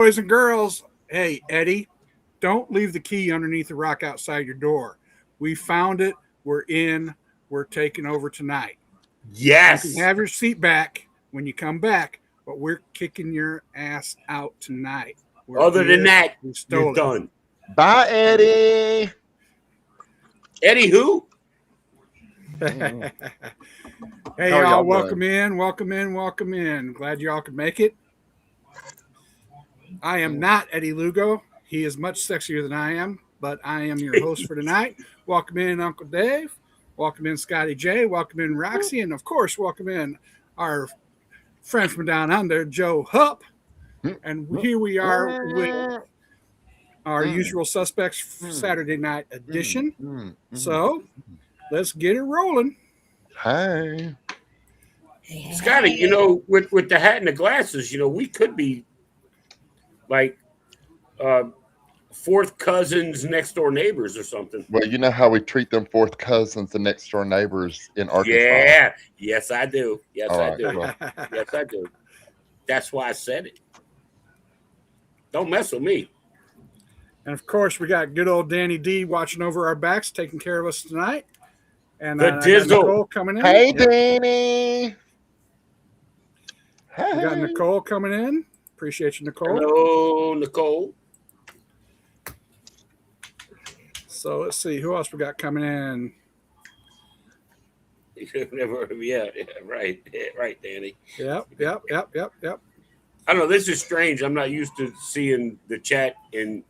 Boys and girls, hey, Eddie, don't leave the key underneath the rock outside your door. We found it. We're in. We're taking over tonight. You can Yes. have your seat back when you come back, but we're kicking your ass out tonight. We're Other than here. that, We you're stole it. done. Bye, Eddie. Eddie, who? Hey, How are y'all, y'all welcome in, welcome in, welcome in. Glad y'all could make it. I am not Eddie Lugo. He is much sexier than I am, but I am your host for tonight. Welcome in, Uncle Dave. Welcome in, Scotty J. Welcome in, Roxy. And of course, welcome in our friend from down under, Joe Hupp. And here we are with our usual suspects Saturday night edition. So let's get it rolling. Hey. Scotty, with the hat and the glasses, we could be like uh, fourth cousins, next door neighbors or something. Well, you know how we treat them fourth cousins and next door neighbors in Arkansas. Yeah. Yes, I do. Yes, All I right, do. well. Yes, I do. That's why I said it. Don't mess with me. And of course, we got good old Danny D watching over our backs, taking care of us tonight. And The I got Dizzle. Nicole coming in. Hey, Yep. Danny. We got Hey. Nicole coming in. Appreciate you, Nicole. Hello, Nicole. So let's see who else we got coming in. Yeah, right, Danny. Yep. I don't know. This is strange. I'm not used to seeing the chat in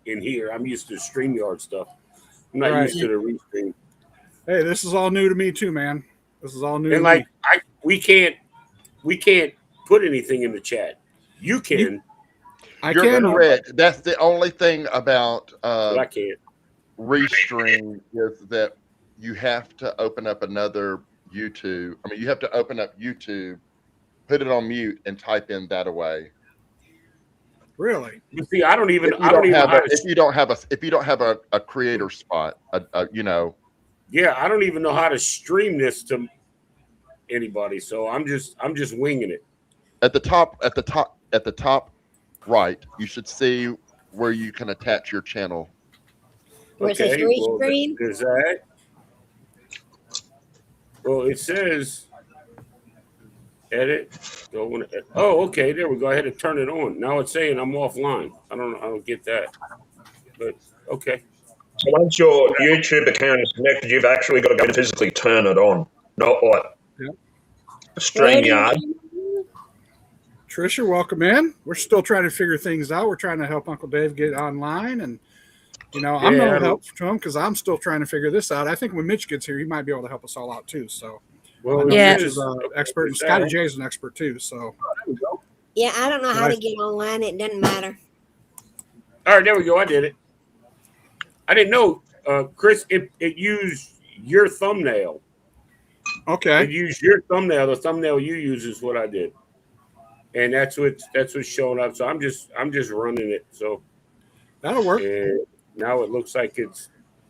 here. I'm used to StreamYard stuff. I'm not Right. used to the restream. Hey, this is all new to me too, man. This is all new. And to like me. we can't put anything in the chat. You can, I You're can. correct. That's the only thing about but I can't. Restream is that you have to open up another YouTube. I mean, you have to open up YouTube, put it on mute, and type in that away. Really? You see, I don't even If you don't know have how a, to. if you don't have a creator spot, Yeah, I don't even know how to stream this to anybody. So I'm just winging it. at the top right, you should see where you can attach your channel. Where it says restream? There's that. Well, it says edit. Oh, okay. There we go. I had to turn it on. Now it's saying I'm offline. I don't get that. But okay. So once your YouTube account is connected, you've actually got to go and physically turn it on, not what? Yep. StreamYard. Trisha, welcome in. We're still trying to figure things out. We're trying to help Uncle Dave get online, and I'm no help to him because I'm still trying to figure this out. I think when Mitch gets here, he might be able to help us all out too. So, Mitch is an expert, and Scotty J is an expert too. So, yeah, I don't know how to get online. It doesn't matter. All right, there we go. I did it. I didn't know, Chris. It used your thumbnail. Okay. It used your thumbnail. The thumbnail you use is what I did, and that's what's showing up. So I'm just running it. So that'll work. And now it looks like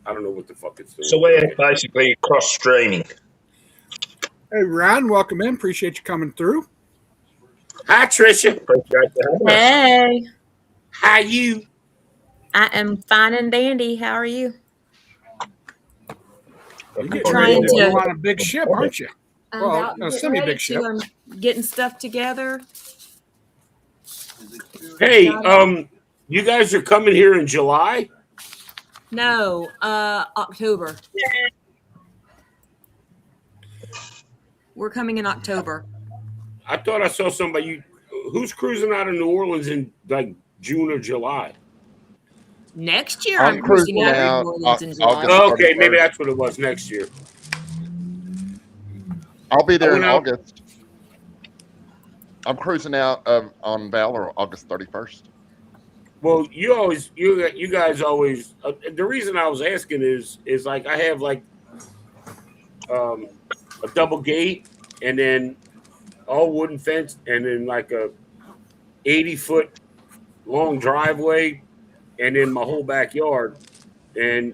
I don't know what the fuck it's doing. So we're basically cross streaming. Hey, Ron, welcome in. Appreciate you coming through. Hi, Trisha. Hey. How you? I am fine and dandy. How are you? You're getting ready to go on a big ship, aren't you? Well, a semi-big ship. I'm getting stuff together. Hey, you guys are coming here in July? No, October. We're coming in October. I thought I saw somebody. Who's cruising out of New Orleans in like June or July? Next year, I'm cruising out of New Orleans in July. Okay, maybe that's what it was next year. I'll be there in August. I'm cruising out on Valor August 31st. Well, you guys always. The reason I was asking is like I have like a double gate and then all wooden fence and then like a 80-foot long driveway and then my whole backyard. And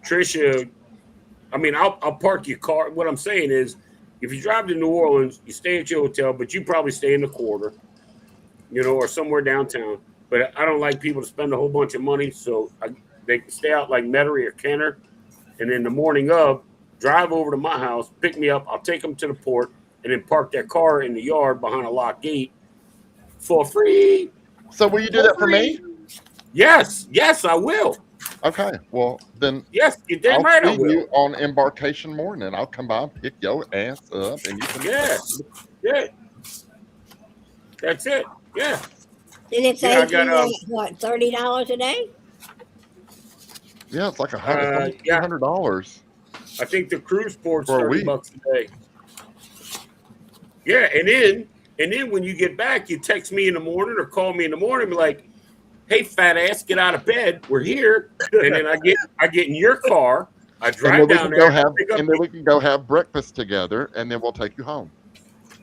Trisha, I mean, I'll park your car. What I'm saying is, if you drive to New Orleans, you stay at your hotel, but you probably stay in the quarter. or somewhere downtown. But I don't like people to spend a whole bunch of money, so they can stay out like Metairie or Kenner, and then the morning of, drive over to my house, pick me up. I'll take them to the port, and then park their car in the yard behind a locked gate for free. So will you do that for me? Yes, I will. Okay, well then. Yes, you damn right I see will. you on embarkation morning. I'll come by and pick your ass up, and you can. Yeah. That's it. Yeah. And it's Yeah, I got, what, $30 a day? Yeah, it's like $100. I think the cruise port's For a $30 week. a day. Yeah, and then when you get back, you text me in the morning or call me in the morning, and be like, "Hey, fat ass, get out of bed. We're here." And then I get in your car. I drive down there. And then we can go have breakfast together, and then we'll take you home.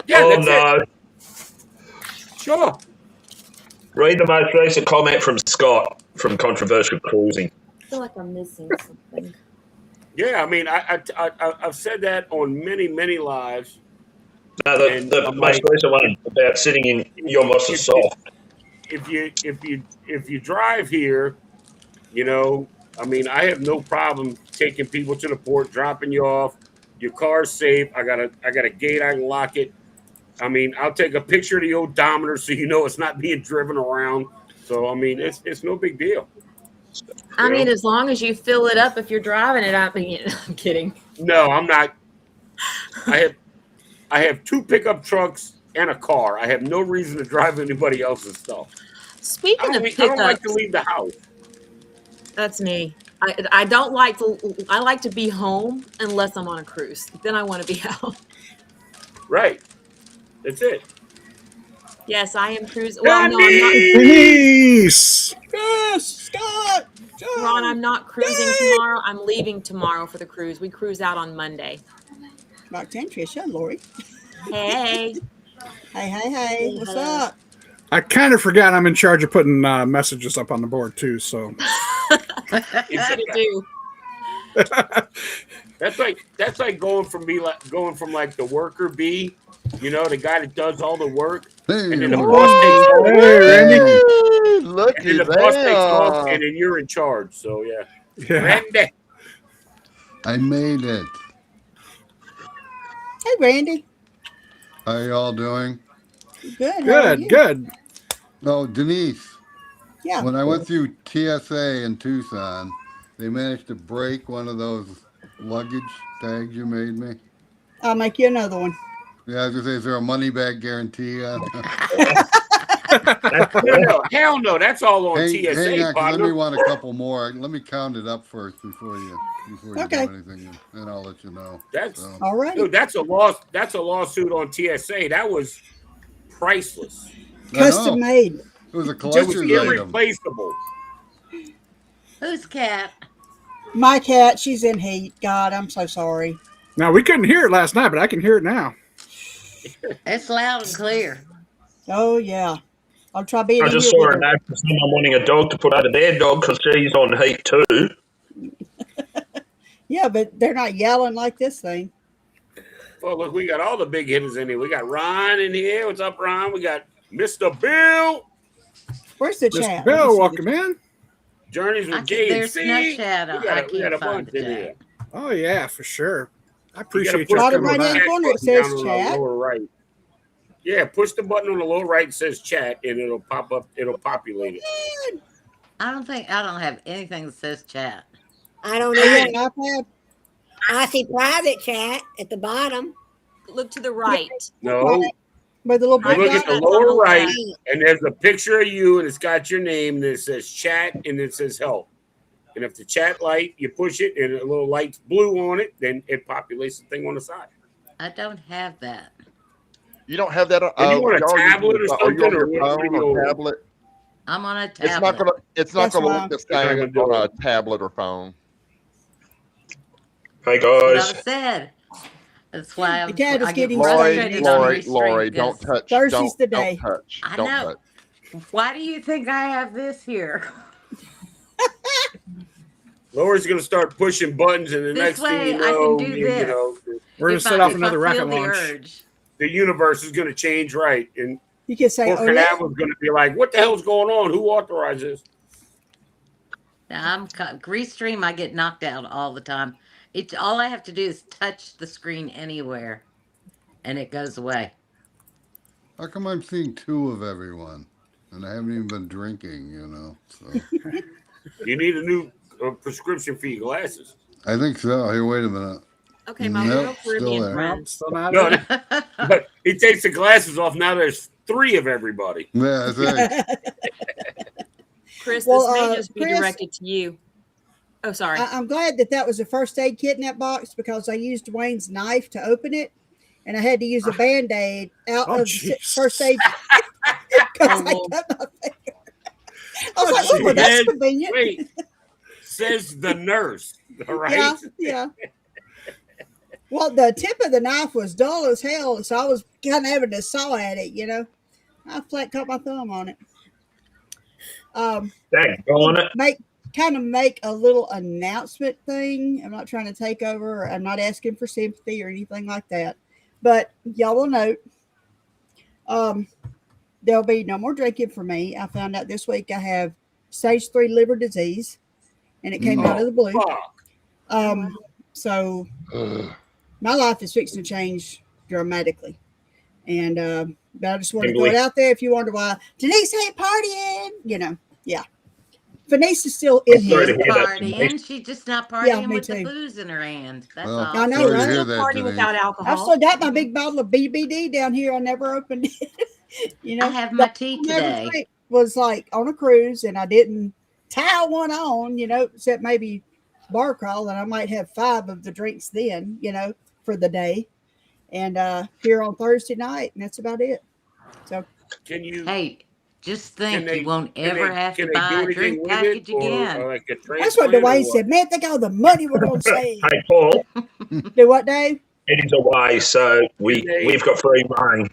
Yeah, that's no. it. Sure. Read the most recent comment from Scott from Controversial Cruising. I feel like I'm missing something. Yeah, I mean, I've said that on many, many lives. No, the most recent one about sitting in your Mossa soft. If you drive here, I mean, I have no problem taking people to the port, dropping you off. Your car's safe. I got a gate. I can lock it. I mean, I'll take a picture of the odometer so it's not being driven around. So I mean, it's no big deal. I mean, as long as you fill it up if you're driving it. I mean, I'm kidding. No, I'm not. I have 2 pickup trucks and a car. I have no reason to drive anybody else's stuff. Speaking of pickups, I don't like to leave the house. That's me. I don't like to. I like to be home unless I'm on a cruise. Then I want to be out. Right. That's it. Yes, I am cruising. Well, no, I'm not. Peace. Yes, Scott. Ron, I'm not cruising tomorrow. I'm leaving tomorrow for the cruise. We cruise out on Monday. Roxanne, Tricia, Lori. Hey. Hey. What's up? I kind of forgot I'm in charge of putting messages up on the board too. So You do. That's like going from the worker bee, the guy that does all the work, and then the boss takes all the work. Look And then the boss takes off, and then you're in charge. So yeah. Randy. I made it. Hey, Randy. How y'all doing? Good. How are you? Good. No, Denise. Yeah. When I went through TSA in Tucson, they managed to break one of those luggage tags you made me. I'll make you another one. Yeah, I was gonna say, is there a money back guarantee? Hell no. That's all on TSA. Hang on, 'cause let partner. me want a couple more. Let me count it up first before you Okay. do anything, and I'll let you know. All right. Dude, that's a lawsuit on TSA. That was priceless. Custom made. It was a Just collector's item. irreplaceable. Who's cat? My cat, she's in heat. God, I'm so sorry. Now we couldn't hear it last night, but I can hear it now. It's loud and clear. Oh, yeah. I'll try being I in just here saw with an her. ad for someone wanting a dog to put out of their dog because she's on heat too. Yeah, but they're not yelling like this thing. Well, look, we got all the big hitters in here. We got Ron in here. What's up, Ron? We got Mr. Bill. Where's the Mr. chat? Bill, welcome in. Journeys with There's no J&C. shadow. We I got a can't bunch find in the here. chat. Oh yeah, for sure. I You appreciate gotta you push Bottom the right hand chat corner, it button says down on the chat. lower right. Yeah, push the button on the lower right that says chat, and it'll pop up. It'll populate it. I don't have anything that says chat. I don't Are you on even. an iPad? I see private chat at the bottom. Look to the right. No, Where the little you look blue at the dot- lower right, and there's a picture of you, and it's got your name, and it says chat, and it says help. And if the chat light, you push it, and a little light's blue on it, then it populates the thing on the side. I don't have that. You don't have that on Are you on a tablet or Are you something, on your or what are phone you or on? tablet? I'm on a It's not tablet. gonna. It's not That's gonna fine. look the It's not same gonna do on a tablet or phone. Hey That's what guys. I said. That's why The cat is I get getting frustrated on Lori, these streams don't because touch. Thursday's the Don't day. touch. I Don't know. touch. Why do you think I have this here? Laura's going to start pushing buttons, and the This next thing way you I can know, do you this. know, We're gonna If set I- off if another I rocket feel the launch. urge. the universe is going to change right, and You can say, Poor Canal was going to be like, what the hell's going on? Who authorized this? Now, Grease Stream, I get knocked out all the time. It's all I have to do is touch the screen anywhere, and it goes away. How come I'm seeing two of everyone? And I haven't even been drinking, you know. So You need a new prescription for your glasses. I think so. Hey, wait a minute. Okay, my Nope, little still Caribbean there. friend. Still not No, in. but he takes the glasses off. Now there's 3 of everybody. Yeah, I think. Chris, Well, this may just be Chris- directed to you. Oh, sorry. I'm glad that was a first aid kit in that box because I used Wayne's knife to open it, and I had to use a Band-Aid out Oh, of the jeez. first aid because I Oh, cut my finger. I was like, oh, well, that's convenient. Wait, says the nurse. All right. Yeah, yeah. Well, the tip of the knife was dull as hell, so I was kind of having to saw at it, you know. I flat cut my thumb on it. Dang on it. Make a little announcement thing. I'm not trying to take over. I'm not asking for sympathy or anything like that. But y'all will note, there'll be no more drinking for me. I found out this week I have stage 3 liver disease, and it came out of the blue. Fuck. So my life is fixing to change dramatically. And but I just want to throw it out there. If you wonder why Denise ain't partying, you know, yeah. Denise is still in Sorry to here. hear that, Partying. Denise. She's just not Yeah, partying me with the too. booze in her hand. That's Well, all. I know, sorry to right? hear No that, party Denise. without I've alcohol. still got my big bottle of BBD down here. I never opened it. You know, I have my the tea only other today. drink was like on a cruise, and I didn't tie one on. You know, except maybe bar crawl, and I might have 5 of the drinks then. You know, for the day, and here on Thursday night, and that's about it. So Can you? Hey, just think they- you won't can ever they- have can to they buy do a anything drink with package it, or again. like a that's what transplant, or Dwayne said. Man, think all the money we're going to save. Hey, Paul, Do what, Dave? Eddie's away, so we've got free reign.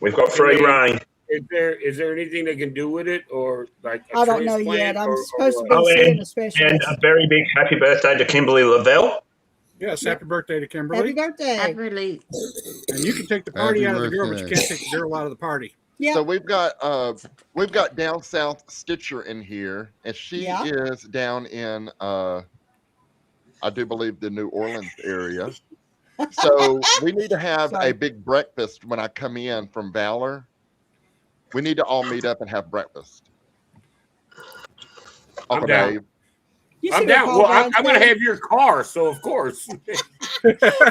We've got free reign. Is there anything they can do with it, or like a I don't know transplant, yet. I'm or supposed to what? be Oh, seeing a and specialist. a very big happy birthday to Kimberly Lavelle. Yes, happy birthday to Happy Kimberly. birthday. I've really, And you can take the party Happy out of the girl, but you birthday. can't take the girl out of the party. Yeah. So we've got down south Stitcher in here, and she Yeah. is down in I do believe the New Orleans area. So we need to have Sorry. a big breakfast when I come in from Valor. We need to all meet up and have breakfast. I'm Uncle down. Dave. You see I'm what down. Paul Well, Brown I'm going to said? have your car, so of course.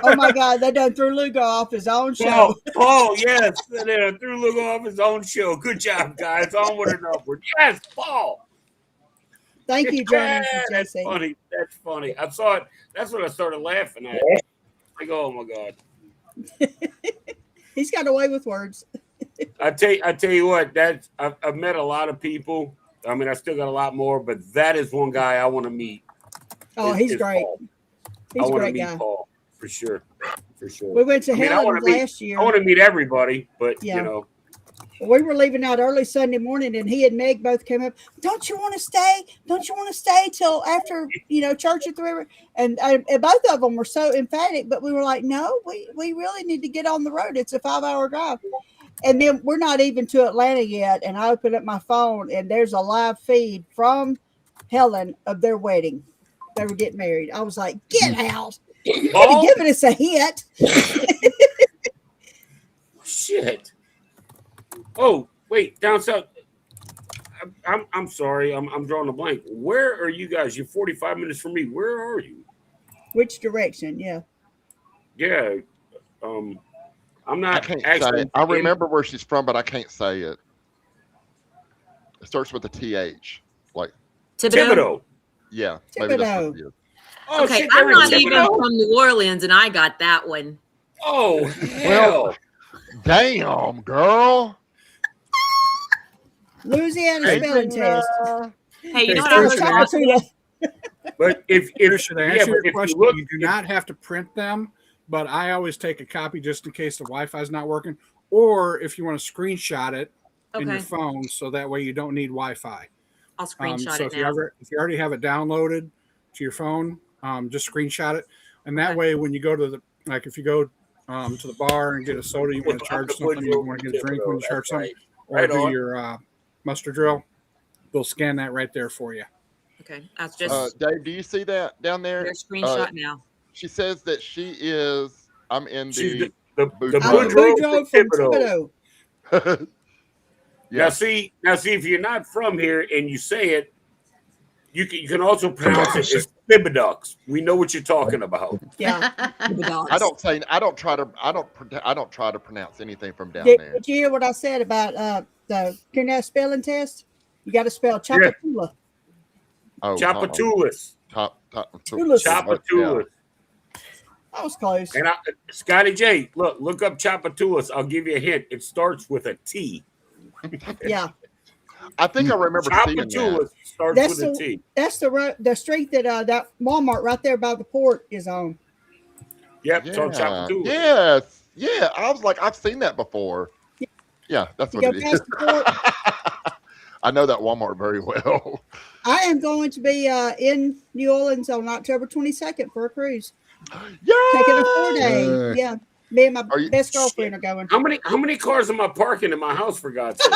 Oh my God, they done threw Lugo off his own show. Paul, yes, they threw Lugo off his own show. Good job, guys. Onward and upward. Yes, Paul. Thank you, Johnny and That's JC. funny. That's funny. I saw it. That's when I started laughing at. Like, oh my God. He's got away with words. I tell you what. I've met a lot of people. I mean, I still got a lot more, but that is one guy I want to meet. Oh, is he's great. Paul. He's I a want to great meet guy. Paul for sure. For sure. We went to I mean, I Helen wanna meet- last year. I want to meet everybody, but Yeah. you know, We were leaving out early Sunday morning, and he and Meg both came up. Don't you want to stay? Don't you want to stay till after church at the river? And both of them were so emphatic, but we were like, no, we really need to get on the road. It's a 5-hour drive. And then we're not even to Atlanta yet. And I opened up my phone, and there's a live feed from Helen of their wedding. They were getting married. I was like, get out. You could have Paul? given us a hint. shit. Oh, wait, down south. I'm sorry. I'm drawing a blank. Where are you guys? You're 45 minutes from me. Where are you? Which direction? Yeah. Yeah. I'm I not can't say actually. it. I remember where she's from, but I can't say it. It starts with a TH. Like, Thibodeau. yeah. Maybe that's Thibodeau. what it is. Oh, Okay, shit, I'm they're in not even Thibodeau? from New Orleans, and I got that one. Oh, hell. Damn, girl. Louisiana Hey, spelling test. Hey, you know what Hey, I was Tricia, talking But if Tricia, to answer your you question, look, you do not have to print them, but I always take a copy just in case the Wi-Fi is not working, or if you want to screenshot it in your Okay, phone, so that way you don't need Wi-Fi. I'll screenshot So it if now. you already have it downloaded to your phone, just screenshot it, and that Okay. way when you go to if you go to the bar and get a soda, you want to charge something, you want to get a drink when you charge something, or Right do on. your muster drill, they'll scan that right there for you. Okay, that's just Dave, do you see that down there? their screenshot now. She says that she is. I'm in She's the the Boudreaux. Boudreaux from Thibodeau. Thibodeau. Yeah. Now see, if you're not from here and you say it, you can also pronounce it as Thibodeaux. We know what you're talking about. Yeah. I don't try to pronounce anything from down there. Did you hear what I said about the Kernel spelling test? You got to spell Chapatula. Oh, Chapatulas. Tulas. Chapatulas. That was close. And Scotty J, look up Chapatulas. I'll give you a hint. It starts with a T. Yeah. I think I remember seeing that. Chapatulas starts with a T. That's the street that that Walmart right there by the port is on. Yep, it's on Chapatulas. Yes. Yeah. I was like, I've seen that before. Yeah, that's what it is. I know that Walmart very well. I am going to be in New Orleans on October 22nd for a cruise. Yeah. Taking a 4-day. Yeah. Me and my best girlfriend are going. How many cars am I parking in my house, for God's sake?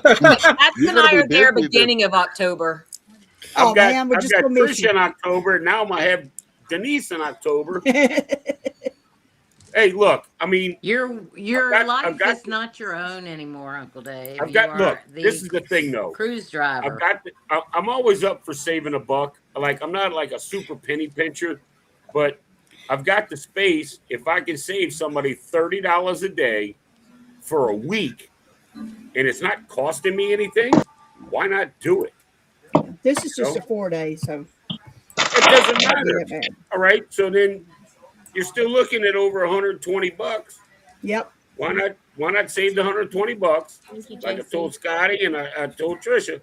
That's and I are there beginning of October. I've got Tricia in October. Now I have Denise in October. Hey, look, I mean, your life is not your own anymore, Uncle Dave. This is the thing, though. Cruise driver. I'm always up for saving a buck. Like, I'm not like a super penny pincher, but I've got the space. If I can save somebody $30 a day for a week, and it's not costing me anything, why not do it? This is just a 4-day, so it doesn't matter. All right, so then you're still looking at over $120. Yep. Why not save the $120? Like I told Scotty and I told Tricia,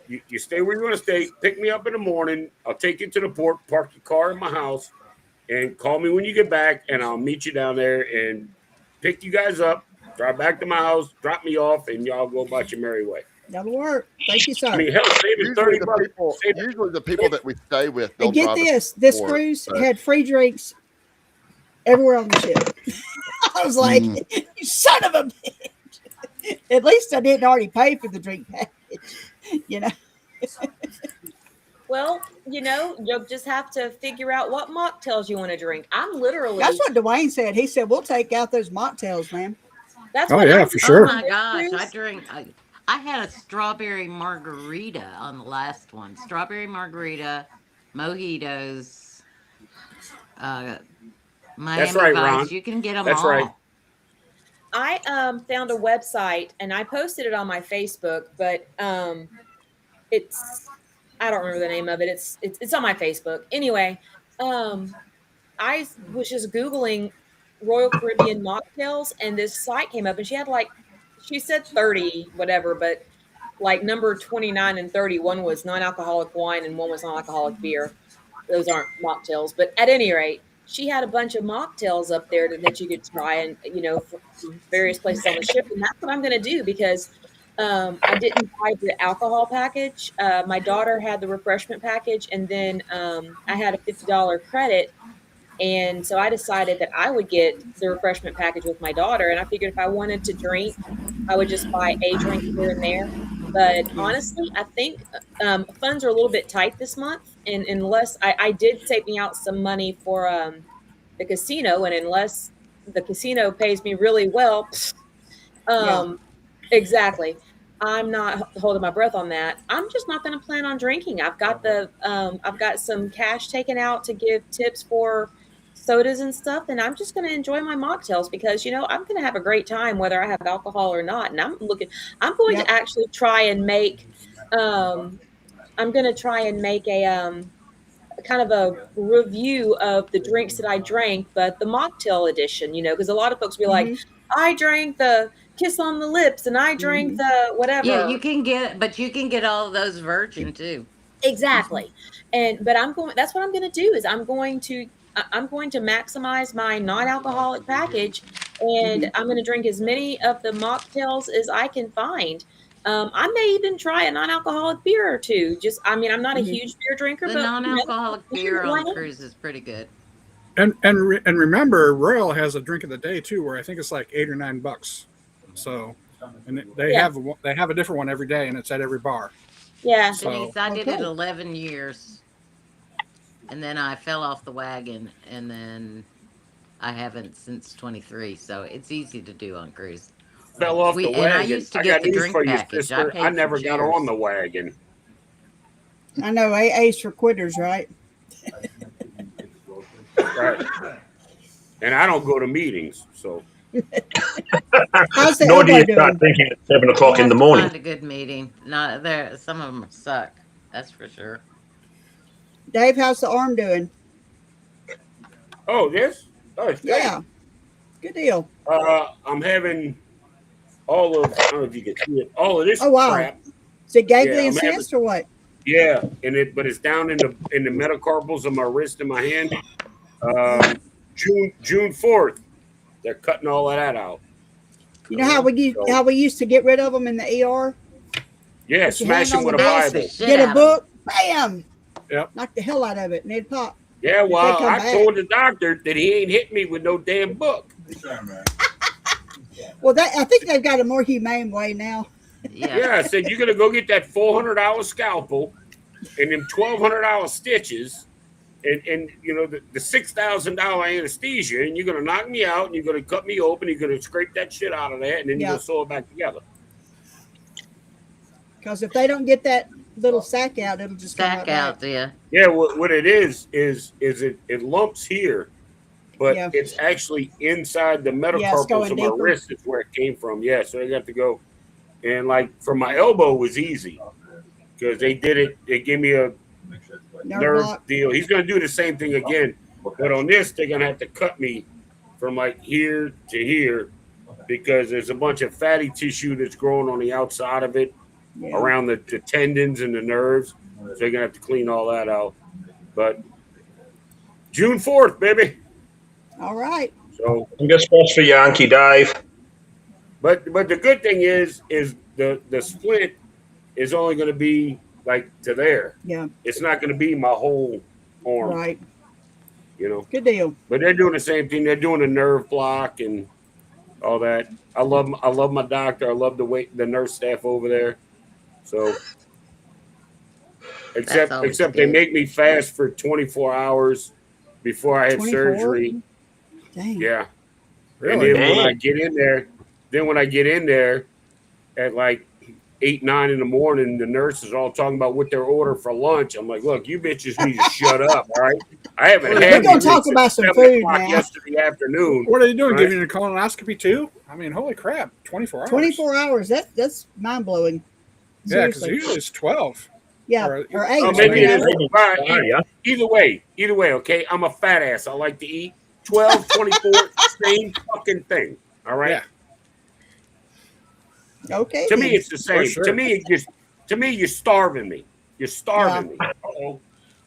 you stay where you want to stay. Pick me up in the morning. I'll take you to the port. Park your car in my house, and call me when you get back, and I'll meet you down there and pick you guys up. Drive back to my house, drop me off, and y'all go about your merry way. That'll work. Thank you, sir. I mean, hell, saving $30. Usually the people that we stay with. And get this cruise had free drinks everywhere on the ship. I was like, you son of a bitch. At least I didn't already pay for the drink package, you know. Well, you'll just have to figure out what mocktails you want to drink. I'm literally. That's what Dwayne said. He said, we'll take out those mocktails, man. That's for sure. Oh my gosh, I had a strawberry margarita on the last one. Strawberry margarita, mojitos. Miami That's right, Vice. Ron. You can get them That's all. right. I found a website and I posted it on my Facebook, but it's I don't remember the name of it. It's on my Facebook. Anyway, I was just Googling Royal Caribbean mocktails, and this site came up, and she said 30 whatever, but like number 29 and 30, one was non-alcoholic wine and one was non-alcoholic beer. Those aren't mocktails, but at any rate, she had a bunch of mocktails up there that you could try, and from various places on the ship, and that's what I'm going to do because I didn't buy the alcohol package. My daughter had the refreshment package, and then I had a $50 credit. And so I decided that I would get the refreshment package with my daughter. And I figured if I wanted to drink, I would just buy a drink here and there. But honestly, I think funds are a little bit tight this month. And unless I did save me out some money for the casino, and unless the casino pays me really well, exactly. I'm not holding my breath on that. I'm just not going to plan on drinking. I've got I've got some cash taken out to give tips for sodas and stuff, and I'm just going to enjoy my mocktails because I'm going to have a great time whether I have alcohol or not. And I'm going to actually try and make I'm going to try and make a kind of a review of the drinks that I drank, but the mocktail edition, because a lot of folks be like, I drank the kiss on the lips and I drank the whatever. Yeah, you can get all of those virgin too. Exactly. But that's what I'm going to do is I'm going to maximize my non-alcoholic package, and I'm going to drink as many of the mocktails as I can find. I may even try a non-alcoholic beer or two. I'm not a huge beer drinker, The but non-alcoholic beer on cruise is pretty good. And remember, Royal has a drink of the day too, where I think it's like $8 or $9. So, and they Yeah. have a different one every day, and it's at every bar. Yeah. So Denise, I did it Okay. 11 years, and then I fell off the wagon, and then I haven't since 23. So it's easy to do on cruise. Fell off the And I wagon. used to I get got the news drink for you, package. I sister. I paid for never got cheers. on the wagon. I know AA's for quitters, right? Right. And I don't go to meetings, so How's the Nor do elbow you start doing? thinking at 7 You o'clock in have the to morning. find a good meeting. Not there. Some of them suck. That's for sure. Dave, how's the arm doing? oh, this? Oh, it's great. Yeah, good deal. I'm having all of I don't know if you can see it, all of this Oh, wow. crap. Is it ganglion Yeah, I'm having- cyst or what? Yeah, but it's down in the metacarpals of my wrist and my hand. June 4th, they're cutting all of that out. You know how we used to get rid of them in the ER? Yeah, Put your smash hand them on with a the Base the Bible. shit Get a out of book, bam, Yep. knock the hell out of it, and it'd pop. Yeah, well, come I back. told the doctor that he ain't hit me with no damn book. Well, I think they've got a more humane way now. them. Yeah. Yeah, I said you're gonna go get that $400 scalpel and them $1,200 stitches and you know the $6,000 anesthesia, and you're gonna knock me out and you're gonna cut me open, you're gonna scrape that shit out of that, and then you're Yeah. gonna sew it back together. Because if they don't get that little sack out, it'll just come Back right out back. there. Yeah, what it is it lumps here, but Yeah. it's actually inside the going metacarpals of my deeper. wrist is where it came from. Yeah, so they got to go, and like for my elbow was easy because they did it. They gave me a nerve block. deal. He's going to do the same thing again, but on this they're going to have to cut me from like here to here because there's a bunch of fatty tissue that's growing on the outside of it Yeah. around the tendons and the nerves. So they're going to have to clean all that out. But June 4th, baby. All right. So, Fingers crossed for Yankee Dave. but the good thing is the splint is only going to be like to there. Yeah. It's not going to be my whole arm, Right. you know. Good deal. But they're doing the same thing. They're doing a nerve block and all that. I love my doctor. I love the nurse staff over there. So, except always they good. make me fast for 24 hours before I had 24? surgery. Dang. Yeah. Really? And then when Dang. I get in there at like 8, 9 in the morning, the nurses are all talking about what they're ordering for lunch. I'm like, look, you bitches need to shut up, all right? I haven't We're had gonna anything talk since about some 7 food o'clock now. yesterday afternoon. what are they doing? Right. Giving you a colonoscopy too? I mean, holy crap! 24 hours. 24 hours. That's mind blowing. Yeah, because Seriously. usually it's 12. Yeah. or- Or 8. Oh, maybe you it know? is. Right. Oh, yeah. Either way, okay? I'm a fat ass. I like to eat. 12, 24, same fucking thing. All right? Yeah. Okay. To me, then. it's the same. sure. To me, you're starving me. You're starving me. Uh-oh.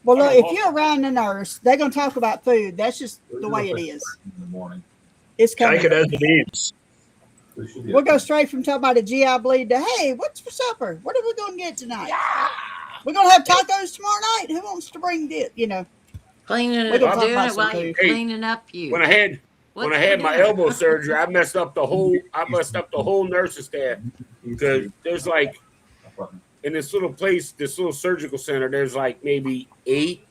Well, look, if you're around the nurse, they're going to talk about food. That's just the way it is. It's coming. Take it as it is. We'll go straight from talking about a GI bleed to, hey, what's for supper? What are we going to get tonight? We're going to have tacos tomorrow night. Who wants to bring this? You know, Cleaning We're it, gonna talk doing about it some while you're food. Hey, cleaning up you. When I had What's when I had for my dinner? elbow surgery, I messed up the whole nursing staff because there's like in this little place, this little surgical center, there's like maybe eight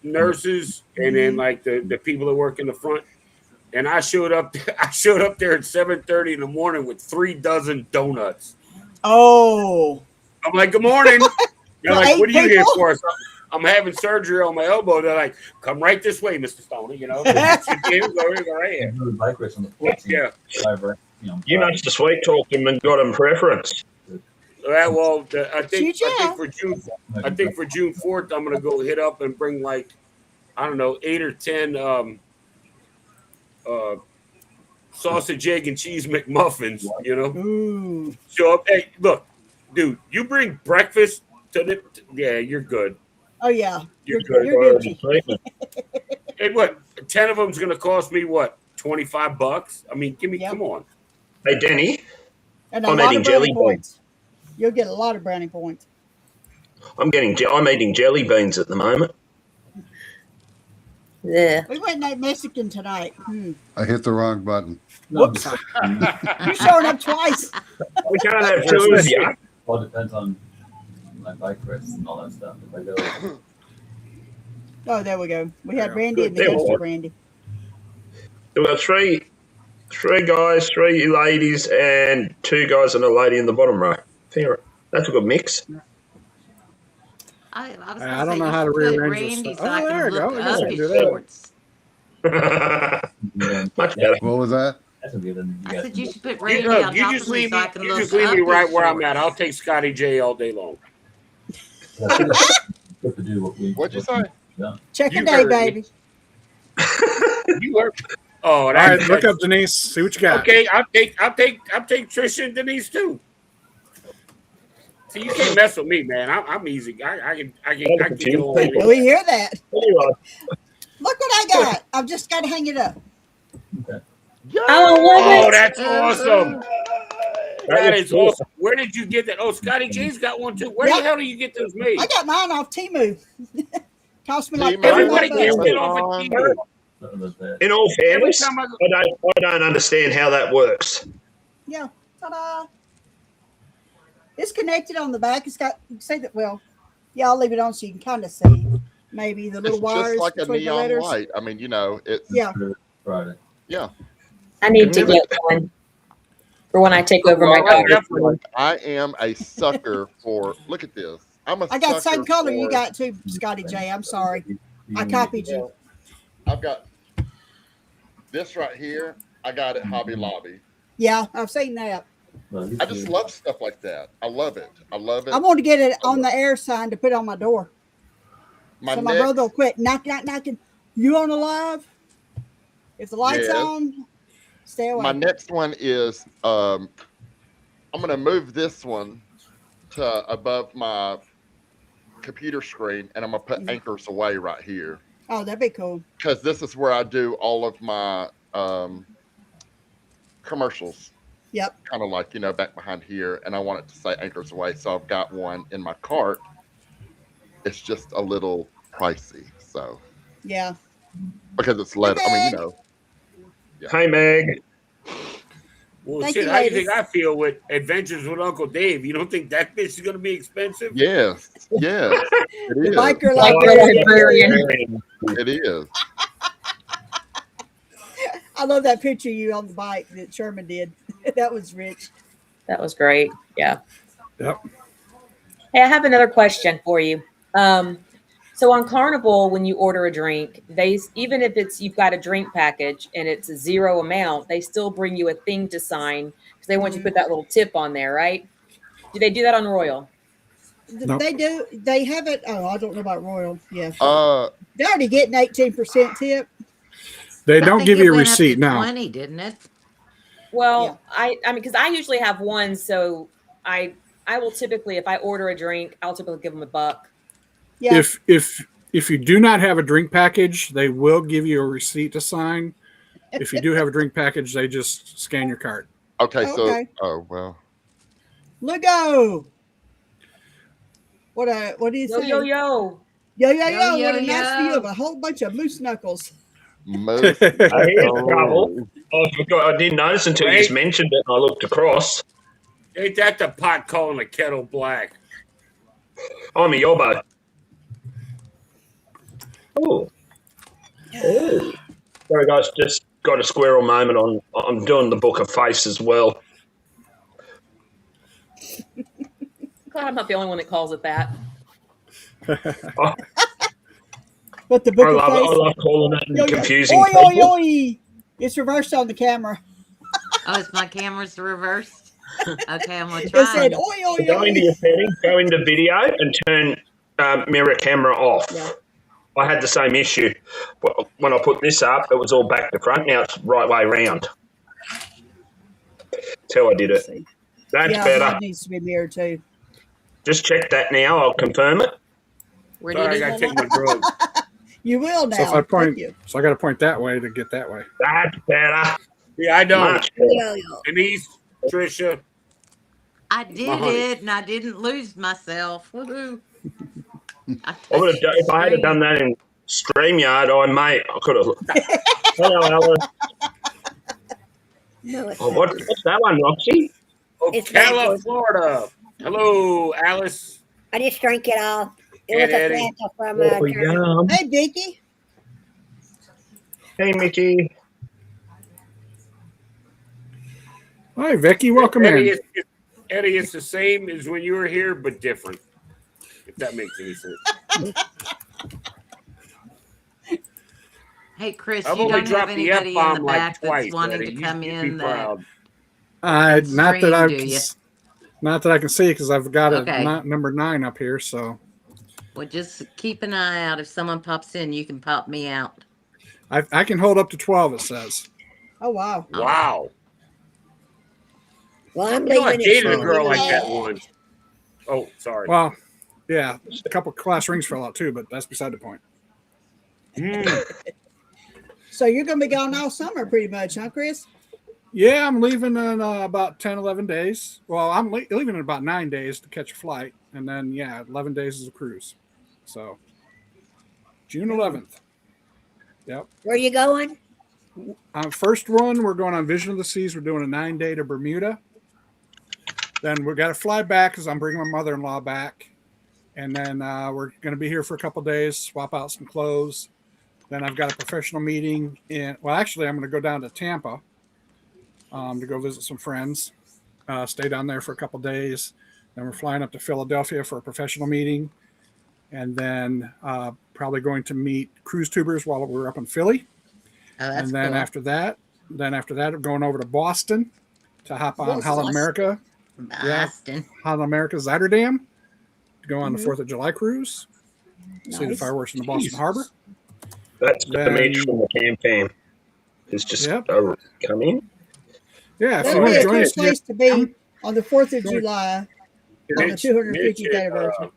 nurses, and then like the people that work in the front. And I showed up there at 7:30 in the morning with 3 dozen donuts. oh, I'm like, good morning. They're For like, 8 what are you here people? for? So I'm having surgery on my elbow. They're like, come right this way, Mr. Stoney. You know, go right here. Yeah. You managed to sweet talk them and got them preference. Well, I think Gee, for June 4th, I'm gonna go hit up and bring like, I don't know, 8 or 10 sausage, egg, and cheese McMuffins. You know, ooh. show up. Hey, look, dude, you bring breakfast to the. Yeah, you're good. Oh, yeah. You're good. Gucci. Hey, what? 10 of them's gonna cost me what? $25? I mean, Yep. come on. Hey, Denny, And I'm lot eating of brownie jelly points. You'll get a lot of brownie points. I'm eating jelly beans at the moment. Yeah. We went and ate Mexican tonight. I hit the wrong button. Whoops. You're showing up twice. We can't have two of you. Well, it depends on my bike race and all that stuff. If I go, Oh, there we go. We had Randy and the There we ghost go. of Randy. There were three guys, 3 ladies, and 2 guys and a lady in the bottom row. Fair. That's a good mix. I was gonna I don't say, know you how to should put rearrange this Randy stuff. so I Oh, can there we go. look I guess I up can his do that. shorts. Much better. What was that? that's a good. Then you I guys said can you go- should put You, Randy look, on you top just of me leave so me. I can You look just leave me up right his where I'm at. I'll shorts. take Scotty J all day long. Get to do what we. What'd you what we say? done. Check You a day, heard me. baby. You heard. Oh, All that, right, look up Denise. See what you got. Okay, I'll take Trisha and Denise too. See, you can't mess with me, man. I'm easy. I can get along with We hear that. Anyway, Look what I got. I've just got to hang it up. Okay. Oh, that's awesome. That was is cool. awesome. Where did you get that? Oh, Scotty J's got one too. Where Yeah. the hell do you get those made? I got mine off Temu. Cost me like Temu. 35 Everybody bucks. gets it off Amazon. of TV. Something like that. in all Every fairness, time I go, I don't understand how that works. Yeah. Ta-da. It's connected on the back. It's got, you can see that, well, yeah, I'll leave it on so you can kind of see maybe the little It's wires just like a between the neon letters. light. I mean, it's Yeah. Friday. yeah. I need to get one for when I take over my Well, daughter. I am a sucker for. Look at this. I'm a. I got the sucker same color you for- got too, Scotty J. I'm sorry. I copied you. I've got this right here. I got at Hobby Lobby. Yeah, I've seen that. I just love stuff like that. I love it. I love it. I want to get it on the air sign to put on my door. My So my next- brother will quit knocking. You on the live? If the light's Yes. on, stay away. My next one is I'm gonna move this one to above my computer screen, and I'm gonna put anchors away right here Oh, that'd be cool. because this is where I do all of my commercials. Yep. Kind of like back behind here, and I want it to say anchors away. So I've got one in my cart. It's just a little pricey, so Yeah. because it's leather. I mean, Hey, Meg. well, Thank shit, you, how do you ladies. think I feel with Adventures with Uncle Dave? You don't think that bitch is going to be expensive? yes, it is. Biker I librarian. It is. I love that picture of you on the bike that Sherman did. That was rich. That was great. Yeah. Yep. Hey, I have another question for you. So on Carnival, when you order a drink, even if you've got a drink package and it's a zero amount, they still bring you a thing to sign because they want you to put that little tip on there, right? Do they do that on Royal? Nope. They do. They have it. Oh, I don't know about Royal. Yeah. Uh, They're already getting 18% tip. They I don't think give it you a went up to receipt now. 20, didn't it? Well, I mean, because I usually have one, so I will typically, if I order a drink, I'll typically give them $1. Yeah. If you do not have a drink package, they will give you a receipt to sign. If you do have a drink package, they just scan your card. okay, so Okay. oh well. Lugo. What do you Yo, say? yo, yo. Yo, yo, Yo, yo. yo, What a nice view yo. of a whole bunch of moose knuckles. Most Here's trouble. I didn't notice until you just mentioned it, and I looked across. Ain't that the pot calling the kettle black? I'm a yobbo. Oh. Oh. Sorry, guys, just got a squirrel moment. I'm doing the Book of Face as well. Glad I'm not the only one that calls it that. But the book I of face. love calling it and Yo, yo. confusing Oi, oi, people. oi. It's reversed on the camera. Oh, is my camera's reversed? Okay, I'm gonna It try. said, oi, oi, Go into oi. your settings, go into video, and turn mirror camera off. Yeah. I had the same issue. But when I put this up, it was all back to front. Now it's right way round. That's how I did it. See. That's Yeah, better. mine needs to be mirrored too. Just check that now. I'll confirm it. Where do Sorry, you I do got to that? take my drugs. You will now. So if I point, Thank you. so I got to point that way to get that way. That's better. Yeah, I know. Much better. Yo, yo. Denise, Trisha. I did honey. it, and I didn't lose myself. Woohoo! If I had done that in StreamYard. Oh, mate, I could have. Hello, Alice. No, it's Oh, not. what's that one, Roxy? It's Ocala, not. Florida. Hello, Alice I just drank it all. It and was a Eddie. Fanta from Oh, Germany. yum. Hey, Vicky. Hey, Mickey. Hi, Vicky. Welcome Eddie, in. Eddie, it's the same as when you were here, but different. If that makes any sense. Hey, Chris, I've you only don't have dropped the anybody in the F-bomb like back twice, that's wanting Eddie. to come You'd be in that proud. can Not that stream, I do can, you? not that I can see because I've got Okay. number 9 up here. So Well, just keep an eye out. If someone pops in, you can pop me out. I can hold up to 12. It says. Oh, wow. Wow. Well, I'm You know, I leaving. dated a So- girl like that once. Oh, sorry. Well, yeah, a couple class rings fell out too, but that's beside the point. So you're going to be gone all summer pretty much, huh, Chris? Yeah, I'm leaving in about 10, 11 days. Well, I'm leaving in about 9 days to catch a flight. And then, 11 days is a cruise. So, June 11th. Yep. Where are you going? First one, we're going on Vision of the Seas. We're doing a 9-day to Bermuda. Then we got to fly back because I'm bringing my mother-in-law back. And then we're going to be here for a couple days, swap out some clothes. Then I've got a professional meeting actually, I'm going to go down to Tampa to go visit some friends, stay down there for a couple days. Then we're flying up to Philadelphia for a professional meeting. And then probably going to meet cruise tubers while we're up in Philly. Oh, that's And then cool. after that, I'm going over to Boston to hop on Holland America. Boston. Holland America Zatterdam to go on the 4th of July cruise. See the Nice. fireworks in the Boston Harbor. That's the Then- Mitch from the campaign. It's just come in. Yeah, if That you would want be to a join cool us, place to be on the 4th of Sure. July on the Mitch, 250th Mitch, anniversary.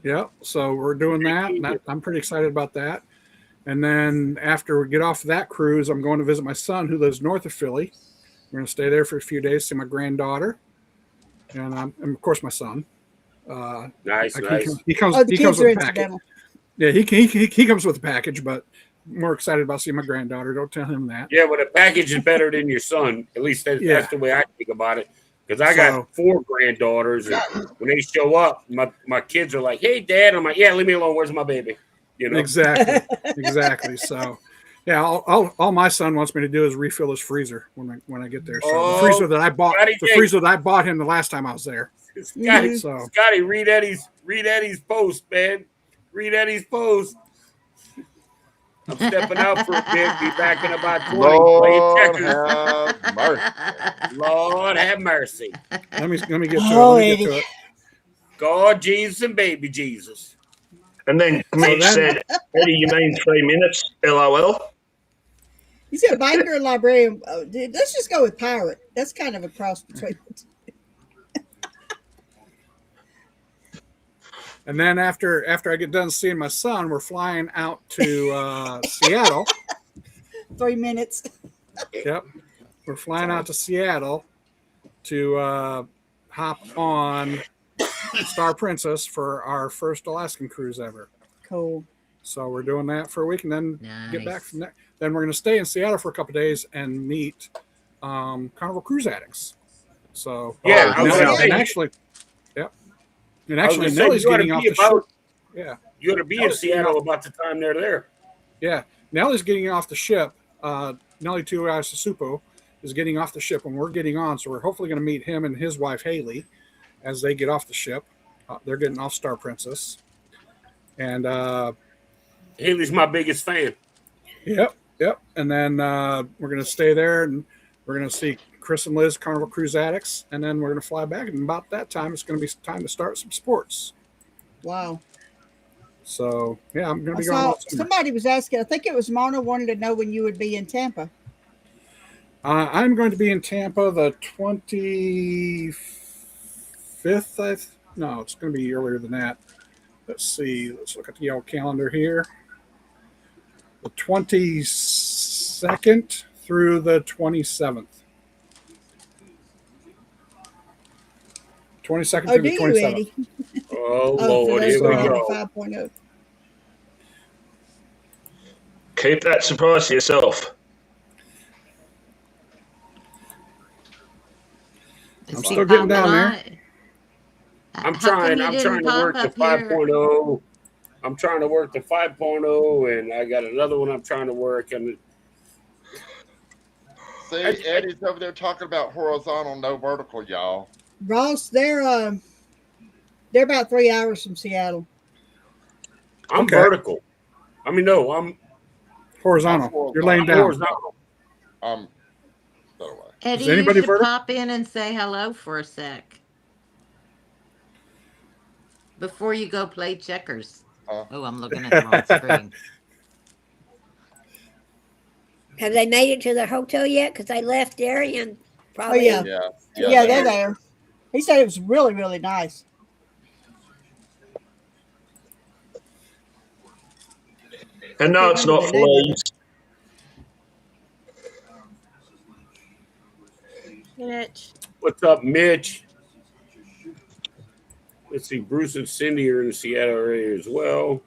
yeah. So we're doing that. And I'm pretty excited about that. And then after we get off that cruise, I'm going to visit my son who lives north of Philly. We're going to stay there for a few days, see my granddaughter, and of course my son. Nice, He nice. comes. Oh, the He comes kids are with a package. incidental. Yeah, he comes with a package, but more excited about seeing my granddaughter. Don't tell him that. Yeah, but a package is better than your son. At least that's the way I think about it. Because I got 4 granddaughters, and when they show up, my kids are like, "Hey, Dad." I'm like, "Yeah, leave me alone. Where's my baby?" You know. Exactly. So, yeah, all my son wants me to do is refill his freezer when I get there. So the freezer that I bought, him the last time I was there. Scotty, read Eddie's post, man. Read Eddie's post. I'm stepping out for a bit. Be back in about 20. Lord Playing checkers. have mercy. Lord have mercy. Let me get to it. God, Jesus, and baby Jesus. And then Mitch said, Eddie, you mean 3 minutes? LOL. He's a biker librarian. Oh, dude, let's just go with pirate. That's kind of a cross between the two. And then after I get done seeing my son, we're flying out to Seattle. 3 minutes. Yep. We're flying out to Seattle to hop on Star Princess for our first Alaskan cruise ever. Cool. So we're doing that for a week and then get back Nice. from there. Then we're going to stay in Seattle for a couple of days and meet Carnival Cruise Addicts. So Yeah, I was Nelly, gonna say, and actually, yep. And I was actually, gonna say, Nelly's you ought to getting off be the ship. about- Yeah. You ought to be in Seattle about the time they're there. Yeah, Nellie's getting off the ship. Nellie Tuiasosupo is getting off the ship, and we're getting on. So we're hopefully going to meet him and his wife Haley as they get off the ship. They're getting off Star Princess, and Haley's my biggest fan. yep. And then we're going to stay there, and we're going to see Chris and Liz, Carnival Cruise Addicts, and then we're going to fly back. And about that time, it's going to be time to start some sports. Wow. So yeah, I'm going to I be going. saw all summer. somebody was asking, I think it was Marna, wanted to know when you would be in Tampa. I'm going to be in Tampa the 25th. No, it's going to be earlier than that. Let's see. Let's look at the old calendar here. The 22nd through the 27th. 22nd Oh, through do the you, 27th. Eddie? Oh, Oh, for Lord, those here who we are go. 5.0. Keep that surprise to yourself. Is I'm he still getting popping down there. on? I'm How come trying. you I'm didn't trying to pop work the up here? 5.0. I'm trying to work the 5.0, and I got another one I'm trying to work. And See, Eddie's over there talking about horizontal, no vertical, y'all. Ross, they're about 3 hours from Seattle. I'm Okay. vertical. I mean, no, I'm Horizontal. You're laying I'm down. horizontal. That way. Eddie, Is anybody you should vertical? pop in and say hello for a sec before you go play checkers. Oh, I'm looking at the wrong screen. Have they made it to the hotel yet? Because they left Darian probably. yeah. Yeah, they're there. He said it was really, really nice. And no, it's not fleas. Mitch. What's up, Mitch? Let's see. Bruce and Cindy are in the Seattle area as well.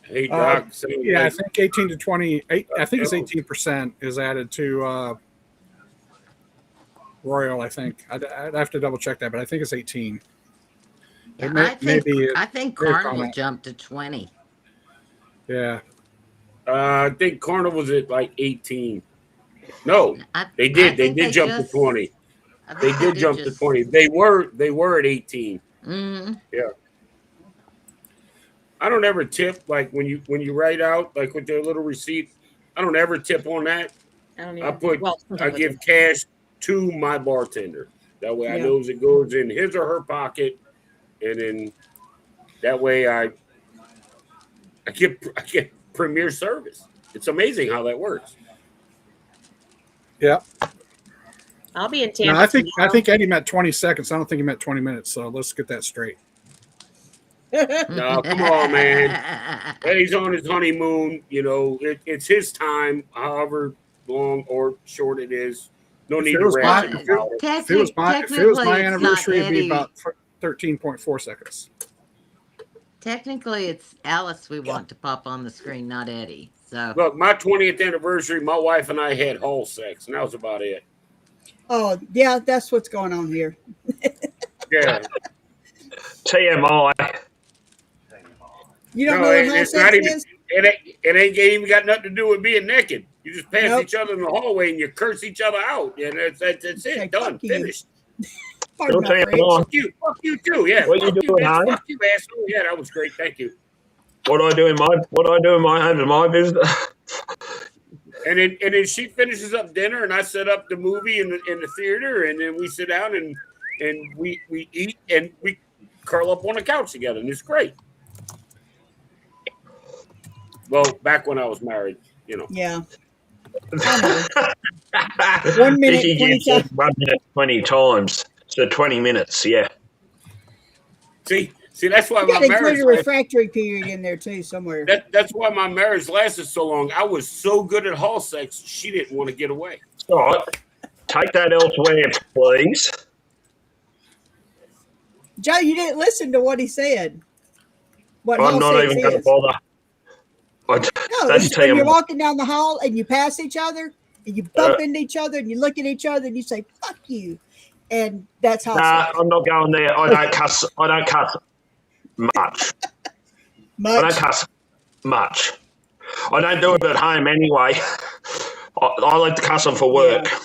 Hey, Doc. Yeah, I think 18 to 20. I think it's 18% is added to Royal. I think I'd have to double check that, but I think it's 18. Yeah, Maybe I think very Carnival prominent. jumped to 20. Yeah. I think Carnival was at like 18. No, they did. They did jump to 20. They did jump to 20. They were at 18. Mm-hmm. Yeah. I don't ever tip like when you write out like with their little receipt. I don't ever tip on that. I give cash to my bartender. That way I knows it goes in his or her pocket, and then that way I get premier service. It's amazing how that works. Yeah. I'll be in Tampa. No, I think Eddie meant 20 seconds. I don't think he meant 20 minutes. So let's get that straight. No, come on, man. Eddie's on his honeymoon. You know, it's his time, however long or short it is. No need to ratchet about it. If it was my anniversary, it'd be about 13.4 seconds. Technically, it's Alice we want to pop on the screen, not Eddie. So look, my 20th anniversary, my wife and I had hall sex, and that was about it. Oh, yeah, that's what's going on here. Yeah. TMI. You don't know what hall sex is? It ain't even got nothing to do with being naked. You just pass each other in the hallway and you curse each other out. And that's it. Done. Finished. Pardon my French. Fuck you too. Yeah. What are you doing, bitch. Fuck you, asshole. Yeah, that was great. Thank you. What do I do in my home is my business. And then she finishes up dinner, and I set up the movie in the theater, and then we sit down and we eat and we curl up on the couch together, and it's great. Well, back when I was married, you know. Yeah. 1 minute, 20 times. 1 minute, 20 times. So 20 minutes, yeah. See, that's why you my marriage. Include a refractory period in there too, somewhere. That's why my marriage lasted so long. I was so good at hall sex, she didn't want to get away. All right. Take that elsewhere, please. Joe, you didn't listen to what he said. What I'm not even going to bother. No, it's when you're walking down the hall and you pass each other and you bump into each other and you look at each other and you say, fuck you. And that's how. Nah, I'm not going there. I don't cuss. I don't cuss much. I don't cuss much. I don't do it at home anyway. I like to cuss them for work. Yeah.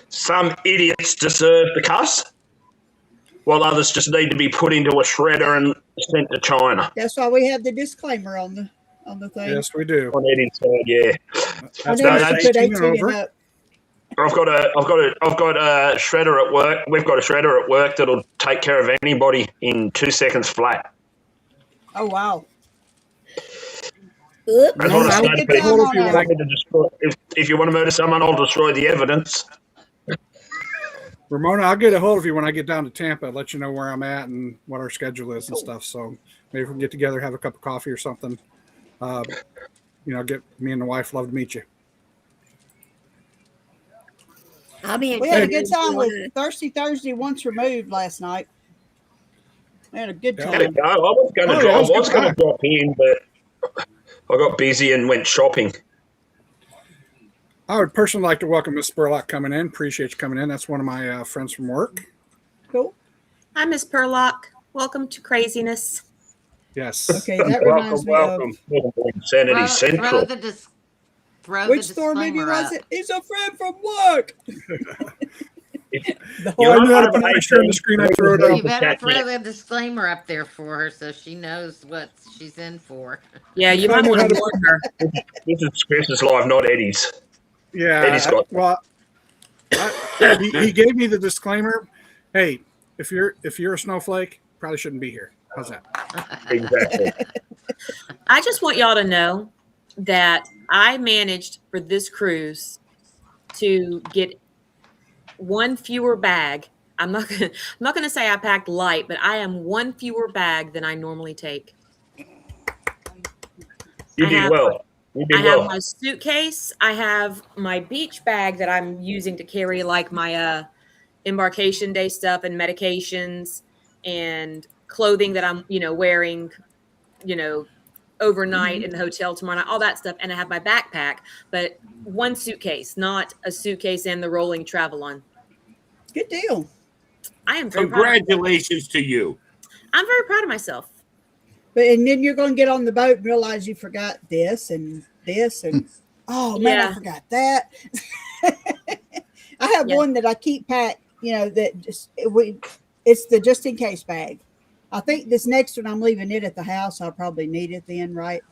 Some idiots deserve the cuss, while others just need to be put into a shredder and sent to China. That's why we have the disclaimer on the thing. Yes, we do. On Eddie's side, yeah. That's put 18 and up. I've got a shredder at work. We've got a shredder at work that'll take care of anybody in 2 seconds flat. Oh wow! That's what I say to people. If you want to murder someone, I'll destroy the evidence. Ramona, I'll get a hold of you when I get down to Tampa. Let you know where I'm at and what our schedule is and stuff. So maybe we can get together, have a cup of coffee or something. Get me and the wife. Love to meet you. I'll be in. We had a good time with Thirsty Thursday once removed last night. I had a good Yeah. time. I was going to Oh, drop, yeah, I it was was good going to time. drop in, but I got busy and went shopping. I would personally like to welcome Miss Spurlock coming in. Appreciate you coming in. That's one of my friends from work. Cool. Hi, Miss Perlock. Welcome to craziness. Yes. Okay, that Welcome, reminds me welcome. Insanity Throw Central. Which the Thor movie disclaimer was up. it? He's a friend from work. The Oh, whole I knew how to put an extra on the screen. I throw it up. You better throw the disclaimer up there for her so she knows what she's in for. Yeah, you I might know want how to to warn her. This is Chris's live, not Eddie's. Eddie's Yeah. got He gave me the disclaimer. Hey, if you're a snowflake, probably shouldn't be here. How's that? exactly. I just want y'all to know that I managed for this cruise to get one fewer bag. I'm not gonna say I packed light, but I am one fewer bag than I normally take. You I did have well. You I did have well. my suitcase. I have my beach bag that I'm using to carry like my embarkation day stuff and medications and clothing that I'm, wearing, overnight in the hotel tomorrow night, all that stuff. And I have my backpack, but one suitcase, not a suitcase and the rolling travel on. Good deal. I am very proud of myself. Congratulations to you. I'm very proud of myself. And then you're going to get on the boat and realize you forgot this and oh man, Yeah. I forgot that. I have Yeah. one that I keep packed, that it's the just in case bag. I think this next one I'm leaving it at the house. I'll probably need it then, right?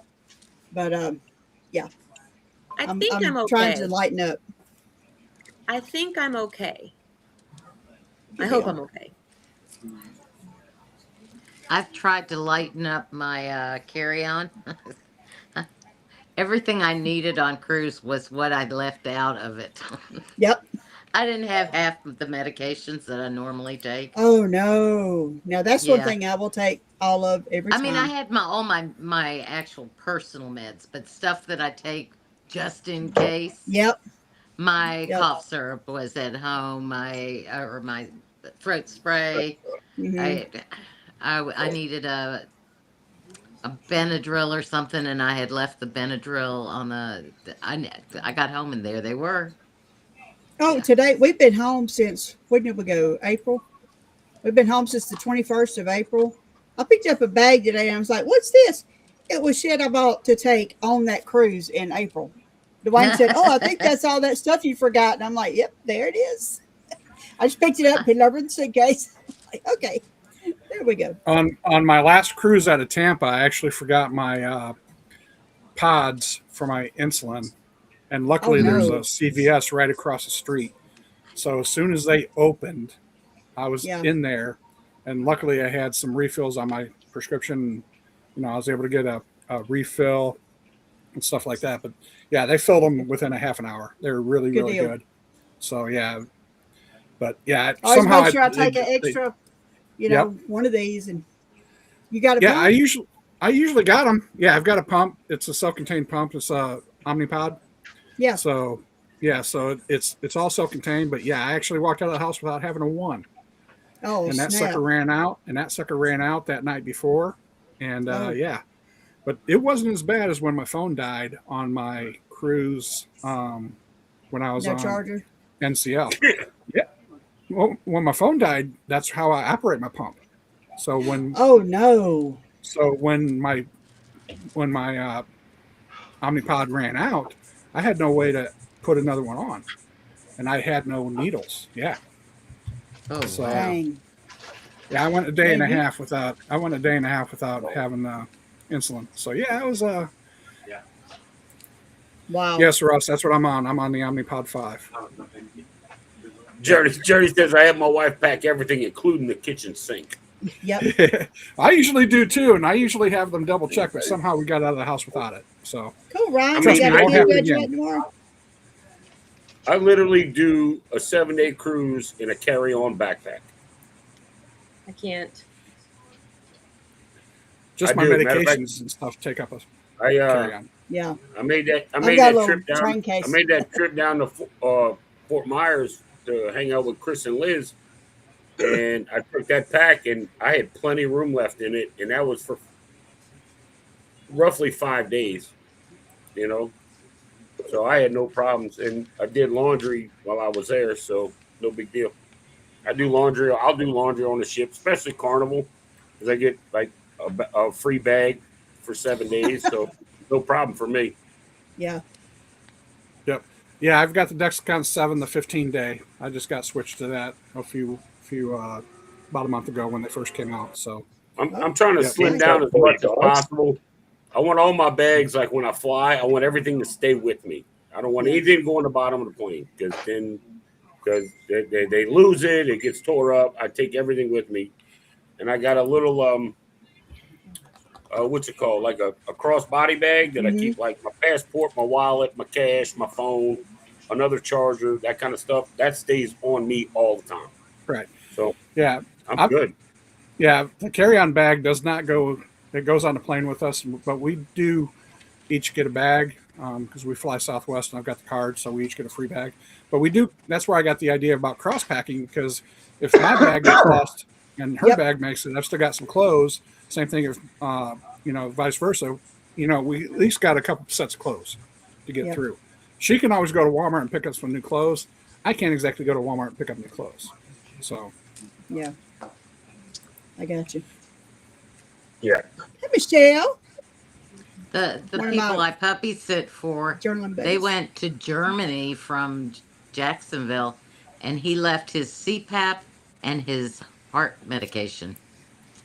But yeah. I think I'm okay. Trying to lighten up. I think I'm okay. Good I hope deal. I'm okay. I've tried to lighten up my carry-on. Everything I needed on cruise was what I left out of it. Yep. I didn't have half of the medications that I normally take. Oh no. Now that's one Yeah. thing I will take all of every I time. mean, I had all my actual personal meds, but stuff that I take just in case. Yep. My Yep. cough syrup was at home. My throat spray. Mhm. I needed a Benadryl or something, and I had left the Benadryl on I got home and there they were. Oh, Yeah. today we've been home since, when did we go? April. We've been home since the 21st of April. I picked up a bag today and I was like, what's this? It was shit I bought to take on that cruise in April. Dwayne said, oh, I think that's all that stuff you forgot. And I'm like, yep, there it is. I just picked it up, put it over in the suitcase. Like, okay, there we go. On my last cruise out of Tampa, I actually forgot my pods for my insulin, and luckily there's a CVS right across the street. So as soon as they opened, I was in there, and luckily I had some refills on my prescription. I was able to get a refill and stuff like that. But yeah, they filled them within a half an hour. They were really good. So yeah, but yeah, I always somehow make sure I take an extra, one of these, and you got a pump? I usually got them. Yeah, I've got a pump. It's a self-contained pump. It's a Omnipod. Yeah. So it's all self-contained. But yeah, I actually walked out of the house without having a one. Oh, and that snap. sucker ran out. And that sucker ran out that night before. And yeah, but it wasn't as bad as when my phone died on my cruise when I was on charger. NCL. Yeah. Well, when my phone died, that's how I operate my pump. So when my Omnipod ran out, I had no way to put another one on, and I had no needles. Yeah. Oh, so, dang. Yeah, I went a day and a half without having insulin. So yeah, it was wow. Yes, Russ, that's what I'm on. I'm on the Omnipod 5. Journey says I have my wife pack everything, including the kitchen sink. Yep. I usually do too, and I usually have them double check, but somehow we got out of the house without it. So cool, Ryan. Trust You me, got won't to happen do again. tomorrow? I literally do a 7-day cruise in a carry-on backpack. I can't. Just my medications and stuff take up a carry on. Yeah. I made that trip down. I made that trip down to Fort Myers to hang out with Chris and Liz. and I took that pack, and I had plenty of room left in it, and that was for roughly 5 days. You know, so I had no problems, and I did laundry while I was there, so no big deal. I do laundry. I'll do laundry on the ship, especially Carnival, because I get like a free bag for 7 days, so no problem for me. Yeah. Yep. Yeah, I've got the Dexicon 7, the 15-day. I just got switched to that about a month ago when they first came out. So I'm trying to Yeah. slim down as much as possible. I want all my bags, like when I fly, I want everything to stay with me. I don't want anything to go on the bottom of the plane because they lose it, it gets tore up. I take everything with me, and I got a little what's it called, like a crossbody bag that I keep like my passport, my wallet, my cash, my phone, another charger, that kind of stuff. That stays on me all the time. right. So Yeah. I'm good. Yeah, the carry-on bag does not go. It goes on the plane with us, but we do each get a bag because we fly Southwest, and I've got the card, so we each get a free bag. But we do. That's where I got the idea about cross packing, because if my bag gets lost and her bag makes it, I've still got some clothes. Same thing if vice versa. We at least got a couple sets of clothes to get through. She can always go to Walmart and pick up some new clothes. I can't exactly go to Walmart and pick up new clothes. So Yeah. I got you. Yeah. Hey, Michelle. The One of people my- I puppy sit for, Journaling they buddies. went to Germany from Jacksonville, and he left his CPAP and his heart medication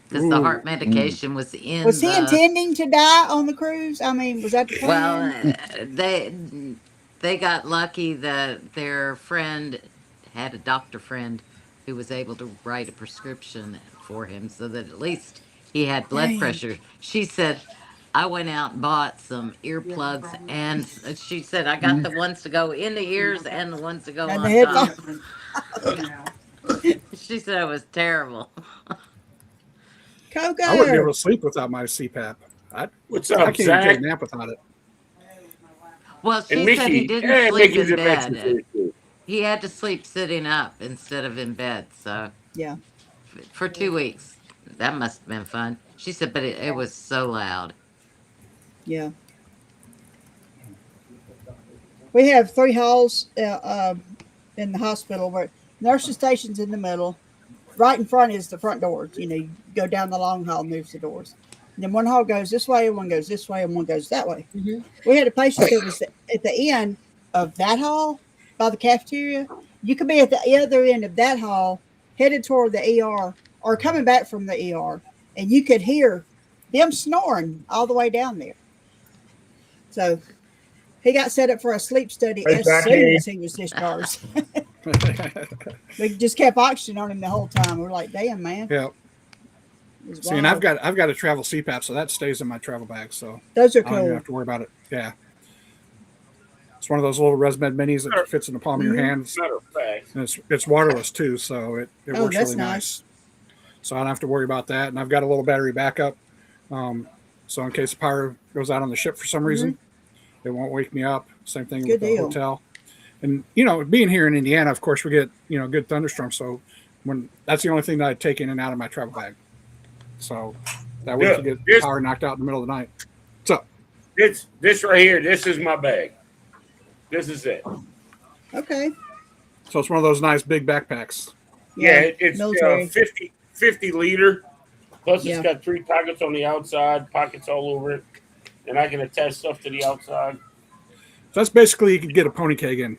because the heart medication was in. Was he intending to die on the cruise? I mean, was that the plan? Well, they got lucky that their friend had a doctor friend who was able to write a prescription for him so that at least he had blood Dang. pressure. She said, I went out and bought some earplugs, and she said, I got the ones to go in the ears and the ones to go And the on top. headphones. She said it was terrible. Coco. I wouldn't be able to sleep without my CPAP. What's I up, can't even take Zach? a nap without it. Well, she And said he Mickey, didn't sleep Mickey's in a bed. Mexican too. He had to sleep sitting up instead of in bed. So Yeah. for 2 weeks, that must have been fun. She said, but it was so loud. Yeah. We have 3 halls in the hospital where nurses station's in the middle. Right in front is the front doors. You go down the long hall and moves the doors. And then one hall goes this way, one goes this way, and one goes that way. We had a patient that was at the end of that hall by the cafeteria. You could be at the other end of that hall, headed toward the ER or coming back from the ER, and you could hear them snoring all the way down there. So he got set up for a sleep study as soon as he was discharged. We just kept oxygen on him the whole time. We're like, damn, man. Yeah. See, and I've got a travel CPAP, so that stays in my travel bag. So those are I don't cool. even have to worry about it. Yeah. It's one of those little ResMed minis that fits in the palm of your hand. Matter of fact, And it's waterless too, so it works that's really nice. nice. So I don't have to worry about that. And I've got a little battery backup. So in case the power goes out on the ship for some reason, it won't wake me up. Same thing with the deal. hotel. And being here in Indiana, of course, we get good thunderstorms. So that's the only thing that I take in and out of my travel bag. So that way, if you get power knocked out in the middle of the night. So this right here, this is my bag. This is it. Okay. So it's one of those nice big backpacks. Yeah, it's military. 50 liter. Plus, Yeah. it's got 3 pockets on the outside, pockets all over it, and I can attach stuff to the outside. So that's basically you can get a pony keg in.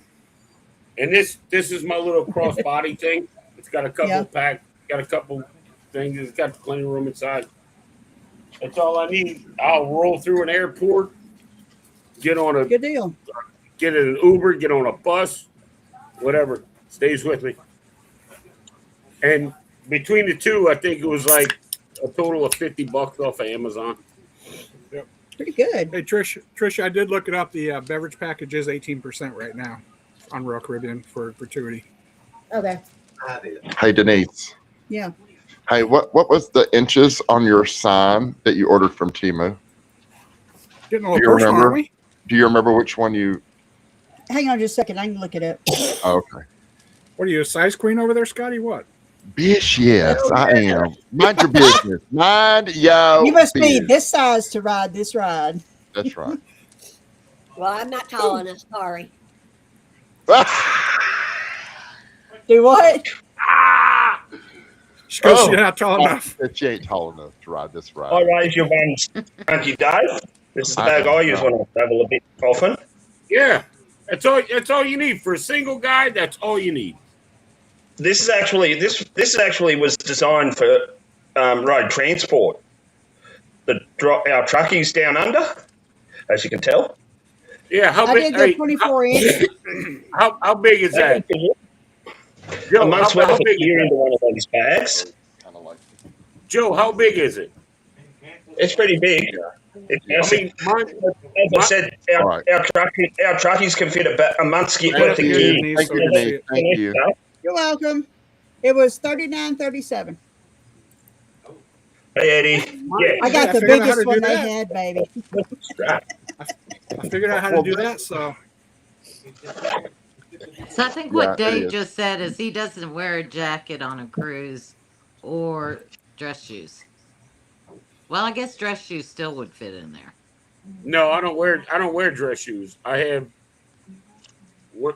And this is my little crossbody thing. It's got a couple got a couple things. It's got plenty of room inside. That's all I need. I'll roll through an airport, get on Good deal. get in an Uber, get on a bus, whatever. Stays with me. And between the two, I think it was like a total of $50 off of Amazon. Pretty good. Hey, Trish, I did look it up. The beverage package is 18% right now on Royal Caribbean for gratuity. Okay. Hey, Denise. Yeah. Hey, what was the inches on your sign that you ordered from Temu? Getting a Do little you personal, remember? aren't we? Do you remember which one you? Hang on just a second. I can look it up. Oh, okay. What are you, a size queen over there, Scotty? What? Bish, yes, I am. Mind your business. Mind your You must be business. this size to ride this ride. That's right. Well, I'm not tall enough. Sorry. Do what? She goes, "You're not tall enough." She ain't tall enough to ride this I ride. raise your ones, thank you, Dave. This is the bag I use when I travel a bit often. Yeah, that's all you need for a single guy. That's all you need. This is actually was designed for road transport. Our truckies down under, as you can tell. Yeah, how I big? did the 24-inch. How big is that? A month's worth of gear into one of these bags. Joe, how big is it? It's pretty big. I mean, as I said, our truckies can fit a month's worth of Thank gear. you. Thank you, Denise. Thank you. You're welcome. It was $39.37. Hey, Eddie. Yeah. I got the figured out how to biggest do one they that. had, baby. I figured out how to do that. So So I think Yeah, what it Dave is. just said is he doesn't wear a jacket on a cruise or dress shoes. Well, I guess dress shoes still would fit in there. no, I don't wear dress shoes. I have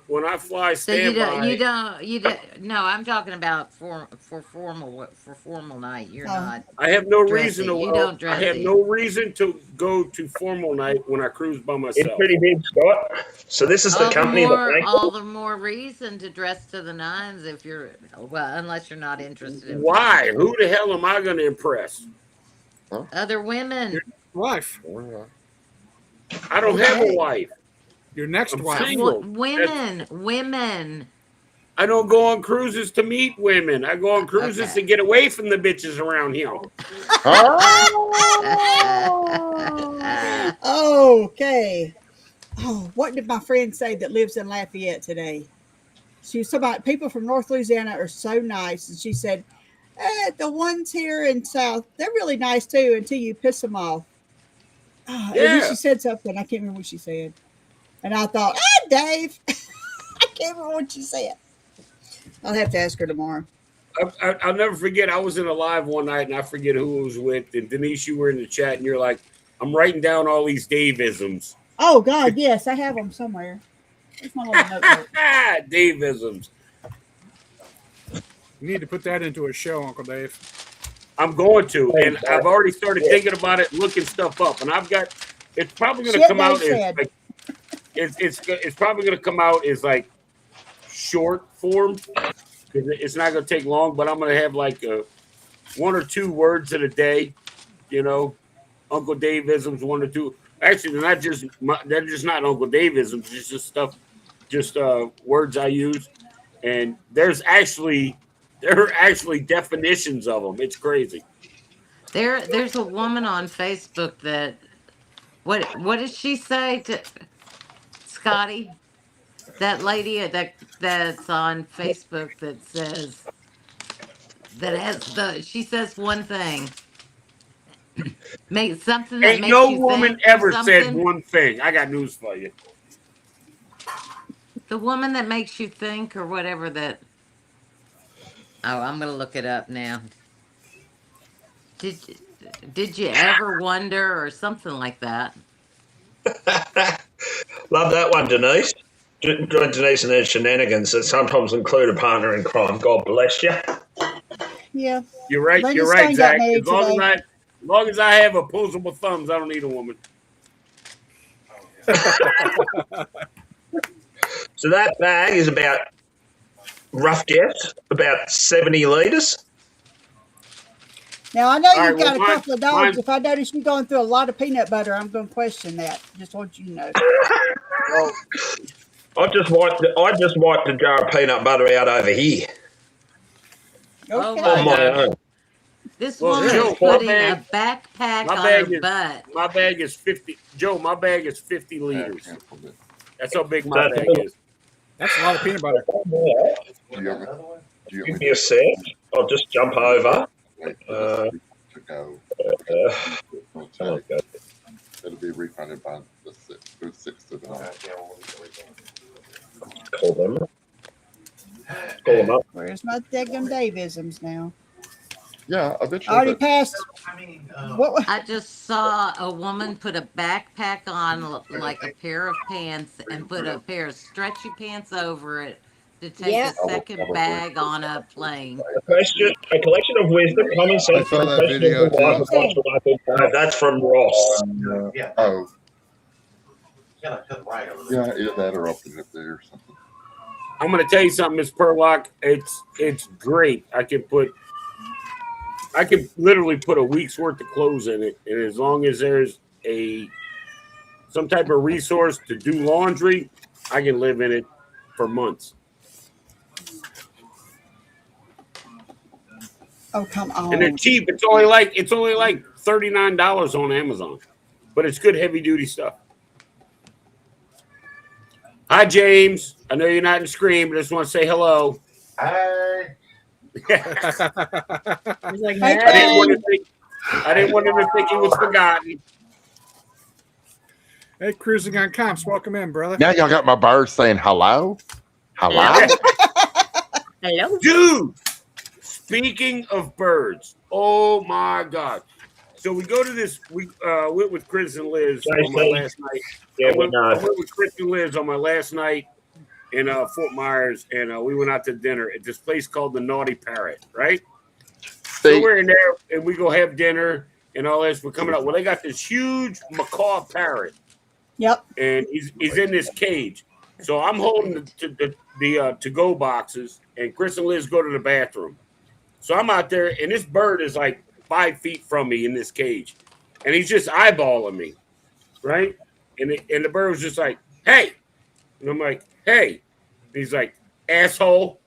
when I fly So you standby. don't. No, I'm talking about for formal night. You're Oh. not I have no dressy. reason to. You don't I have dressy. no reason to go to formal night when I cruise by It's myself. pretty big, Scott. So this is the company that All the more reason to dress to the nines if you're unless you're not interested in Why? flying. Who the hell am I going to impress? Other women. your wife, I don't have a Okay. wife. your next I'm wife. single. Women. I don't go on cruises to meet women. I go on cruises Okay. to get away from the bitches around here. Okay. Oh, what did my friend say that lives in Lafayette today? She was talking about people from North Louisiana are so nice. And she said, the ones here in South, they're really nice too until you piss them off. And then Yeah. she said something. I can't remember what she said. And I thought, Dave, I can't remember what she said. I'll have to ask her tomorrow. I'll never forget. I was in a live one night, and I forget who it was with. And Denise, you were in the chat, and you're like, "I'm writing down all these Dave-isms." Oh, God, yes, I have them somewhere. It's my little notebook. Dave-isms. You need to put that into a show, Uncle Dave. I'm going to, and I've already started thinking about it, looking stuff up, and I've got. It's probably going to come out as like, it's probably going to come out as like short form because it's not going to take long. But I'm going to have like one or two words in a day, you know, Uncle Dave-isms, one or two. Actually, they're just not Uncle Dave-isms. It's just stuff, just words I use, and there are actually definitions of them. It's crazy. There's a woman on Facebook that what does she say to Scotty? That lady that's on Facebook that says she says one thing. Make something that Ain't makes no you woman think or ever said something. one thing. I got news for you. The woman that makes you think or whatever that. Oh, I'm gonna look it up now. Did you ever wonder or something like that? Love that one, Denise. Denise and her shenanigans that sometimes include a partner in crime. God bless you. Yeah. You're right. Brenda You're right, Stein got Zach. married today. As long as I have opposable thumbs, I don't need a woman. So that bag is about, rough guess, about 70 litres. Now, I know All you've right, got well, a couple of dogs. If I notice you going through a lot of peanut butter, I'm going to question that. Just want you to know. I just wiped the jar of peanut butter out over here Oh Okay. my on my gosh. own. This Well, woman's Joe, putting a backpack my on bag her is- butt. My bag is 50. Joe, my bag is 50 liters. That's how big my That's bag is. That's a lot of peanut butter. Give me a sec. I'll just jump over. It'll be refunded by the 6th of the month. Call them. pull them up. Where's my daggum Davisms now? Yeah, I eventually. already But passed. What? I just saw a woman put a backpack on like a pair of pants and put a pair of stretchy pants over it to take Yeah. a second bag on a plane. A collection of wisdom, common I sense, saw and that video questionable too. life advice from Michael. That's from Ross. oh, yeah, either that or open it up there or something. I'm gonna tell you something, Miss Perlock. It's great. I can literally put a week's worth of clothes in it, and as long as there's some type of resource to do laundry, I can live in it for months. Oh, come on. And they're cheap. It's only like $39 on Amazon, but it's good heavy duty stuff. Hi, James. I know you're not in Scream, but I just want to say hello. Hey. He's like, Hey, I didn't "Hey." want him to think he was forgotten. Hey, cruising on comps. Welcome in, brother. Now y'all got my birds saying hello. Hello. Hello. Dude, speaking of birds, oh my God. So we go to this, we went with Chris and Liz on my last night. Yeah, I went with Chris and Liz on my last night in Fort Myers, and we went out to dinner at this place called the Naughty Parrot, right? So we're in there, and we go have dinner and all this. We're coming up. Well, they got this huge macaw parrot. Yep. And he's in this cage. So I'm holding the to-go boxes, and Chris and Liz go to the bathroom. So I'm out there, and this bird is like 5 feet from me in this cage, and he's just eyeballing me, right? And the bird was just like, "Hey," and I'm like, "Hey," and he's like, "Asshole."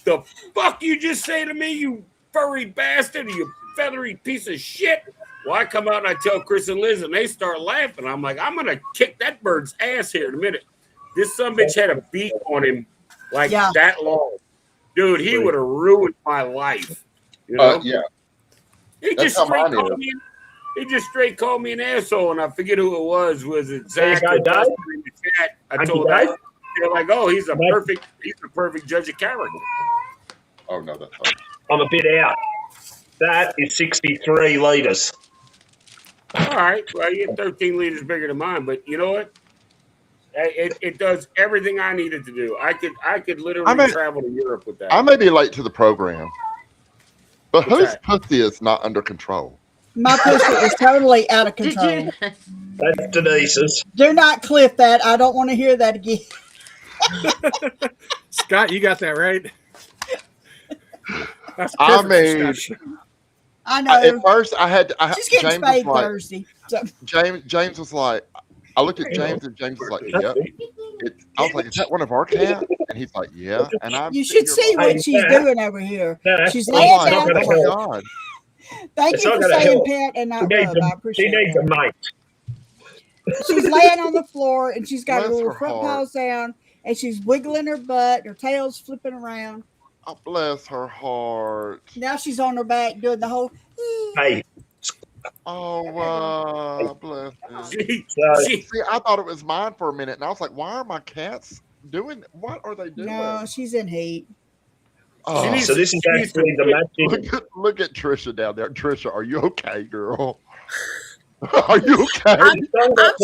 The fuck you just say to me, you furry bastard, you feathery piece of shit? Well, I come out and I tell Chris and Liz, and they start laughing. I'm like, I'm gonna kick that bird's ass here in a minute. This sumbitch had a beak on him like that long. Dude, he would have ruined my life. You know? Yeah. He just straight called me an asshole, and I forget who it was. Was it Zach or Dustin in the chat? I told them. They're like, "Oh, he's a perfect judge of character." Oh no, that's hard. I'm a bit out. That is 63 liters. All right, well, you're 13 liters bigger than mine, but you know what? It does everything I needed to do. I could literally travel to Europe with that. I may be late to the program, but whose pussy is not under control? My pussy is totally out of control. That's Denise's. Do not clip that. I don't want to hear that again. Scott, you got that right. That's I perfect. mean, I know. At first, I had She's getting James spayed was like, Thursday. So. James was like, I looked at James and James was like, "Yep." I was like, "Is that one of our cats?" And he's like, "Yeah." And you should see what she's doing over here. She's laying down. Oh my God. Thank you for saying pet and not rub. I appreciate She needs that. a mate. She's laying on the floor and she's got her Bless little her front heart. paws down and she's wiggling her butt. Her tail's flipping around. Oh, bless her heart. Now she's on her back doing the whole. Hey. Oh, bless her. See, I thought it was mine for a minute, and I was like, "Why are my cats doing? What are they doing?" No, she's in heat. Oh, So this is actually the matching. look at Trisha down there. Trisha, are you okay, girl? Are you okay? I'm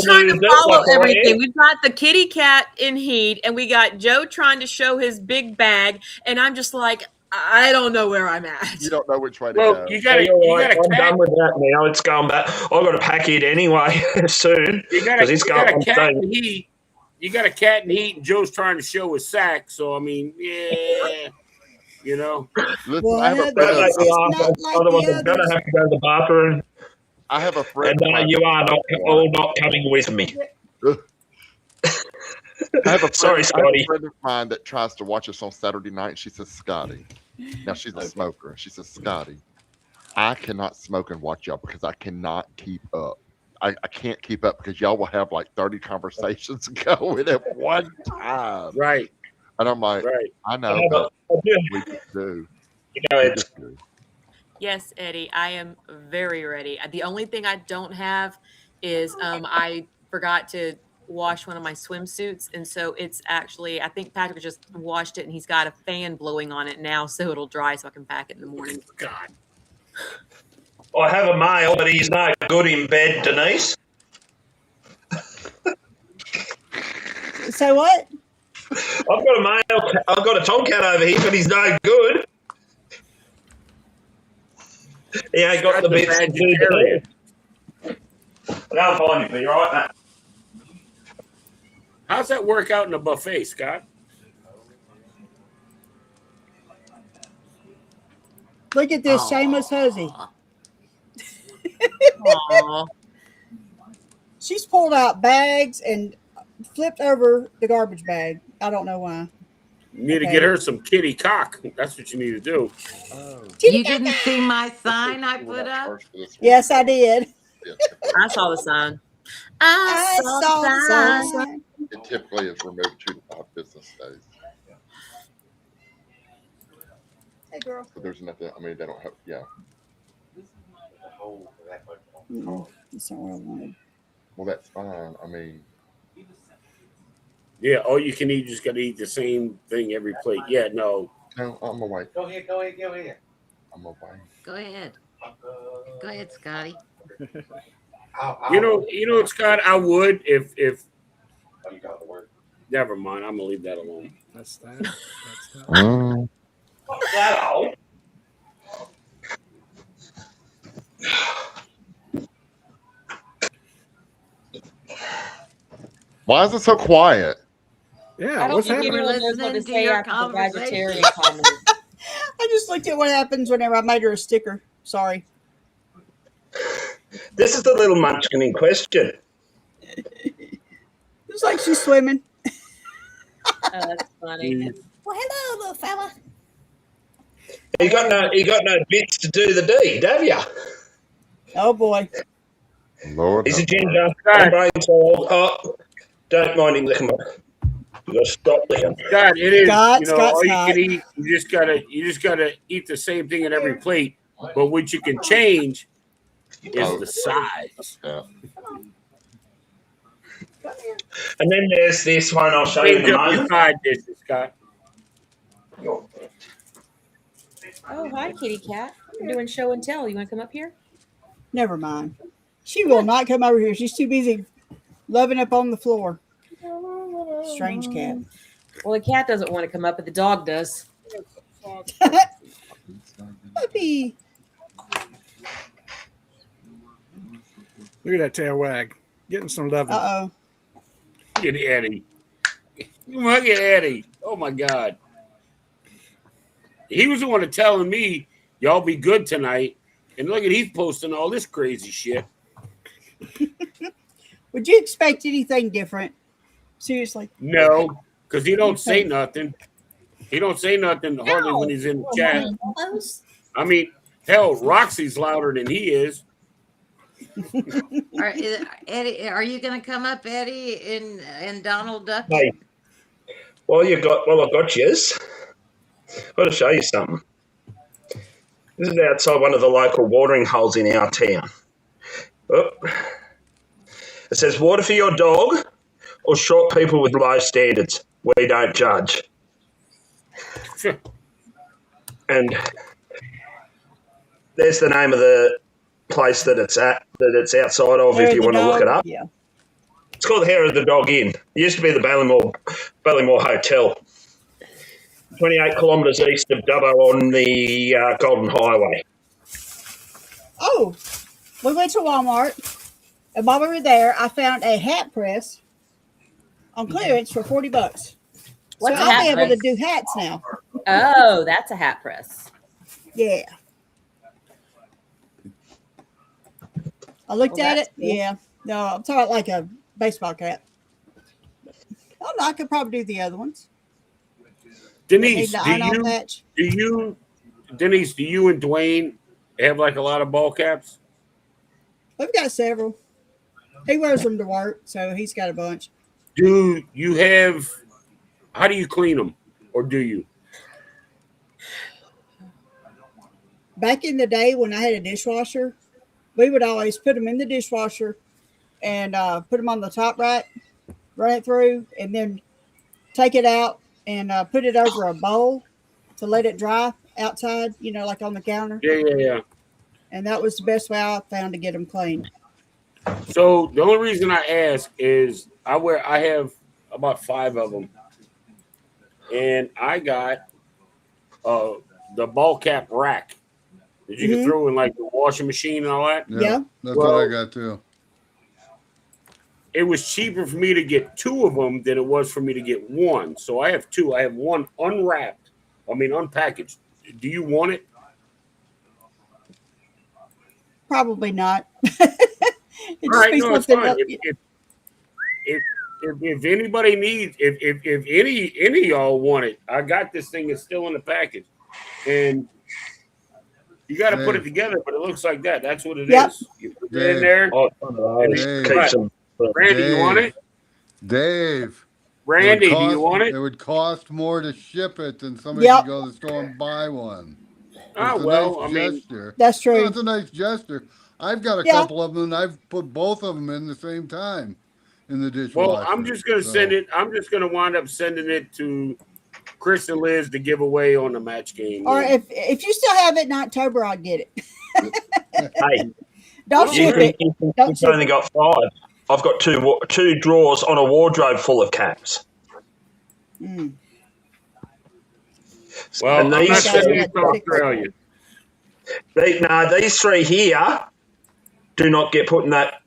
trying to follow everything. We've got the kitty cat in heat, and we got Joe trying to show his big bag, and I'm just like, I don't know where I'm at. You don't know which way to go. You got I'm done with that now. It's going back. I've got to pack it anyway soon because it's going. You got a cat in heat, and Joe's trying to show his sack. So I mean, yeah, you know. Listen, I have a Otherwise, friend. I'm going to have to go to the bathroom. I have a friend. And you are all not coming with me. I have a friend, Sorry, Scotty. I have a friend of mine that tries to watch us on Saturday night. And she says, "Scotty," now she's a smoker. She says, "Scotty, I cannot smoke and watch y'all because I cannot keep up. I can't keep up because y'all will have like 30 conversations going at one time." Right. And I'm like, right. I know, but we just do. You know, it's Yes, Eddie, I am very ready. The only thing I don't have is I forgot to wash one of my swimsuits, and so it's actually, I think Patrick just washed it, and he's got a fan blowing on it now, so it'll dry, so I can pack it in the morning. God. I have a male, but he's no good in bed, Denise. So what? I've got a male. I've got a tomcat over here, but he's no good. He ain't got the bits to do the bed. I'll find you, you're right, mate. How's that work out in a buffet, Scott? Look at this shameless hussy. Aw. She's pulled out bags and flipped over the garbage bag. I don't know why. You need to Okay. get her some kitty cock. That's what you need to do. You didn't see my sign I put up? Yes, I did. I saw the sign. I saw the sign. It typically is removed 2 to 5 business days. Hey, girl. But there's nothing, I mean, they don't have, yeah. That's not what I wanted. Well, that's fine. I mean, Yeah, all you can eat, you just got to eat the same thing every plate. Yeah, no. no, I'm away. Go ahead. I'm away. Go ahead. Go ahead, Scotty. You know, Scott, I would if You got the word. never mind. I'm gonna leave that alone. That's that. That's that. Not that old. Why is it so quiet? Yeah, I don't what's think happening? anyone knows what to Listening to say your after the conversation. vegetarian comment. I just looked at what happens whenever I made her a sticker. Sorry. This is the little munchkin in question. It's like she's swimming. Oh, that's funny. Well, hello, little fella. You got no bits to do the deed, have you? Oh boy. Lord. He's a have ginger. My brain's old. Oh, don't mind him licking. You got to stop licking. Scott, it is. Scott, you know, Scott, all you Scott. can eat. You just gotta eat the same thing in every plate. But what you can change is the size. Yeah. And then there's this one I'll show you in Change a up your moment. side dishes, Scott. Oh, hi, kitty cat. We're doing show and tell. You want to come up here? Never mind. She will not come over here. She's too busy loving up on the floor. Strange cat. Well, the cat doesn't want to come up, but the dog does. Puppy. Look at that tail wag. Getting some loving. Uh-oh. Look at Eddie. Look at Eddie. Oh my God. He was the one telling me y'all be good tonight. And look at he's posting all this crazy shit. Would you expect anything different? Seriously. No, because he don't say nothing. He don't say nothing hardly when he's in the chat. I mean, hell, Roxy's louder than he is. Eddie, are you going to come up, Eddie, and Donald Duck? Hey, I've got yous. I've got to show you something. This is outside one of the local watering holes in our town. Oh. It says, water for your dog or short people with low standards. We don't judge. And there's the name of the place that it's outside of if you want to look it up. Yeah. It's called the Hair of the Dog Inn. It used to be the Ballymore Hotel. 28 kilometres east of Dubbo on the Golden Highway. Oh, we went to Walmart, and while we were there, I found a hat press on clearance for $40. What's so a I'll hat be able press? to do hats now. Oh, that's a hat press. Yeah. I looked Well, at that's it. cool. Yeah. No, I'm talking like a baseball cap. Oh, no, I could probably do the other ones. Denise, Need the iron-on patch. do you and Dwayne have like a lot of ball caps? We've got several. He wears them to work, so he's got a bunch. Do you have? How do you clean them, or do you? Back in the day when I had a dishwasher, we would always put them in the dishwasher and put them on the top rack run it through, and then take it out and put it over a bowl to let it dry outside, like on the counter. Yeah. And that was the best way I found to get them clean. So the only reason I ask is I have about 5 of them, and I got the ball cap rack that you can throw in like the washing machine and all that. Yeah. That's what I got too. It was cheaper for me to get 2 of them than it was for me to get 1. So I have 2. I have 1 unpackaged. Do you want it? Probably not. All right, no, it's fine. If anybody needs, if any of y'all want it, I got this thing. It's still in the package, and you got to put it together. But it looks like that. That's what it is. You put it in there. Randy, you want it? Dave. Randy, do you want it? It would cost more to ship it than somebody could go to the store and buy one. Gesture. That's true. No, it's a nice gesture. I've got a couple of them, and I've put both of them in the same time in the dishwasher. Well, I'm just going to send it. I'm just going to wind up sending it to Chris and Liz to give away on the match game. Or if you still have it in October, I'll get it. Hey, don't ship it. You've only got 5. I've got two drawers on a wardrobe full of caps. Mm. Well, I'm not sending it to Australia. These 3 here do not get put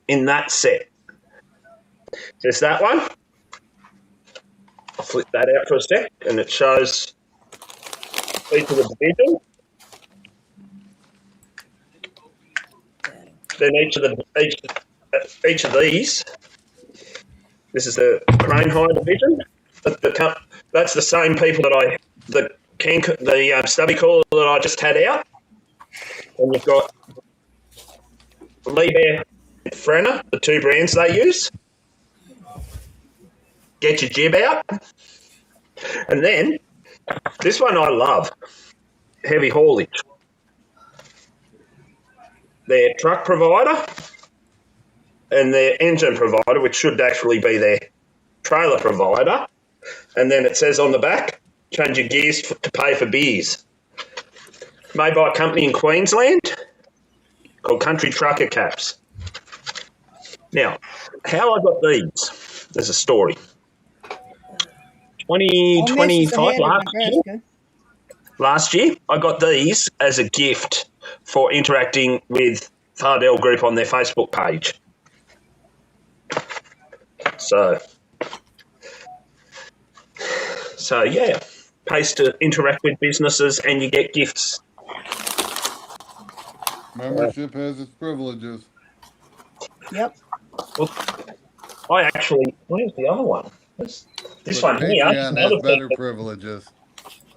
in that set. There's that one. I'll flip that out for a sec, and it shows each of the division. Then each of these. This is the crane hire division. That's the same people that the stubby cooler that I just had out. And you've got Lee Bear and Frenner, the 2 brands they use. Get your jib out. And then this one I love, heavy haulage. Their truck provider and their engine provider, which should actually be their trailer provider. And then it says on the back, change your gears to pay for beers. Made by a company in Queensland called Country Trucker Caps. Now, how I got these, there's a story. 2025 last year, I got these as a gift for interacting with Fardell Group on their Facebook page. So yeah, pays to interact with businesses and you get gifts. Membership has its privileges. Yep. Well, where's the other one? This one here. Patreon has better privileges.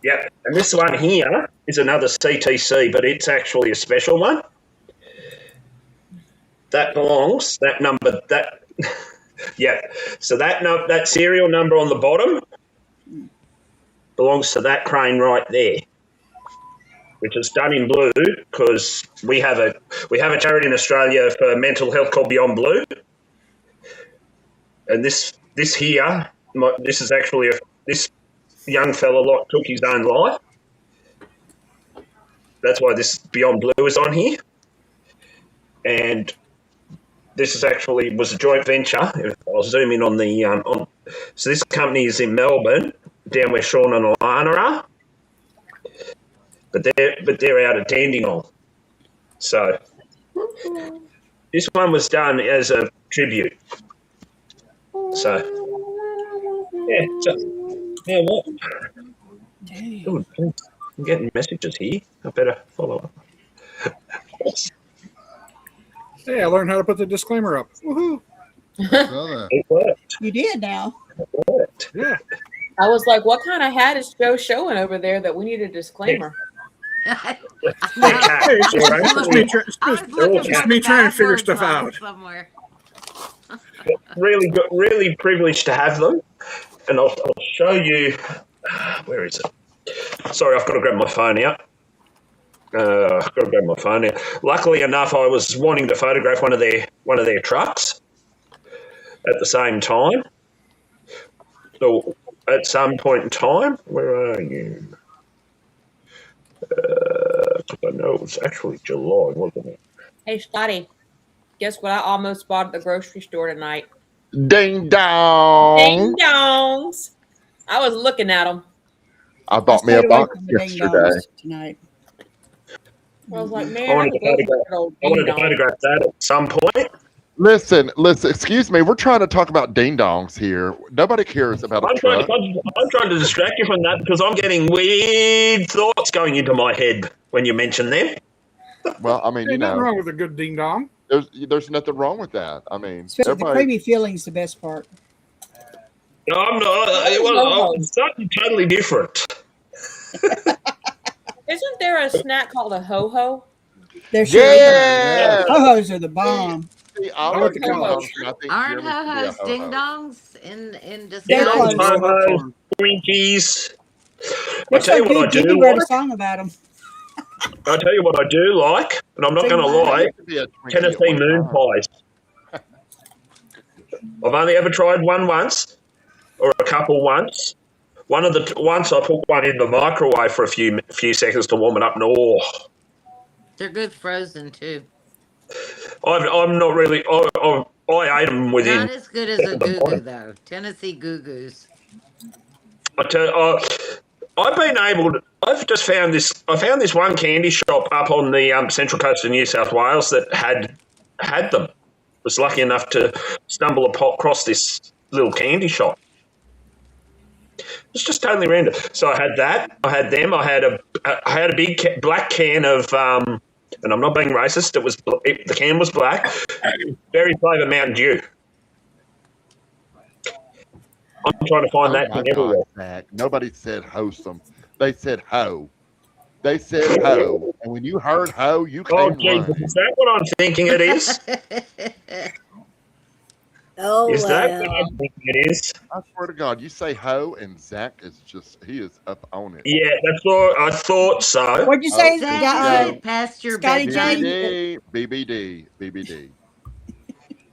Yeah, and this one here is another CTC, but it's actually a special one. That So that serial number on the bottom belongs to that crane right there, which is done in blue because we have a charity in Australia for mental health called Beyond Blue, and this here, this is actually this young fella took his own life. That's why this Beyond Blue is on here, and this was a joint venture. I'll zoom in on the so this company is in Melbourne, down where Sean and Alana are, but they're out of Dandenong. So this one was done as a tribute. So yeah, what? Dang. I'm getting messages here. I better follow up. Hey, I learned how to put the disclaimer up. Woohoo! It worked. You did now. It worked. Yeah. I was like, what kind of hat is Joe showing over there that we need a disclaimer? It's me trying to figure stuff out. Somewhere. Really privileged to have them. And I'll show you. Where is it? Sorry, I've got to grab my phone out. Luckily enough, I was wanting to photograph one of their trucks at the same time, So at some point in time, where are you? I know it was actually July, wasn't it? Hey, Scotty, guess what I almost bought at the grocery store tonight? Ding dong. Ding dongs. I was looking at them. I bought me a stayed away box from the ding yesterday. dongs tonight. I was like, I man, I wanted could to go for photograph. that old I wanted ding to dong. photograph that at some point. Listen, excuse me. We're trying to talk about ding dongs here. Nobody cares about a I'm trying truck. to distract you from that because I'm getting weird thoughts going into my head when you mention them. Well, I mean, Ain't nothing wrong with a good ding dong. there's nothing wrong with that. I mean, Especially the everybody. creamy filling's the best part. No, I'm not. It's something totally different. Isn't there a snack called a ho ho? There sure is. Yeah. Ho-hos are the bomb. See, I I like like ding the dongs, college. and I think Aren't Jeremy should be a ho-hos ho-ho. ding-dongs in They're Ding disguise? dongs, close. ho-hos, Twinkies. They're I tell so you what I good. do Jimmy wrote a like. song about them. I tell you what I do like, and I'm not Sing going to about I lie. used to be a Twinkie Tennessee at one moon time. pies. I've only ever tried one once, or a couple once. Once I put one in the microwave for a few seconds to warm it up, and They're good frozen too. I'm not really. I ate them within Not as good as a seconds of goo goo buying. though. Tennessee goo goos. I tell you, I've been able to. I've just found this. I found this one candy shop up on the central coast of New South Wales that had them. Was lucky enough to stumble across this little candy shop. It's just totally random. So I had that. I had them. I had a big black can of. And I'm not being racist. The can was black. Berry flavour Mountain Dew. I'm trying to find Oh that my thing God, everywhere. Zach! Nobody said wholesome. They said ho. They said ho, and when you heard ho, you Oh came Jesus, running. is that what I'm thinking it is? Oh, Is that what well. I'm thinking it is? I swear to God, you say ho, and Zach is just—he is up on it. Yeah, that's what I thought so. What'd you say, Zach, Yeah. isn't it past your Scotty bedtime? J? BBD, BBD.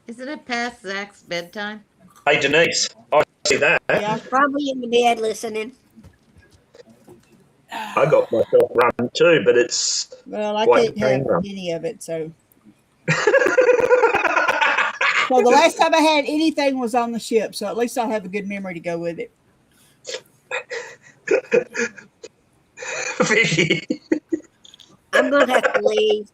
Isn't it past Zach's bedtime? Hey Denise, I see that. Yeah. Probably in the bed listening. I got myself run too, but it's Well, I quite can't have painful. any of it, so. So the last time I had anything was on the ship, so at least I'll have a good memory to go with it. Vicky, I'm going to have to leave.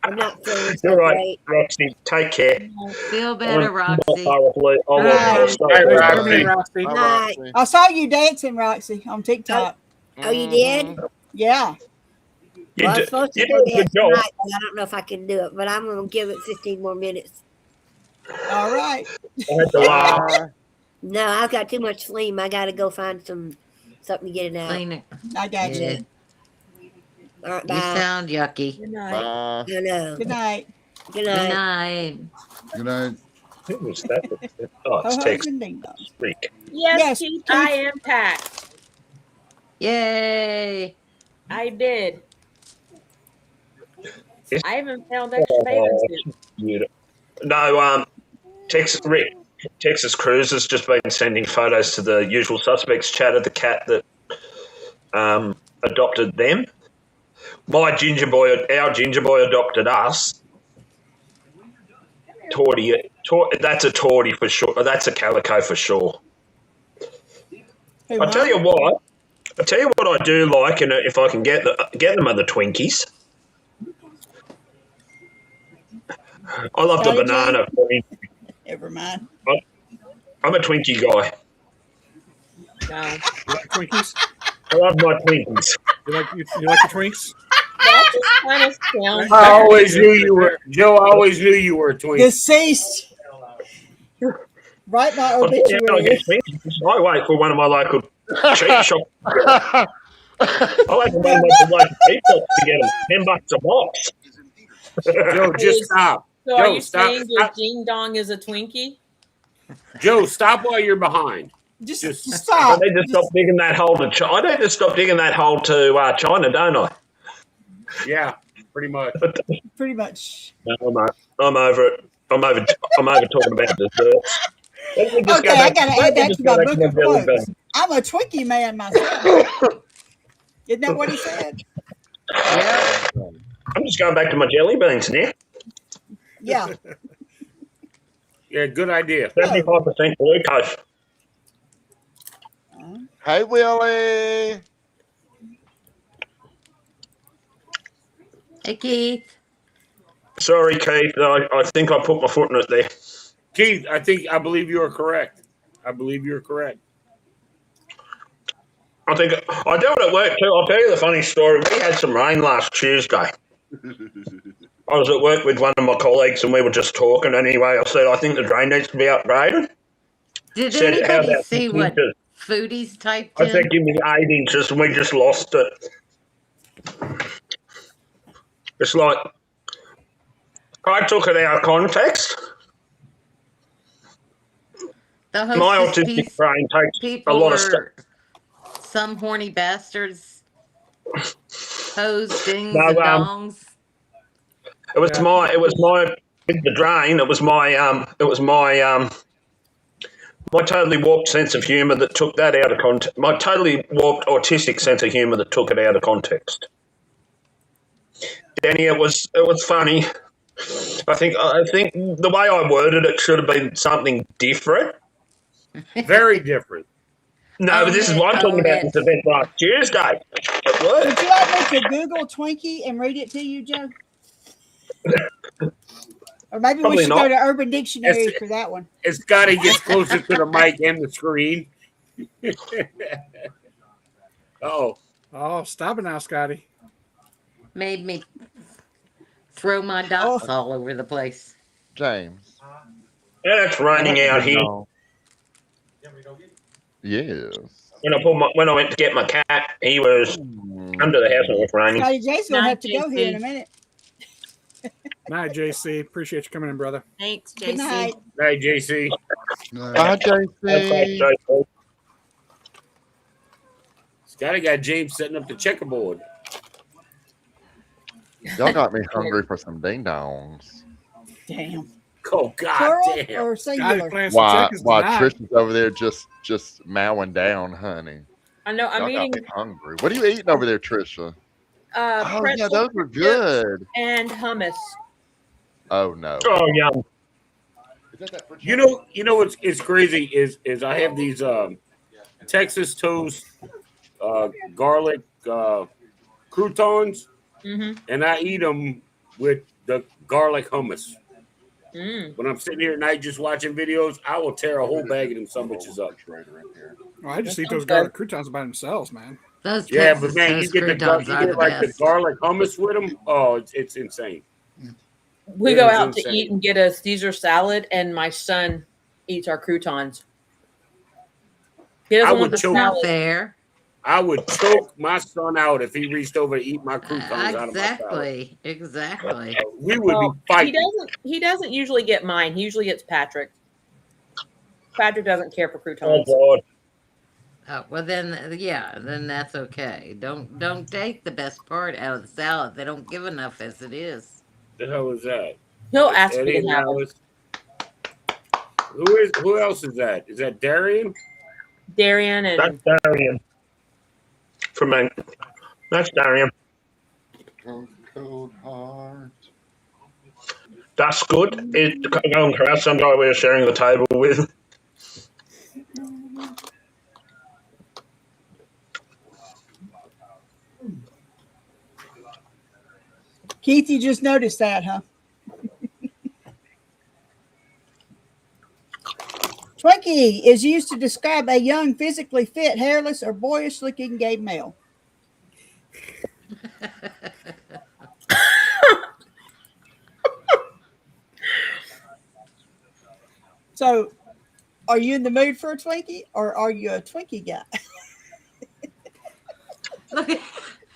I'm not feeling so you're right, great. Roxy. Take care. Feel better, I'm Roxy. thoroughly- I'll Right. stay Right, with Thanks Roxy. for you. coming, Roxy. Hi, Night. Roxy. I saw you dancing, Roxy, on TikTok. Oh, you did? Mhm. Yeah. You Well, I'm do, supposed to you go do a good dance job. tonight, but I don't know if I can do it. But I'm going to give it 15 more minutes. All right. I had to laugh. Bye. No, I've got too much phlegm. I got to go find something to get it out. Clean it. I got Yeah. you. All right, You bye. sound yucky. Good night. Bye. I know. Good night. Good Good night. night. Good night. Who was that? Oh, it's Ho-hos text and ding dongs. freak. Yes, Yes, Keith, Keith. I am packed. Yay. I did. Yes. I haven't found extra bathing suits. Beautiful. No, Texas Cruise has just been sending photos to the usual suspects chat of the cat that adopted them. Our ginger boy adopted us. That's a tortie for sure. That's a calico for sure. Hey, I tell Mom. you what. I do like, and if I can get them are the Twinkies. I love the Scotty J? banana. Never mind. I'm a Twinkie guy. No. You like Twinkies? I love my Twinkies. You like the Twinks? That just kind of sounds. I always knew you were, Joe. I always knew you were a twink. Deceased. Write my I'll tell you how I obituary. get Twinkies. I wait for one of my local cheap shops. I wait for one of my local cheap shops to get them. $10 a box. Joe, just stop. So are Joe, you stop. saying your ding dong is a Twinkie? Joe, stop while you're behind. Just I stop. need to stop digging that hole to China. I need to stop digging that hole to China, don't I? Yeah, pretty much. Pretty much. No, I'm over it. I'm over talking about desserts. Let me just Okay, go I back. got to let add me that just to go my back to book of jelly quotes. bean. I'm a Twinkie man myself. Isn't that what he said? Yeah. I'm just going back to my jelly beans now. Yeah. Yeah, good idea. 75% glucose. Hey, Willie. Hey, Keith. Sorry, Keith. I think I put my foot in it there. Keith, I believe you are correct. I believe you're correct. I think I do it at work too. I'll tell you the funny story. We had some rain last Tuesday. I was at work with one of my colleagues and we were just talking anyway. I said, I think the drain needs to be upgraded. Did Said, how anybody about 6 see what inches? Foodies typed I said, in? give me 8 inches and we just lost it. It's like, I took it out of context. The My hostess autistic piece brain takes a people lot of stuff. were some horny bastards, hoes, dings, No, and dongs. it was my, with the drain, my totally warped sense of humour that took that out of context. My totally warped autistic sense of humour that took it out of context. Danny, it was funny. I think the way I worded it should have been something different. Very different. No, but this is what I'm talking Own about. This it. event last Tuesday at work. Would you like me to Google Twinkie and read it to you, Joe? Or maybe we Probably should not. go to Urban Dictionary for that one. As Scotty gets closer to the mic and the screen. Oh, stop it now, Scotty. Made me throw my dots all over the place. James. Yeah, it's raining out here. Yes. When I went to get my cat, he was under the house and it was raining. Scotty J's going to have to go here in a JC. minute. Night, JC. Appreciate you coming in, brother. Thanks, Good JC. night. hey, JC. Bye, JC. Scotty got James setting up the checkerboard. Y'all got me hungry for some ding dongs. Damn. Oh, God Plural damn. or Scotty singular? playing some Why checkers tonight. Trish is over there just mowing down, honey. I know. I'm Y'all got eating me hungry. What are you eating over there, Trisha? Oh, yeah, pretzel those were chips good. and hummus. Oh, no. Oh, yeah. You know what's it's crazy is I have these Texas toast garlic croutons, and I eat them with the garlic hummus. When I'm sitting here at night just watching videos, I will tear a whole bag of them sandwiches up. Oh, I just eat those garlic croutons by themselves, man. Those Yeah, Texas but man, you toast get croutons are the like the best. garlic hummus with them. Oh, it's insane. We It go is out to insane. eat and get a Caesar salad, and my son eats our croutons. He doesn't I want would the choke. Not salad. fair. I would choke my son out if he reached over to eat my croutons out of my salad. Exactly. We would Well, be fighting. He doesn't usually get mine. He usually gets Patrick. Patrick doesn't care for Oh, croutons. God. Oh, well then, yeah, then that's okay. Don't take the best part out of the salad. They don't give enough as it is. The hell is that? He'll ask me Eddie to have them. Malice. Who else is that? Is that Darian? Darian and That's Darian. From me. That's Darian. Cold heart. That's good. It's going across some guy we were sharing the table with. Keith, you just noticed that, huh? Twinkie is used to describe a young, physically fit, hairless, or boyish-looking gay male. So, are you in the mood for a Twinkie, or are you a Twinkie guy? Look,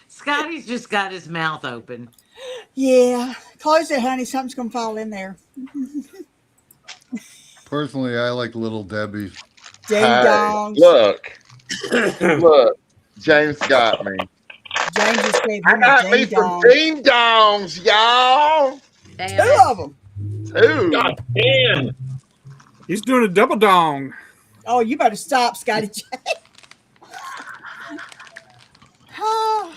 Scotty's just got his mouth open. Yeah, close it, honey. Something's gonna fall in there. Personally, I like Little Debbie's. Ding Hey, dongs. look, James got me. James just gave I him a got me ding some dong. ding dongs, y'all. Damn Two it. of them. Two. God damn. He's doing a double dong. Oh, you better stop, Scotty J. Oh,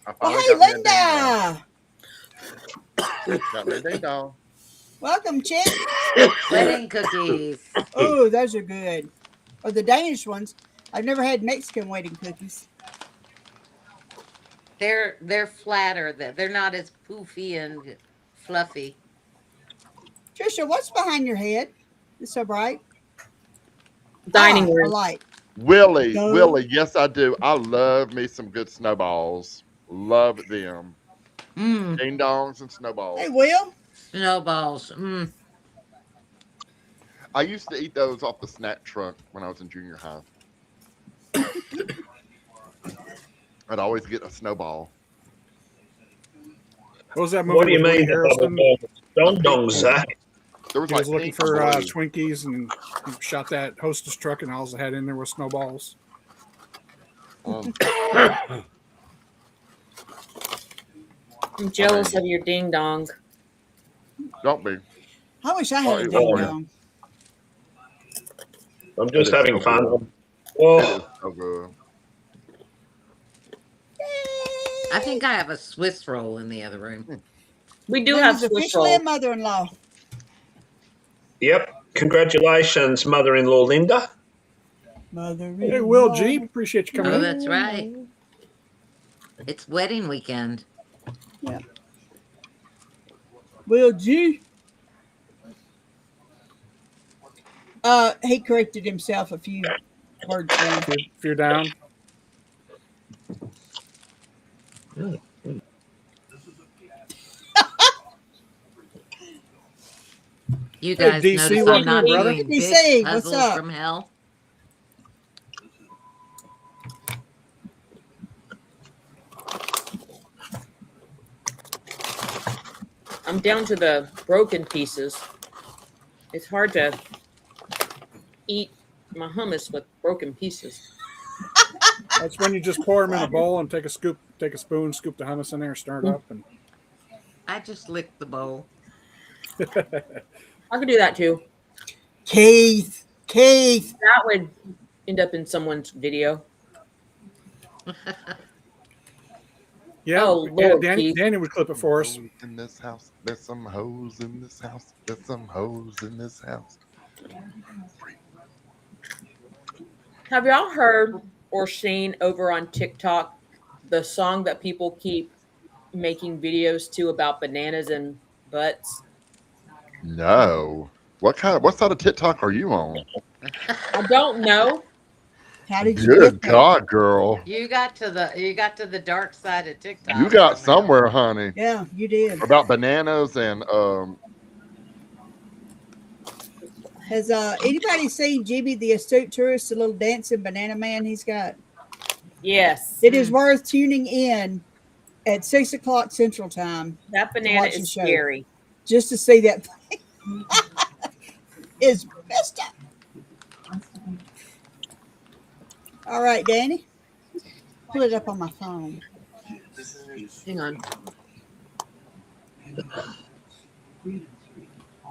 I well, finally hey, got me a ding dong. Linda. Got me a ding dong. Welcome, chick. Wedding cookies. Oh, those are good. Or the Danish ones. I've never had Mexican wedding cookies. They're flatter. They're not as poofy and fluffy. Trisha, what's behind your head? It's so bright. Dining A room. light. Willie, No. Willie, yes, I do. I love me some good snowballs. Love them. Mm. Ding dongs and snowballs. Hey, Will. Snowballs. Mm. I used to eat those off the snack truck when I was in junior high. I'd always get a snowball. What was that movie? What do you with Woody mean? Harrelson? Don dongs, Zach. There was He like was looking pink for and blue. Twinkies, and he shot that Hostess truck, and all they had in there was snowballs. I'm jealous of your ding dong. Don't be. I wish I had a Oh, ding yeah. dong. I'm just That is having so fun. good. It Oh, is so good. I think I have a Swiss roll in the other room. We do have Linda's Swiss officially roll. a mother-in-law. yep. Congratulations, mother-in-law Linda. Mother-in-law. Hey, Will G, appreciate you coming Oh, in. that's right. It's wedding weekend. Will G. He corrected himself a few words down. If you're down, You guys DC, notice welcome I'm not in, brother. doing DC, bitch what's puzzles up? from hell. I'm down to the broken pieces. It's hard to eat my hummus with broken pieces. that's when you just pour them in a bowl and take a spoon, scoop the hummus in there, stir it up, and I just licked the bowl. I could do that too. Keith. That would end up in someone's video. yeah, Oh, Lord, Keith. Danny would clip it for us. In this house, there's some hoes in this house. There's some hoes in this house. Have y'all heard or seen over on TikTok the song that people keep making videos to about bananas and butts? No. What side of TikTok are you on? I don't know. How did you Good get there? God, girl. You got to the dark side of TikTok. You got somehow. somewhere, honey. Yeah, you did. About bananas and Has anybody seen Jimmy the Astute Tourist, the little dancing banana man he's got? Yes. It is worth tuning in at 6 o'clock Central Time That banana watch the is show. scary. just to see that thing. It's messed up. All right, Danny. Pull it up on my phone. Hang on.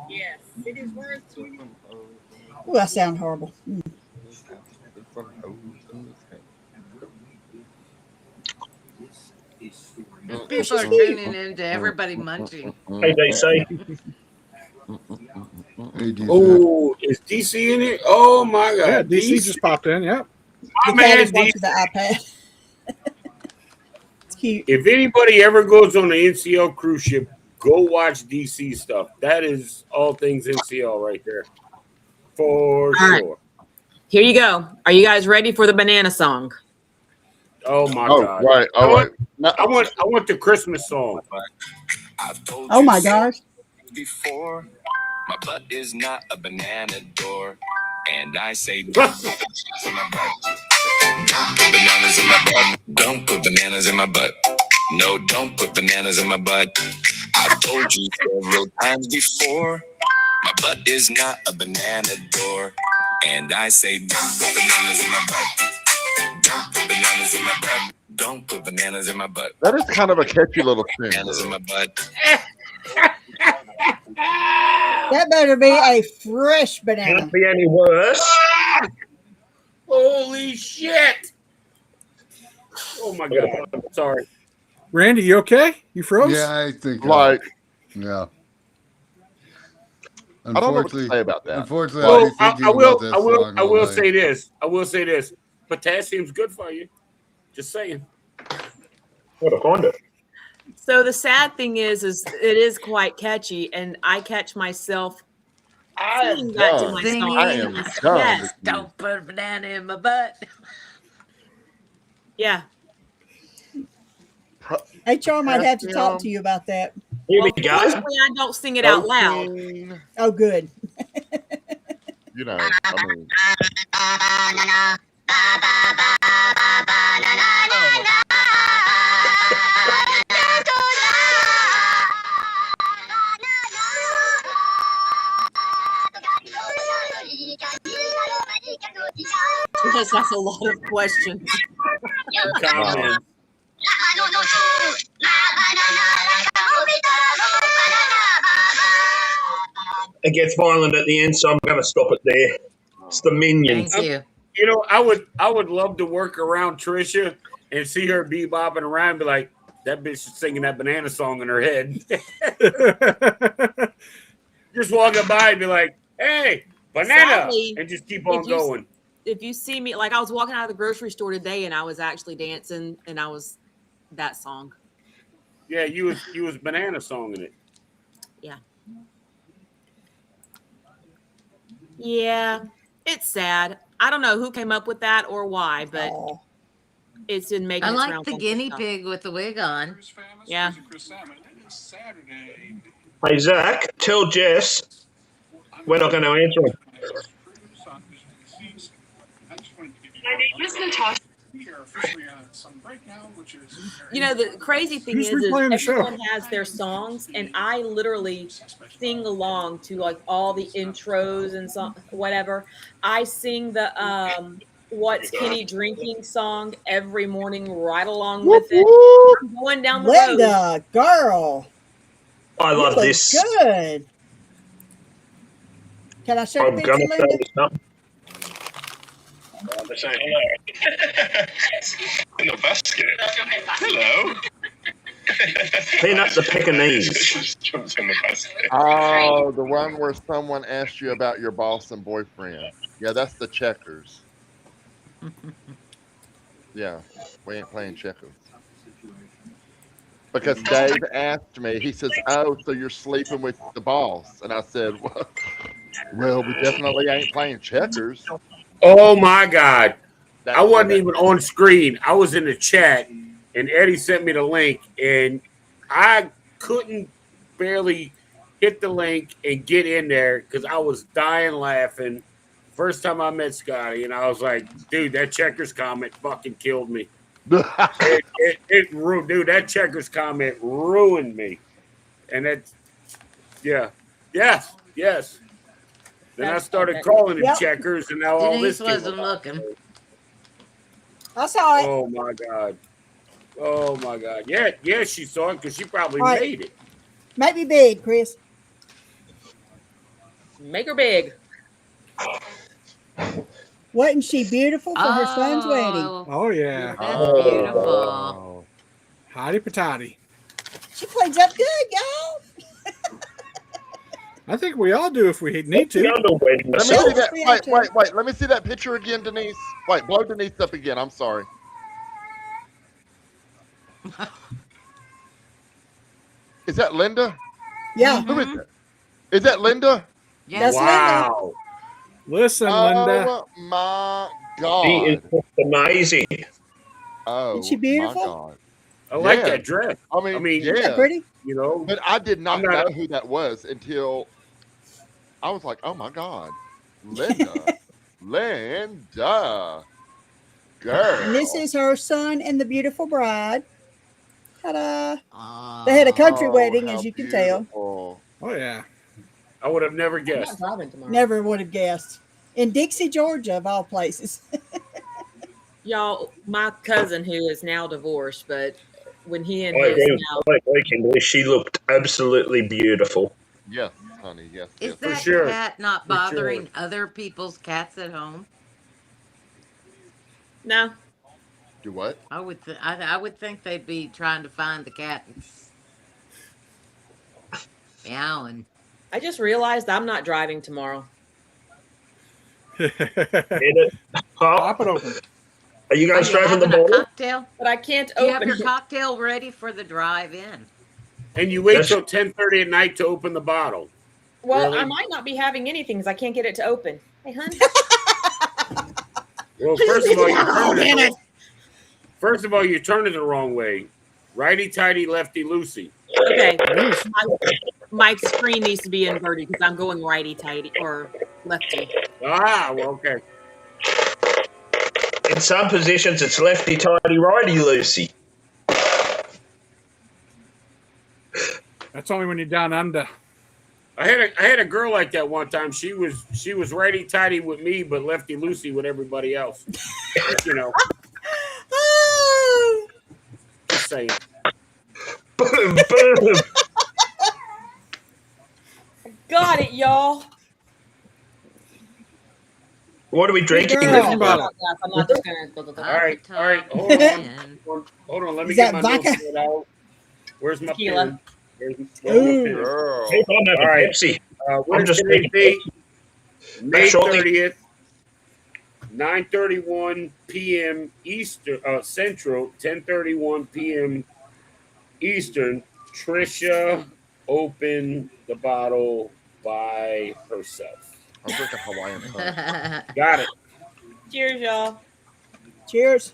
Yes. It is worth tuning. Oh, I sound horrible. People are tuning into everybody munching. Hey, they say. Hey, DC. Oh, is DC in it? Oh my Yeah, God, DC just popped in. Yep. The My cat man, is DC. watching the iPad. It's cute. If anybody ever goes on the NCL cruise ship, go watch DC stuff. That is all things NCL right there, for right. sure. Here you go. Are you guys ready for the banana song? Oh my Oh, God! right. Oh, right. No, I want the Christmas song. Oh my gosh. Before my butt is not a banana door, and I say don't put bananas in my butt. Don't put bananas in my butt. No, don't put bananas in my butt. I've told you several times before, my butt is not a banana door, and I say don't put bananas in my butt. Don't put bananas in my butt. Don't put bananas in my butt. that is kind of a catchy little thing. Bananas in my butt. That better be a fresh banana. Can't be any worse. Holy shit! Oh my god! Sorry. Randy, you okay? You froze? Yeah, I think. Like, Yeah. I don't know what to say about that. Unfortunately, Well, I'll be thinking about that song I all will night. say this. I will say this. Potassium's good for you. Just saying. What a find it. So the sad thing is it is quite catchy, and I catch myself singing that to myself. I am done. Yes. with you. Don't put a banana in my butt. Yeah. HR might have to talk to you about that. Here Well, we go. fortunately, I don't sing it out loud. Protein, Oh, good. You know, I mean, Because that's a lot of questions. Comments. It gets violent at the end, so I'm going to stop it there. It's the Minions. Thank you. You know, I would love to work around Trisha and see her bebopping around and be like, that bitch is singing that banana song in her head. Just walking by and be like, hey, banana, Sadly, and just keep on going. If you see me, like I was walking out of the grocery store today and I was actually dancing and I was that song. Yeah, you was banana songing it. Yeah. Yeah. It's sad. I don't know who came up with that or why, but it's in making I its like rounds the on guinea TikTok. pig with the wig on. Yeah. Hey, Zach, tell Jess we're not going to answer him. You know, the crazy thing Who's is replaying the show? everyone has their songs, and I literally sing along to like all the intros and whatever. I sing the "What's Kenny Drinking" song every morning, right along with it. I'm going down the road. Linda, girl. I You love look this. good. Can I show I'm a going picture, to Linda? say something. They're saying hello. In the basket. Hello. Peanut the Pekingese. Jumps in the basket. oh, the one where someone asked you about your boss and boyfriend. Yeah, that's the checkers. Yeah, we ain't playing checkers. Because Dave asked me, he says, oh, so you're sleeping with the boss. And I said, well, we definitely ain't playing checkers. Oh my God. I wasn't even on screen. I was in the chat and Eddie sent me the link and I couldn't barely hit the link and get in there because I was dying laughing. First time I met Scotty and I was like, dude, that checkers comment fucking killed me. It ruined, dude, that checkers comment ruined me. And that's, yeah. Yes. Then I started calling him checkers, and now all Denise this came wasn't about. looking. I saw it. Oh my God! Yeah, she saw it because she probably Right. made it. Make me big, Chris. Make her big. Wasn't she beautiful for her son's wedding? Oh yeah. That's beautiful. Hottie patati. She plays up good, y'all. I think we all do if we need to. Let me see that. Wait. Let me see that picture again, Denise. Wait, blow Denise up again. I'm sorry. Is that Linda? Yeah. Who is that? Is that Linda? Yes, Wow. Listen, Linda. Oh my God. She is just amazing. Oh, Is she beautiful? my God. I like Yeah. that dress. I mean, Isn't that yeah. pretty? You know, But I did not I'm not- know who that was until I was like, oh my God. Linda. Linda. Girl. And this is her son and the beautiful bride. Ta-da. They had a country wedding, how as you can tell. beautiful. Oh yeah. I would have never I'm guessed. not driving tomorrow. Never would have guessed. In Dixie, Georgia, of all places. Y'all, my cousin who is now divorced, but when he and I his agree now with Kimberly. She looked absolutely beautiful. Yes. honey. Yes, Is yes. For that sure. cat not For sure. bothering other people's cats at home? No. Do what? I would think they'd be trying to find the cat and meowing. I just realized I'm not driving tomorrow. Get it? Pop it Oh, open. are you Are guys you driving the having a ball? cocktail? But I can't Do you have open your it. cocktail ready for the drive-in? And you wait Yes. till 10:30 at night to open the bottle. Well, Really? I might not be having anything because I can't get it to open. Hey, hun. Well, first of all, Oh, damn it. First of all, you turn it the wrong way. Righty tighty, lefty loosey. Okay. It is. My screen needs to be inverted because I'm going righty tighty or lefty. Ah, well, okay. In some positions, it's lefty tighty, righty loosey. That's only when you're down under. I had a girl like that one time. She was righty tighty with me, but lefty loosey with everybody else. You know, just saying. Boom, boom. Got it, y'all. What are we drinking? girl. this Drinking month? bottle. I'm not just gonna. All right. Hold on. Let me Is get that my notes vodka? filled out. Where's my Tequila. pen? Ooh. Girl. Hey, I'm having All right. Pepsi. What I'm is just today's date? May shortly. 30th, 9:31 p.m. Eastern Central, 10:31 p.m. Eastern. Trisha opened the bottle by herself. I'm drinking Hawaiian punch. Got it. Cheers, y'all. Cheers.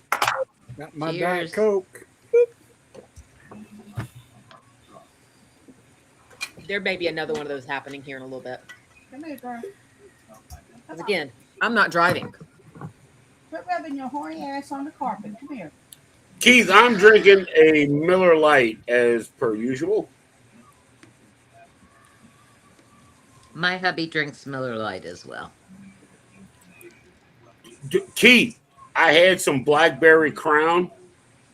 Got my Cheers. Diet Coke. There may be another one of those happening here in a little bit. Come here, girl. 'Cause again, I'm not driving. Quit rubbing your horny ass on the carpet. Come here. Keith, I'm drinking a Miller Lite as per usual. My hubby drinks Miller Lite as well. Keith, I had some Blackberry Crown,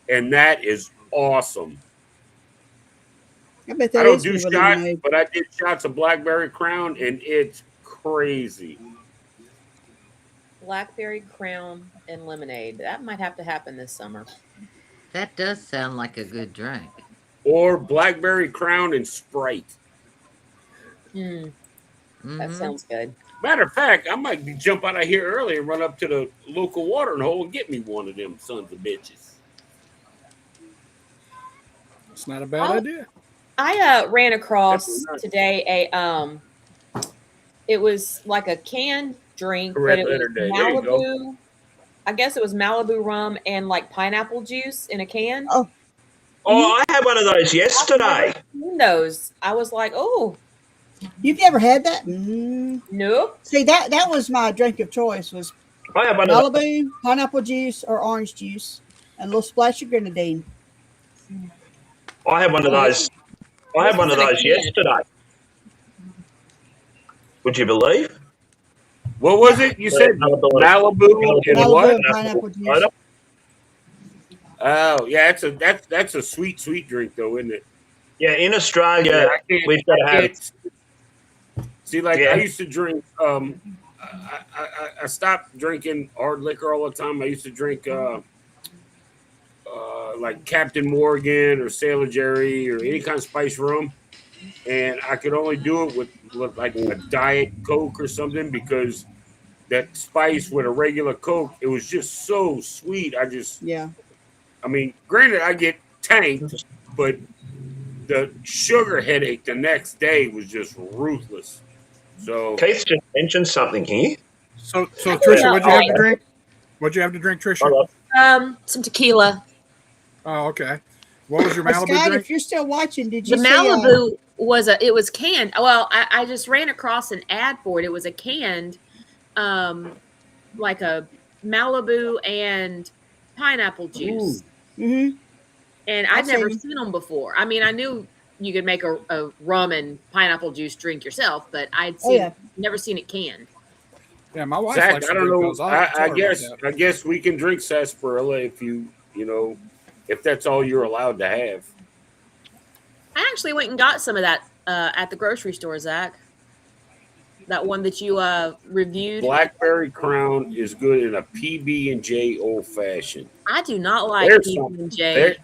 and that is awesome. I bet that I don't is do good with shots, lemonade. but I did shots of Blackberry Crown, and it's crazy. Blackberry Crown and lemonade. That might have to happen this summer. That does sound like a good drink. Or Blackberry Crown and Sprite. That Mhm. sounds good. Matter of fact, I might jump out of here early and run up to the local watering hole and get me one of them sons of bitches. It's not a bad idea. I ran across Definitely not. today it was like a canned drink, Correct but it was letter day. There you go. Malibu. I guess it was Malibu rum and like pineapple juice in a can. Oh. Oh, I had one of those yesterday. Seen those. I was like, oh, You've never had that? Mm. nope. See, that was my drink of choice was I had one of those. Malibu, pineapple juice, or orange juice, and a little splash of grenadine. I had one of those. I had one of those yesterday. Would you believe? What was it? You said Malibu and Malibu what? and pineapple juice. Oh, yeah, that's a sweet drink though, isn't it? Yeah, in Australia, we've got to have it. See, like Yeah. I used to drink. I stopped drinking hard liquor all the time. I used to drink like Captain Morgan or Sailor Jerry or any kind of spice rum, and I could only do it with like a Diet Coke or something because that spice with a regular Coke, it was just so sweet. I mean, granted, I get tanked, but the sugar headache the next day was just ruthless. So Keith just mentioned something here. So Trisha, what'd you have to drink? What'd you have to drink, Trisha? Some tequila. Oh, okay. What was your Hey, Malibu Scott, drink? if you're still watching, did you The see Malibu was canned. Well, I just ran across an ad for it. It was a canned, like a Malibu and pineapple juice. Mm-hmm. And I'd never seen them before. I mean, I knew you could make a rum and pineapple juice drink yourself, but I'd never seen it canned. Yeah, my wife Zach, likes I to don't drink know. those. I I guess we can drink sarsaparilla if you know, if that's all you're allowed to have. I actually went and got some of that at the grocery store, Zach. That one that you reviewed. Blackberry Crown is good in a PB&J old fashioned. I do not like There's PB&J.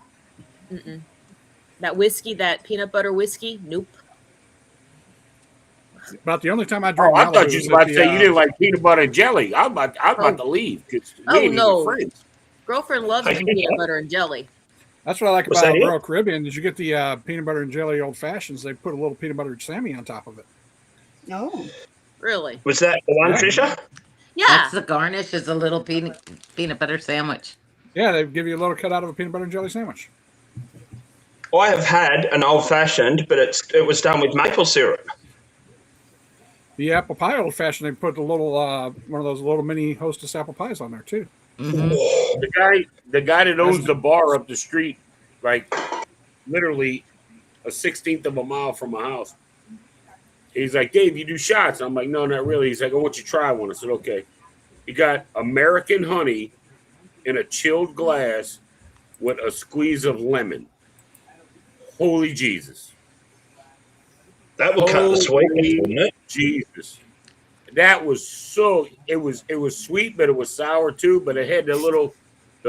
That whiskey, that peanut butter whiskey. Nope. About the only time I drink I Malibu thought you was was at about the, to say you didn't like peanut butter and jelly. I was about to leave because we ain't even friends. Girlfriend loves some peanut butter and jelly. That's what I like What's about that, Ian? Royal Caribbean is you get the peanut butter and jelly old fashions. They put a little peanut butter Sammy on top of it. Oh, Really? Was that the one, Yeah. Trisha? Yeah. That's the garnish is a little peanut butter sandwich. Yeah, they give you a little cut out of a peanut butter and jelly sandwich. I have had an old fashioned, but it was done with maple syrup. The apple pie old fashioned, they put a little one of those little mini Hostess apple pies on there too. Mm-hmm. The guy that owns the bar up the street, like literally a 16th of a mile from my house. He's like, Dave, you do shots? I'm like, no, not really. He's like, I want you to try one. I said, okay. He got American honey in a chilled glass with a squeeze of lemon. Holy Jesus. That would cut the sweetness, wouldn't it? Jesus. That was so it was sweet, but it was sour too, but it had the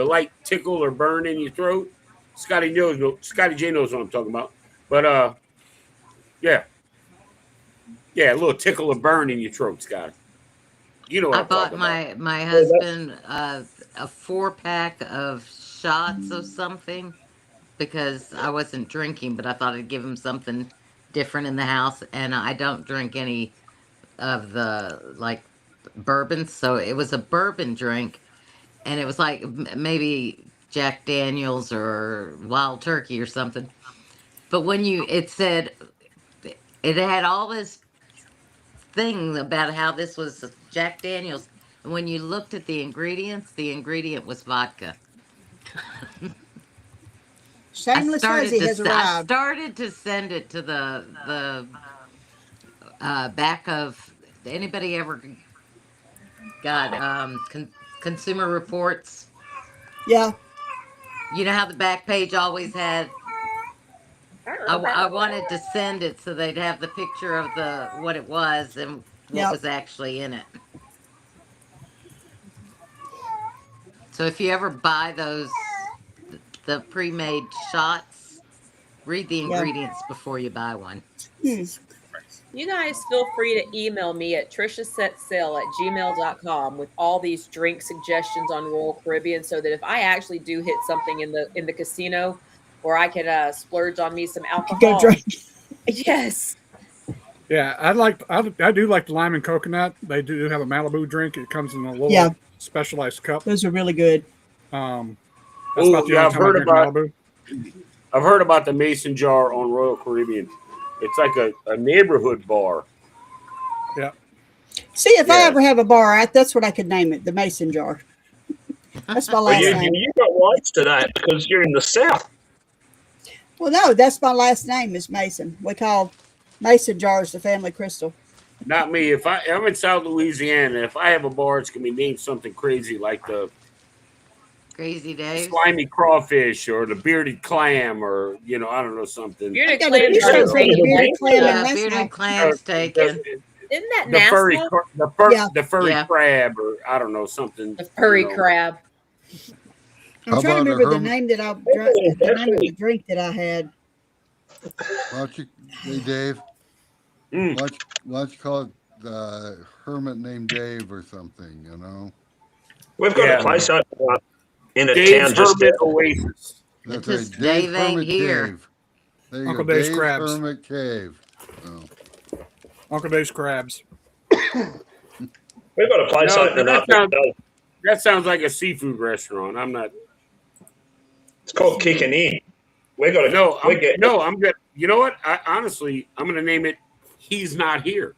light tickle or burn in your throat. Scotty J knows what I'm talking about. But yeah. Yeah, a little tickle or burn in your throat, Scott. You know what I I'm bought talking about. my husband a 4-pack of shots of something because I wasn't drinking, but I thought I'd give him something different in the house, and I don't drink any of the like bourbons, so it was a bourbon drink, and it was like maybe Jack Daniels or Wild Turkey or something. But when it said it had all this thing about how this was Jack Daniels, and when you looked at the ingredient was vodka. shameless Fuzzy has I arrived. started to send it to the back of anybody ever got Consumer Reports. Yeah. You know how the back page always had. I wanted to send it so they'd have the picture of what it was and what Yep. was actually in it. So if you ever buy the pre-made shots, read the ingredients before you buy one. You guys feel free to email me at trishasetsale@gmail.com with all these drink suggestions on Royal Caribbean so that if I actually do hit something in the casino where I can splurge on me some alcohol. Go drink. Yes. Yeah, I do like the lime and coconut. They do have a Malibu drink. It comes in a little specialized cup. Those are really good. That's about the only time I drink Malibu. I've heard about the Mason jar on Royal Caribbean. It's like a neighborhood bar. Yeah. See, if I ever have a bar, that's what I could name it, the Mason jar. That's my last name. You got rights to that because you're in the South. Well, no, that's my last name is Mason. We call Mason jars the family crystal. Not me. I'm in South Louisiana, if I have a bar, it's gonna be named something crazy like the Crazy Dave, slimy crawfish, or the bearded clam, or I don't know, something. Bearded Yeah, clam. bearded clam's taken. Isn't that The furry, Nassau? the furry crab, or I don't know, something. The furry crab. I'm How trying to about remember the a name that I drank, the name of the drink that I had. Hey, Dave. Why don't you call it the hermit named Dave or something, We've got a place up in a Dave's town just Hermit Oasis. That's Just right, Dave ain't Hermit here. Dave. There you Uncle go, Dave's Dave's Crabs. Hermit Cave. Oh. Uncle Dave's Crabs. We've got a place opening up. That sounds like a seafood restaurant. I'm not. It's called Kicking In. We got I'm good. You know what? Honestly, I'm going to name it He's Not Here.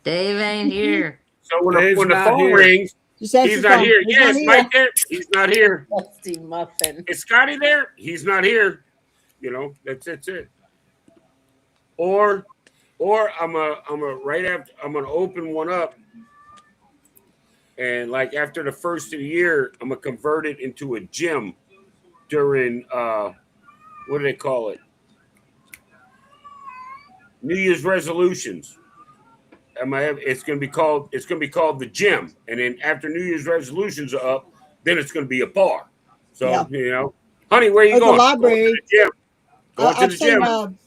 Dave ain't here. So when the phone rings, he's not here. Yes, right there. He's not here. Rusty muffin. Is Scotty there? He's not here. That's it. Or I'm gonna open one up, and like after the first of the year, I'm gonna convert it into a gym during what do they call it? New Year's resolutions. It's going to be called the gym, and then after New Year's resolutions are up, then it's going to be a bar. So honey, where you Or the going? library. Going to the gym. Going to I've the seen, gym.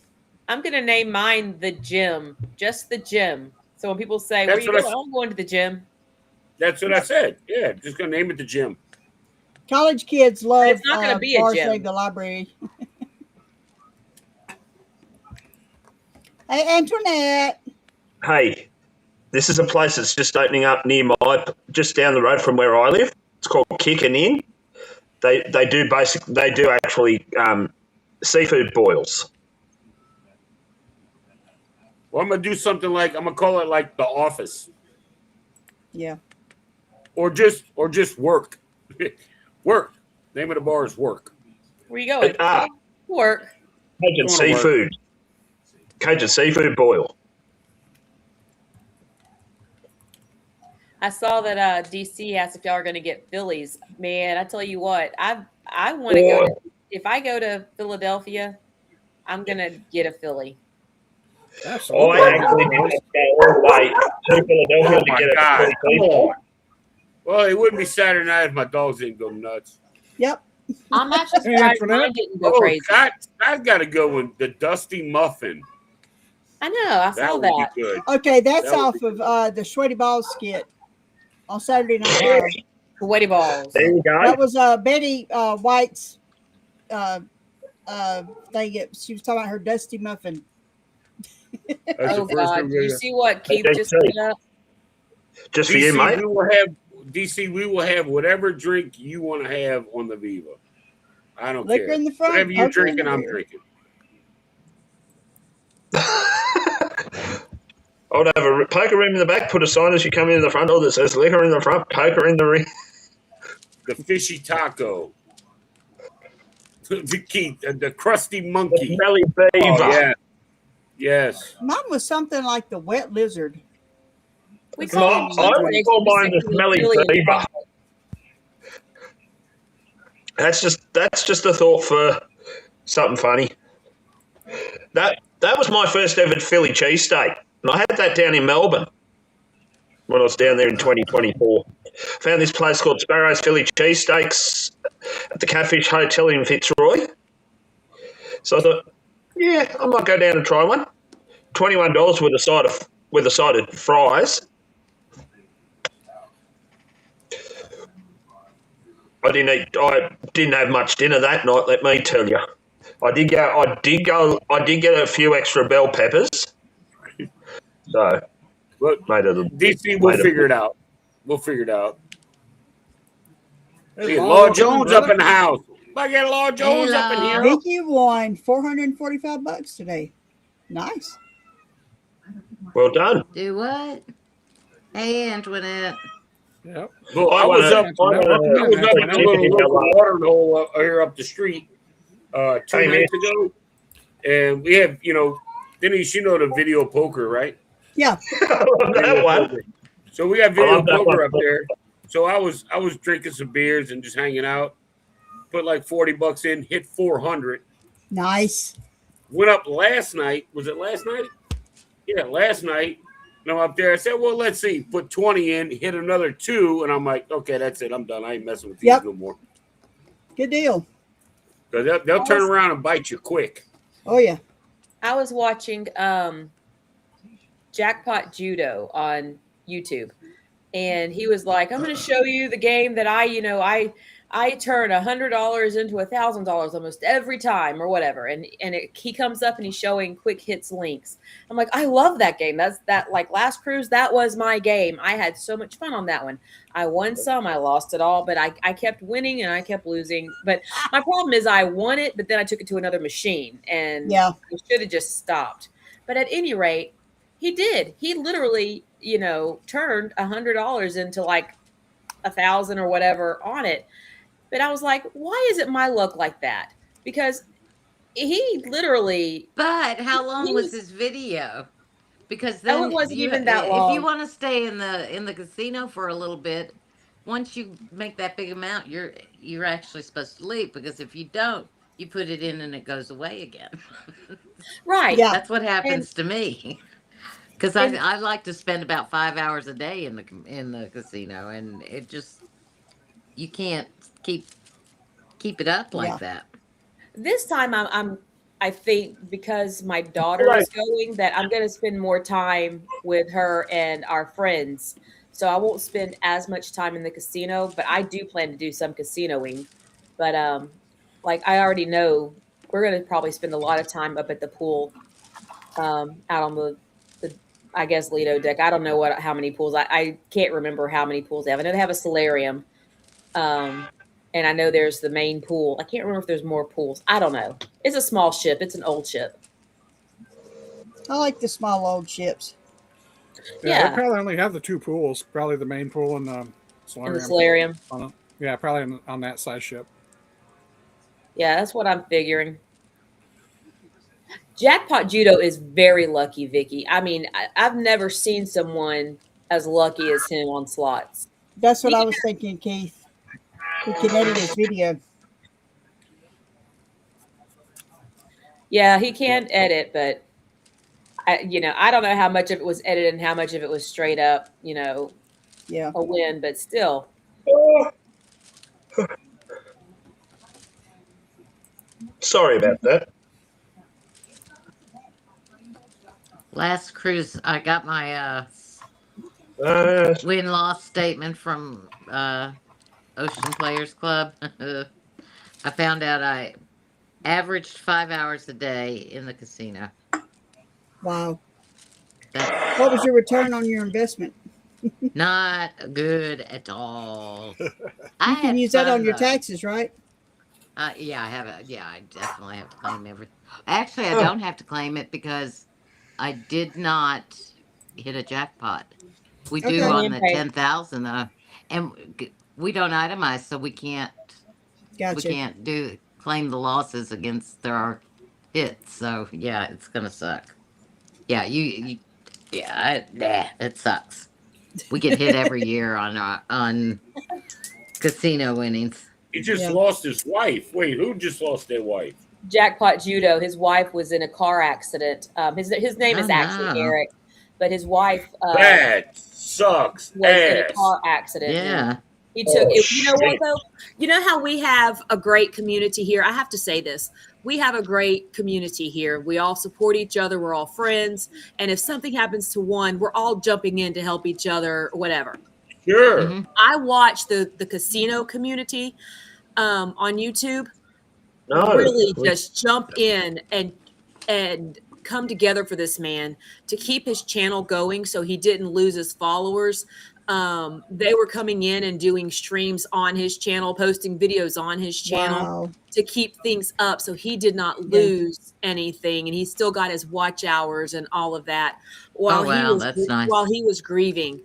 I'm gonna name mine the gym, just the gym. So when people say, "Where you going?" I'm going to the gym. That's what I said. Yeah, just gonna name it the gym. college kids love It's not gonna be a bars gym. like the library. Hey, Antoinette. Hey, this is a place that's just opening up just down the road from where I live. It's called Kickin' In. They do actually seafood boils. Well, I'm gonna call it like The Office. Yeah. Or just work. Work. Name of the bar is Work. Where you going? Work. Cajun seafood. Cajun seafood boil. I saw that DC asked if y'all are going to get Phillies. Man, I tell you what, I want to go. If I go to Philadelphia, I'm going to get a Philly. Absolutely. I actually did go all the way to Philadelphia to get God. a Come on. Well, it wouldn't be Saturday night if my dogs didn't go nuts. Yep. I'm actually surprised mine didn't go crazy. I've got to go with the Dusty Muffin. I know. I saw that. Good. Okay, that's off of the Sweaty Balls skit on Saturday Night Live. Sweaty Balls. There you go. That was Betty White's thing. She was talking about her Dusty Muffin. Oh God! Do you see what Keith just put up? Just for you, mate. We will have whatever drink you want to have on the Viva. I don't Liquor care. in the front, Whatever you're poker in the drinking, I'm rear. drinking. I would have a poker room in the back, put a sign as you come in the front door that says liquor in the front, poker in the rear. The fishy taco. The crusty monkey. The smelly beaver. Oh, yeah. Yes. Mine was something like the wet lizard. I would call mine the smelly beaver. That's just a thought for something funny. That was my first ever Philly cheesesteak. And I had that down in Melbourne when I was down there in 2024. Found this place called Sparrow's Philly Cheesesteaks at the Catfish Hotel in Fitzroy. So I thought, yeah, I might go down and try one. $21 with a side of fries. I didn't have much dinner that night, let me tell you. I did get a few extra bell peppers. So, look, DC, we'll figure it out. We'll figure it out. Hey, Law Jones up in the house. I get Law Jones up in here. Vicky won $445 today. Nice. Well done. Do what? Hey, Antoinette. Yep. Well, I was up in a little local water hole here up the street 2 nights ago, and we have, Denise, the video poker, right? Yeah. That one. So we got video poker up there. So I was drinking some beers and just hanging out. Put like $40 in, hit 400. Nice. Went up last night. Was it last night? Yeah, last night. And I'm up there. I said, well, let's see. Put 20 in, hit another 2, and I'm like, okay, that's it. I'm done. I ain't messing with these no more. Good deal. Because they'll turn around and bite you quick. Oh, yeah. I was watching Jackpot Judo on YouTube, and he was like, I'm going to show you the game that I turn $100 into $1,000 almost every time or whatever. And he comes up and he's showing quick hits links. I'm like, I love that game. That's like Last Cruise. That was my game. I had so much fun on that one. I won some, I lost it all, but I kept winning and I kept losing. But my problem is I won it, but then I took it to another machine and I should have just stopped. But at any rate, he did. He literally, turned $100 into like 1,000 or whatever on it. But I was like, why isn't my luck like that? Because he literally. But how long was his video? Because then it wasn't even that long. If you want to stay in the casino for a little bit, once you make that big amount, you're actually supposed to leave. Because if you don't, you put it in and it goes away again. Right. Yeah. That's what happens to me. Because I like to spend about 5 hours a day in the casino, and it just you can't keep it up Yeah. like that. This time I think because my daughter is going that I'm going to spend more time with her and our friends. So I won't spend as much time in the casino, but I do plan to do some casinoing. But like I already know we're going to probably spend a lot of time up at the pool out on the I guess Lido deck. I don't know how many pools. I can't remember how many pools they have. I know they have a solarium. And I know there's the main pool. I can't remember if there's more pools. I don't know. It's a small ship. It's an old ship. I like the small old ships. Yeah, they probably only have the 2 pools. Probably the main pool and the solarium. And the solarium. Yeah, probably on that size ship. Yeah, that's what I'm figuring. Jackpot Judo is very lucky, Vicky. I mean, I've never seen someone as lucky as him on slots. That's what I was thinking, Keith. He can edit his video. Yeah, he can edit, but I don't know how much of it was edited and how much of it was straight up, yeah, a win, but still. Sorry about that. Last cruise, I got my win-loss statement from Ocean Players Club. I found out I averaged 5 hours a day in the casino. Wow. What was your return on your investment? Not good at all. You can use that on your taxes, right? Yeah, I have it. Yeah, I definitely have to claim everything. Actually, I don't have to claim it because I did not hit a jackpot. We do on the 10,000, and we don't itemize, so we can't. Gotcha. We can't claim the losses against our hits. So yeah, it's gonna suck. Yeah, it sucks. We get hit every year on casino winnings. He just lost his wife. Wait, who just lost their wife? Jackpot Judo. His wife was in a car accident. His name is actually Eric, but his wife that sucks. Was in a car accident. Yeah. He took it. You know what though? You know how we have a great community here? I have to say this. We have a great community here. We all support each other. We're all friends. And if something happens to one, we're all jumping in to help each other or whatever. Sure. Mm-hmm. I watch the casino community on YouTube really just jump in and come together for this man to keep his channel going so he didn't lose his followers. They were coming in and doing streams on his channel, posting videos on his channel to keep things up so he did not lose anything, and he still got his watch hours and all of that while that's nice. While he was grieving.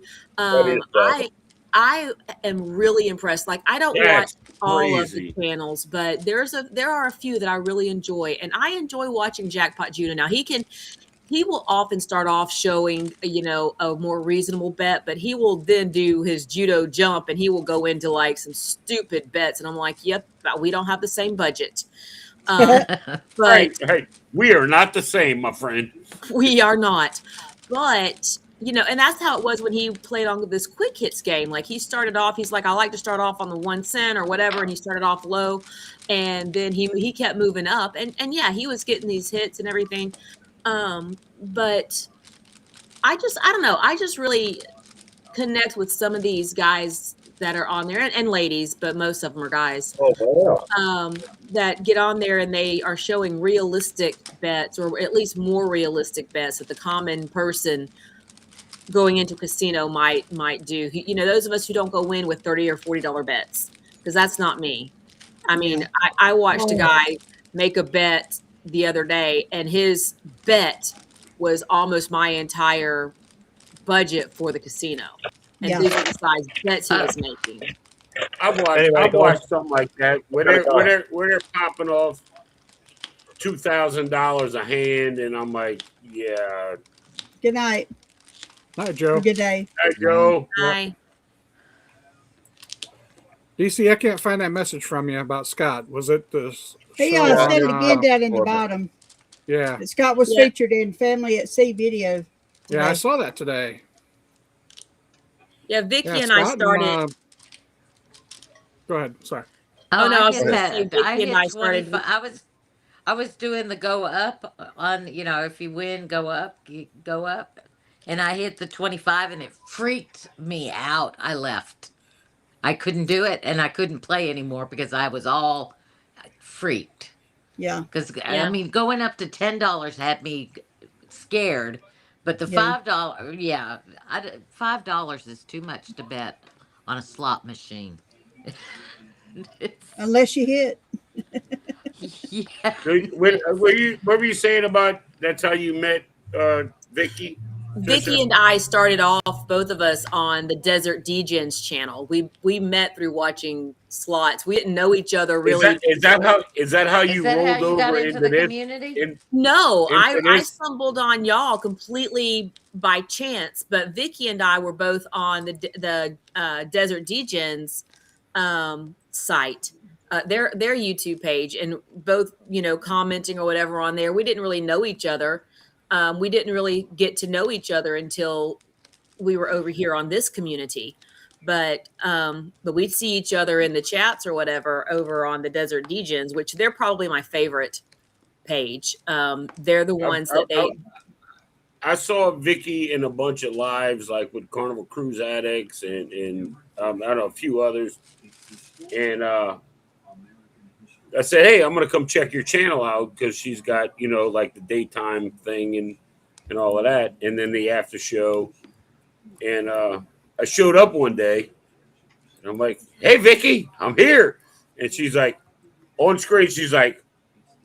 I am really impressed. Like I don't watch all of the channels, but there are a few that I really enjoy, and I enjoy watching Jackpot Judo. Now he will often start off showing, a more reasonable bet, but he will then do his judo jump and he will go into like some stupid bets. And I'm like, yep, we don't have the same budget. But hey, we are not the same, my friend. We are not. But, and that's how it was when he played on this quick hits game. Like he started off, he's like, I like to start off on the 1 cent or whatever. And he started off low and then he kept moving up and yeah, he was getting these hits and everything. But I don't know. I just really connect with some of these guys that are on there and ladies, but most of them are guys. That get on there and they are showing realistic bets or at least more realistic bets that the common person going into casino might do. Those of us who don't go in with $30 or $40 bets, because that's not me. I mean, I watched a guy make a bet the other day and his bet was almost my entire budget for the casino. And these are the size bets he was making. I've watched something like that where they're popping off $2,000 a hand, and I'm like, yeah. Good night. Night, Joe. Good day. Night, Joe. Bye. DC, I can't find that message from you about Scott. Was it the? He said it again down in the bottom. Yeah. Scott was featured in Family at Sea video Yeah, I saw that today. Yeah, Vicky Yeah, and I Scott started. go ahead. Sorry. Oh, no, I I was hit going to say that. I Vicky and hit I started. 25. I was doing the go up on, if you win, go up, go up. And I hit the 25 and it freaked me out. I left. I couldn't do it and I couldn't play anymore because I was all freaked. Yeah. Because, I Yeah. mean, going up to $10 had me scared. But the Yeah. $5, yeah, $5 is too much to bet on a slot machine. It's, Unless you hit. yeah. What were you saying about that's how you met Vicky? Vicky and I started off, both of us, on the Desert Degens channel. We met through watching slots. We didn't know each other really. Is that how Is you that how rolled you got over into into the this? community? No, into I this? stumbled on y'all completely by chance. But Vicky and I were both on the Desert Degens site, their YouTube page, and both commenting or whatever on there. We didn't really know each other. We didn't really get to know each other until we were over here on this community. But we'd see each other in the chats or whatever over on the Desert Degens, which they're probably my favorite page. They're the ones that I saw Vicky in a bunch of lives, like with Carnival Cruise Addicts and I don't know, a few others. And I said, hey, I'm gonna come check your channel out because she's got like the daytime thing and all of that, and then the after show. And I showed up one day, and I'm like, hey, Vicky, I'm here. And she's like, on screen, she's like,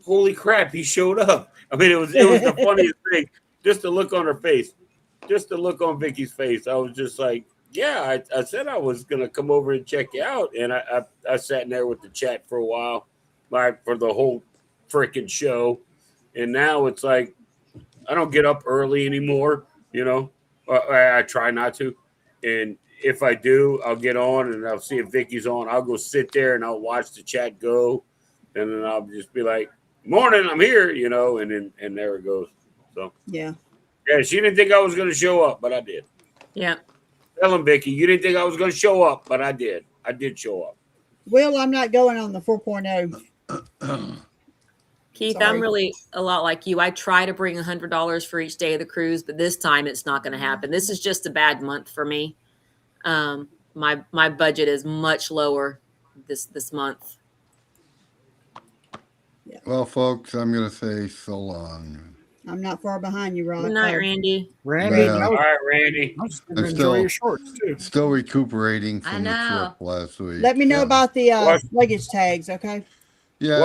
holy crap, he showed up. I mean, it was the funniest thing. Just the look on her face, just the look on Vicky's face. I was just like, yeah, I said I was gonna come over and check you out, and I sat in there with the chat for a while, like for the whole freaking show. And now it's like I don't get up early anymore. I try not to, and if I do, I'll get on and I'll see if Vicky's on. I'll go sit there and I'll watch the chat go, and then I'll just be like, morning, I'm here, and there it goes. So Yeah. she didn't think I was going to show up, but I did. Yeah. Tell him, Vicky, you didn't think I was going to show up, but I did. I did show up. Well, I'm not going on the 4.0. Keith, Sorry. I'm really a lot like you. I try to bring $100 for each day of the cruise, but this time it's not going to happen. This is just a bad month for me. My budget is much lower this month. Yeah. Well, folks, I'm going to say so long. I'm not far behind you, Rod. Good night, Randy. Randy, Yeah. that was, All right, Randy. enjoy your shorts too. Still recuperating I from the know. trip last week. Let me know so. about the Watch- luggage tags, okay? Yeah, I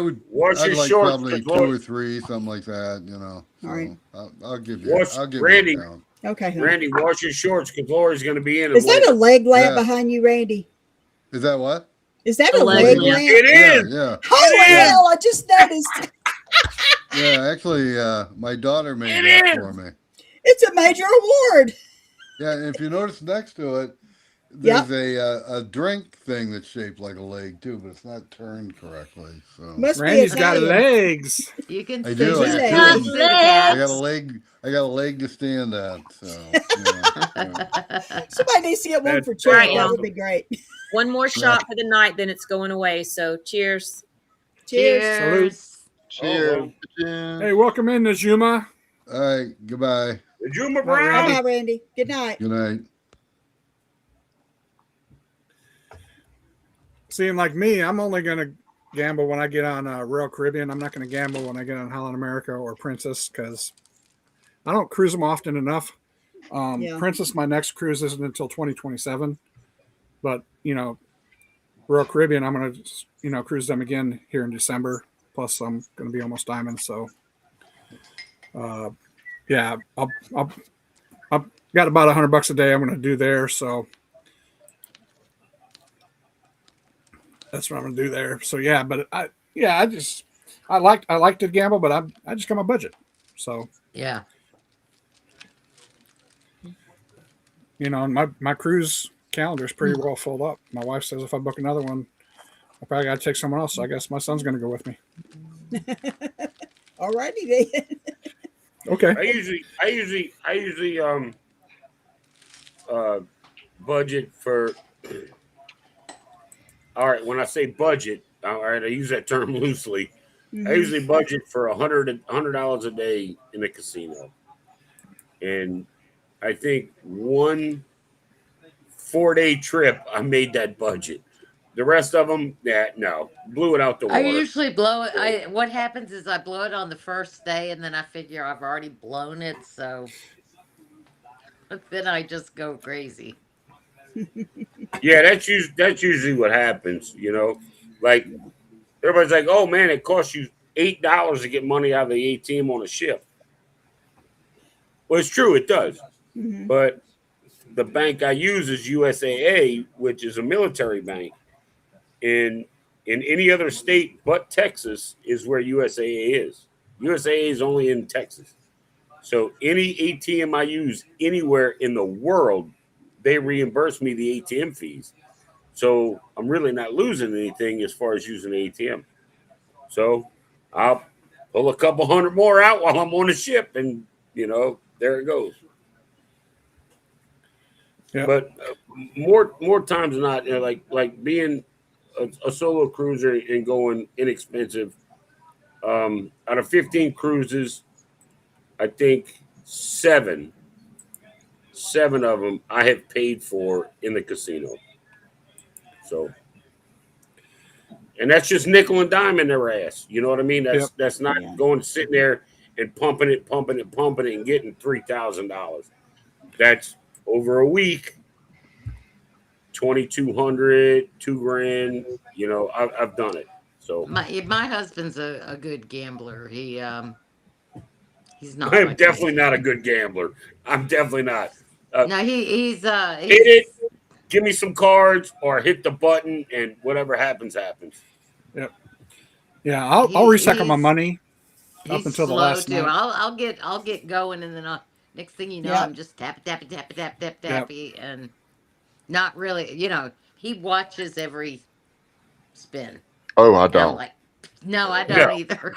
would. wash I'd your like shorts, probably 'cause two or three, something like that. So All right. I'll give you. Watch I'll give Randy. you a count. Okay. honey. Randy, wash your shorts because Lori's going to be in. Is that a leg lamp Yeah. behind you, Randy? Is that what? Is that A a leg leg lamp. lamp? It is. Yeah, Holy hell, I just noticed. yeah. Actually, my daughter made It that is. for me. It's a major award. Yeah, and if you notice next to it, Yep. there's a drink thing that's shaped like a leg too, but it's not turned correctly. So Must Randy's be got Italian. legs. You can I see do. I the got two. city I got a cats. leg. I got a leg to stand on. So Somebody needs to get one That's for Chad. right, That y'all. would be great. One more shot for the night, then it's going away. So cheers. Cheers. Cheers. Cheers. Hey, welcome in, Najuma. all right. Goodbye. Juma Bye, Brown. Bye, Randy. Good night. Good night. Seeing like me, I'm only going to gamble when I get on Royal Caribbean. I'm not going to gamble when I get on Holland America or Princess because I don't cruise them often enough. Yeah. Princess, my next cruise isn't until 2027. But, Royal Caribbean, I'm going to, cruise them again here in December. Plus, I'm going to be almost diamond. So, yeah, I've got about $100 a day I'm going to do there. So, that's what I'm going to do there. So, yeah, but I like to gamble, but I just got my budget. So, Yeah. and my cruise calendar is pretty well filled up. My wife says if I book another one, I probably got to take someone else. So I guess my son's going to go with me. All righty then. Okay. I usually budget for. All right, when I say budget, all right, I use that term loosely. I Mhm. usually budget for $100 a day in the casino, and I think one 4-day trip I made that budget. The rest of them, no, blew it out the I water. usually blow it. What happens is I blow it on the first day, and then I figure I've already blown it, so then I just go crazy. Yeah, that's usually what happens. Like everybody's like, "Oh man, it costs you $8 to get money out of the ATM on a ship." Well, it's true, it does. Mhm. But the bank I use is USAA, which is a military bank. In any other state but Texas is where USAA is. USAA is only in Texas. So any ATM I use anywhere in the world, they reimburse me the ATM fees. So I'm really not losing anything as far as using the ATM. So I'll pull a couple hundred more out while I'm on the ship, and there it goes. Yeah. But more times than not, like being a solo cruiser and going inexpensive. Out of 15 cruises, I think seven of them I have paid for in the casino. So, and that's just nickel and dime in their ass. You know what I mean? That's not Yeah. going sitting there and pumping it, and getting $3,000. That's over a week, 2,200, $2,000. I've done it. So My husband's a good gambler. He's not I'm like me. definitely not a good gambler. I'm definitely not. No, he's Hit it, give me some cards, or hit the button, and whatever happens, happens. Yep. Yeah, I'll recycle my money up he's until the slow last too. night. I'll get going, and then next thing you know, Yep. I'm just tap Yep. tappy, and not really. He watches every spin. Oh, I And I'm don't. like, no, I No, don't either.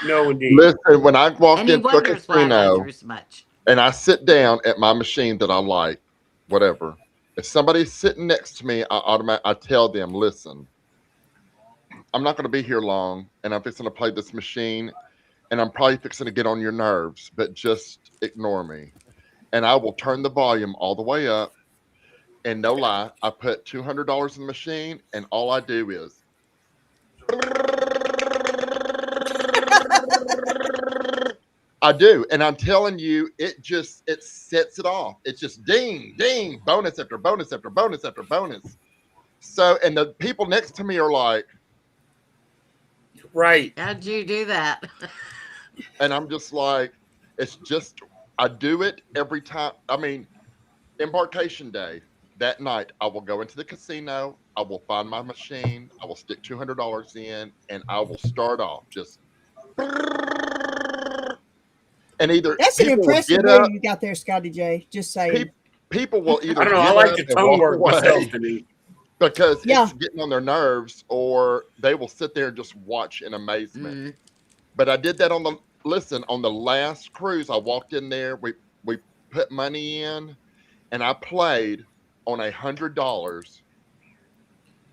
no, indeed. Listen, when I walk And he into a wonders why I go casino through so much. and I sit down at my machine that I like, whatever. If somebody's sitting next to me, I tell them, listen, I'm not going to be here long, and I'm fixing to play this machine, and I'm probably fixing to get on your nerves, but just ignore me. And I will turn the volume all the way up, and no lie, I put $200 in the machine, and all I do is I do, and I'm telling you, it sets it off. It's just ding, ding, bonus after bonus after bonus after bonus. So, and the people next to me are like, right. How'd you do that? and I'm just like, it's just I do it every time. I mean, embarkation day that night, I will go into the casino. I will find my machine. I will stick $200 in, and I will start off just. And either That's an people will impressive get move up, you got there, Scotty J. Just saying. people will I either don't know. I get like up to and tongue walk work myself, away Denise. because Yeah. it's getting on their nerves, or they will sit there and just watch in amazement. Mm. But I did that on the last cruise. I walked in there. We put money in, and I played on $100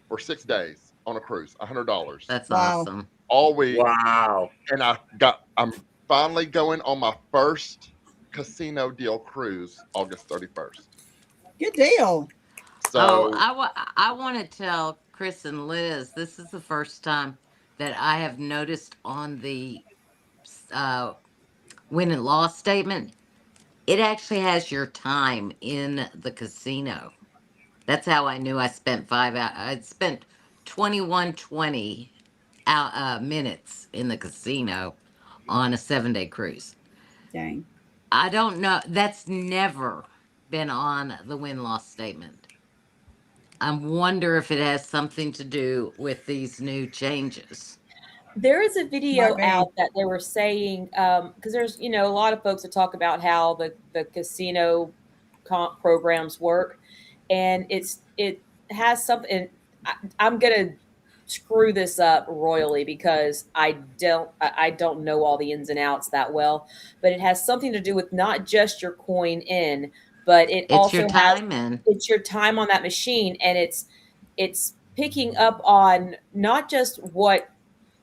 for 6 days on a cruise. $100 That's Wow. awesome. all week. Wow. And I'm finally going on my first casino deal cruise August 31st. Good deal. So I want to tell Chris and Liz, this is the first time that I have noticed on the win and loss statement, it actually has your time in the casino. That's how I knew I spent 5 hours. I spent 2120 minutes in the casino on a 7-day cruise. Dang. I don't know. That's never been on the win loss statement. I wonder if it has something to do with these new changes. There is a Might video be. out that they were saying because there's a lot of folks that talk about how the casino comp programs work, and it has something. I'm gonna screw this up royally because I don't know all the ins and outs that well, but it has something to do with not just your coin in, but it It's also your has time in. it's your time on that machine, and it's picking up on not just what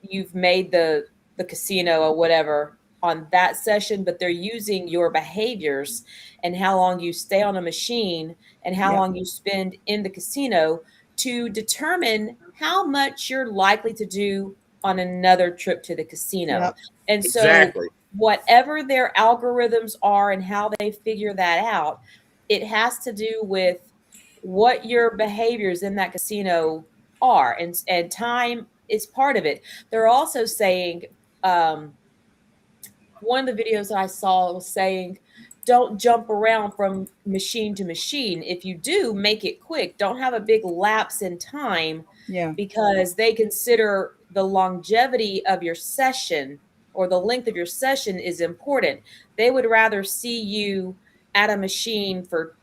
you've made the casino or whatever on that session, but they're using your behaviors and how long you stay on a machine and how Yep. long you spend in the casino to determine how much you're likely to do on another trip to the casino. Yep. And so Exactly. whatever their algorithms are and how they figure that out, it has to do with what your behaviors in that casino are, and time is part of it. They're also saying, one of the videos that I saw was saying, don't jump around from machine to machine. If you do, make it quick. Don't have a big lapse in time, Yeah. because they consider the longevity of your session or the length of your session is important. They would rather see you at a machine for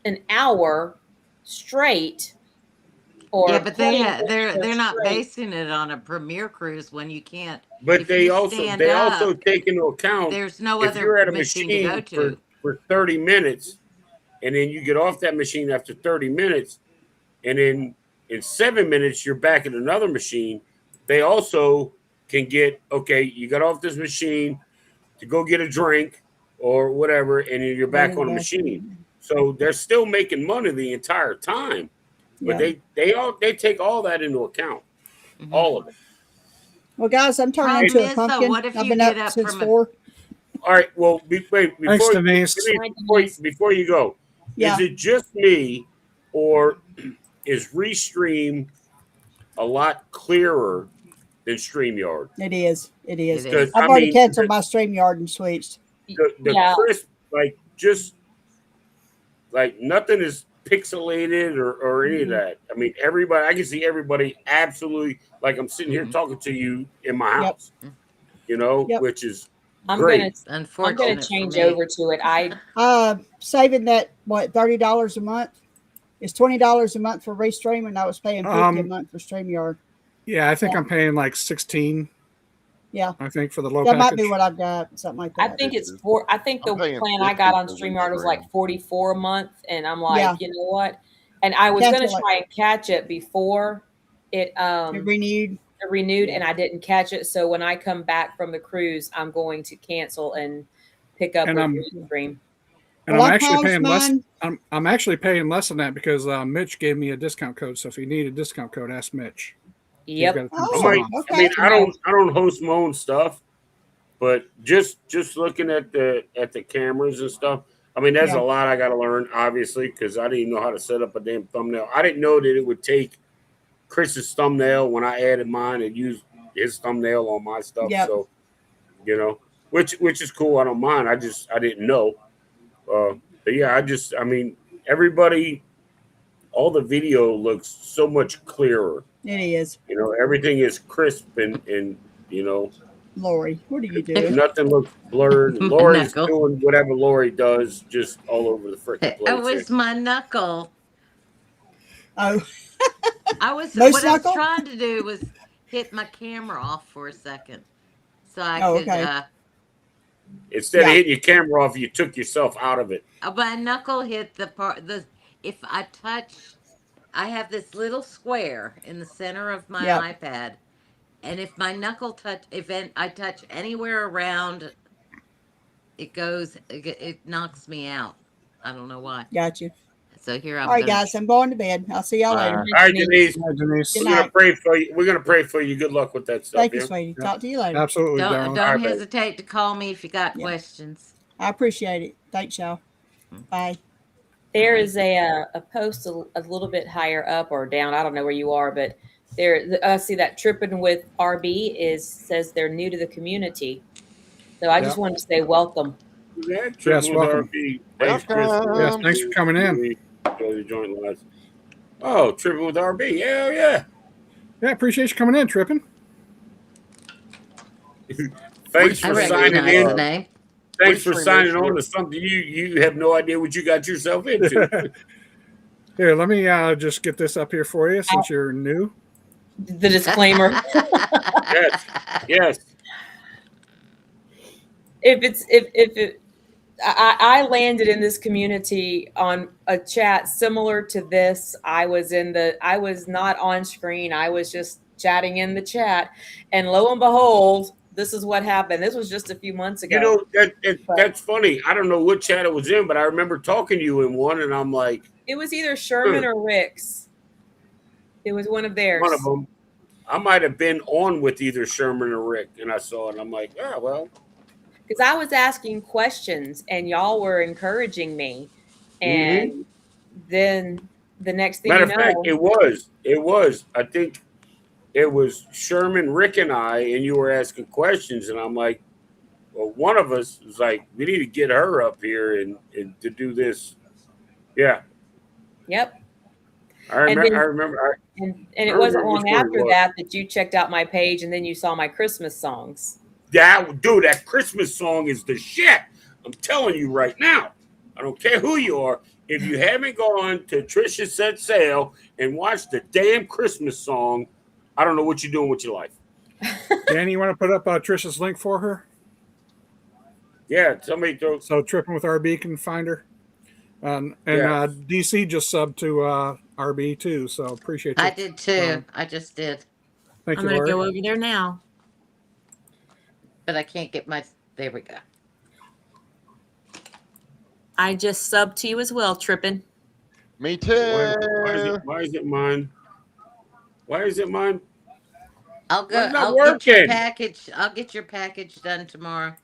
an hour straight or Yeah, but 20 they're not straight. basing it on a premier cruise when you can't. But If they you also stand they also up, take into account there's no if other you're at a machine to go machine to. for 30 minutes and then you get off that machine after 30 minutes and then in 7 minutes you're back at another machine, they also can get, okay, you got off this machine to go get a drink or whatever, and then you're back on the machine. So they're still making money the entire time. But Yeah. they take all that into account. All of it. Well, guys, I'm turning Problem into is, a though, pumpkin. what if I've you been get up up since from a- 4. All right. Well, wait. Thanks, Denise. Before you go, Yeah. is it just me, or is Restream a lot clearer than StreamYard? It is. It is. It is. I've already canceled my StreamYard and switched. The crisp, like just like nothing is pixelated or any of that. I mean, everybody, I can see everybody absolutely like I'm sitting here talking to you in my house. You know, which is great. I'm gonna change me. over to it. Saving that $30 a month. It's $20 a month for Restream, and I was paying $50 a month for StreamYard. Yeah, I think I'm paying like 16. Yeah, I think for the low that package. might be what I've got, something like that. I think it's four. I think the I'm paying plan I got on 50 for StreamYard was like Restream. 44 a month, and I'm like, Yeah. you know what? And I was Cancel gonna it. try and catch it before it It renewed. and I didn't catch it. So when I come back from the cruise, I'm going to cancel and pick up And with Restream. And Well, I'm I actually paused paying less. mine. I'm actually paying less than that because Mitch gave me a discount code. So if you need a discount code, ask Mitch. He's Yep. got a Oh, 10% off. okay. I mean, I don't host my own stuff, but just looking at the cameras and stuff. I mean, there's Yeah. a lot I got to learn, obviously, because I didn't even know how to set up a damn thumbnail. I didn't know that it would take Chris's thumbnail when I added mine and use his thumbnail on my stuff. Yep. So, you know, which is cool. I don't mind. I didn't know. But yeah, I mean, everybody, all the video looks so much clearer. It is. You know, everything is crisp and you know, Lori, what are you doing? nothing looks blurred. My Lori's knuckle. doing whatever Lori does, just all over the freaking place. It was my knuckle. Oh, I was Moose what I was knuckle? trying to do was hit my camera off for a second, so I Oh, could. okay. Instead of Yeah. hitting your camera off, you took yourself out of it. My knuckle hit the part. If I touch, I have this little square in the center of my Yep. iPad, and if my knuckle I touch anywhere around, it knocks me out. I don't know why. got you. So here I'm All right, gonna. guys, I'm going to bed. I'll see y'all later. All right, Denise. Hi, Denise. Good We're gonna night. pray for you. We're gonna pray for you. Good luck with that stuff. Thank you, yeah? sweetie. Talk to you later. Absolutely, Don't darling. don't All right, babe. hesitate to call me if you got Yeah. questions. I appreciate it. Thanks, y'all. Bye. There is a post a little bit higher up or down. I don't know where you are, but there. I see that Tripping with RB says they're new to the community. So I just wanted to say welcome. Yeah, Yes, welcome. Thanks, Chris. Yes, thanks for coming in. Enjoy the joint lads. Oh, Tripping with RB. Yeah, yeah. Yeah, appreciate you coming in, Tripping. Thanks I for signing recognize the in. name. Thanks for Restream signing is on your- to something you have no idea what you got yourself into. Here, let me just get this up here for you since you're new. The disclaimer. Yes. I landed in this community on a chat similar to this. I was not on screen. I was just chatting in the chat, and lo and behold, this is what happened. This was just a few months ago. You know, that's funny. I don't know what chat it was in, but I remember talking to you in one, and I'm like, it was either Sherman or Rick's. It was one of theirs. one of them. I might have been on with either Sherman or Rick, and I saw it, and I'm like, oh, well. Because I was asking questions, and y'all were encouraging me. And then the next thing Matter you of know, fact, it was. I think it was Sherman, Rick, and I, and you were asking questions, and I'm like, well, one of us was like, we need to get her up here and to do this. Yeah. Yep. I remember. And it wasn't long after that you checked out my page, and then you saw my Christmas songs. That Christmas song is the shit. I'm telling you right now. I don't care who you are. If you haven't gone to Trisha Set Sail and watched the damn Christmas song, I don't know what you're doing with your life. Danny, you want to put up Trisha's link for her? Yeah, somebody throw. So Tripping with RB can find her. DC just subbed to RB too, so appreciate you. I did too. I just did. Thank I'm you, going to Lori. go over there now. But I can't get my. There we go. I just subbed to you as well, Trippin'. Me too. Why is it mine? Why is it mine? I'll go. It's not I'll get your working. package. I'll get your package done tomorrow.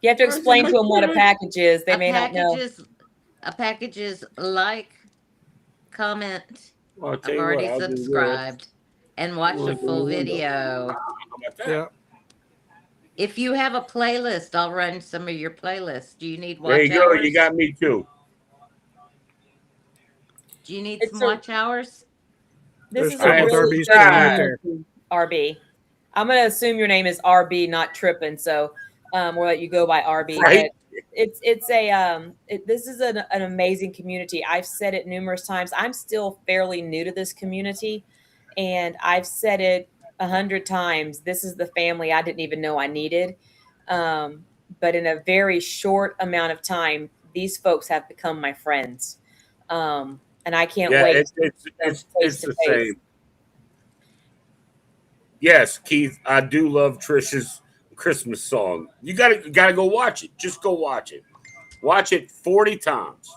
You have to explain to them what a package is. They may not know. A package is like, comment. Well, I'll tell I've you already what, I'll do subscribed and watch We'll a full do video. How about that? Yeah. If you have a playlist, I'll run some of your playlists. Do you need watch There you go. hours? You got me too. Do you need some watch hours? This is a Trippin' with really RB's good channel right there. RB. I'm going to assume your name is RB, not Trippin'. So we'll let you go by RB. Right. But this is an amazing community. I've said it numerous times. I'm still fairly new to this community, and I've said it 100 times. This is the family I didn't even know I needed. But in a very short amount of time, these folks have become my friends. And I can't wait. It's the same. Yes, Keith, I do love Trisha's Christmas song. You gotta go watch it. Just go watch it. Watch it 40 times.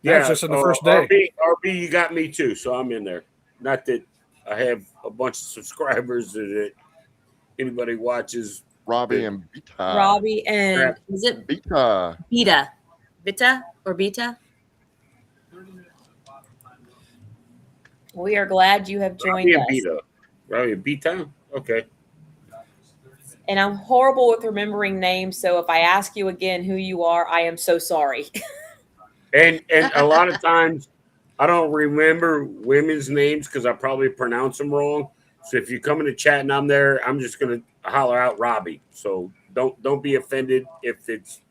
That's just in the first day. RB, you got me too, so I'm in there. Not that I have a bunch of subscribers that anybody watches. Robbie and Beta. Robbie and is it Beta? Beta or Beta? We are glad you have joined us. Robbie and Beta? Okay. And I'm horrible with remembering names, so if I ask you again who you are, I am so sorry. And a lot of times I don't remember women's names because I probably pronounce them wrong. So if you come in the chat and I'm there, I'm just gonna holler out Robbie. So don't be offended if it's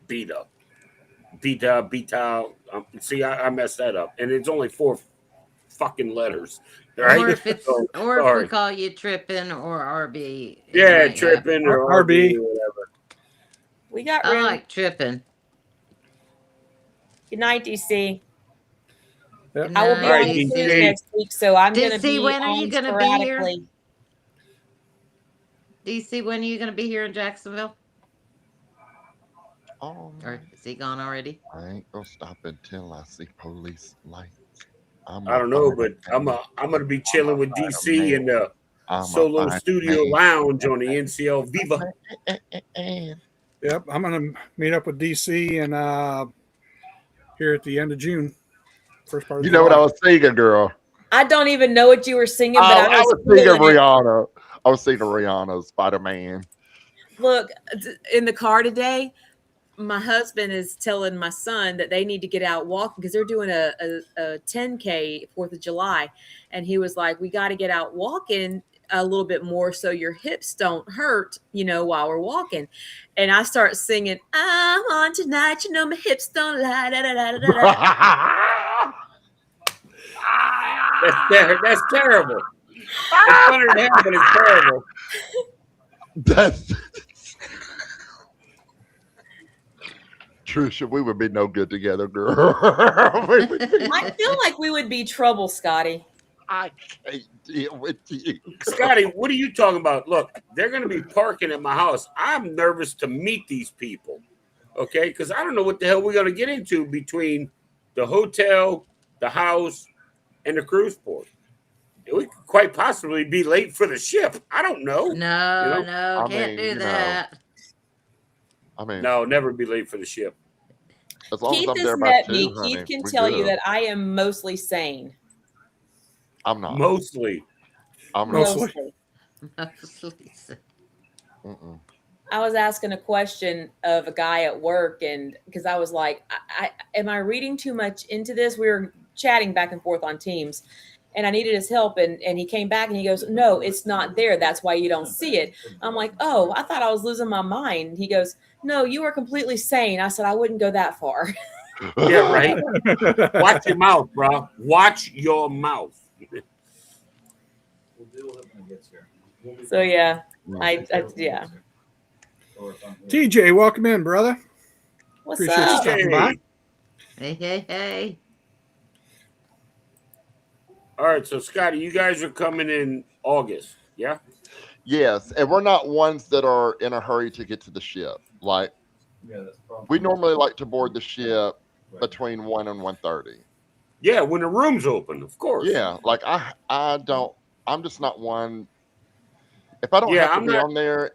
Beta. See, I messed that up, and it's only 4 fucking letters, right? Or if it's if we call you Trippin' or RB. Yeah, Trippin' or RB or whatever. We got I room. like Trippin'. Good night, DC. Yep. I will be on the cruise next week, so I'm going to be when are you going to be here? sporadically. DC, when are you going to be here in Jacksonville? Oh, or is he gone already? I ain't gonna stop until I see police lights. I don't know, but I'm gonna be chilling with DC in the Solo Studio Lounge on the NCL Viva. Yep, I'm gonna meet up with DC and here at the end of June. First part of July. What I was singing, girl? I don't even know what you were singing, but I was singing Rihanna. I was singing Rihanna's Spider-Man. Look, in the car today, my husband is telling my son that they need to get out walking because they're doing a 10K 4th of July. And he was like, we got to get out walking a little bit more so your hips don't hurt, while we're walking. And I start singing, I'm on tonight, my hips don't lie. Da, da, da, da, da. That's terrible. It's funny to have, but it's terrible. That's Trisha, we would be no good together, girl. I feel like we would be trouble, Scotty. I can't deal with you. Scotty, what are you talking about? Look, they're going to be parking at my house. I'm nervous to meet these people, okay? Because I don't know what the hell we're going to get into between the hotel, the house, and the cruise port. We could quite possibly be late for the ship. I don't know. No, can't do that. No, never be late for the ship. As long Keith as I'm has there by met 2, me. honey, Keith can we tell you good. that I am mostly sane. I'm not. Mostly. I'm not. Mostly. I was asking a question of a guy at work, and because I was like, am I reading too much into this? We were chatting back and forth on Teams, and I needed his help, and he came back and he goes, no, it's not there. That's why you don't see it. I'm like, oh, I thought I was losing my mind. He goes, no, you are completely sane. I said, I wouldn't go that far. Yeah, right. Watch your mouth, bro. Watch your mouth. So yeah, yeah. TJ, welcome in, brother. What's Appreciate you up? stopping by. Hey. All right, so Scotty, you guys are coming in August, yeah? Yes, and we're not ones that are in a hurry to get to the ship. Like, we normally like to board the ship between 1 and 1:30. Yeah, when the room's open, of course. Yeah, like I'm just not one. If I don't have to be on there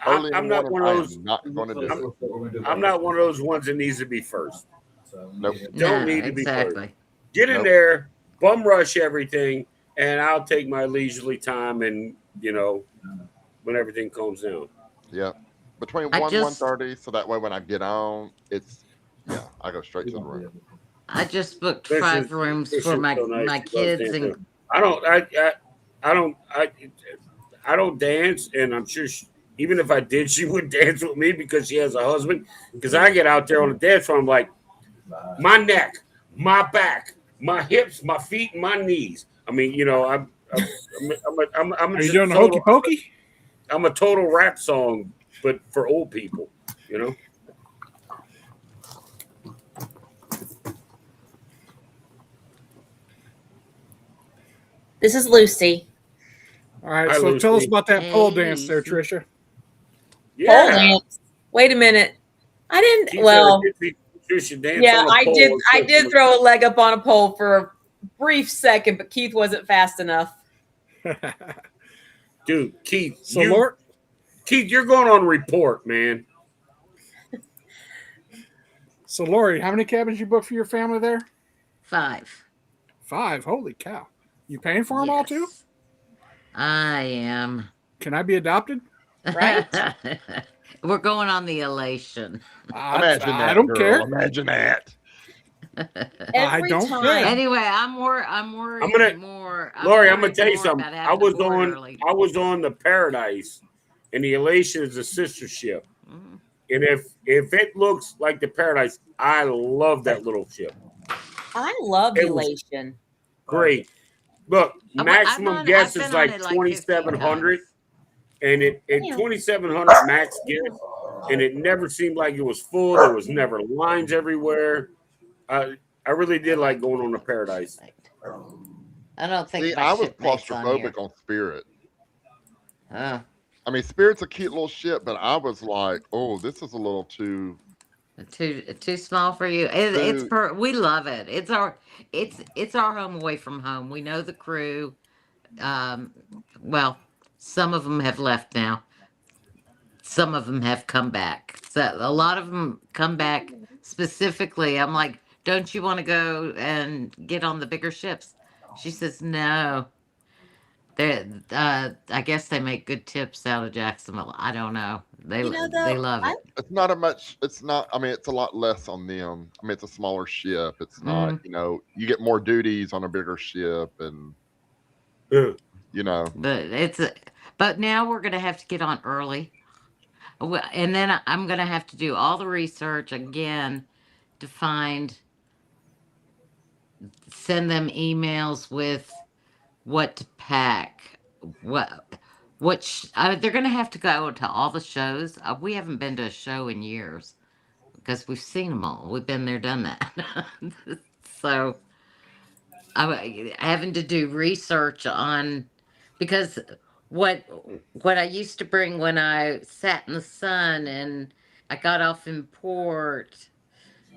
early in the morning, I am not going to do it. I'm not one of those ones that needs to be first. Nope. Don't need to be first. Exactly. Get in there, bum rush everything, and I'll take my leisurely time and, when everything calms down. Yeah. Between 1 and 1:30, so that way when I get on, I go straight to the room. I just booked 5 rooms for my kids, and I don't dance, and I'm sure even if I did, she would dance with me because she has a husband. Because I get out there on the dance floor, I'm like, my neck, my back, my hips, my feet, and my knees. I mean, I'm Are you doing the hokey pokey? I'm a total rap song, but for old people, This is Lucy. All right, Hi, so tell us Lucy. about that pole dance there, Trisha. Yeah. Pole dance. Wait a minute. I didn't. She Well, should dance yeah, on a I pole did. or I something. did throw a leg up on a pole for a brief second, but Keith wasn't fast enough. Dude, Keith. So, Keith, you're going on report, man. So, Lori, how many cabins you booked for your family there? 5. 5. Holy cow! You paying for them all too? I am. Can I be adopted? Right? We're going on the elation. Imagine that. I don't girl. care. Imagine that. I don't care. Anyway, I'm worried more. Lori, I'm gonna tell you more something. about I having to was board early. on the Paradise, and the Elation is a sister ship. Mhm. And if it looks like the Paradise, I love that little ship. I love It was elation. Great. Look, I've maximum guess been is on like it like 2,700, 15 and it 2,700 max guess, and it never seemed like it was full. There was never lines everywhere. I really did like going on the Paradise. I don't think See, my I was shipmate's on here. claustrophobic on Spirit. Oh, I mean, Spirit's a cute little ship, but I was like, oh, this is a little too. too small for you. We love it. It's our home away from home. We know the crew. Well, some of them have left now. Some of them have come back. So a lot of them come back specifically. I'm like, don't you want to go and get on the bigger ships? She says no. I guess they make good tips out of Jacksonville. I don't know. They love it. It's not a much. It's not. I mean, it's a lot less on them. I mean, it's a smaller ship. It's not. You get more duties on a bigger ship, and you know. But now we're gonna have to get on early, and then I'm gonna have to do all the research again to send them emails with what to pack, they're gonna have to go to all the shows. We haven't been to a show in years because we've seen them all. We've been there, done that. So I'm having to do research on because what what I used to bring when I sat in the sun and I got off in port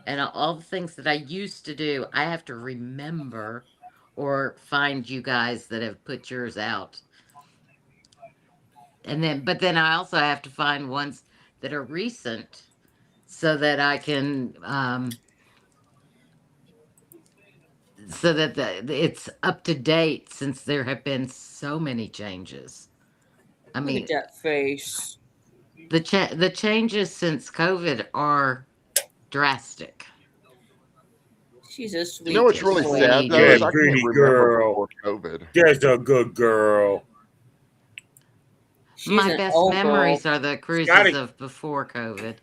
and all the things that I used to do, I have to remember or find you guys that have put yours out. But then I also have to find ones that are recent so that I can so that it's up to date since there have been so many changes. I Look mean, at that face. the changes since COVID are drastic. She's a sweet. You know what's really sad though Yeah, is I can't pretty remember girl. before COVID. That's a good girl. She's My an best old memories girl. are the cruises Scotty, of before COVID.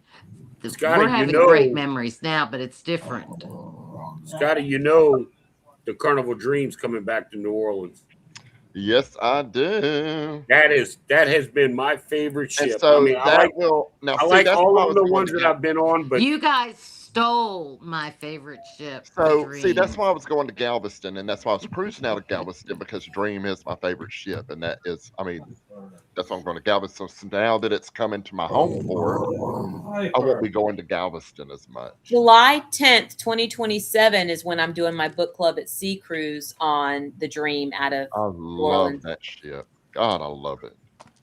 Scotty, We're you having great know, memories now, but it's different. Scotty, you know, the Carnival Dream's coming back to New Orleans. Yes, I do. That has been my favorite And ship. so I mean, that will now I see like that's all why I of was the going ones to that I've been on, but You guys stole my favorite ship, the so see that's Dream. why I was going to Galveston, and that's why I was cruising out of Galveston because Dream is my favorite ship, and that is, I mean, that's why I'm going to Galveston. So now that it's coming to my home port, I won't be going to Galveston as much. July 10th, 2027 is when I'm doing my book club at sea cruise on the Dream out of I New love Orleans. that ship. God, I love it.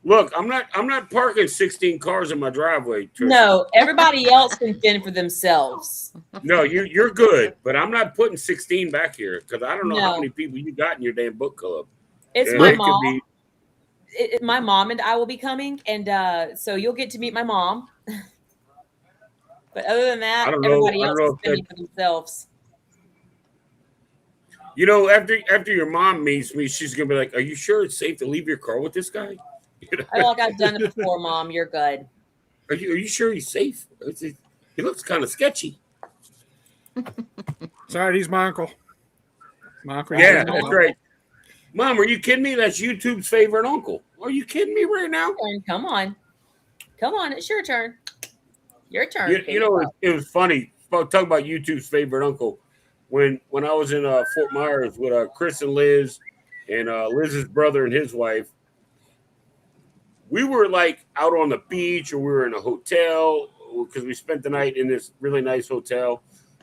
look, I'm not parking 16 cars in my driveway, Trisha. No, everybody else can fend for themselves. No, you're good, but I'm not putting 16 back here because I don't know how No. many people you got in your damn book club. It's Yeah, my it could mom. be- My mom and I will be coming, and so you'll get to meet my mom. But other than that, I don't know. everybody I else don't know is if fending for themselves. You know, after your mom meets me, she's gonna be like, "Are you sure it's safe to leave your car with this guy?" You know? I feel like I've done it before, Mom. You're good. Are you sure he's safe? He looks kind of sketchy. Sorry, he's my uncle. My uncle. Yeah, that's right. Mom, are you kidding me? That's YouTube's favorite uncle. Are you kidding me right now? Come on. Come on. It's your turn. Your turn. You know, it was funny. Talk about YouTube's favorite uncle. When I was in Fort Myers with Chris and Liz and Liz's brother and his wife, we were like out on the beach or we were in a hotel because we spent the night in this really nice hotel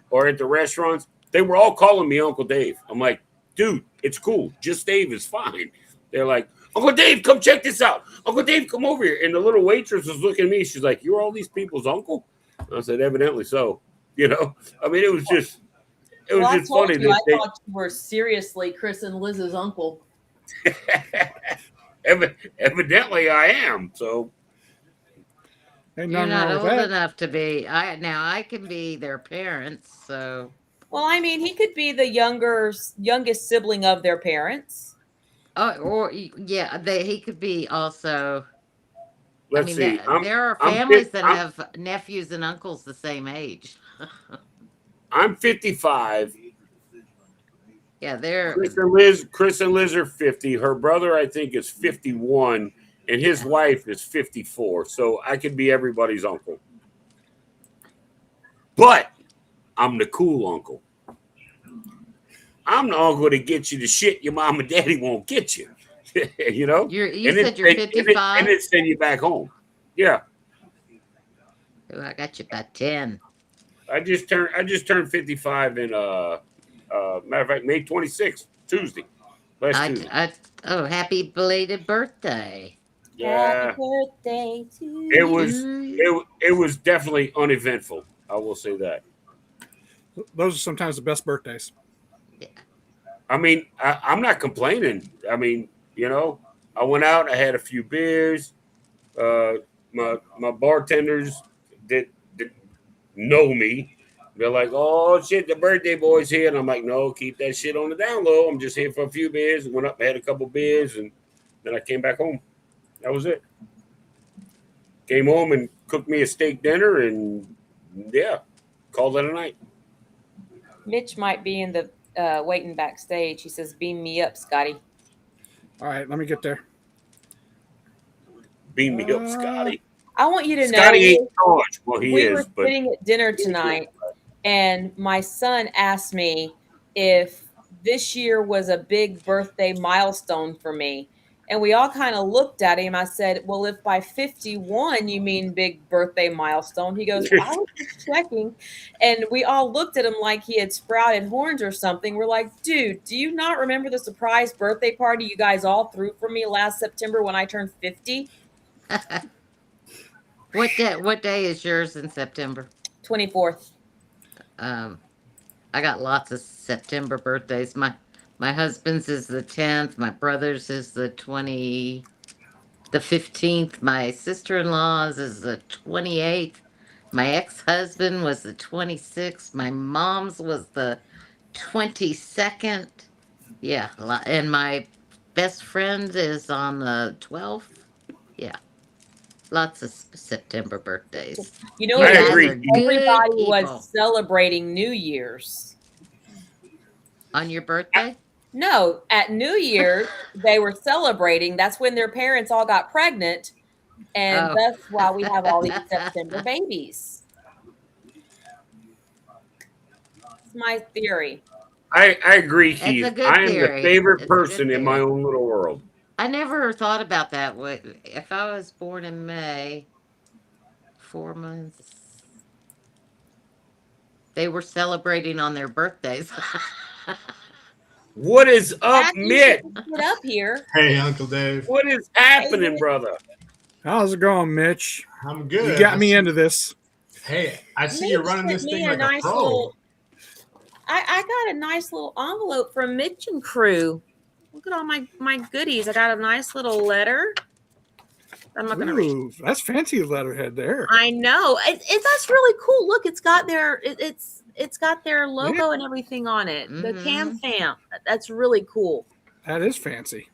or at the restaurants. They were all calling me Uncle Dave. I'm like, dude, it's cool. Just Dave is fine. They're like, Uncle Dave, come check this out. Uncle Dave, come over here. And the little waitress was looking at me. She's like, you're all these people's uncle? I said, evidently so. You know, I mean, it was just funny. I thought you were seriously Chris and Liz's uncle. Evidently, I am. So you're not old enough to be. I can be their parents. So, well, I mean, he could be the youngest sibling of their parents. Or yeah, he could be also. Let's see. There are families that have nephews and uncles the same age. I'm 55. Yeah, they're Chris and Liz are 50. Her brother, I think, is 51, and his wife is 54. So I could be everybody's uncle. But I'm the cool uncle. I'm the uncle that gets you the shit your mom and daddy won't get you. You know? You said you're 55? And then send you back home. Yeah. Oh, I got you by 10. I just turned 55 in matter of fact, May 26th, Tuesday. Tuesday. Happy belated birthday. Yeah. Happy birthday to It was definitely uneventful. I will say that. Those are sometimes the best birthdays. Yeah. I mean, I'm not complaining. I mean, you know, I went out, I had a few beers. My bartenders that know me, they're like, "Oh shit, the birthday boy's here," and I'm like, "No, keep that shit on the down low. I'm just here for a few beers." Went up, had a couple beers, and Then I came back home. That was it. Came home and cooked me a steak dinner, and yeah, called it a night. Mitch might be in the waiting backstage. He says, "Beam me up, Scotty." All right, let me get there. Beam me up, Scotty. I want you to Scotty know ain't charged. Well, he we is, were but sitting at dinner tonight, and my son asked me if this year was a big birthday milestone for me. And we all kind of looked at him. I said, "Well, if by 51 you mean big birthday milestone." He goes, "I was just checking." And we all looked at him like he had sprouted horns or something. We're like, "Dude, do you not remember the surprise birthday party you guys all threw for me last September when I turned 50? What day is yours in September? 24th. I got lots of September birthdays. My husband's is the 10th. My brother's is the 15th. My sister-in-law's is the 28th. My ex-husband was the 26th. My mom's was the 22nd. Yeah, and my best friend is on the 12th. Yeah, lots of September birthdays. You know, I guys agree. are everybody Good was people. celebrating New Year's. On your birthday? No, at New Year's, they were celebrating. That's when their parents all got pregnant. And Oh. that's why we have all these September babies. It's my theory. I agree, It's a Keith. good I am theory. the favorite It's a good person in my theory. own little world. I never thought about that. If I was born in May, 4 months, they were celebrating on their birthdays. What is up, Zach, you Mitch? should get up here. Hey, Uncle Dave. What is happening, brother? How's it going, Mitch? I'm good. You got me into this. Hey, I see Mitch you're running sent this me thing a like nice a pro. little. I got a nice little envelope from Mitch and crew. Look at all my goodies. I got a nice little letter. I'm not going to read. Ooh, that's fancy letterhead there. I know. That's really cool. Look, it's got their it's got their logo and everything on it. The Cam Fam. That's really cool. That is fancy.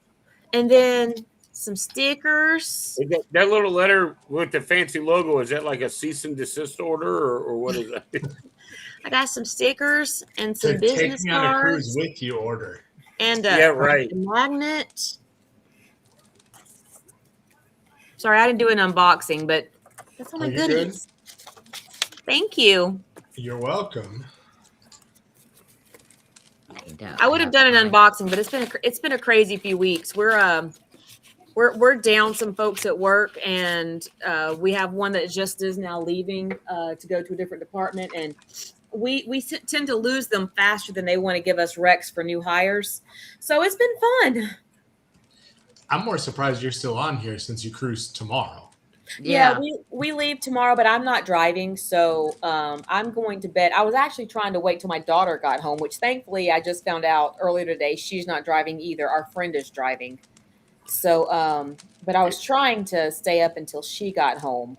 And then some stickers. Is that little letter with the fancy logo, is that like a cease and desist order, or what is that? I got some stickers and some To business take me on a cruise cards with you order. and Yeah, right. a magnet. Sorry, I didn't do an unboxing, but that's all my Are you good? goodies. Thank you. You're welcome. I would have done an unboxing, but it's been a crazy few weeks. We're down some folks at work, and we have one that just is now leaving to go to a different department, and we tend to lose them faster than they want to give us recs for new hires. So it's been fun. I'm more surprised you're still on here since you cruise tomorrow. Yeah, we leave tomorrow, but I'm not driving, so I'm going to bed. I was actually trying to wait till my daughter got home, which thankfully I just found out earlier today she's not driving either. Our friend is driving. So, but I was trying to stay up until she got home.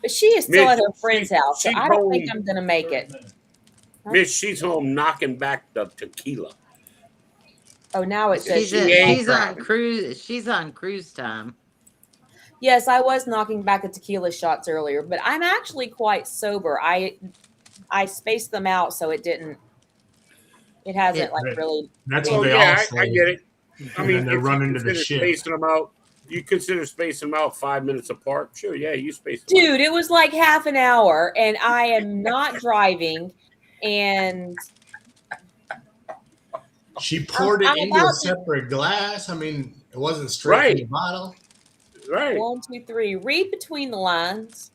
But she is still at her friend's house, so I don't think I'm going to make it. Mitch, she's home knocking back the tequila. Oh, now it says she's on cruise. She's on cruise time. Yes, I was knocking back the tequila shots earlier, but I'm actually quite sober. I spaced them out so it hasn't really. That's what they all say. I get it. I mean, they're if running you to the consider ship. spacing them out, you consider spacing them out 5 minutes apart. Sure, yeah, you space them Dude, it was like half an hour, and I am not driving, and she poured it into a separate glass. I mean, it wasn't straight from the bottle. Right. 1, 2, 3. Read between the lines.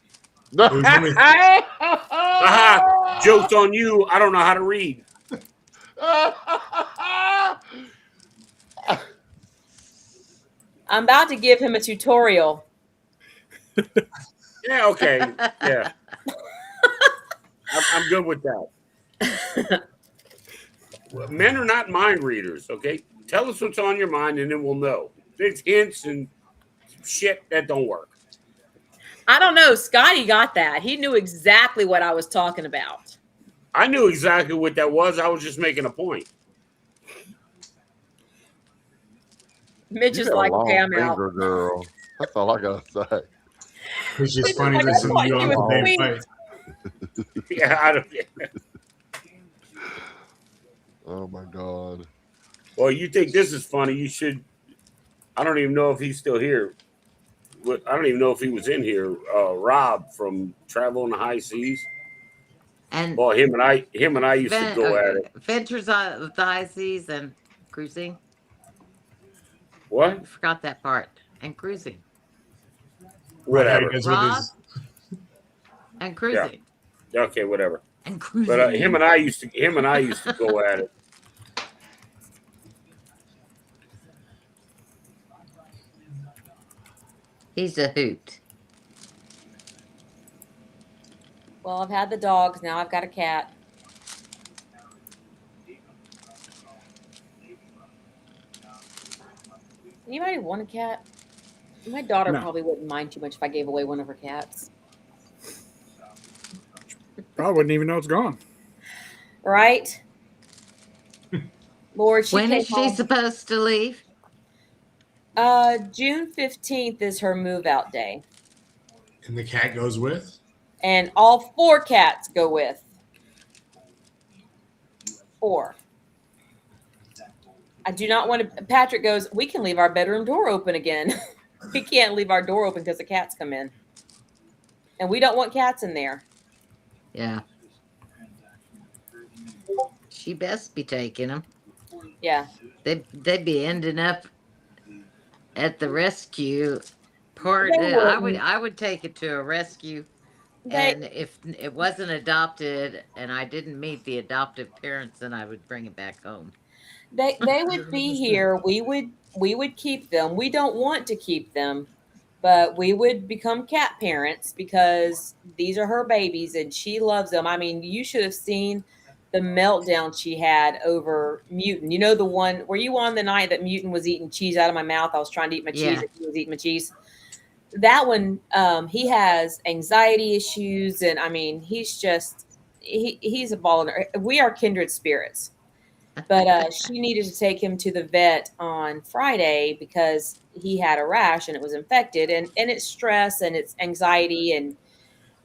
Joke's on you. I don't know how to read. I'm about to give him a tutorial. Yeah, okay. Yeah. I'm good with that. Men are not mind readers, okay? Tell us what's on your mind and then we'll know. There's hints and shit that don't work. I don't know. Scotty got that. He knew exactly what I was talking about. I knew exactly what that was. I was just making a point. Mitch You is got a like, okay, long I'm out. finger, girl. That's all I gotta say. It's Mitch just is funny like, I listening to thought you, he was Uncle Dave, sweet. fight. Yeah, I don't. Oh my god. Well, you think this is funny? You should. I don't even know if he's still here. I don't even know if he was in here. Rob from Travel on the High Seas. And Well, him and I used to go at it. Ventures on the high seas and cruising. What? You forgot that part. And cruising. Right how he Whatever. goes with Rob his. and Yeah. cruising. Okay, whatever. And But cruising. him and I used to go at it. He's a hoot. Well, I've had the dogs. Now I've got a cat. Anybody want a cat? My daughter No. probably wouldn't mind too much if I gave away one of her cats. Probably wouldn't even know it's gone. Right? Lord, she When came is she home. supposed to leave? June 15th is her move out day. And the cat goes with? And all 4 cats go with. 4. I do not want to. Patrick goes, we can leave our bedroom door open again. We can't leave our door open because the cats come in. And we don't want cats in there. Yeah. She best be taking them. Yeah. They'd be ending up at the rescue part. They wouldn't. I would take it to a rescue. And if it wasn't adopted and I didn't meet the adoptive parents, then I would bring it back home. They would be here. We would keep them. We don't want to keep them, but we would become cat parents because these are her babies and she loves them. I mean, you should have seen the meltdown she had over Mutant. You know the one, were you on the night that Mutant was eating cheese out of my mouth? I was trying to eat my cheese Yeah. and he was eating my cheese. That one, he has anxiety issues, and I mean, he's a ball. We are kindred spirits. But she needed to take him to the vet on Friday because he had a rash and it was infected, and it's stress and it's anxiety and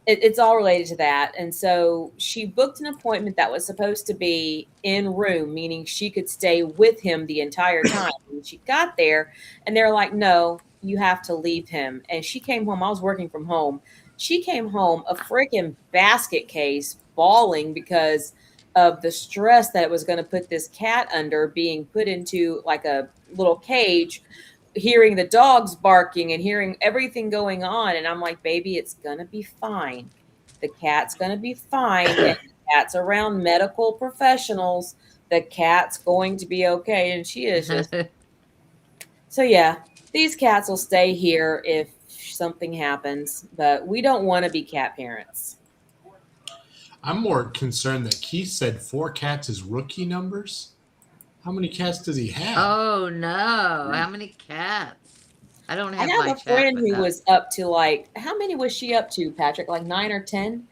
it's all related to that. And so she booked an appointment that was supposed to be in room, meaning she could stay with him the entire time. And she got there and they're like, no, you have to leave him. And she came home. I was working from home. She came home a freaking basket case bawling because of the stress that it was going to put this cat under, being put into like a little cage, hearing the dogs barking and hearing everything going on. And I'm like, baby, it's going to be fine. The cat's going to be fine. And the cat's around medical professionals. The cat's going to be okay. And she is just. So, yeah, these cats will stay here if something happens, but we don't want to be cat parents. I'm more concerned that Keith said 4 cats is rookie numbers. How many cats does he have? Oh no! How many cats? I don't have. I have my a friend chat with who us. was up to like, how many was she up to, Patrick? Like 9 or 10?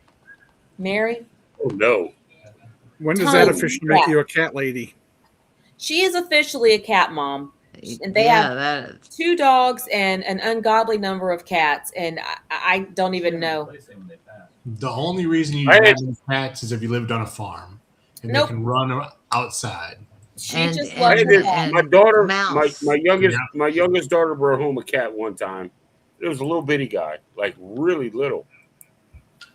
Mary? Oh no! When does that Tons. officially make Yeah. you a cat lady? She is officially a cat mom. And they Yeah, have that is. 2 dogs and an ungodly number of cats. And I don't even know. The only reason you I have had- these cats is if you lived on a farm and Nope. they can run outside. She And- just and- I loves had her this, cat. my daughter, Mouse. my youngest, Yeah. my youngest daughter brought home a cat one time. It was a little bitty guy, like really little.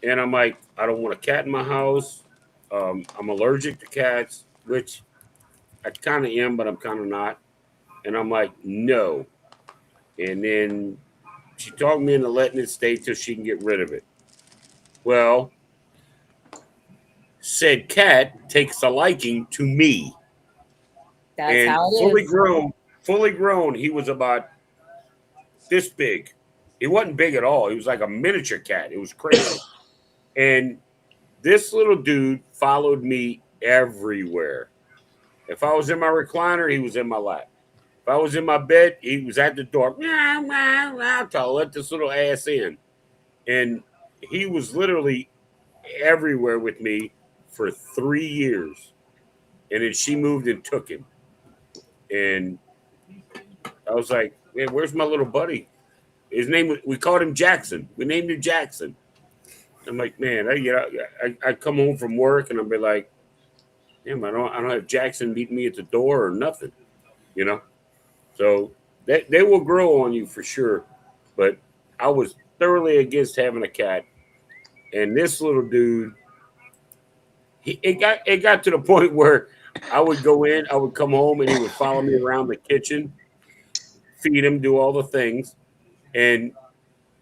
And I'm like, I don't want a cat in my house. I'm allergic to cats, which I kind of am, but I'm kind of not. And I'm like, no. And then she talked me into letting it stay till she can get rid of it. Well, said cat takes a liking to me. That's And how it fully is. grown, he was about this big. He wasn't big at all. He was like a miniature cat. It was crazy. And this little dude followed me everywhere. If I was in my recliner, he was in my lap. If I was in my bed, he was at the door. Meow, meow, meow, to let this little ass in. And he was literally everywhere with me for 3 years. And then she moved and took him. And I was like, man, where's my little buddy? His name, we called him Jackson. We named him Jackson. I'm like, man, I come home from work and I'll be like, damn, I don't have Jackson meet me at the door or nothing, you know. So they will grow on you for sure. But I was thoroughly against having a cat, and this little dude, it got to the point where I would go in, I would come home, and he would follow me around the kitchen, feed him, do all the things, and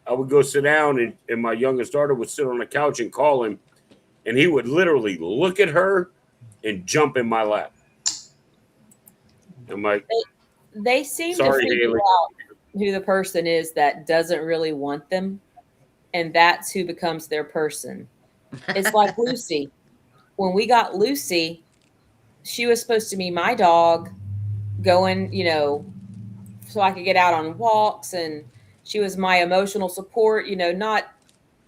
I would go sit down, and my youngest daughter would sit on the couch and call him, and he would literally look at her and jump in my lap. I'm like, They seem to sorry, figure Haley. out who the person is that doesn't really want them, and that's who becomes their person. It's like Lucy. When we got Lucy, she was supposed to be my dog going, so I could get out on walks, and she was my emotional support,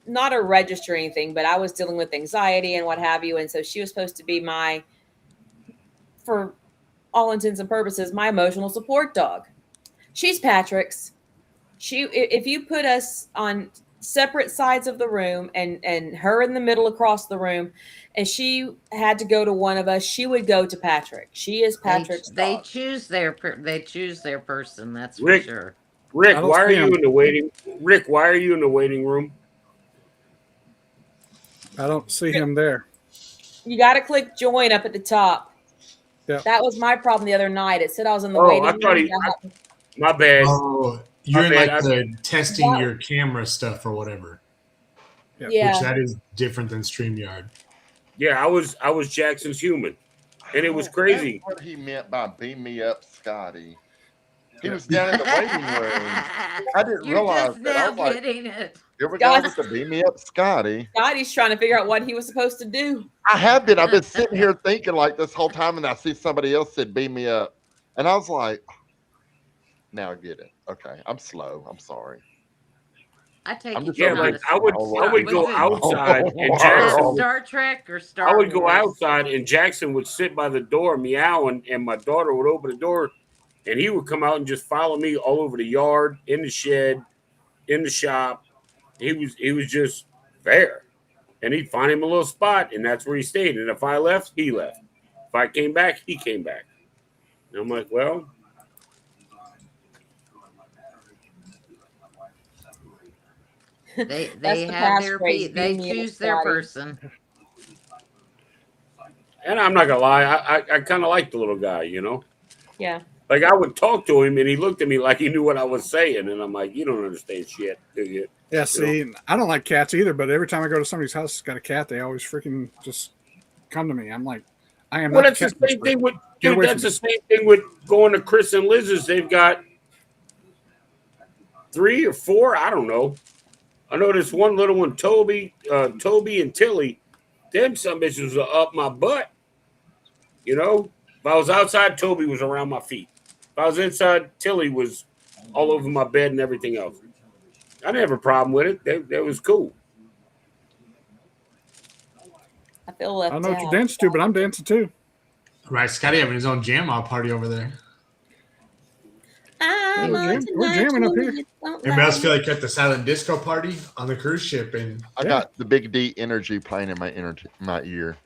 not a register or anything, but I was dealing with anxiety and what have you. And so she was supposed to be for all intents and purposes, my emotional support dog. She's Patrick's. If you put us on separate sides of the room and her in the middle across the room, and she had to go to one of us, she would go to Patrick. She is Patrick's They dog. choose their person. That's for Rick, sure. Rick, I don't why are see you him. in the waiting? Rick, why are you in the waiting room? I don't see him there. You got to click join up at the top. Yeah. That was my problem the other night. It said I was in the Oh, waiting I thought room. my bad. Oh, you're My in bad. like the testing your camera stuff or whatever. Yeah. Which that is different than StreamYard. Yeah, I was Jackson's human, and it was crazy. That's what he meant by beam me up, Scotty. He was down in the waiting room. I didn't You're realize just that. I now was like, getting it. here we go with the beam me up, Scotty. Scotty's trying to figure out what he was supposed to do. I have been. I've been sitting here thinking like this whole time, and I see somebody else said beam me up, and I was like, now I get it. Okay, I'm slow. I'm sorry. I take I'm it just you're Yeah, not but a I would go outside, and Jackson. Star Trek or Star I would go Wars? outside, and Jackson would sit by the door meowing, and my daughter would open the door, and he would come out and just follow me all over the yard, in the shed, in the shop. He was just there, and he'd find him a little spot, and that's where he stayed. And if I left, he left. If I came back, he came back. And I'm like, well. They the have their passphrase, they beam me up, choose their Scotty. person. And I'm not gonna lie, I kind of like the little guy, Yeah. Like I would talk to him, and he looked at me like he knew what I was saying, and I'm like, you don't understand shit, do you? Yeah, see, I don't like cats either, but every time I go to somebody's house that's got a cat, they always freaking just come to me. I'm like, I am Well, not that's the the cat same thing with Get dude. away That's from the same thing with going to Chris and Liz's. They've got 3 or 4, I don't know. I know this one little one, Toby and Tilly. Them some bitches are up my butt. If I was outside, Toby was around my feet. If I was inside, Tilly was all over my bed and everything else. I didn't have a problem with it. That was cool. I feel left I know what out. you dance to, but I'm dancing too. Right, Scotty having his own jam out party over there. I'm We're on jamming up here. Anybody else feel like at the silent disco party on the cruise ship and I got the Big D energy playing in my ear.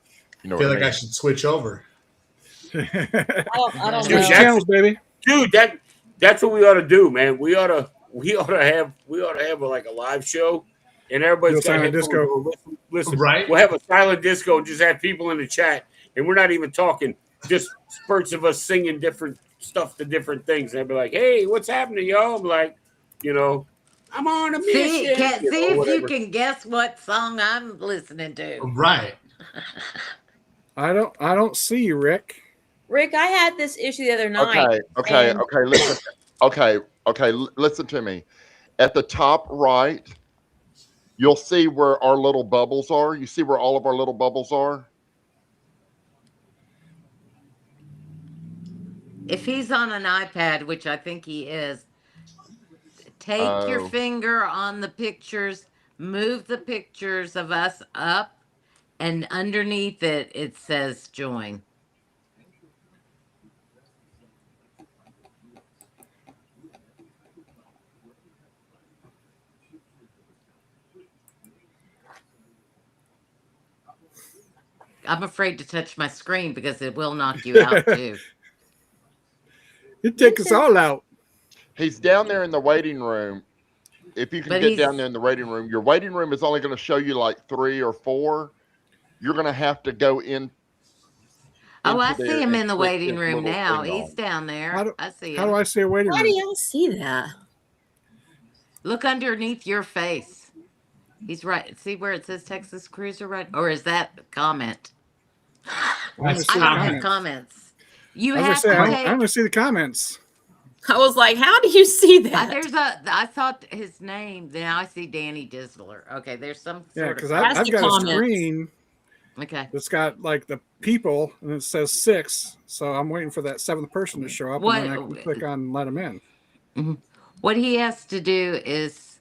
You know feel what like I mean? I should switch over? I don't Dude, know. Channels, baby. Dude, that's what we ought to do, man. We ought to have like a live show, and everybody's Do a got silent headphones disco. on. Listen, Right. We'll have a silent disco and just have people in the chat, and we're not even talking. Just spurts of us singing different stuff to different things. And they'd be like, "Hey, what's happening, y'all?" I'm like, I'm on a mission. See if you whatever. can guess what song I'm listening to. Right. I don't see you, Rick. Rick, I had this issue the other night. Okay. and- Listen. Listen to me. At the top right, you'll see where our little bubbles are. You see where all of our little bubbles are? If he's on an iPad, which I think he is, take your Oh. finger on the pictures, move the pictures of us up, and underneath it says join. I'm afraid to touch my screen because it will knock you out too. He'd take us all out. He's down there in the waiting room. If you can But get down he's- there in the waiting room, your waiting room is only going to show you like 3 or 4. You're going to have to go in. Oh, into I there see him and in the click waiting this room little now. thing He's on. down there. I see him. How do I see a waiting How do room? y'all see that? Look underneath your face. He's right. See where it says Texas Cruiser, right? Or is that comment? That's I don't have comment. comments. You I was have gonna say, to I take. don't see the comments. I was like, how do you see that? I thought his name. Now I see Danny Disler. Okay, there's some Yeah, sort because of. That's I've the got a comments. screen Okay. that's got like the people and it says 6. So I'm waiting for that 7th person to show up and then I can click on let them in. Mhm. What he has to do is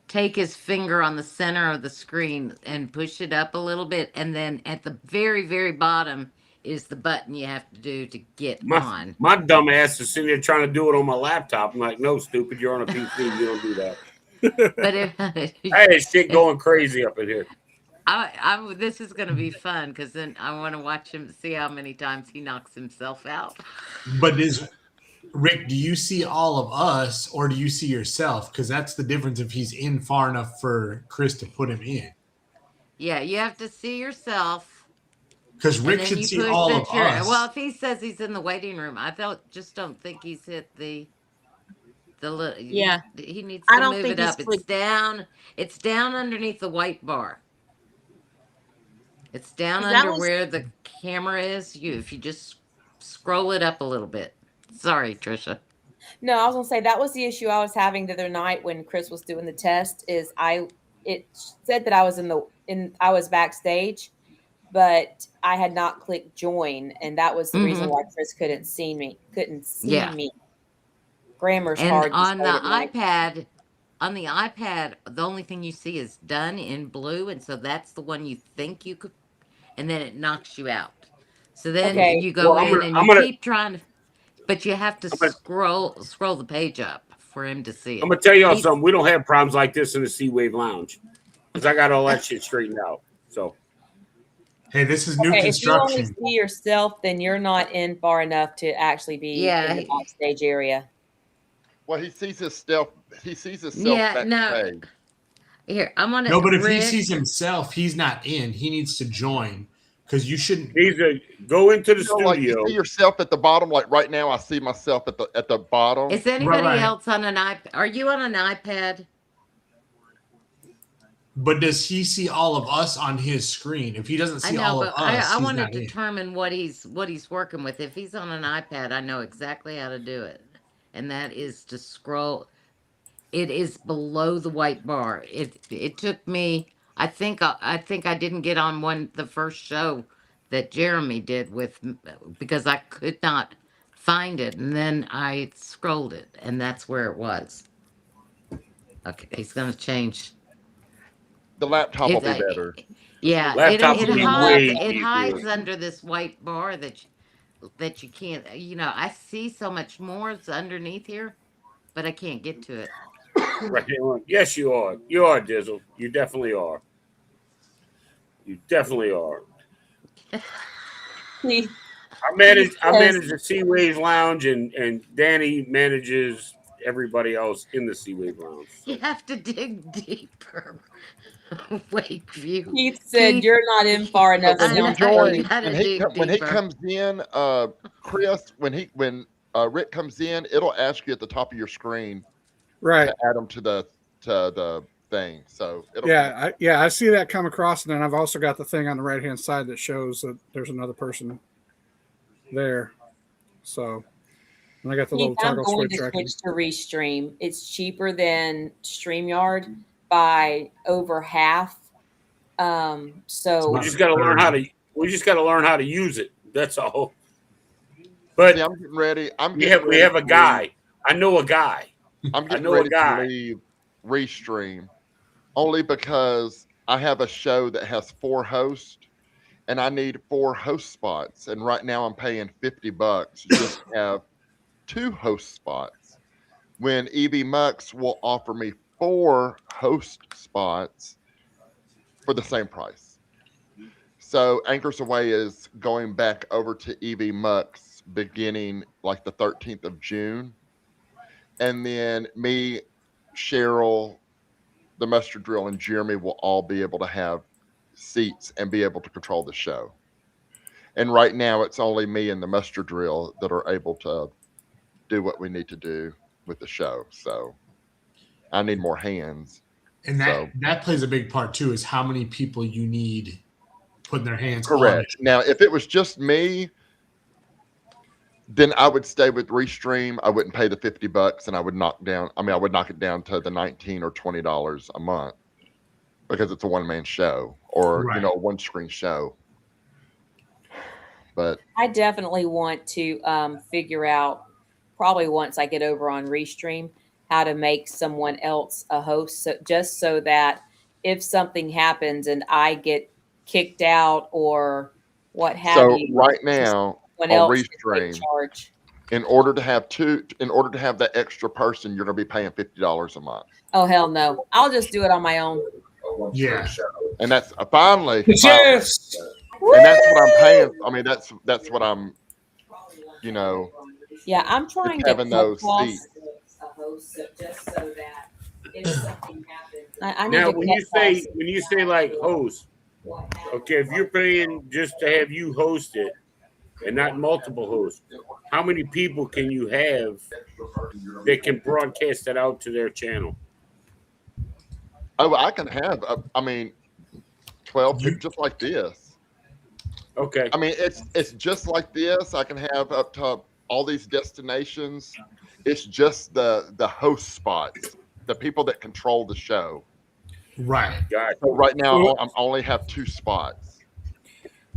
take his finger on the center of the screen and push it up a little bit, and then at the very, very bottom is the button you have to do to get on. My dumb ass is sitting there trying to do it on my laptop. I'm like, no, stupid, you're on a PC. You don't do that. But if I had shit going crazy up in here. this is going to be fun because then I want to watch him see how many times he knocks himself out. But Rick, do you see all of us or do you see yourself? Because that's the difference if he's in far enough for Chris to put him in. Yeah, you have to see yourself. Because And Rick then should you see push all the of chair. us. Well, if he says he's in the waiting room, just don't think he's hit Yeah. He needs I to don't move think it he's up. clicked. It's down underneath the white bar. It's down 'Cause that under was- where the camera is. If you just scroll it up a little bit. Sorry, Trisha. No, I was gonna say that was the issue I was having the other night when Chris was doing the test. Is it said that I was I was backstage, but I had not clicked join, and that was the reason why Chris couldn't see me. Yeah. Grammar's And hard to on say the tonight. iPad, the only thing you see is done in blue, and so that's the one you think you could, and then it knocks you out. So then Okay. you go Well, in and you keep trying to, but you have to scroll the page up for him to see it. I'm gonna tell y'all something. We don't have problems like this in the Sea Wave Lounge because I got all that shit straightened out. So, hey, this is new Okay, if you only construction. see yourself, then you're not in far enough to actually be in the backstage area. Well, he sees himself. He sees himself Yeah, no. backstage. Here, I'm on it. No, but if he sees himself, he's not in. He needs to join because you shouldn't. Go into the studio. Like you see yourself at the bottom. Like right now, I see myself at the bottom. Is anybody else on an iPad? Are you on an iPad? But does he see all of us on his screen? If he doesn't see all of us, I he's want to not in. determine what he's working with. If he's on an iPad, I know exactly how to do it, and that is to scroll. It is below the white bar. It took me. I think I didn't get on the first show that Jeremy did because I could not find it, and then I scrolled it, and that's where it was. Okay, he's gonna change. The laptop will be better. Yeah, Laptop it will be hides. way It hides easier. under this white bar that you can't. I see so much more is underneath here, but I can't get to it. Right there. Yes, you are. You are, Dizzle. You definitely are. You definitely are. I manage the Sea Wave Lounge, and Danny manages everybody else in the Sea Wave Lounge. You have to dig deeper. Wakeview. Keith said you're not in far enough. When he joins, when he deeper. comes in, Chris, when Rick comes in, it'll ask you at the top of your screen, right, to add him to the thing. So it'll I see that come across, and then I've also got the thing on the right hand side that shows that there's another person there. So, and I got the little I'm toggle going switch to tracking. switch to Restream. It's cheaper than StreamYard by over half. So we just got to learn how to. We just got to learn how to use it. That's all. But see, I'm getting ready. We have a guy. I know a guy. I'm getting ready to leave Restream only because I have a show that has 4 hosts and I need 4 host spots. And right now I'm paying $50 just to have 2 host spots. When EB Mux will offer me 4 host spots for the same price. So Anchors Away is going back over to EV Mux beginning like the 13th of June. And then me, Cheryl, the Mustard Drill, and Jeremy will all be able to have seats and be able to control the show. And right now it's only me and the Mustard Drill that are able to do what we need to do with the show. So I need more hands. And that plays a big part too, is how many people you need putting their hands on it. Correct. Now, if it was just me, then I would stay with Restream. I wouldn't pay the $50, and I would knock it down to the $19 or $20 a month because it's a one-man show or a one-screen show. But I definitely want to figure out, probably once I get over on Restream, how to make someone else a host, just so that if something happens and I get kicked out or what have you. So right now on Restream, in order to have that extra person, you're going to be paying $50 a month. Oh hell no! I'll just do it on my own. Yeah, and that's finally. Yes. And that's what I'm paying. I mean, that's what I'm, Yeah, I'm trying to having those seats. a host just so that if something happens, I Now, when you say like host, okay, if you're paying just to have you host it and not multiple hosts, how many people can you have that can broadcast it out to their channel? Oh, I can have. 12 people just like this. Okay. I mean, it's just like this. I can have up to all these destinations. It's just the host spots, the people that control the show. Right. So right now, I only have 2 spots.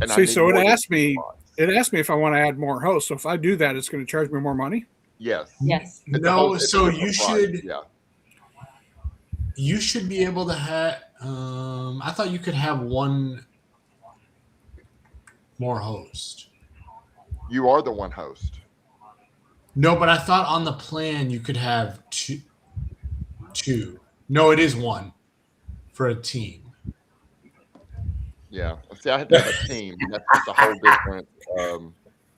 And so it asked me if I want to add more hosts. So if I do that, it's going to charge me more money. Yes. Yes. No. So you should. Yeah. You should be able to have. I thought you could have one more host. You are the one host. No, but I thought on the plan you could have two. No, it is one for a team. Yeah. See, I had to have a team. That's a whole different.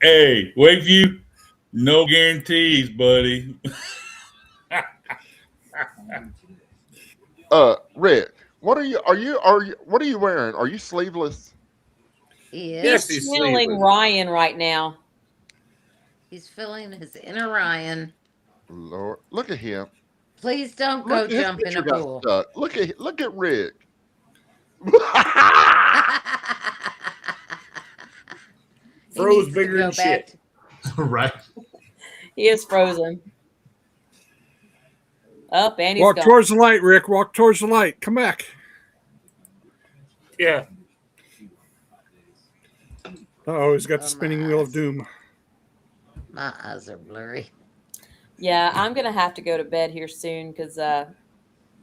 Hey, Wakeview, no guarantees, buddy. Rick, what are you wearing? Are you sleeveless? Yes, he's channeling Ryan right now. He's feeling his inner Ryan. Lord, look at him. Please don't go jump in a pool. Look at Rick. Froze bigger than shit. Right. He is frozen. Up and he's Walk gone. towards the light, Rick. Walk towards the light. Come back. Yeah. Oh, he's got the spinning wheel of doom. My eyes are blurry. Yeah, I'm gonna have to go to bed here soon because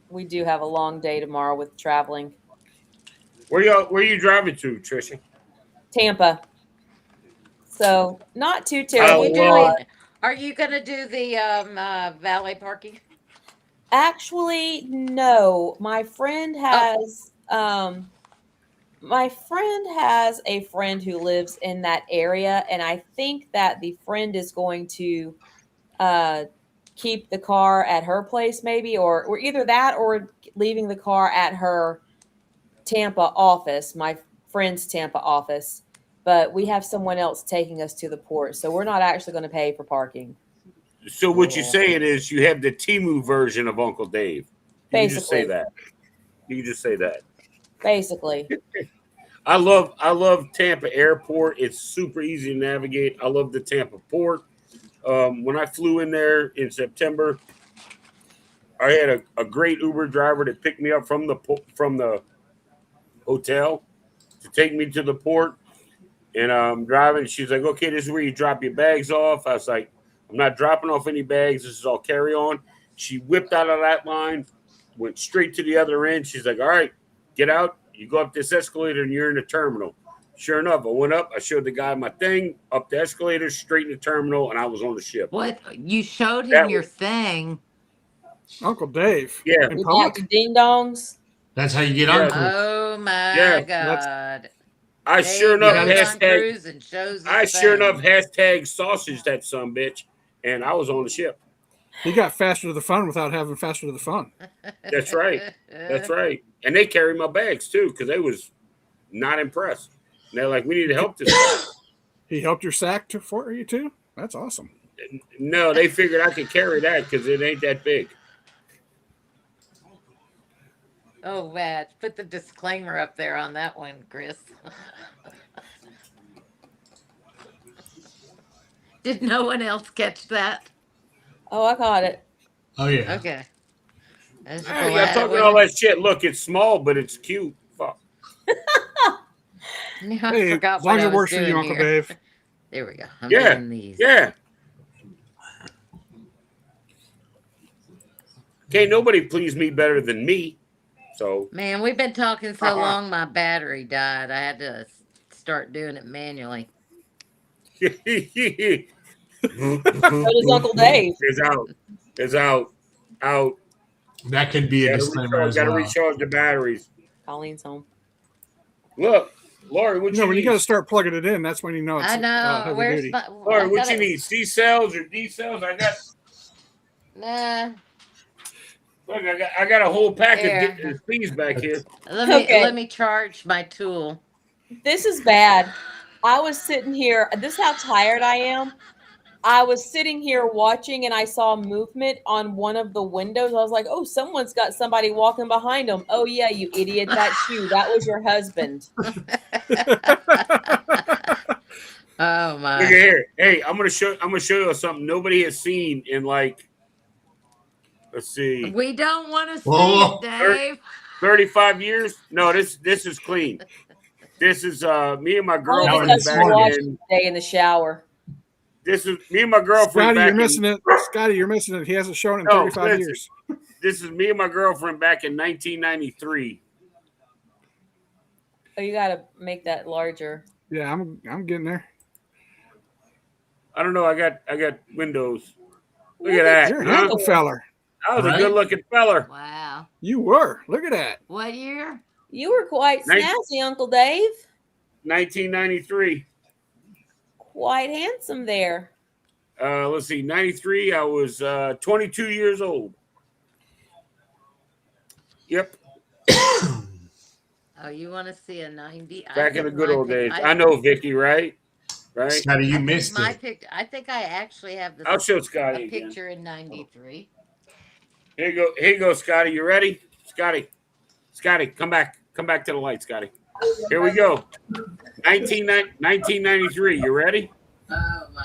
we do have a long day tomorrow with traveling. Where you driving to, Trisha? Tampa. So not too terribly. Are you gonna do the valet parking? Actually, no. My friend has a friend who lives in that area, and I think that the friend is going to keep the car at her place, maybe, or either that or leaving the car at her Tampa office, my friend's Tampa office. But we have someone else taking us to the port, so we're not actually going to pay for parking. So what you're saying is you have the Temu version of Uncle Dave. You can just say that. You can just say that. Basically. I love Tampa Airport. It's super easy to navigate. I love the Tampa Port. When I flew in there in September, I had a great Uber driver that picked me up from the hotel to take me to the port. And I'm driving. She's like, okay, this is where you drop your bags off. I was like, I'm not dropping off any bags. This is all carry on. She whipped out of that line, went straight to the other end. She's like, all right, get out. You go up this escalator and you're in the terminal. Sure enough, I went up. I showed the guy my thing, up the escalator, straight in the terminal, and I was on the ship. What? You showed him your thing. Uncle Dave. Yeah. You got the ding dongs. That's how you get Uncle. Oh my God. I sure enough cruise and shows I his sure phone. enough hashtag sausage that son bitch, and I was on the ship. He got faster to the fun without having faster to the fun. That's right. That's right. And they carried my bags too because they was not impressed. And they're like, we need to help this guy. He helped your sack for you too? That's awesome. No, they figured I could carry that because it ain't that big. Oh, man. Put the disclaimer up there on that one, Chris. Did no one else catch that? Oh, I caught it. Oh yeah. Okay. Hey, y'all talking all that shit. Look, it's small, but it's cute. Fuck. Hey, as long as it works for you, Uncle Dave. There we go. I'm Yeah. doing these. Yeah. Can't nobody please me better than me. So Man, we've been talking so long, my battery died. I had to start doing it manually. So does Uncle Dave. It's out. It's out. Out. That could be a disclaimer as Gotta well. recharge the batteries. Colleen's home. Look, Lori, what you when need? you got to start plugging it in, that's when you know it's I know. heavy Where's duty. my... Lori, what you need? C cells or D cells? I got. Nah. Look, I got a whole pack Here. of things back here. Let me charge my tool. This is bad. I was sitting here. This is how tired I am. I was sitting here watching and I saw movement on one of the windows. I was like, oh, someone's got somebody walking behind them. Oh, yeah, you idiot. That's you. That was your husband. Oh, my. Look at here. Hey, I'm gonna show you something nobody has seen in like, let's see, We don't want to see it, Dave. 35 years. No, this is clean. This is me and my girlfriend Watch back in. Day in the shower. This is me and my girlfriend. Scotty, back you're missing it. Scotty, you're missing it. He hasn't shown it in 35 listen. years. This is me and my girlfriend back in 1993. Oh, you got to make that larger. Yeah, I'm getting there. I don't know. I got windows. Look at that. You're a handsome feller. I was a good looking feller. Wow. You were. Look at that. What year? You were quite snazzy, Uncle Dave. 1993. Quite handsome there. Let's see. 93. I was 22 years old. Yep. Oh, you want to see a 90? Back in the good old days. I know, Vicky, right? Right? Scotty, you missed my it. picture. I think I actually have I'll show Scotty a again. picture in 93. Here you go. Here you go, Scotty. You ready? Scotty, come back. Come back to the light, Scotty. Here we go. 1993. You ready? Oh, my.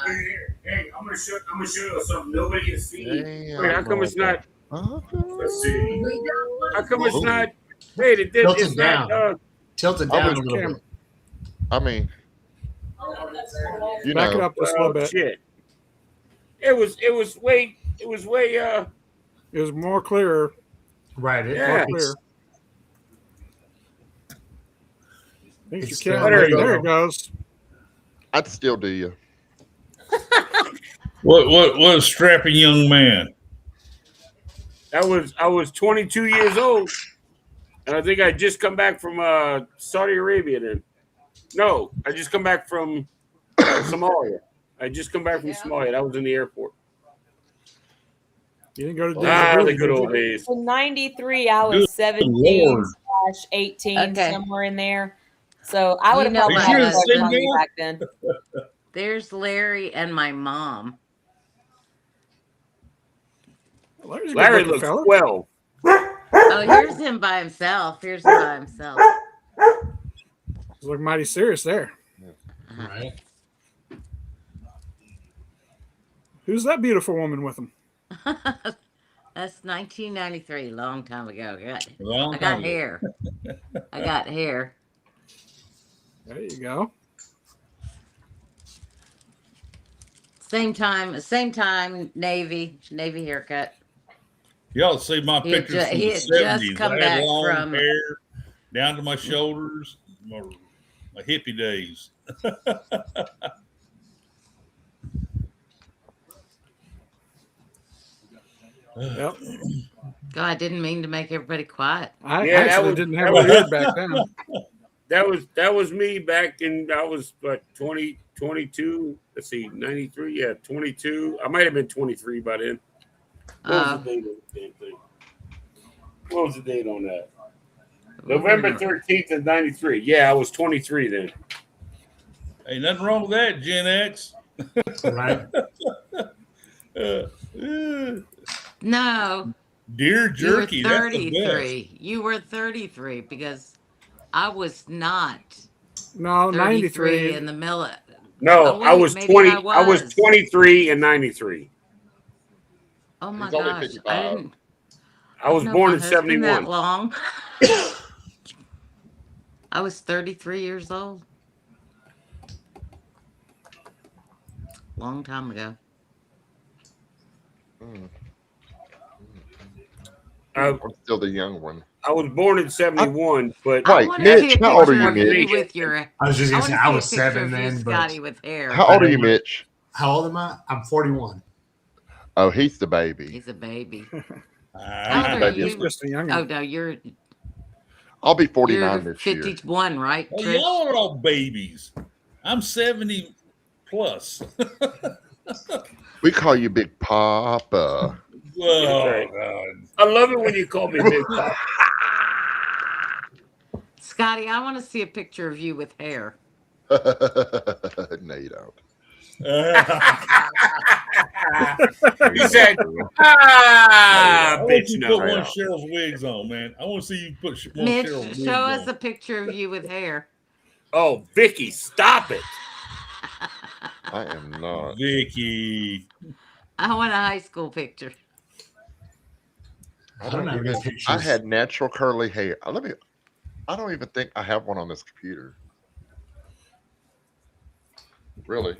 Hey, I'm gonna show you something nobody has seen. Wait, how come it's not? Let's see. How come it's not? Wait, Tilt it's it down. not. Tilt it down a little bit. I mean, you Back it know, up just a little bit. Shit. It was way. It was more clearer. Right. Yeah. More clear. Thanks It's your camera. There it goes. I'd still do you. What a strapping young man. I was 22 years old, and I think I just come back from Saudi Arabia. Then, no, I just come back from Somalia. Somalia. I was in the airport. You didn't go to the good old days. In 93, I was 17/18, somewhere in there. So I would have probably had a crush on you back then. There's Larry and my mom. Larry looks 12. Oh, here's him by himself. You look mighty serious there. Right. Who's that beautiful woman with him? That's 1993, long time ago. I Long got time ago. hair. I got hair. There you go. Same time, Navy haircut. Y'all see my He had pictures from he the had just 70s. come I back had long from- hair down to my shoulders, my hippie days. Yep. God, I didn't mean to make everybody quiet. I actually didn't have a beard back then. that was me back in, I was what, 20, 22. Let's see, 93. Yeah, 22. I might have been 23 by then. What was the date of the damn thing? What was the date on that? November 13th of 93. Yeah, I was 23 then. Ain't nothing wrong with that, Gen X. Right. No. Deer jerky. You were That's the best. 33. You were 33 because I was not. No, 93 in the middle. No, wait, I was maybe 20. I I was was. 23 in 93. Oh my He's only gosh. 55. I didn't. I was know born my in husband 71. that long. I was 33 years old. Long time ago. I'm still the young one. I was born in 71, but Wait, Mitch, how old are you, Mitch? With your, I was just gonna say I was see a picture 7 of you, then, but Scotty, with hair. How old are you, Mitch? how old am I? I'm 41. Oh, he's the baby. He's a baby. He's the baby. He's just a young Oh no, you're. I'll be 49 You're this year. 51, right? Well, Trish? y'all are all babies. I'm 70 plus. We call you Big Papa. Oh, God. I love it when you call me Big Papa. Scotty, I want to see a picture of you with hair. No, you don't. He said, I want bitch, you to no. put one of Cheryl's wigs on, man. I want to see you put one Mitch, of Cheryl's wigs show us on. a picture of you with hair. Oh, Vicky, stop it. I am not. Vicky. I want a high school picture. I don't even. I had natural curly hair. I don't even think I have one on this computer. Really?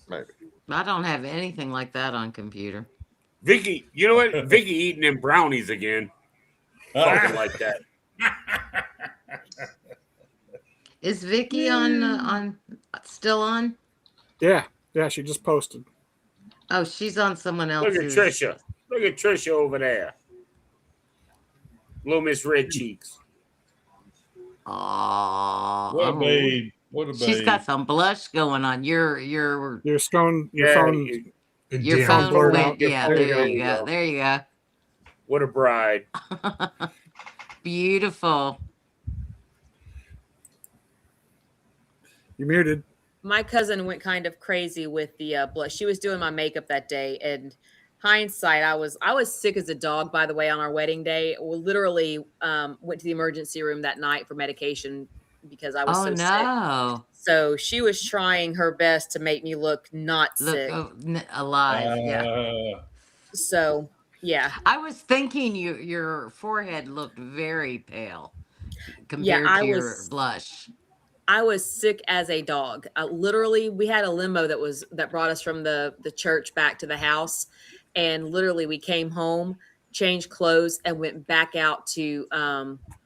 Maybe. I don't have anything like that on computer. Vicky, you know what? Vicky eating them brownies again. Talking like that. Is Vicky on still on? Yeah, she just posted. Oh, she's on someone Look else's. at Trisha. Look at Trisha over there. Little Miss Red Cheeks. Oh, What a babe. What a babe. She's got some blush going on. Your phone. Your phone blurred went. out. Yeah, there you go. There you go. What a bride. Beautiful. You muted. My cousin went kind of crazy with the blush. She was doing my makeup that day, and hindsight, I was sick as a dog. By the way, on our wedding day, we literally went to the emergency room that night for medication because I was sick. So she was trying her best to make me look not sick, alive. Yeah. So yeah, I was thinking your forehead looked very pale compared to your blush. I was sick as a dog. Literally, we had a limo that brought us from the church back to the house, and literally we came home, changed clothes, and went back out to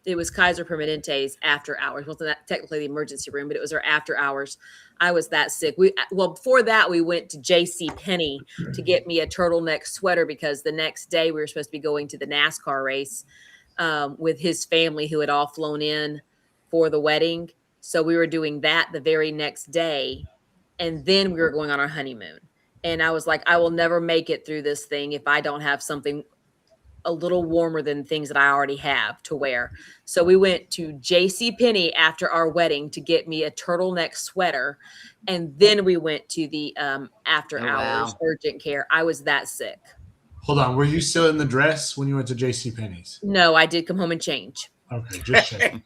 it was Kaiser Permanente's after hours. Wasn't that technically the emergency room, but it was our after hours. I was that sick. Before that, we went to J.C. Penney to get me a turtleneck sweater because the next day we were supposed to be going to the NASCAR race with his family who had all flown in for the wedding. So we were doing that the very next day, and then we were going on our honeymoon. And I was like, I will never make it through this thing if I don't have something a little warmer than things that I already have to wear. So we went to JCPenney after our wedding to get me a turtleneck sweater. And then we went to the after hours urgent care. I was that sick. Hold on. Were you still in the dress when you went to JCPenney's? No, I did come home and change. Okay, just checking.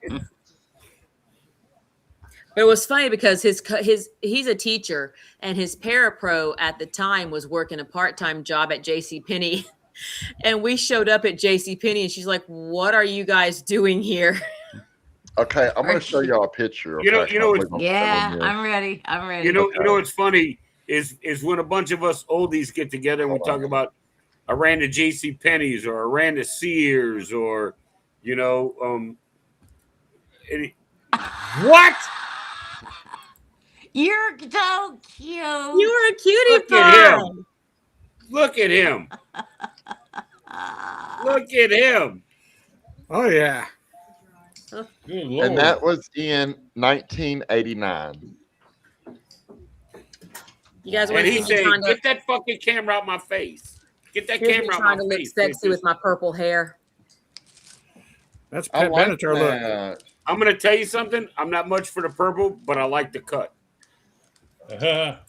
But it was funny because he's a teacher, and his parapro at the time was working a part-time job at JCPenney. And we showed up at JCPenney, and she's like, "What are you guys doing here?" Okay, I'm going to show y'all a picture. You know, yeah, I'm ready. I'm ready. You know what's funny is when a bunch of us oldies get together and we talk about I ran to JCPenney's or I ran to Sears or what? You're so cute. You were a cutie Look at him. Look at him. Look at him. Oh yeah. Good Lord. And that was in 1989. You guys And want to see he me said, trying to "Get that fucking camera out my face. Get that here's me camera out trying my to look face." sexy with my purple hair. That's I Pat like Benatar look. that. I'm gonna tell you something. I'm not much for the purple, but I like the cut. That's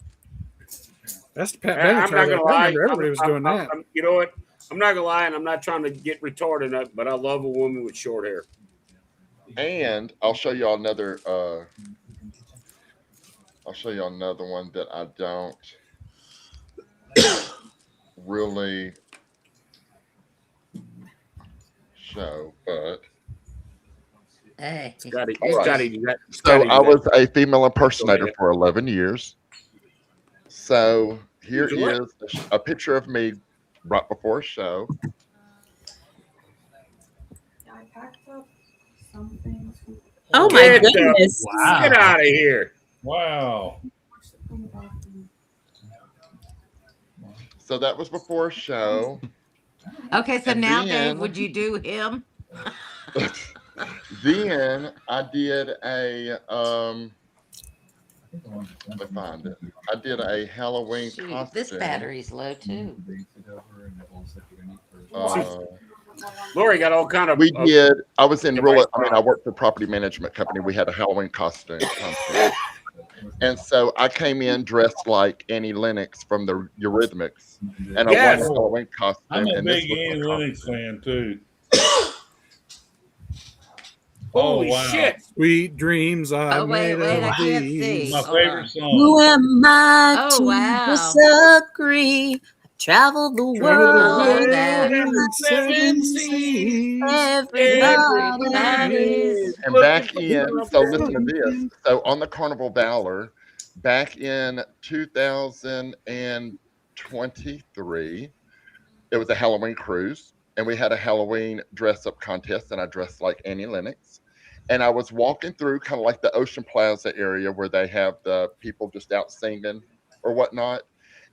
the Pat I'm Benatar not look. gonna I lie. remember everybody was doing that. You know what? I'm not gonna lie, and I'm not trying to get retarded, but I love a woman with short hair. And I'll show y'all another. I'll show you another one that I don't really show, but hey, Scotty, right. Scotty, so I was a female Go impersonator ahead. for 11 years. So here Use your is a picture of me right before a show. I packed up some things. Oh my Get goodness. Get out of here. Wow. So that was before a show. Okay, so And now, then- Dave, would you do him? Then I did a let me find it. I did a Halloween Shoot, costume. this battery's low too. Lori got all kind of. We did. I was in device I mean, I worked for a property management company. We had a Halloween costume competition. And so I came in dressed like Annie Lennox from the Eurythmics, and I won the Halloween costume. I'm a and this big was Annie my Lennox costume. fan too. Holy wow. shit! Sweet dreams are wait, made I of can't these. see. My Hold favorite on. song. Who am I Oh, to wow. disagree? Travel the Travel the I love world. that. world, seven seas. Everybody. And back in, so listen to this. So on the Carnival Valor, back in 2023, it was a Halloween cruise, and we had a Halloween dress-up contest, and I dressed like Annie Lennox. And I was walking through kind of like the Ocean Plaza area where they have the people just out singing or whatnot.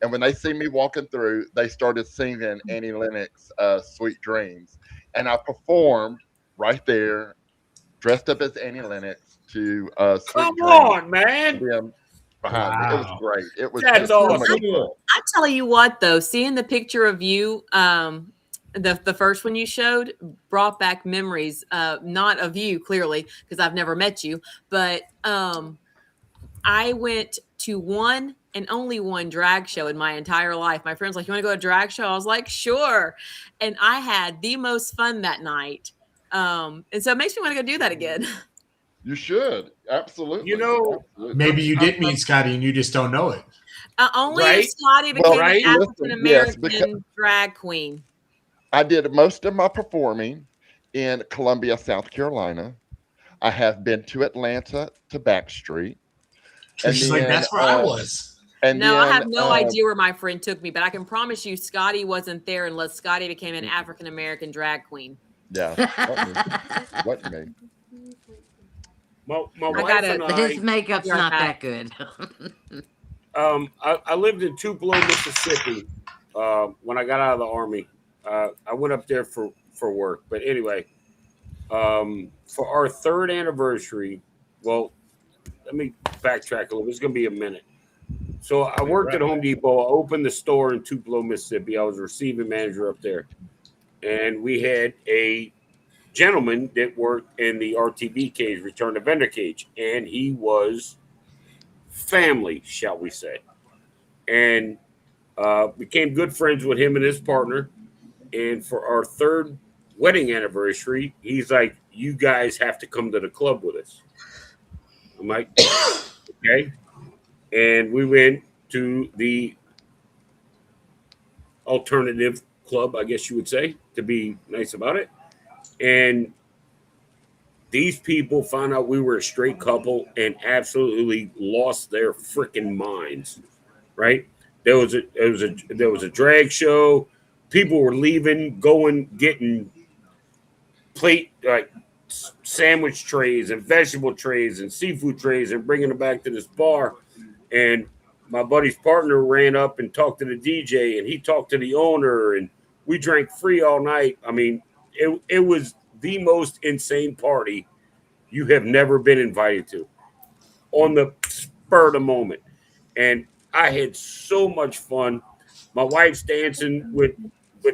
And when they see me walking through, they started singing Annie Lennox, Sweet Dreams. And I performed right there, dressed up as Annie Lennox to Sweet Come Dreams. on, man. Them behind me. It was great. It was That's so awesome. much fun. I tell you what, though, seeing the picture of you, the first one you showed, brought back memories. Not of you, clearly, because I've never met you, but I went to one and only one drag show in my entire life. My friends like, "You want to go to a drag show?" I was like, "Sure," and I had the most fun that night. And so it makes me want to go do that again. You should. Absolutely. You know, Absolutely. Maybe you did meet Scotty and you just don't know it. Only Right? if Scotty Well, became right? an Listen, African yes, American because drag queen. I did most of my performing in Columbia, South Carolina. I have been to Atlanta to Backstreet. She's like, that's where I was. And No, then, I have no idea where my friend took me, but I can promise you Scotty wasn't there unless Scotty became an African American drag queen. Yeah. What me? My I wife gotta- and His I. makeup's You're not right. that good. I lived in Tupelo, Mississippi, when I got out of the Army. I went up there for work. But anyway, for our third anniversary, well, let me backtrack a little. It's going to be a minute. So I worked at Home Depot. I opened the store in Tupelo, Mississippi. I was a receiving manager up there. And we had a gentleman that worked in the RTB cage, return to vendor cage. And he was family, shall we say. And became good friends with him and his partner. And for our third wedding anniversary, he's like, "You guys have to come to the club with us." I'm like, "Okay." And we went to the alternative club, I guess you would say, to be nice about it. And these people found out we were a straight couple and absolutely lost their freaking minds. Right? There was a drag show. People were leaving, going, getting plate like sandwich trays and vegetable trays and seafood trays and bringing them back to this bar. And my buddy's partner ran up and talked to the DJ, and he talked to the owner, and we drank free all night. I mean, it was the most insane party you have never been invited to on the spur of the moment. And I had so much fun. My wife's dancing with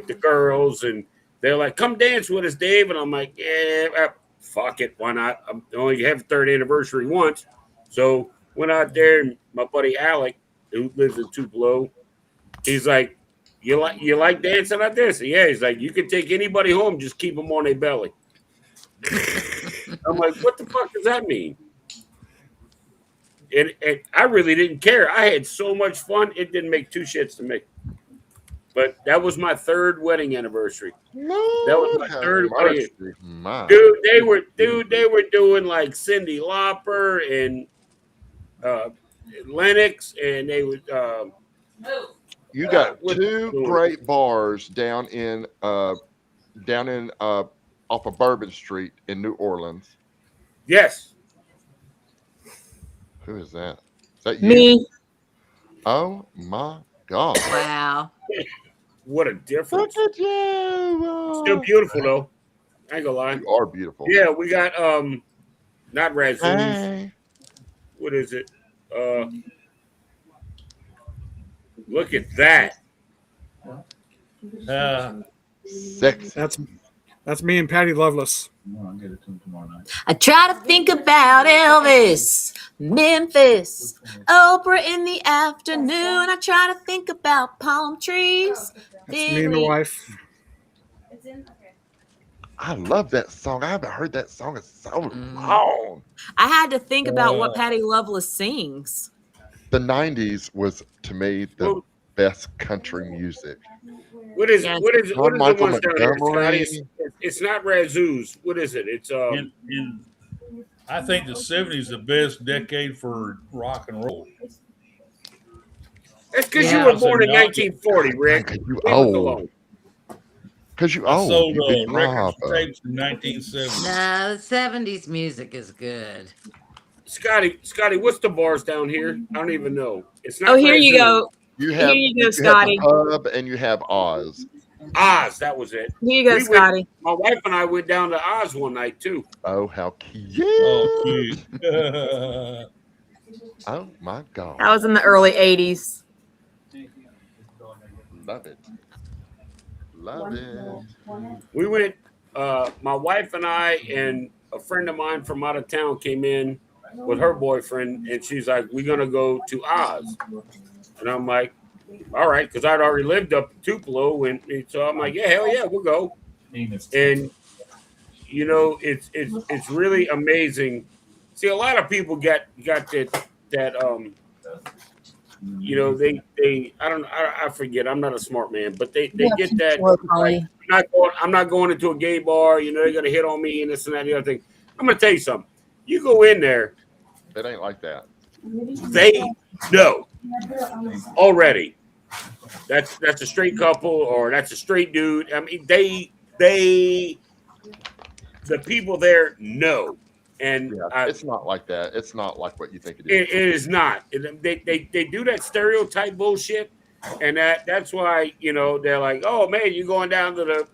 the girls, and they're like, "Come dance with us, Dave." And I'm like, "Yeah, fuck it, why not? I only have a third anniversary once." So went out there, and my buddy Alec, who lives in Tupelo, he's like, "You like dancing like this?" And yeah, he's like, "You can take anybody home, just keep them on their belly." I'm like, "What the fuck does that mean?" And I really didn't care. I had so much fun. It didn't make two shits to me. But that was my third wedding anniversary. That was my third wedding. Dude, they were doing like Cyndi Lauper and Lennox, and they would. You got two great bars down in off of Bourbon Street in New Orleans. Yes. Who is that? Is that you? Me. Oh my God! Wow. What a difference! Look at you. Still beautiful though. I ain't gonna lie. You are beautiful. Yeah, we got not Razzoos. Hey. What is it? Look at that. Sexy. That's me and Patty Loveless. I'll get it to him tomorrow night. I try to think about Elvis, Memphis, Oprah in the afternoon. I try to think about palm trees. That's me and my wife. I love that song. I haven't heard that song in so long. I had to think about what Patty Loveless sings. The 90s was, to me, the best country music. What is it? What is the Michael ones down there, Montgomery. Scotty? It's not Razzoos. What is it? It's I think the 70s is the best decade for rock and roll. That's because you were born in 1940, Rick. You Leave us old. alone. Because you I old. sold You big records papa. tapes in 1970. No, the 70s music is good. Scotty, what's the bars down here? I don't even know. It's not. Oh, here you Razzoos. go. You have, Here you go, have Scotty. the Pub and you have Oz. Oz, that was it. Here you go, Scotty. My wife and I went down to Oz one night too. Oh, how cute. Oh, cute. Oh, my God. That was in the early 80s. Love it. Love it. We went. My wife and I and a friend of mine from out of town came in with her boyfriend, and she's like, "We're gonna go to Oz," and I'm like, "All right," because I'd already lived up in Tupelo, and so I'm like, "Yeah, hell yeah, we'll go." And you know, it's really amazing. See, a lot of people got that you know, I forget. I'm not a smart man, but they get that. Like, I'm not going into a gay bar. You know, they're gonna hit on me and this and that and the other thing. I'm gonna tell you something. You go in there, It ain't like that. they know already. That's a straight couple or that's a straight dude. I mean, the people there know. And It's not like that. It's not like what you think it is. it is not. They do that stereotype bullshit, and that's why, you know, they're like, "Oh man, you going down to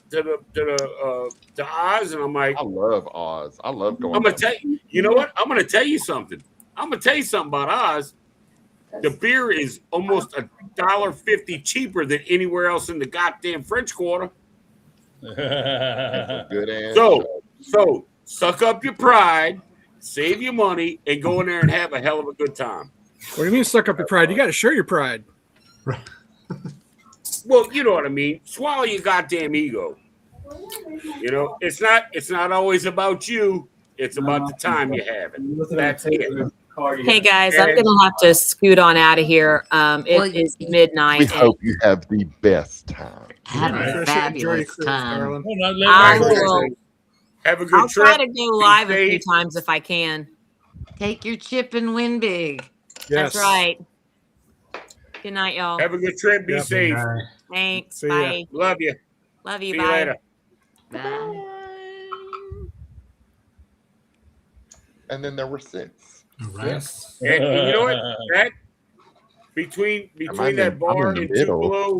Oz?" And I'm like, I love Oz. I love going. I'm gonna tell you. You know what? I'm gonna tell you something. I'm gonna tell you something about Oz. The beer is almost $1.50 cheaper than anywhere else in the goddamn French Quarter. That's a good answer. So suck up your pride, save your money, and go in there and have a hell of a good time. What do you mean suck up your pride? You got to show your pride. Well, you know what I mean. Swallow your goddamn ego. You know, it's not always about you. It's about the time you have it. That's it. Hey guys, I'm gonna have to scoot on out of here. It is midnight. We hope you have the best time. Have a fabulous time. I will. Have a good I'll trip. try to go live a few times if I can. Take your chip and win big. That's right. Good night, y'all. Have a good trip. Be safe. Thanks. See ya. Bye. Love you. Love you. See Bye. you later. Bye. And then there were 6. Yes. And you know what? That between that bar in Tupelo,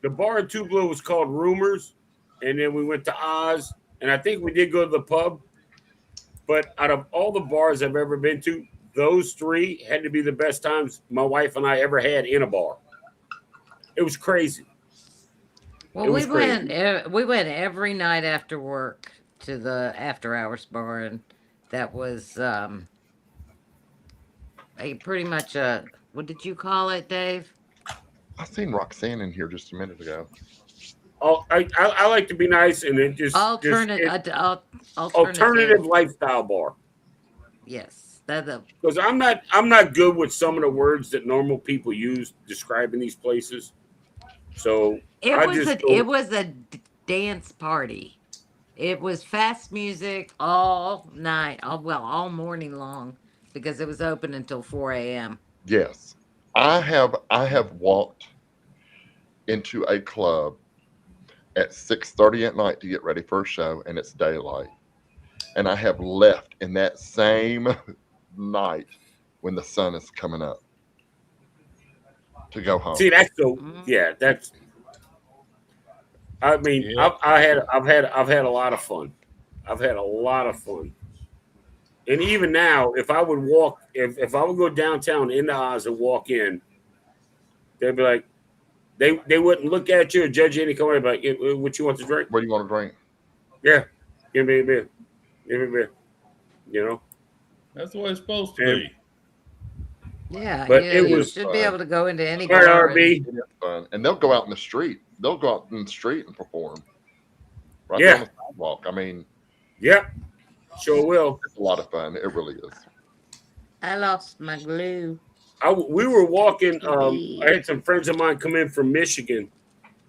the bar in Tupelo was called Rumors, and then we went to Oz, and I think we did go to the pub. But out of all the bars I've ever been to, those 3 had to be the best times my wife and I ever had in a bar. It was crazy. Well, we went every night after work to the after hours bar, and that was pretty much a, what did you call it, Dave? I seen Roxanne in here just a minute ago. Oh, I like to be nice, and it just alternative lifestyle bar. Yes, because I'm not good with some of the words that normal people use describing these places. So it was a dance party. It was fast music all night, all morning long, because it was open until 4 a.m. Yes, I have walked into a club at 6:30 at night to get ready for a show, and it's daylight, and I have left in that same night when the sun is coming up to go home. See, that's so that's. I mean, yeah. I've had a lot of fun. I've had a lot of fun. And even now, if I would walk, if I would go downtown in the Oz and walk in, they'd be like, they wouldn't look at you or judge you any kind of like, what you want to drink? What do you want to drink? Yeah, give me a beer. Give me a beer. You know, that's the way it's supposed to be. Yeah, but you should be able to go into any bar. And they'll go out in the street. They'll go out in the street and perform. Right there on the sidewalk. I mean, yeah, sure will. It's a lot of fun. It really is. I lost my glue. We were walking. I had some friends of mine come in from Michigan,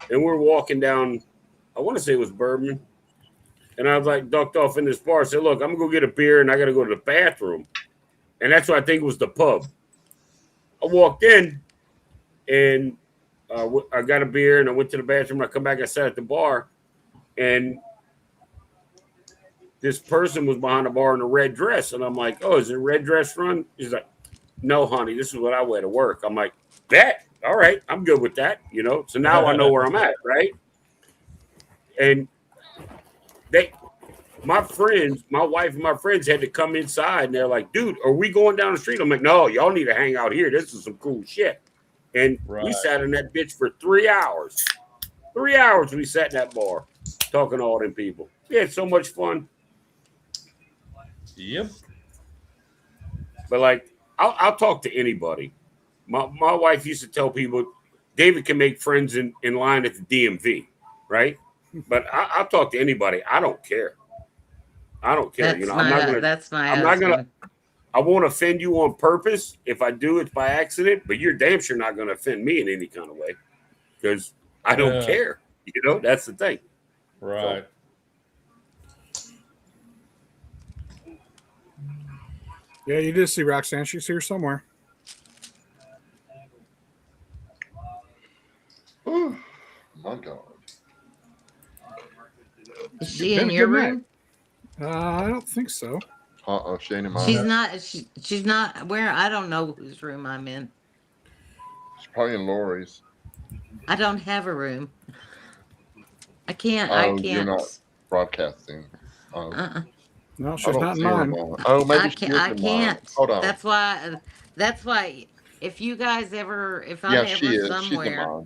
and we're walking down. I want to say it was Bourbon, and I was like ducked off in this bar. I said, "Look, I'm gonna go get a beer, and I got to go to the bathroom." And that's what I think was the pub. I walked in, and I got a beer, and I went to the bathroom. I come back, I sat at the bar, and this person was behind the bar in a red dress, and I'm like, "Oh, is it a red dress run?" He's like, "No, honey, this is what I wear to work." I'm like, "Bet, all right, I'm good with that." You know, so now I know where I'm at, right? And my wife and my friends had to come inside, and they're like, "Dude, are we going down the street?" I'm like, "No, y'all need to hang out here. This is some cool shit." And we sat in that bitch for 3 hours. 3 hours we sat in that bar talking to all them people. We had so much fun. Yep. But like, I'll talk to anybody. My wife used to tell people, David can make friends in line at the DMV, right? But I'll talk to anybody. I don't care. I don't care. That's I'm not gonna. I won't offend you on purpose. If I do, it's by accident. But you're damn sure not going to offend me in any kind of way, because I don't care. You know, that's the thing. Right. So. Yeah, you did see Roxanne. She's here somewhere. Oh my God. Is she in your room? I don't think so. She ain't in mine. She's not. She's not. Where? I don't know whose room I'm in. She's probably in Lori's. I don't have a room. I can't. You're not broadcasting. No, she's not in mine. Oh, maybe I can't. Hold on. That's why. If you guys ever, if I'm ever somewhere,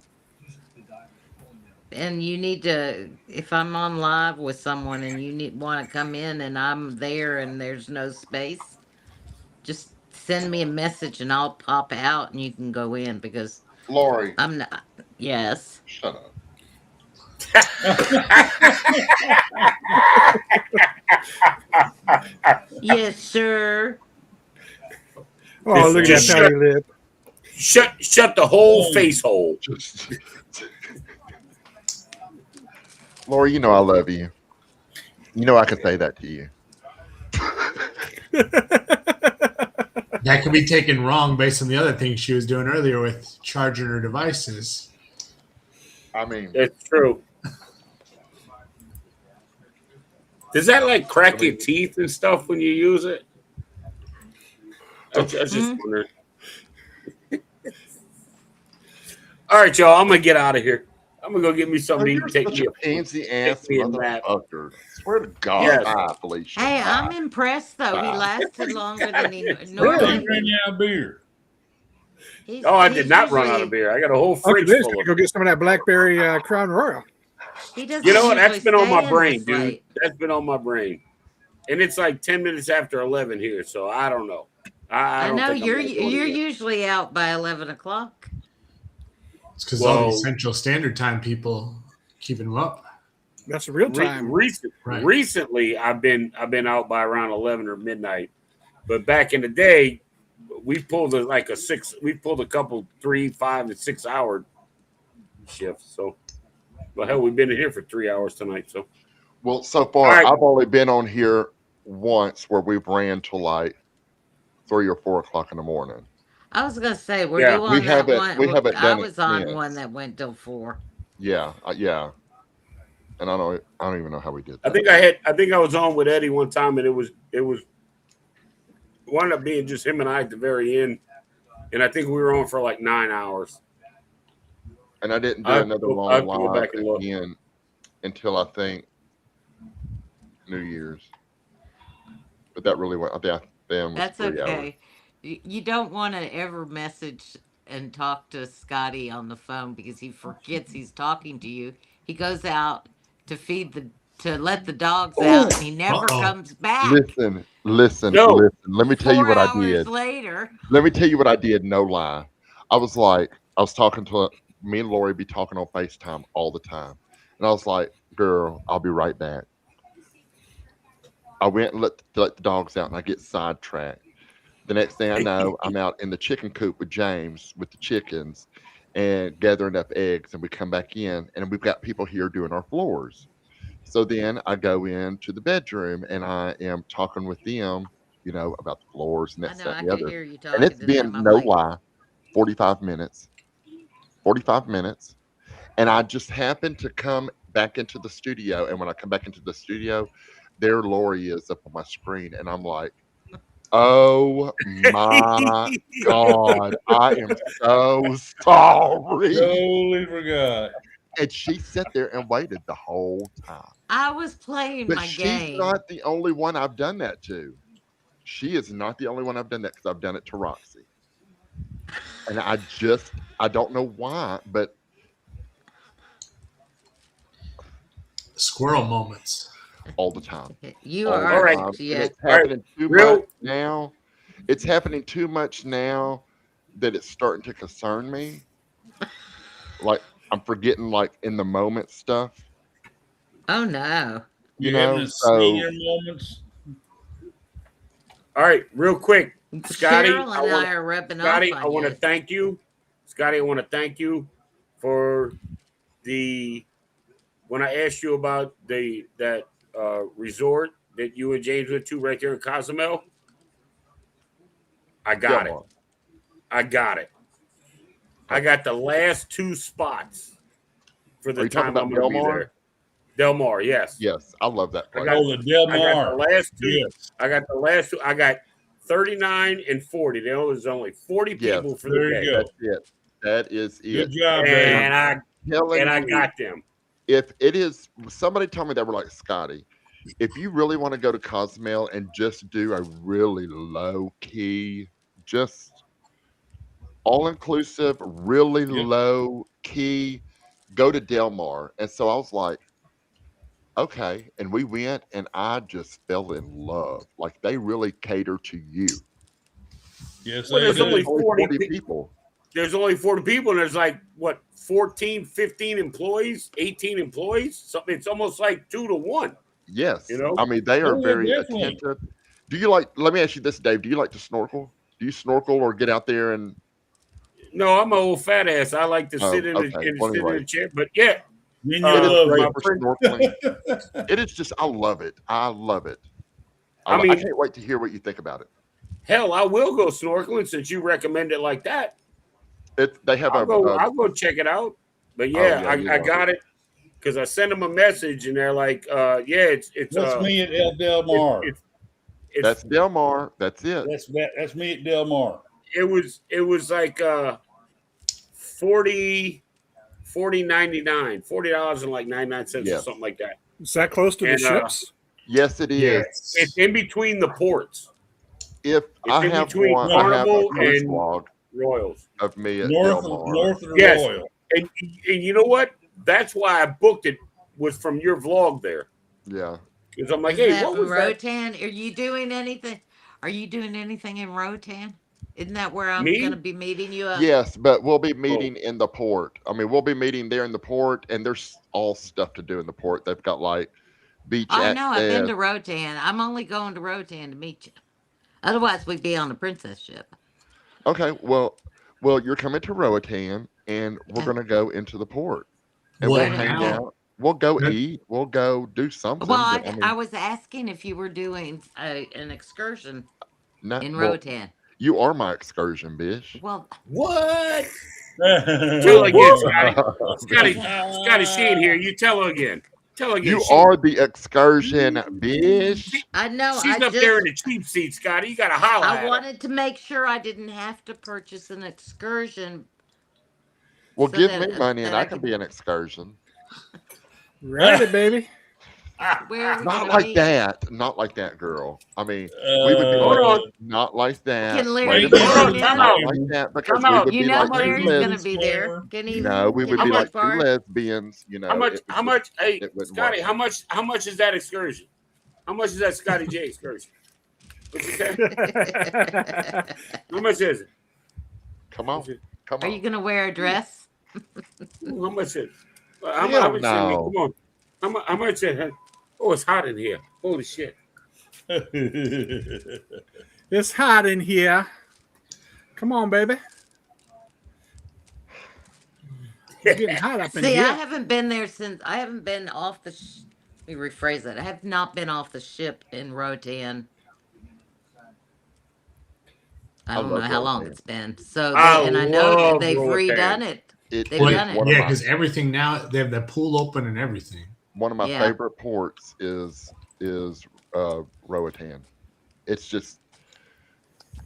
and you need to, if I'm on live with someone and you want to come in and I'm there and there's no space, just send me a message and I'll pop out and you can go in, because Lori, I'm not. Yes. Shut up. Yes, sir. Oh, look at that tiny lip. Shut the whole face hole. Lori, you know I love you. You know I can say that to you. That could be taken wrong based on the other things she was doing earlier with charging her devices. I mean, it's true. Does that like crack your teeth and stuff when you use it? I just wondering. All right, y'all. I'm gonna get out of here. I'm gonna go get me something to You're eat. Take such me a pansy ass me a nap. motherfucker. Swear to God, Yes. bye, Felicia. Hey, I'm Bye. impressed though. He Bye. lasted longer than he Really? He normally. ran you out of beer. Oh, I did He's not run out of usually beer. I got a whole Uncle fridge Dave's full gonna of go it. get some of that blackberry Crown Royal. he doesn't You know what? usually That's been on stay my in brain, this dude. late. That's been on my brain. And it's like 10 minutes after 11 here, so I don't know. I I don't know think I'm you're gonna do it again. usually out by 11 o'clock. It's because all Well, these Central Standard Time people keeping them up. That's the real time. Right. Recently, I've been out by around 11 or midnight. But back in the day, we pulled we pulled a couple 3, 5, and 6 hour shifts. So, well, hell, we've been in here for 3 hours tonight. So, Well, so far, All right. I've only been on here once where we've ran till like 3 or 4 o'clock in the morning. I was gonna say we're Yeah. doing We that haven't one. done I it was on one since. that went till 4. Yeah, yeah. And I don't even know how we did I that. think I was on with Eddie one time, and it was wound up being just him and I at the very end, and I think we were on for like 9 hours. And I didn't do I have another to long go live back and look. again until I think New Year's. But that really went. Then was That's 3 hours. okay. You don't want to ever message and talk to Scotty on the phone because he forgets he's talking to you. He goes out to let the dogs out, and he never comes back. Listen. No. Let me tell you 4 what I hours did. later. Let me tell you what I did. No lie. I was talking to me and Lori be talking on FaceTime all the time, and I was like, "Girl, I'll be right back." I went and let the dogs out, and I get sidetracked. The next thing I know, I'm out in the chicken coop with James with the chickens and gathering up eggs, and we come back in, and we've got people here doing our floors. So then I go into the bedroom, and I am talking with them, about the floors and I this, know. that, I and the could other. hear you And talking it's to been them. I'm no like, lie, 45 minutes. 45 minutes. And I just happened to come back into the studio. And when I come back into the studio, there Lori is up on my screen. And I'm like, oh my God, I am so sorry. Totally forgot. And she sat there and waited the whole time. I was playing But my she's game. not the only one I've done that to. She is not the only one I've done that because I've done it to Roxy. And I don't know why, but Squirrel moments. all the time. You All are. the right. time. And Yeah. it's happening too much now. It's happening too much now that it's starting to concern me. Like I'm forgetting like in the moment stuff. Oh no. You're having senior moments. All right, real quick, Scotty. Cheryl and I are rubbing Scotty, off I on want to you. thank you. Scotty, I want to thank you for when I asked you about that resort that you and James went to right there in Cozumel. I got it. I got it. I got the last 2 spots for the Are you talking time about I'm going to be Del Mar? there. Del Mar, yes. Yes, I love that place. The Del Mar. I got the last 2. Yes. I got the last 2. I got 39 and 40. There was only 40 people for the there day. you go. That's it. That is it. Good job, Dave. And I got them. If it is, somebody told me they were like, Scotty, if you really want to go to Cozumel and just do a really low key, just all inclusive, really low key, go to Del Mar. And so I was like, okay. And we went and I just fell in love. Like they really cater to you. Yes, Well, there's do. only 40 people. There's only 40 people, and there's like, what, 14, 15 employees, 18 employees? Something. It's almost like 2 to 1. Yes. You know? I mean, they are Oh, very definitely. attentive. Do you like, let me ask you this, Dave. Do you like to snorkel? Do you snorkel or get out there and? No, I'm an old fat ass. I like to sit in the chair. But yeah. Then It is love great it. for snorkeling. It is just, I love it. I love it. I mean- can't wait to hear what you think about it. Hell, I will go snorkeling since you recommend it like that. They have I'll go check it out. But yeah, I got it because I sent them a message and they're like, yeah, it's That's me at El Del Mar. That's Del Mar. That's it. That's me at Del Mar. It was like 40 $40.99, $40.99 Yes. or something like that. Is that close to the And, ships? Yes, it is. It's in between the ports. If It's I in have between one, I have a Carnival cruise and vlog Royals. of me at North Del of Mar. the Yes. Royal. And you know what? That's why I booked it, was from your vlog there. Yeah. Because I'm like, Is hey, that what was that? Rotan? Are you doing anything? Are you doing anything in Rotan? Isn't that where I'm Me? going to be meeting you up? Yes, but we'll be Oh. meeting in the port. I mean, we'll be meeting there in the port, and there's all stuff to do in the port. They've got like beach I know. I've been access. to Rotan. I'm only going to Rotan to meet you. Otherwise, we'd be on the princess ship. Okay, well, you're coming to Roatan, and we're Okay. gonna go into the port, and Well, we'll Where hang now? out. We'll go That- eat. We'll go do something. Well, But, I I mean, was asking if you were doing an excursion not in well. Rotan. You are my excursion, bitch. Well, What? Tell her again, Scotty. Scotty, she ain't here. You tell her again. Tell her again. You are the excursion, bitch. I know. She's I up there in the cheap seat, Scotty. You got to holler at I her. wanted to make sure I didn't have to purchase an excursion. Well, so give that, me money, and that I can be an excursion. Ready, baby. Where are we Not gonna like meet? that. Not like that, girl. I mean, we would be Hold like, on. not like that. Can Larry Wait a get minute. in? Time Not out. like that, because Time we out. would You be know like two Larry's going to lesbians. be there. Can he? No, we can would he be go like two far? lesbians. You know, How much? it How would much? Hey, it wouldn't Scotty. work. How much is that excursion? How much is that Scotty J excursion? What you say? How much is it? Come on, come Are on. you going to wear a dress? How much is it? How Hell much? no. Come on. How much? Oh, it's hot in here. Holy shit. It's hot in here. Come on, baby. It's getting hot up in See, here. I haven't been there since I haven't been off the. Let me rephrase that. I have not been off the ship in Rotan. I don't know love how long Rotan. it's been. So I I know that love they've Rotan. redone it. It They've is done it. one of Yeah, my because everything now they have the pool open and everything. one of my Yeah. favorite ports is Roatan. It's just,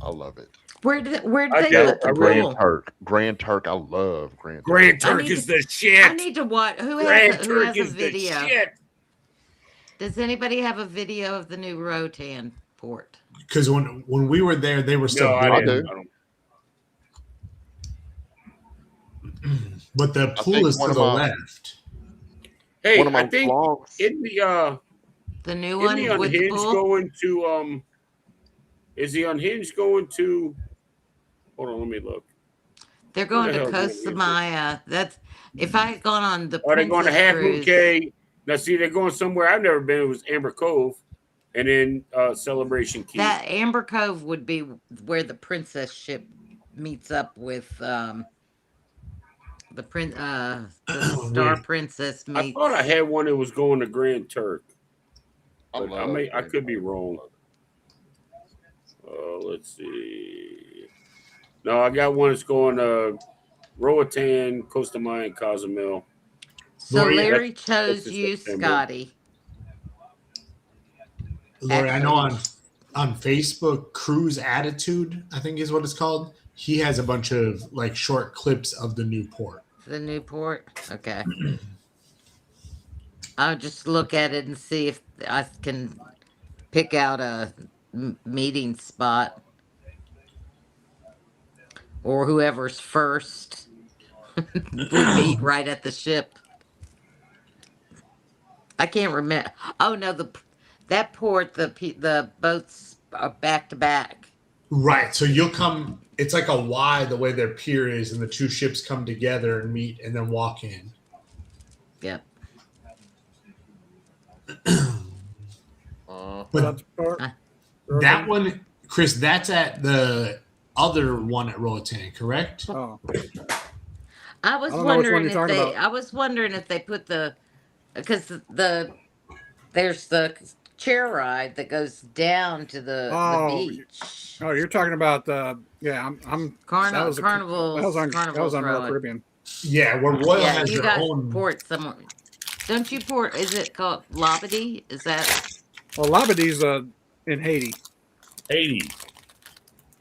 I love it. Where did I they do. put the I And really- pool? Grand Turk, I love Grand Turk. Grand I Turk need is to- the shit. I need to watch. Who Grand has Turk a is the video? shit. Does anybody have a video of the new Rotan port? Because when we were there, they were still No, I building. didn't. do. I don't. But the I pool think is one to of the my- left. Hey, One of my I think vlogs. in the The new in one the with the unhinged pool? going to is the unhinged going to? Hold on, let me look. They're Where going the to hell is Costa it? Maya. That's if I had gone on the Are they going to Princess Half Moon Cruise. Cay? Now, see, they're going somewhere I've never been. It was Amber Cove, and then Celebration Key. That Amber Cove would be where the princess ship meets up with the Star Princess I meets. thought I had one that was going to Grand Turk. I But love I Grand could be Turk. wrong. Let's see. No, I got one that's going to Roatan, Costa Maya, and Cozumel. So Lori, Larry that's chose in you, September. Scotty. Lori, I know Actually- on Facebook, Cruise Attitude, I think is what it's called. He has a bunch of like short clips of the new port. The new port? Okay. I'll just look at it and see if I can pick out a meeting spot. Or whoever's first would meet right at the ship. I can't remember. Oh no, that port, the boats are back to back. Right. So you'll come. It's like a Y the way their pier is, and the two ships come together and meet, and then walk in. Yep. But that one, Chris, that's at the other one at Roatan, correct? Oh. I was I don't know which one wondering you're if talking they. about. I was wondering if they put because there's the chair ride that goes down to the beach. Oh, you're talking about yeah. I'm Carnival. that was on Royal Road. Caribbean. Yeah, where Royal Yeah, has you their guys own. port someone. Don't you port? Is it called Labadee? Is that? Well, Labadee's in Haiti. Haiti.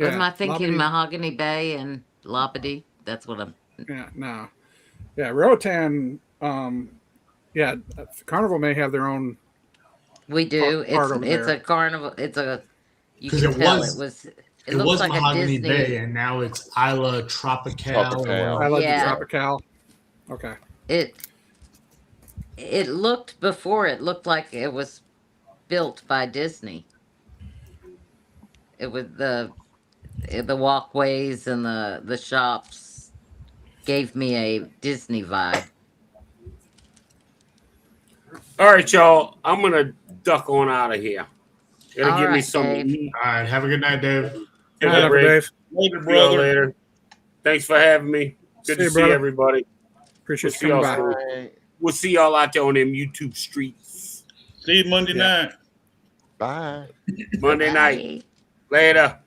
Or am I thinking Labadee- Mahogany Bay and Labadee? That's what I'm. Yeah, no. Yeah, Roatan. Yeah, Carnival may have their own. We do. Part over It's there. a carnival. It's a. You Because can it tell was it it looks was like a Mahogany Disney. Bay, and now it's Isla Tropical. Tropical. I like the Yeah. Tropical. Okay. It looked before. It looked like it was built by Disney. It was the walkways and the shops gave me a Disney vibe. All right, y'all. I'm gonna duck on out of here. Gotta All give me right, something. Dave. All right, have a good night, Dave. Good Night, night, Uncle Ray. Dave. Later, See y'all brother. later. Thanks for having me. Good See you, to see brother. everybody. Appreciate see you y'all coming by. soon. We'll see y'all out there on them YouTube streets. See you Monday night. Bye. Monday Bye. night. Later.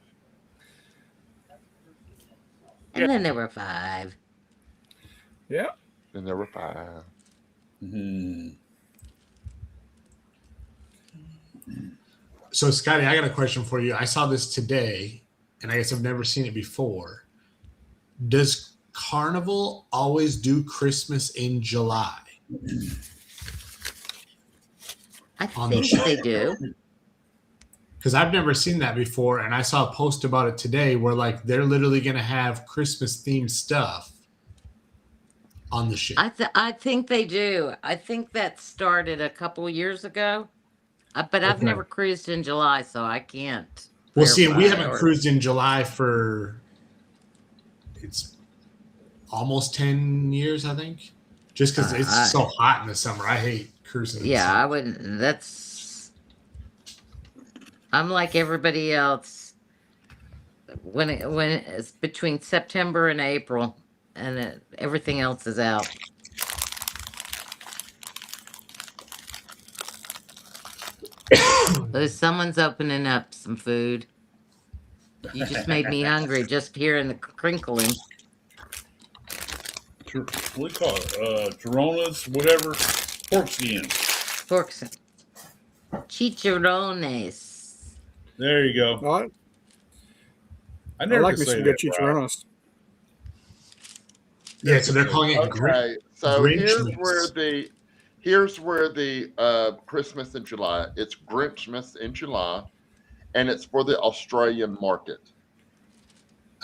And then there were 5. Yeah. And there were 5. So, Scotty, I got a question for you. I saw this today, and I guess I've never seen it before. Does Carnival always do Christmas in July? I think they do. Because I've never seen that before, and I saw a post about it today where like they're literally going to have Christmas themed stuff on the ship. I think they do. I think that started a couple years ago, but I've Okay. never cruised in July, so I can't. Well, see, and we verify haven't or- cruised in July for it's almost 10 years, I think. Just because it's so hot in the summer, I hate cruising. In the Yeah, summer. I wouldn't. I'm like everybody else. When it's between September and April, and everything else is out. Someone's opening up some food. You just made me hungry just hearing the crinkling. What do you call it? Coronas, whatever. Pork skins. Pork chicharrones. There you go. What? I I never like could me say some that good right. chicharrones. Yeah, so they're calling it Okay, so Grinchmas. here's where the Christmas in July. It's Grinchmas in July, and it's for the Australian market.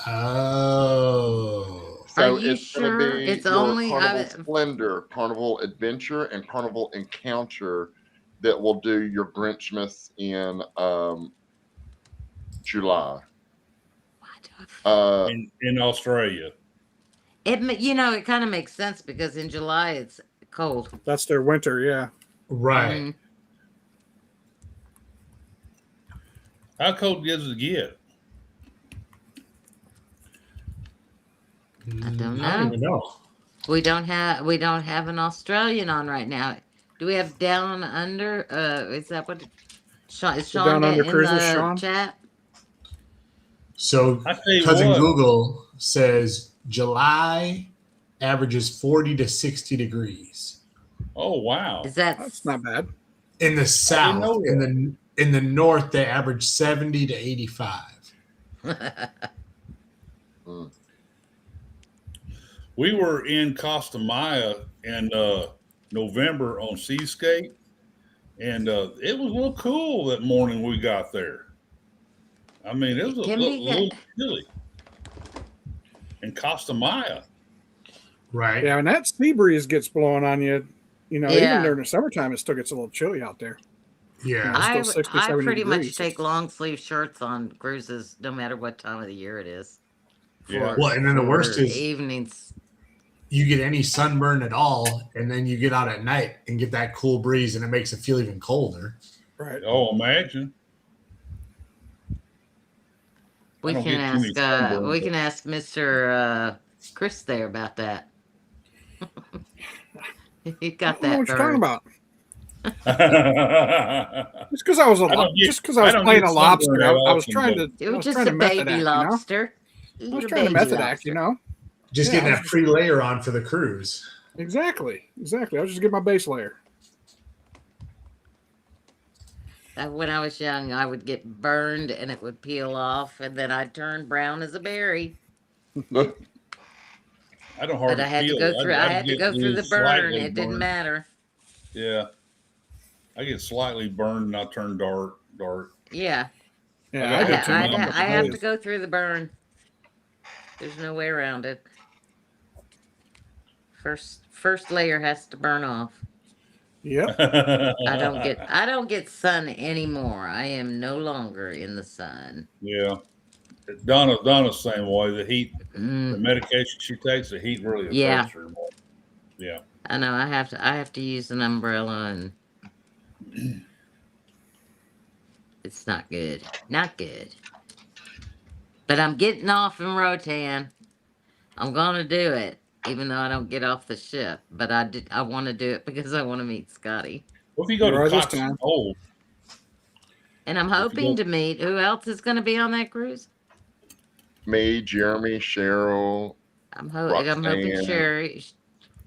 Oh. So Are you it's going to sure be it's your only Carnival Splendor, Carnival Adventure, and Carnival Encounter that will do your Grinchmas in July. In Australia. It kind of makes sense because in July it's cold. That's their winter, yeah. Right. Mhm. How cold does it get? I don't know. I don't even know. We don't have an Australian on right now. Do we have down under? Is that what? Is Sean Down Under in Cruises, the Sean? chat? So I tell you cousin what. Google says July averages 40 to 60 degrees. Oh wow. Is that? That's not bad. In the south, know in the north, they average 70 to 85. We were in Costa Maya in November on Seascape, and it was a little cool that morning we got there. I mean, it was a little chilly in Costa Maya. Right. Yeah, and that sea breeze gets blowing on you. Even Yeah. during the summertime, it still gets a little chilly out there. Yeah. It's still 60, I 70 pretty degrees. much take long sleeve shirts on cruises, no matter what time of the year it is. Yeah. Well, and then the worst for is evenings. you get any sunburn at all, and then you get out at night and get that cool breeze, and it makes it feel even colder. Right. Oh, imagine. We don't can get too many sunburns, we but- can ask Mr. Chris there about that. He got I don't know that what you're talking bird. about. Just because I was playing a lobster, I was trying to. It I was was just trying a to method baby act, lobster. I was trying to method act, Just Yeah, getting I that pre-layer on for the cruise. Exactly. I was just getting my base layer. When I was young, I would get burned and it would peel off, and then I'd turn brown as a berry. I don't But hardly I had to feel go it. through. I had to get go through the burn. slightly It didn't burned. matter. Yeah, I get slightly burned and I turn dark. Yeah. Yeah, I do too. I have to go through the burn. There's no way around it. First layer has to burn off. Yep. I don't get sun anymore. I am no longer in the sun. Yeah. Donna's same way. The heat, the medication she takes, the heat really affects her. Yeah. I know. I have to use an umbrella, and it's not good. Not good. But I'm getting off in Rotan. I'm gonna do it, even though I don't get off the ship. But I want to do it because I want to meet Scotty. What if you go to Cox and Hold? And I'm hoping to meet who else is going to be on that cruise. Me, Jeremy, Cheryl. I'm hoping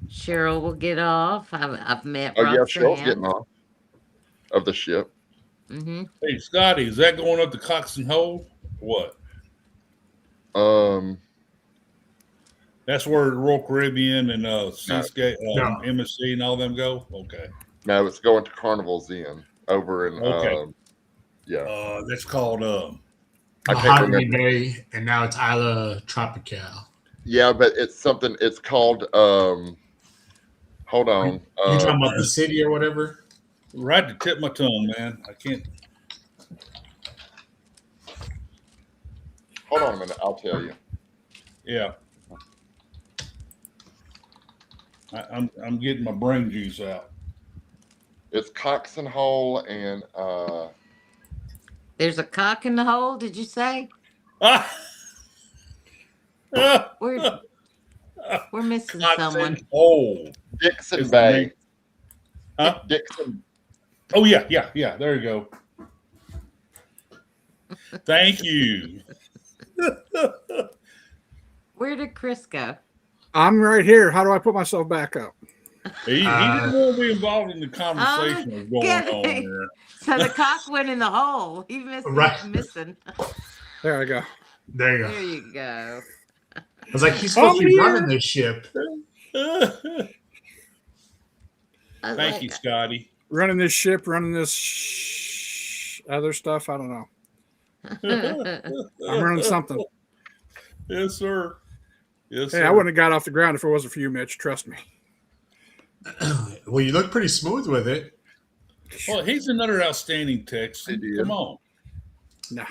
Cheryl will get off. I've met. Oh yeah, Roxanne. Cheryl's getting off of the ship. Mm-hmm. Hey Scotty, is that going up to Cox and Hold? What? That's where the Royal Caribbean and Seascape, MSC, and all them go. Okay. No, it's going to Carnival's Inn over in. Okay. Yeah. That's called. Mahogany Bay, and now it's Isla Tropical. Yeah, but it's something. It's called. Hold on. You talking about the city or whatever? Right at the tip of my tongue, man. I can't. Hold on a minute. I'll tell you. Yeah. I'm getting my brain juice out. It's Cox and Hole and. There's a cock in the hole. Did you say? We're missing someone. Oh, Dixon Bay. Huh? Dixon. Oh yeah. There you go. Thank you. Where did Chris go? I'm right here. How do I put myself back up? He didn't want to be involved in the conversation that was going on there. So the cock went in the hole. He missed missing. There I go. There you go. There you go. I was like, he's supposed to be running this ship. Thank you, Scotty. Running this ship, running this other stuff. I don't know. I'm running something. Yes, sir. Yes, hey, sir. I wouldn't have got off the ground if it wasn't for you, Mitch. Trust me. Well, you look pretty smooth with it. Well, he's another outstanding Texan. Come on. No.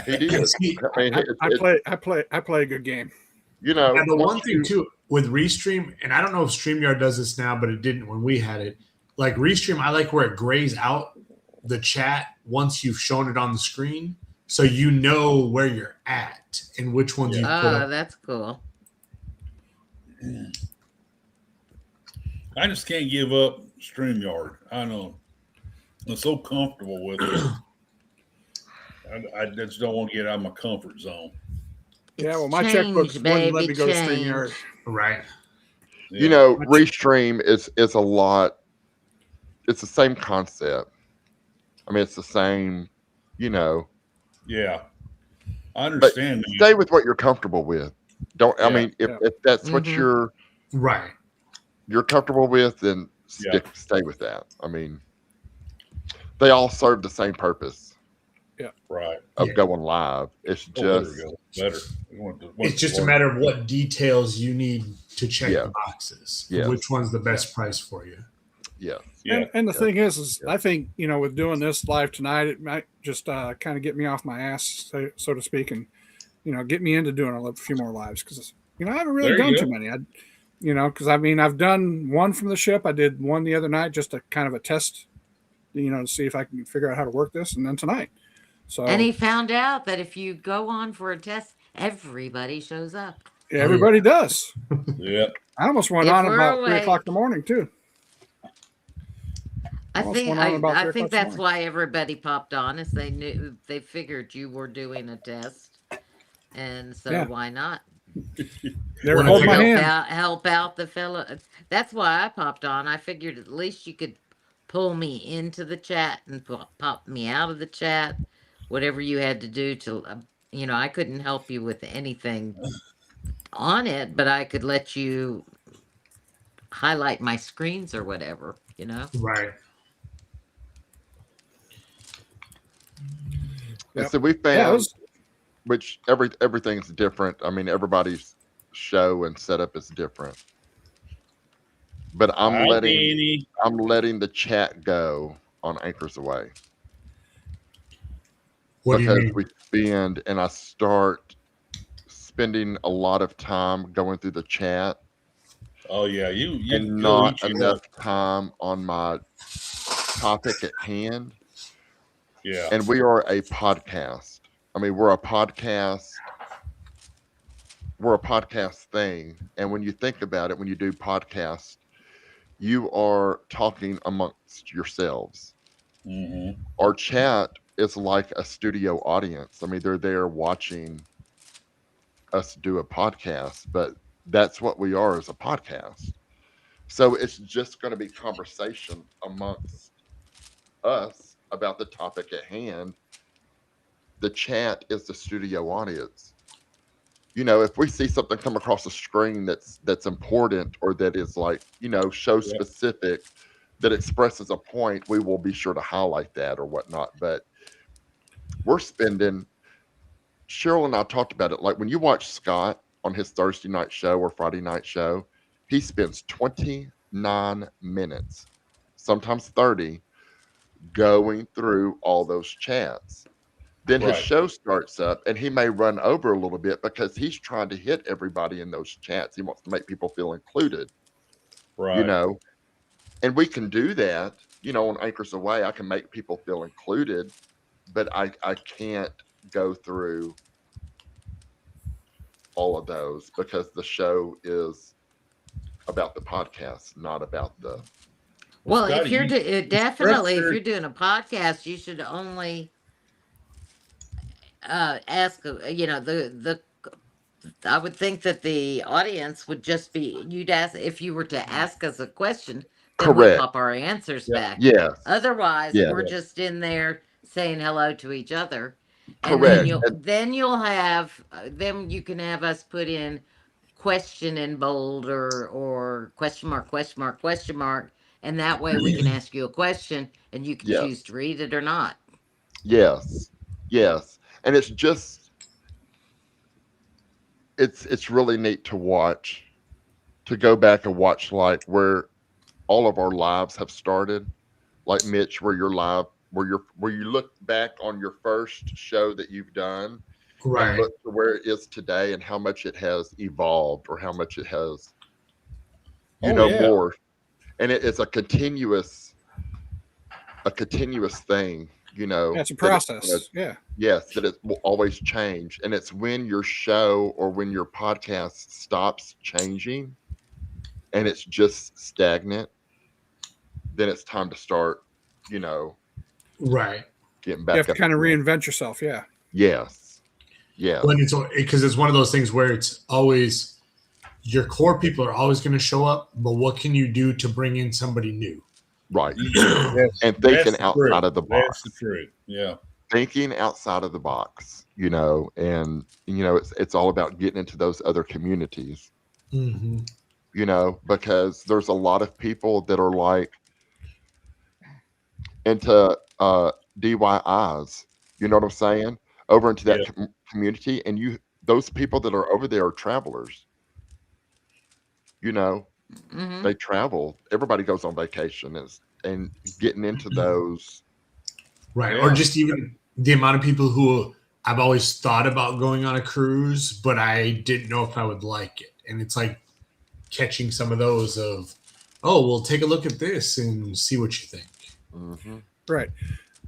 He did. I play a good game. You know, and the one thing too with Restream, and I don't know if StreamYard does this now, but it didn't when we had it. Like Restream, I like where it grays out the chat once you've shown it on the screen, so you know where you're at and which ones you put up. Oh, that's cool. I just can't give up StreamYard. I know. I'm so comfortable with it. I just don't want to get out of my comfort zone. Yeah, well, my checkbook wouldn't let me go to StreamYard. Right. You know, Restream is a lot. It's the same concept. I mean, it's the same, Yeah. I But understand. stay with what you're comfortable with. Don't. I mean, if that's what you're you're comfortable with, then stay with that. I mean, they all serve the same purpose. Yeah. Right. Of going live. It's just better. It's just a matter of what details you need to check the boxes. Yeah. Which one's the best price for you? Yeah. And the thing is I think, with doing this live tonight, it might just kind of get me off my ass, so to speak, and, get me into doing a few more lives because, I haven't really done too many. Because I've done one from the ship. I did one the other night, just a kind of a test, to see if I can figure out how to work this. And then tonight. So, And he found out that if you go on for a test, everybody shows up. Yeah, everybody does. Yeah. I almost went on about 3 o'clock in the morning too. I think that's why everybody popped on, is they figured you were doing a test, and so why not? Help out the fellow. That's why I popped on. I figured at least you could pull me into the chat and pop me out of the chat, whatever you had to do to, I couldn't help you with anything on it, but I could let you highlight my screens or whatever, you know? Right. And Yep. so we Yeah, it found, was, which everything's different. I mean, everybody's show and setup is different. But Hi, Danny. I'm letting the chat go on Anchors Away. What do you Because mean? we spend, and I start spending a lot of time going through the chat Oh yeah, you and you'll not eat your enough heart. time on my topic at hand. Yeah. And we are a podcast. I mean, we're a podcast thing. And when you think about it, when you do podcasts, you are talking amongst yourselves. Mm-hmm. Our chat is like a studio audience. I mean, they're there watching us do a podcast, but that's what we are as a podcast. So it's just going to be conversation amongst us about the topic at hand. The chat is the studio audience. You know, if we see something come across the screen that's important or that is like, you know, show Yep. specific that expresses a point, we will be sure to highlight that or whatnot. But we're spending, Cheryl and I talked about it. Like when you watch Scott on his Thursday night show or Friday night show, he spends 29 minutes, sometimes 30, going through all those chats. Then his Right. show starts up and he may run over a little bit because he's trying to hit everybody in those chats. He wants to make people feel included, you Right. know, and we can do that, you know, on Anchors Away. I can make people feel included, but I can't go through all of those because the show is about the podcast, not about the. Well, if Scotty, you're you definitely, if structured. you're doing a podcast, you should only ask, you know, I would think that the audience would just be, you'd ask, if you were to ask us a question, then we Correct. pop our answers Yep. back. Yes. Otherwise, Yes. we're just in there saying hello to each other. And Correct. then you'll have, then you can have us put in question in bold or question mark, question mark, question mark. And that way we can ask you a question and you can choose Yes. to read it or not. Yes. Yes. And it's just it's really neat to watch, to go back and watch like where all of our lives have started. Like Mitch, where your live where you look back on your first show that you've done and Right. look to where it is today and how much it has evolved or how much it has, you Oh know, yeah. more. And it's a continuous thing, you know. that's a that it's process. Yeah. Yes, that it will always change. And it's when your show or when your podcast stops changing and it's just stagnant, then it's time to start, you know, Right. getting You back have to up kind of again. reinvent yourself. Yeah. Yes. Yes. When it's because it's one of those things where it's always your core people are always going to show up, but what can you do to bring in somebody new? Right. Yes, And that's thinking the outside truth. of the That's box. the truth. Yeah. Thinking outside of the box, you know, and you know, it's all about getting into those other communities, Mm-hmm. you know, because there's a lot of people that are like into DIYs, you know what I'm saying? Over into that Yeah. community, and those people that are over there are travelers, you know, Mm-hmm. they travel. Everybody goes on vacation and getting into those. Right. Yeah. Or just even the amount of people who I've always thought about going on a cruise, but I didn't know if I would like it. And it's like catching some of those of, oh, well, take a look at this and see what you think. Mm-hmm. Right.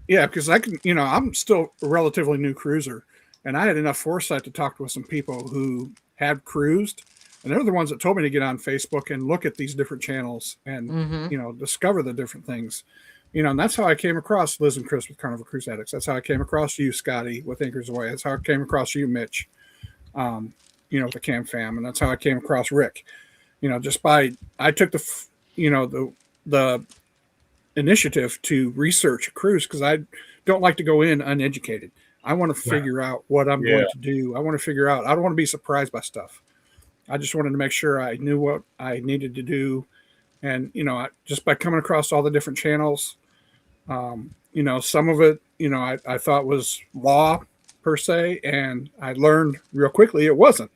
Yeah, because I can, you know, I'm still a relatively new cruiser, and I had enough foresight to talk with some people who had cruised, and they're the ones that told me to get on Facebook and look at these different channels and, Mm-hmm. you know, discover the different things. You know, and that's how I came across Liz and Chris with Carnival Cruise Addicts. That's how I came across you, Scotty, with Anchors Away. That's how I came across you, Mitch, you know, with the Cam Fam, and that's how I came across Rick. You know, just by I took the, you know, the initiative to research a cruise because I don't like to go in uneducated. I want to figure out what I'm Yeah. going to do. I want to figure out. I don't want to be surprised by stuff. I just wanted to make sure I knew what I needed to do. And, just by coming across all the different channels, some of it, I thought was law per se, and I learned real quickly it wasn't.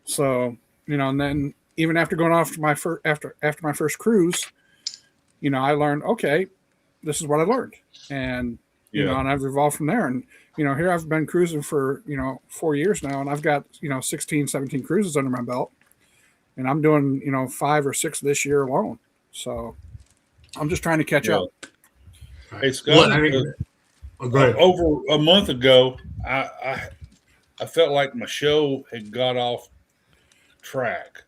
So, and then even after going off to my after my first cruise, I learned, okay, this is what I learned. And, and I've evolved from there. And, here I've been cruising for, 4 years now, and I've got, 16, 17 cruises under my belt, and I'm doing, 5 or 6 this year alone. So I'm just trying to catch up. Hey, Scott, over a month ago, I felt like my show had got off track.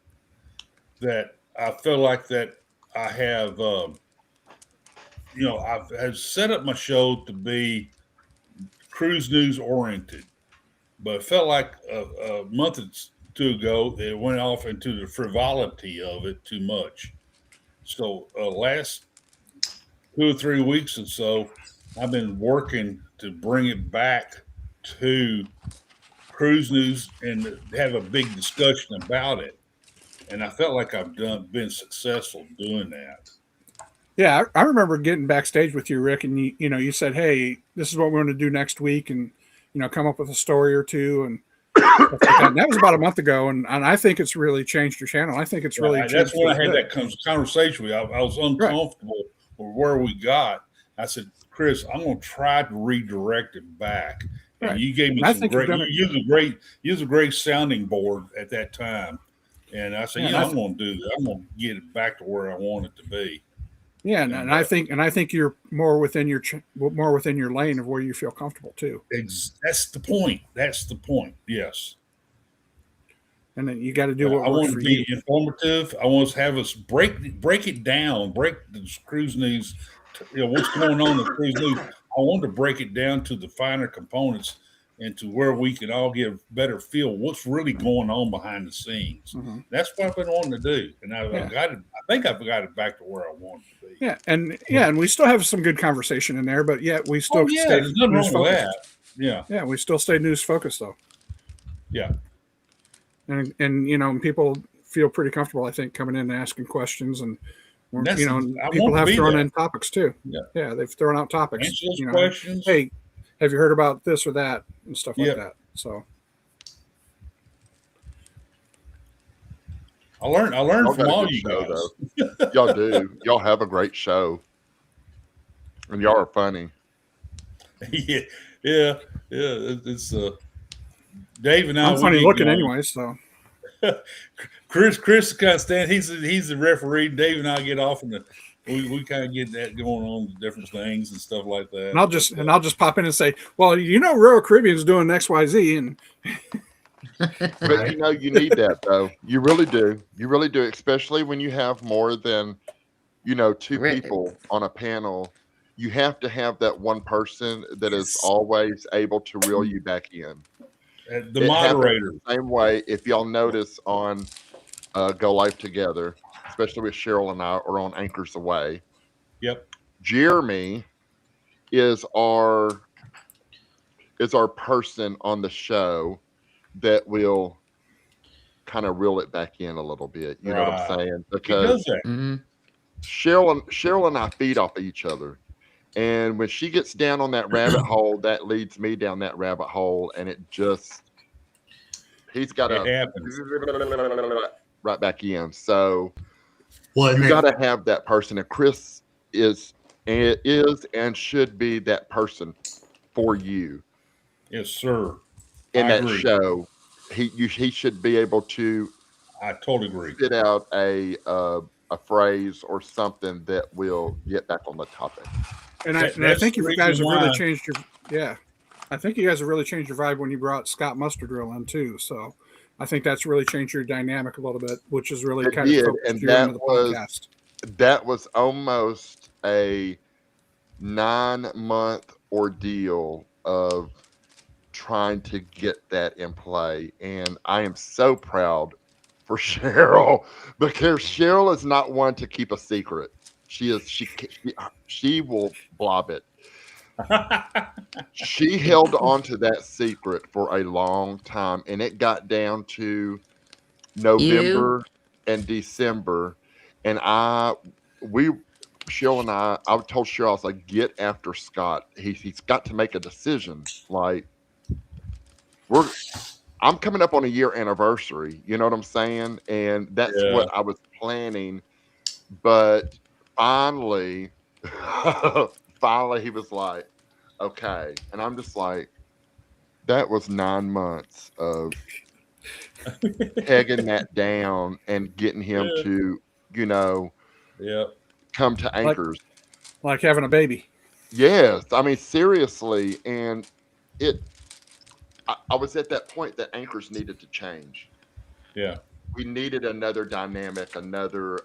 That I feel like that I have, I've set up my show to be cruise news oriented, but it felt like a month or two ago it went off into the frivolity of it too much. So last 2 or 3 weeks or so, I've been working to bring it back to cruise news and have a big discussion about it. And I felt like I've been successful doing that. Yeah, I remember getting backstage with you, Rick, and you said, "Hey, this is what we're going to do next week," and come up with a story or two, and stuff like that. And that was about a month ago, and I think it's really changed your channel. I think it's really changed. That's when I had that conversation with you. I was uncomfortable with where we got. I said, "Chris, I'm going to try to redirect it back." And you gave me some great. You used a great sounding board at that time, and I said, I'm going to do that. I'm going to get it back to where I want it to be. Yeah, and I think you're more within your lane of where you feel comfortable too. That's the point. That's the point. Yes. And then you got to do what I works want for to be you. informative. I want to have us break it down, break the cruise news. What's going on in the cruise news. I want to break it down to the finer components and to where we can all get a better feel what's really going on behind the scenes. Mm-hmm. That's what I've been wanting to do, and I've got it. I think I've got it back to where I want it to be. Yeah, and we still have some good conversation in there, but yet we still stay there's nothing news wrong with focused. that. Yeah, we still stay news focused though. Yeah, and people feel pretty comfortable, I think, coming in and asking questions, and I people want have to be thrown there. in topics too. Yeah, they've thrown out topics. Answer those questions. Hey, have you heard about this or that and stuff like that? So I learned from all you guys. Y'all do. Y'all have a great show, and y'all are funny. Yeah. It's Dave and I. I'm funny looking anyway, so. Chris kind of stand. He's the referee. Dave and I get off, and we kind of get that going on with different things and stuff like that. And I'll just pop in and say, well, Royal Caribbean's doing XYZ, and. But you need that though. You really do. You really do, especially when you have more than 2 people on a panel. You have to have that one person that is always able to reel you back in. The moderator. The same way, if y'all notice on Go Live Together, especially with Cheryl and I, are on Anchors Away. Yep. Jeremy is our person on the show that will kind of reel it back in a little bit. You know what I'm saying? Because Cheryl and I feed off each other. And when she gets down on that rabbit hole, that leads me down that rabbit hole, and he's got to right back in. So you got to have that person, and Chris is and should be that person for you. Yes, sir. In that show, he should be able to. I totally agree. Spit out a phrase or something that will get back on the topic. And I think you guys have really changed your I think you guys have really changed your vibe when you brought Scott Mustardrill in too. So I think that's really changed your dynamic a little bit, which is really kind of focused you into the podcast. That was almost a 9-month ordeal of trying to get that in play, and I am so proud for Cheryl, because Cheryl is not one to keep a secret. She will blob it. She held on to that secret for a long time, and it got down to November, and December, and Cheryl and I told Cheryl, I was like, get after Scott. He's got to make a decision. Like I'm coming up on a year anniversary. You know what I'm saying? And that's Yeah. what I was planning. But finally, finally, he was like, okay. And I'm just like, that was 9 months of pegging that down and getting him Yeah. to, Yeah. come to anchors. Like having a baby. Yes. I mean, seriously. And I was at that point that anchors needed to change. Yeah. We needed another dynamic, another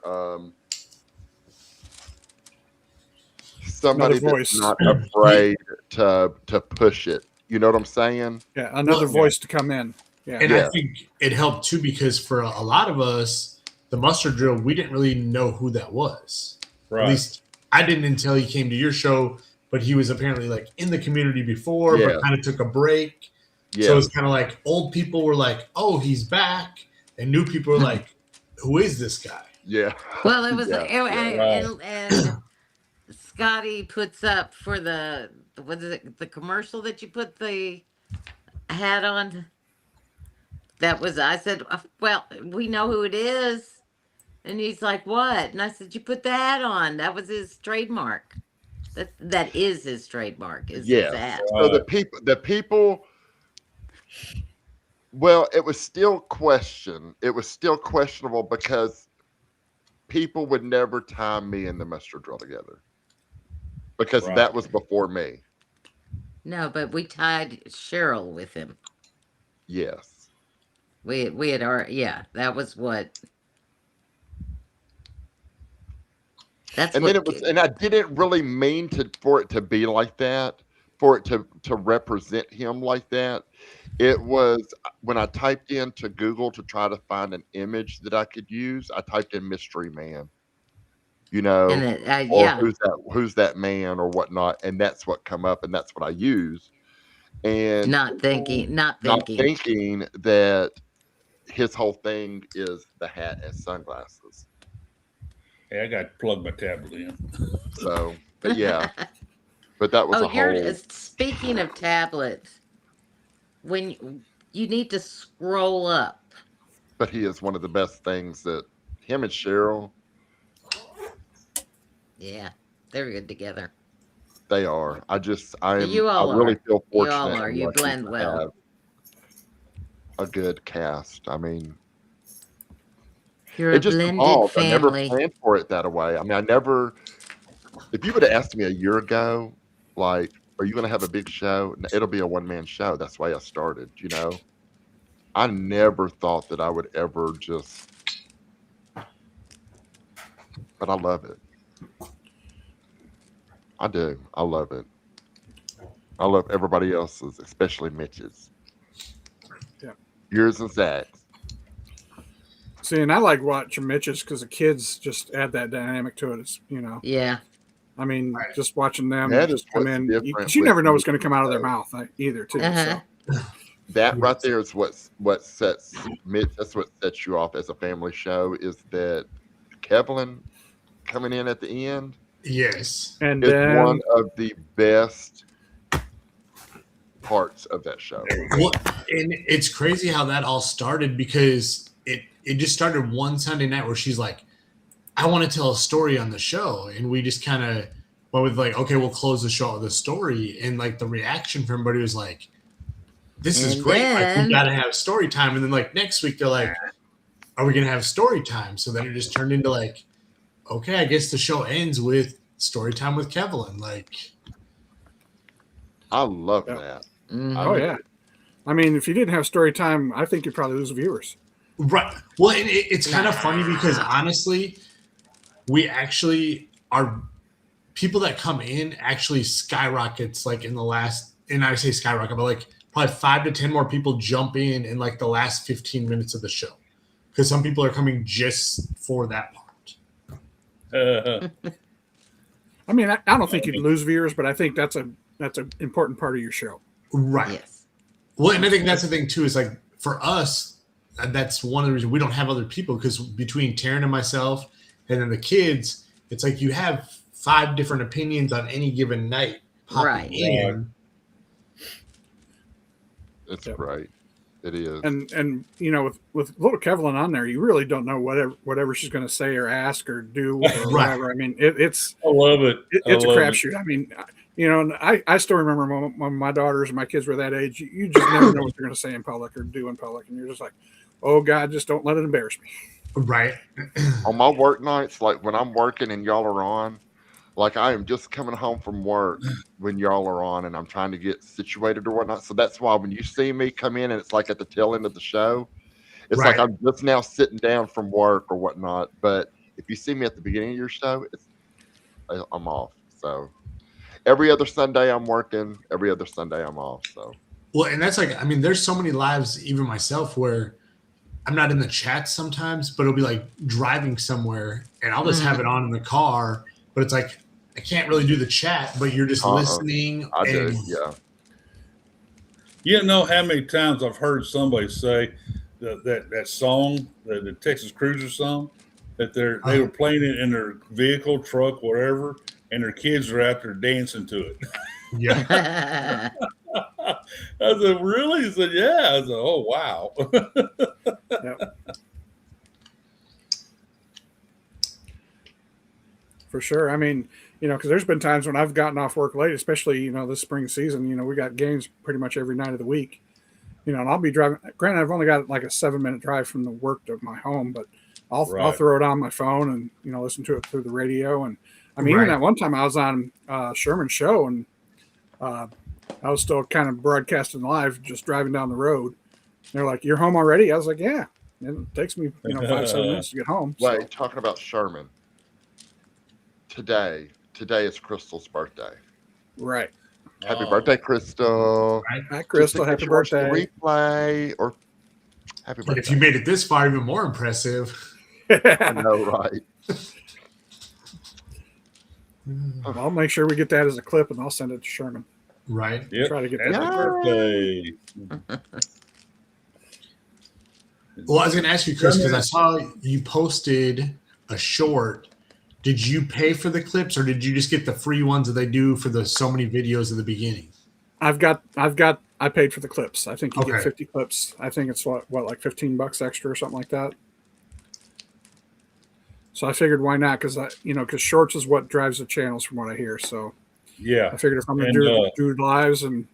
somebody voice. that's not afraid to push it. You know what I'm saying? Yeah, another voice to come in. Yeah. And I think it helped too because for a lot of us, the mustard drill, we didn't really know who that was. Right. At least I didn't until he came to your show, but he was apparently like in the community before, but kind of took a break. Yeah. So it's kind of like old people were like, "Oh, he's back," and new people were like, "Who is this guy?" Yeah. Well, it was, and Scotty puts up for the what is it? The commercial that you put the hat on. That was, I said, well, we know who it is, and he's like, what? And I said, you put the hat on. That was his trademark. That is his trademark. Is his hat. So the people. Well, it was still questionable because people would never tie me and the mustard drill together because that was before me. No, but we tied Cheryl with him. Yes. We had that was what. That's and what, then it was, and I didn't really mean for it to be like that, for it to represent him like that. It was when I typed into Google to try to find an image that I could use. I typed in mystery man, or who's that man or whatnot, and that's what come up, and that's what I use. And not thinking that his whole thing is the hat and sunglasses. Hey, I got to plug my tablet in. So, but yeah, but that was a whole. Speaking of tablets, when you need to scroll up. But he is one of the best things that him and Cheryl. Yeah, they're good together. They are. I really feel fortunate. You all are. You blend well. A good cast. I mean, you're a blended family. I never planned for it that way. I mean, if you would have asked me a year ago, like, are you going to have a big show? It'll be a one-man show. That's why I started, I never thought that I would ever but I love it. I do. I love it. I love everybody else's, especially Mitch's. Yeah. Yours and Zach's. See, and I like watching Mitch's because the kids just add that dynamic to it. Yeah. I mean, just watching them just come in. You never know what's going to come out of their mouth either, too. Uh-huh. So. That right there is what sets Mitch. That's what sets you off as a family show. Is that Kevlin coming in at the end? Yes, and is one of the best parts of that show. Well, and it's crazy how that all started because it just started one Sunday night where she's like, I want to tell a story on the show. And we just kind of went with like, okay, we'll close the show with a story. And like the reaction from everybody was like, this is great. Like, we got to have story time. And then like next week, they're like, are we going to have story time? So then it just turned into like, okay, I guess the show ends with story time with Kevlin. Like, I love that. Mm-hmm. Oh yeah. I mean, if you didn't have story time, I think you'd probably lose viewers. Right. Well, and it's kind of funny because honestly, we actually are people that come in actually skyrockets like in the last, and I say skyrocket, but like probably 5 to 10 more people jump in like the last 15 minutes of the show because some people are coming just for that part. I mean, I don't think you'd lose viewers, but I think that's an important part of your show. Right. Yes. Well, and I think that's the thing too, is like for us, that's one of the reasons we don't have other people, because between Taryn and myself and then the kids, it's like you have 5 different opinions on any given night popping Right. in. It's great. It is. And you know, with little Kevlin on there, you really don't know whatever she's going to say or ask or do or Right. whatever. I mean, it's I love it. it's a love it. crapshoot. I mean, you know, and I still remember when my daughters and my kids were that age. You just never know what they're going to say in public or do in public, and you're just like, oh God, just don't let it embarrass me. Right. On my work nights, like when I'm working and y'all are on, like I am just coming home from work when y'all are on and I'm trying to get situated or whatnot. So that's why when you see me come in and it's like at the tail end of the show, it's like Right. I'm just now sitting down from work or whatnot. But if you see me at the beginning of your show, I'm off. So every other Sunday I'm working, every other Sunday I'm off. So Well, and that's like, I mean, there's so many lives, even myself, where I'm not in the chat sometimes, but it'll be like driving somewhere and I'll just have it on in the car, but it's like, I can't really do the chat, but you're just listening. I do, yeah. You know how many times I've heard somebody say that song, the Texas Cruiser song, that they were playing it in their vehicle, truck, whatever, and their kids are out there dancing to it. Yeah. I said, really? He said, yeah. I said, oh, wow. Yep. For sure. I mean, you know, because there's been times when I've gotten off work late, especially, you know, this spring season. You know, we got games pretty much every night of the week. You know, and I'll be driving. Granted, I've only got like a 7-minute drive from the work to my home, but I'll throw it on my phone and, you know, listen to it through the radio. And I mean, even that one time I was on Sherman's show and I was still kind of broadcasting live, just driving down the road. They're like, "You're home already?" I was like, "Yeah." And it takes me, you know, 5-7 minutes to get home. Wait, So. talking about Sherman. Today is Crystal's birthday. Right. Happy birthday, Crystal. Hi, Crystal. Happy birthday. Replay or happy birthday. But if you made it this far, even more impressive. I know, right? I'll make sure we get that as a clip and I'll send it to Sherman. Right. Yep. Try to get Happy that. birthday. Well, I was going to ask you, Chris, because I saw you posted a short. Did you pay for the clips or did you just get the free ones that they do for the so many videos at the beginning? I paid for the clips. I think you get 50 clips. I think it's what like $15 extra or something like that. So I figured why not? Because because shorts is what drives the channels from what I hear. So yeah, I figured if I'm going to do lives and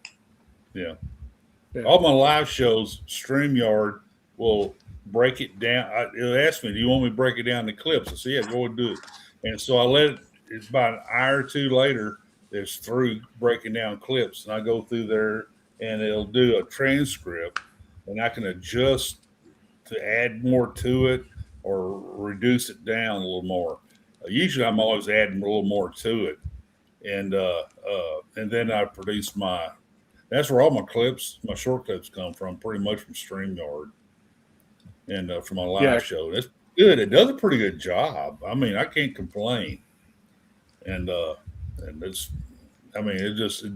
all my live shows, StreamYard will break it down. It'll ask me, "Do you want me to break it down to clips?" I say, "Yeah, go and do it." And so I let it. It's about an hour or two later. It's through breaking down clips, and I go through there, and it'll do a transcript, and I can adjust to add more to it or reduce it down a little more. Usually, I'm always adding a little more to it, and then I produce my. That's where all my clips, my short clips, come from, pretty much from StreamYard, and from my live show. It's good. It does a pretty good job. I mean, I can't complain, and it's. I mean,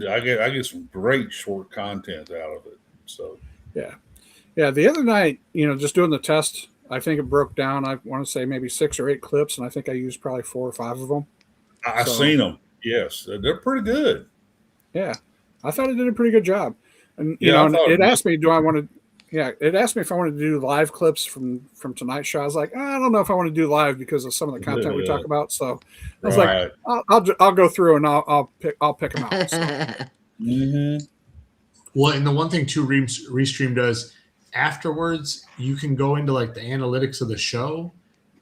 I get some great short content out of it. So yeah. The other night, just doing the test, I think it broke down. I want to say maybe 6 or 8 clips, and I think I used probably 4 or 5 of them. I've seen them. Yes, they're pretty good. Yeah, I thought it did a pretty good job. And it asked me, it asked me if I wanted to do live clips from tonight's show. I was like, I don't know if I want to do live because of some of the content we talk about. So I was like, I'll go through and I'll pick them out. So. Mm-hmm. Well, and the one thing too, Restream does afterwards, you can go into like the analytics of the show,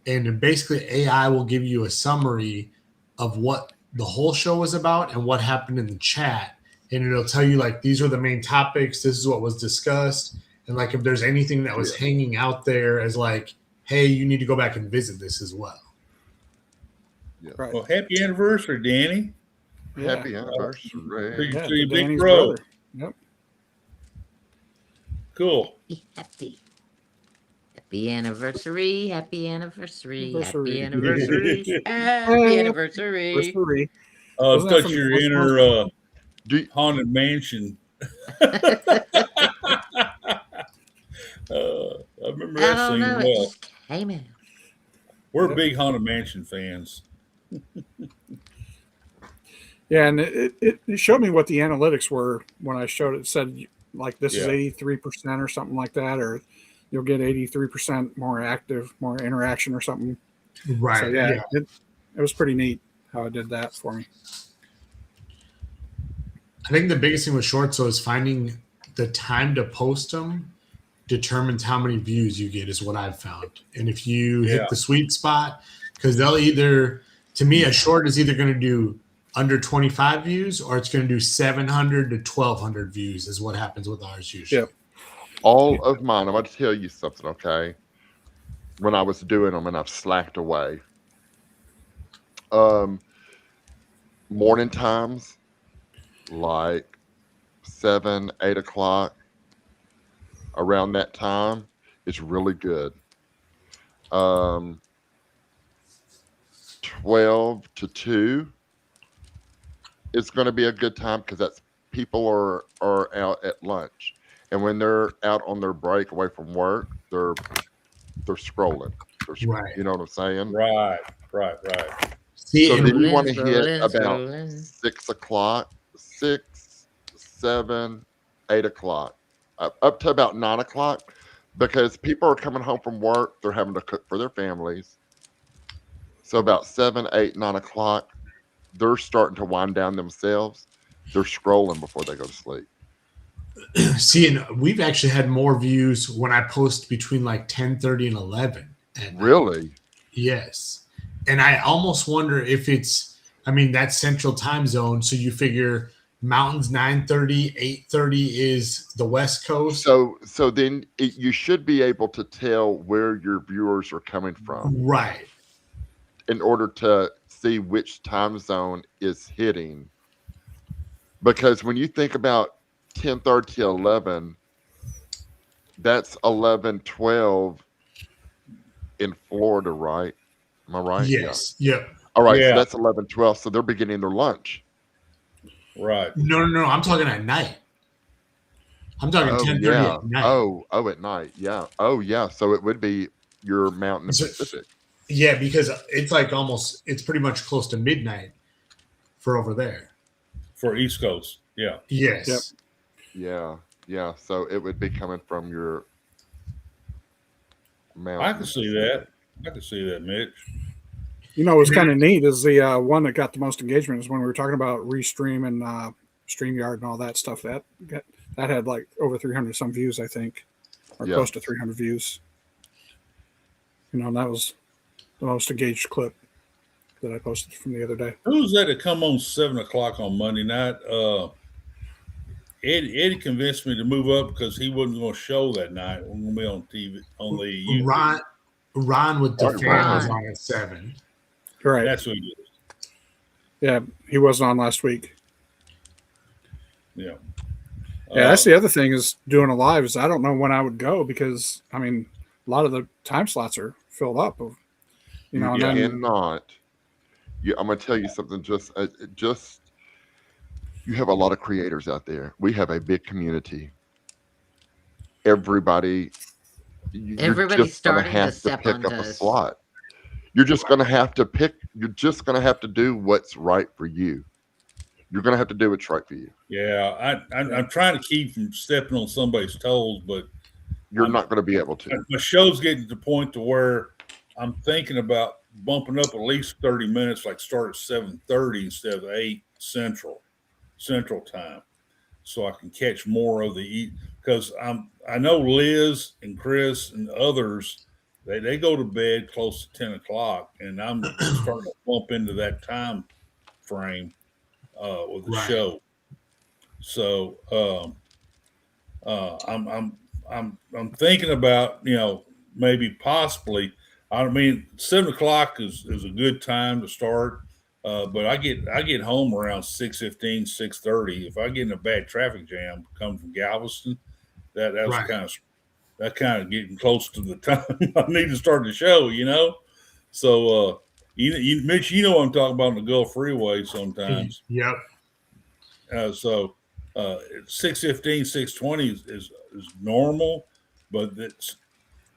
and basically AI will give you a summary of what the whole show was about and what happened in the chat, and it'll tell you like these are the main topics. This is what was discussed. And like, if there's anything that was hanging out there as like, hey, you need to go back and visit this as well. Yeah. Right. Well, happy anniversary, Danny. Yeah. Happy anniversary. To Big Bro. Yep. Cool. Happy anniversary. Happy anniversary. Anniversary. Happy anniversary. Happy anniversary. It's got your inner haunted mansion. I remember I that don't scene know. It well. just came in. We're big Haunted Mansion fans. Yeah, and it showed me what the analytics were when I showed it. It said like this is Yeah. 83% or something like that, or you'll get 83% more active, more interaction or something. Right. So yeah, it was pretty neat how it did that for me. I think the biggest thing with shorts though is finding the time to post them determines how many views you get, is what I've found. And if you hit the sweet spot, because they'll either, to me, a short is either going to do under 25 views or it's going to do 700 to 1200 views is what happens with ours usually. Yeah. All of mine, I'm going to tell you something, okay? When I was doing them and I've slacked away. Morning times, like 7, 8 o'clock, around that time, it's really good. 12 to 2 is going to be a good time because that's people are out at lunch, and when they're out on their break away from work, they're scrolling. Right. You know what I'm saying? Right. See, So and then you want to hit Scrolling, about scrolling. 6 o'clock, 6, 7, 8 o'clock, up to about 9 o'clock, because people are coming home from work. They're having to cook for their families. So about 7, 8, 9 o'clock, they're starting to wind down themselves. They're scrolling before they go to sleep. see, and we've actually had more views when I post between like 10:30 and 11. And Really? yes. And I almost wonder if it's, I mean, that's central time zone. So you figure mountains 9:30, 8:30 is the West Coast. So then you should be able to tell where your viewers are coming from. Right. In order to see which time zone is hitting. Because when you think about 10:30 to 11, that's 11, 12 in Florida, right? Am I right? Yes. Yeah. All right. Yeah. So that's 11, 12. So they're beginning their lunch. Right. No. I'm talking at night. I'm talking 10:30 yeah. at night. Oh, at night. Yeah. Oh, yeah. So it would be your Mountain and So- Pacific. Yeah, because it's like it's pretty much close to midnight for over there. For East Coast. Yeah. Yes. Yeah. Yeah. So it would be coming from your Mountain. I can see that. Mitch. You know, what's kind of neat is the one that got the most engagement is when we were talking about Restream and StreamYard and all that stuff. That had like over 300 some views, I think, or close to 300 views. You know, and that was the most engaged clip that I posted from the other day. Who's that to come on 7 o'clock on Monday night? Eddie convinced me to move up because he wasn't going to show that night. We're going to be on TV on the YouTube. Ron with the Ron. fans on at 7. Right. That's what it is. Yeah, he wasn't on last week. Yeah. Yeah, that's the other thing is doing a live is I don't know when I would go because I mean a lot of the time slots are filled up. You know, and then, cannot. I'm going to tell you something. Just you have a lot of creators out there. We have a big community. Everybody's starting to step pick onto up a us. slot. You're just going to have to pick. You're just going to have to do what's right for you. You're going to have to do what's right for you. Yeah, I'm trying to keep from stepping on somebody's toes, but You're not going to be able to. my show's getting to the point to where I'm thinking about bumping up at least 30 minutes, like start at 7:30 instead of 8 Central Time, so I can catch more of the because I know Liz and Chris and others they go to bed close to 10 o'clock, and I'm starting to bump into that time frame with the show. So I'm thinking about maybe possibly. I mean, 7 o'clock is a good time to start, but I get home around 6:15, 6:30. If I get in a bad traffic jam coming from Galveston, that was kind of getting close to the time I need to start the show. So Mitch, you know what I'm talking about on the Gulf Freeway sometimes. Yep. So 6:15, 6:20 is normal. but it's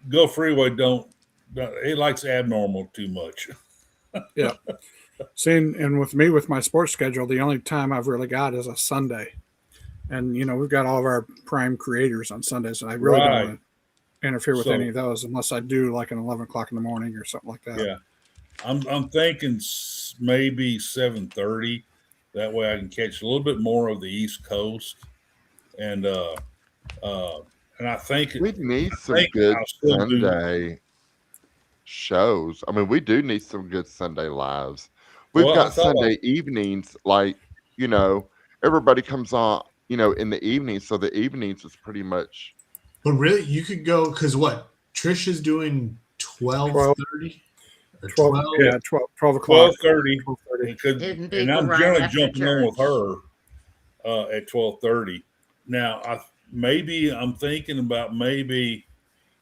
Go Freeway don't it likes abnormal too much. Yeah. Seeing and with me with my sports schedule, the only time I've really got is a Sunday, and we've got all of our prime creators on Sundays, and I really don't Right. want to interfere with So- any of those unless I do like an 11 o'clock in the morning or something like that. Yeah, I'm thinking maybe 7:30. That way I can catch a little bit more of the East Coast, and I think We need some think good I'll still do- Sunday shows. I mean, we do need some good Sunday lives. We've Well, I got thought Sunday evenings, like, everybody comes on, in the evenings. So the evenings is pretty much, But really, you could go because what Trish is doing 12:30 or 12, 12. yeah, 12 o'clock. 12:30. 12:30. Hitting And people I'm right generally after jumping on with church. her at 12:30. Now, I'm thinking about maybe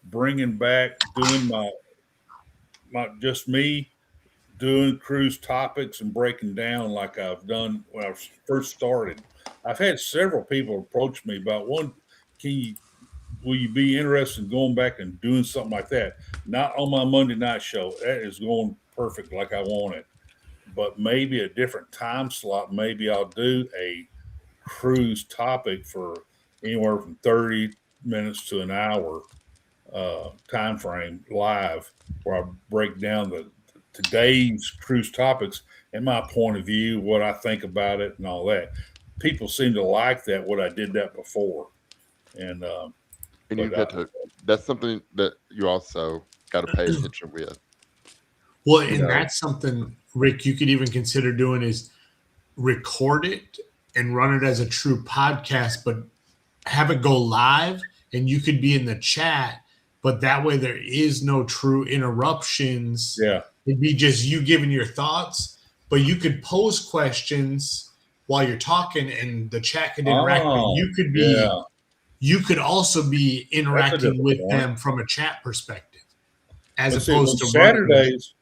bringing back doing my just me doing cruise topics and breaking down like I've done when I first started. I've had several people approach me about will you be interested in going back and doing something like that? Not on my Monday night show. That is going perfect like I want it. But maybe a different time slot. Maybe I'll do a cruise topic for anywhere from 30 minutes to an hour time frame live, where I break down today's cruise topics and my point of view, what I think about it, and all that. People seem to like that. What I did that before, and you get to. That's something that you also got to pay attention with. Well, and that's something, Rick, you could even consider doing is record it and run it as a true podcast, but have it go live and you could be in the chat, but that way there is no true interruptions. Yeah. It'd be just you giving your thoughts, but you could pose questions while you're talking and the chat could interact. Oh, You could be, yeah. you could also be interacting different with point. them from a chat perspective, as Let's see, opposed to Saturdays.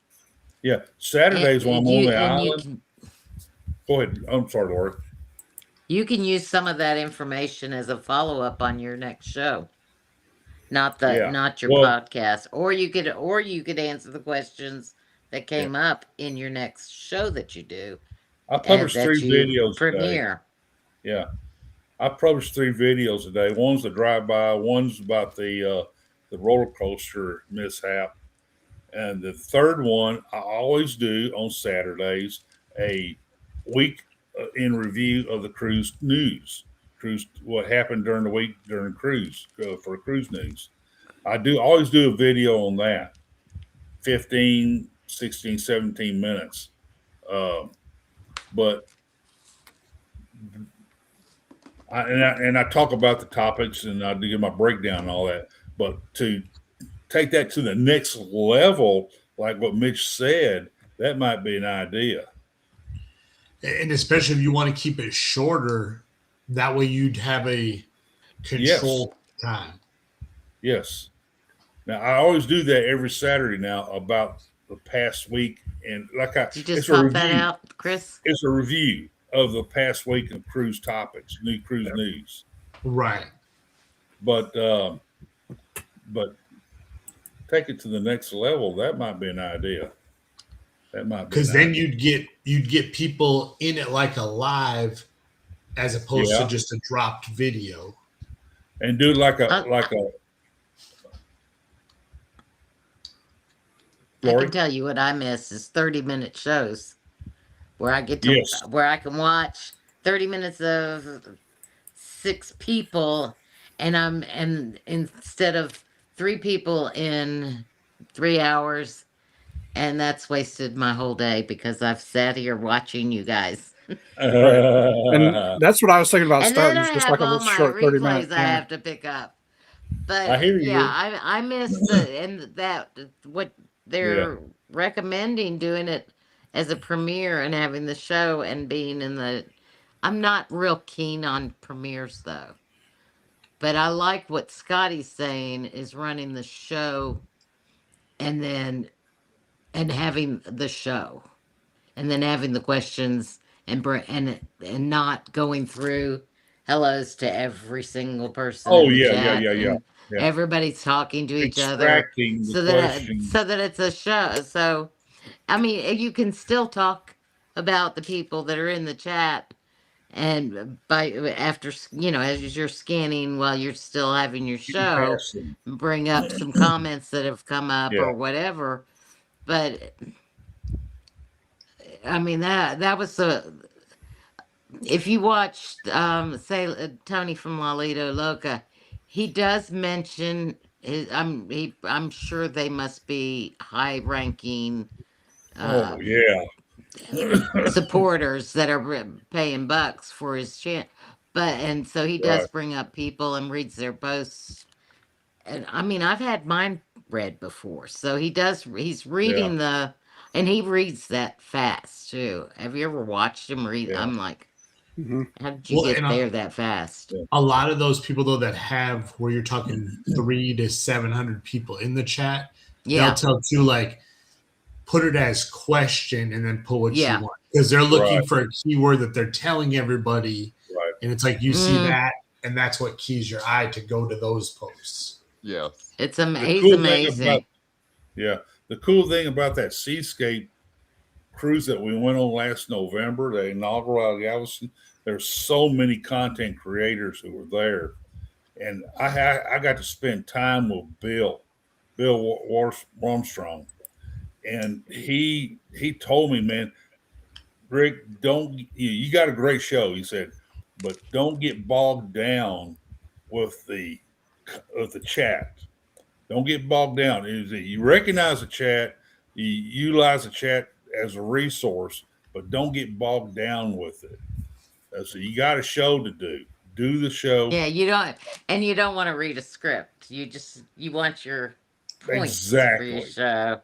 Yeah, Saturdays when I'm on the and island. Go ahead. I'm sorry, Lori. You can use some of that information as a follow-up on your next show. Not your podcast. Or you could answer the questions that came up in your next show that you do. I published that 3 you videos premiere. today. Yeah. I published 3 videos a day. One's a drive-by, one's about the roller coaster mishap. And the third one I always do on Saturdays, a week in review of the cruise news. What happened during the week during cruise for cruise news. I always do a video on that. 15, 16, 17 minutes. But I talk about the topics and I do my breakdown and all that. But to take that to the next level, like what Mitch said, that might be an idea. And especially if you want to keep it shorter, that way you'd have a control time. Yes. Now I always do that every Saturday now about the past week, and you just pop that out, Chris. It's a review of the past week of cruise topics, new cruise news. Right. But take it to the next level. That might be an idea. That might be because then you'd get people in it like a live, as opposed to just a dropped video, and do like a. I can tell you what I miss is 30-minute shows where I get to where I can watch 30 minutes of 6 people, and instead of 3 people in 3 hours, and that's wasted my whole day because I've sat here watching you guys. And that's what I was thinking about and starting. then I Just have like a all little my short 30 replays minute. I have to pick up. But I hear you. I miss what they're recommending, doing it as a premiere and having the show and being in the. I'm not real keen on premieres though, but I like what Scotty's saying is running the show, and having the show, and then having the questions and not going through hellos to every single person Oh in the yeah, chat, yeah. and Yeah. everybody's talking to each other, Extracting the so question. that it's a show. So, I mean, you can still talk about the people that are in the chat, and after as you're scanning while you're still having your show, Passing. bring up some comments that have come up Yeah. or whatever. But I mean that was if you watched say Tony from Lalito Loca, he does mention I'm sure they must be high ranking Oh yeah. supporters that are paying bucks for his channel. And so he does Right. bring up people and reads their posts. And I mean, I've had mine read before. So he's Yeah. reading and he reads that fast too. Have you ever watched him read? Yeah. I'm like, Mm-hmm. how did you get there that fast? A lot of those people though that have where you're talking 300 to 700 people in the chat, they'll tell you like put it as question and then put what you want, because they're looking for a keyword that they're telling everybody, and it's like you see that, and that's what keys your eye to go to those posts. Yes, it's Cool amazing. The cool thing about that Seascape cruise that we went on last November, the inaugural Galveston, there's so many content creators who were there, and I got to spend time with Bill Armstrong, and he told me, man, Rick, you got a great show, he said, but don't get bogged down with the chat. Don't get bogged down. You recognize the chat, you utilize the chat as a resource, but don't get bogged down with it. So you got a show to do. Do the show. Yeah, you don't want to read a script. You want your points for your show.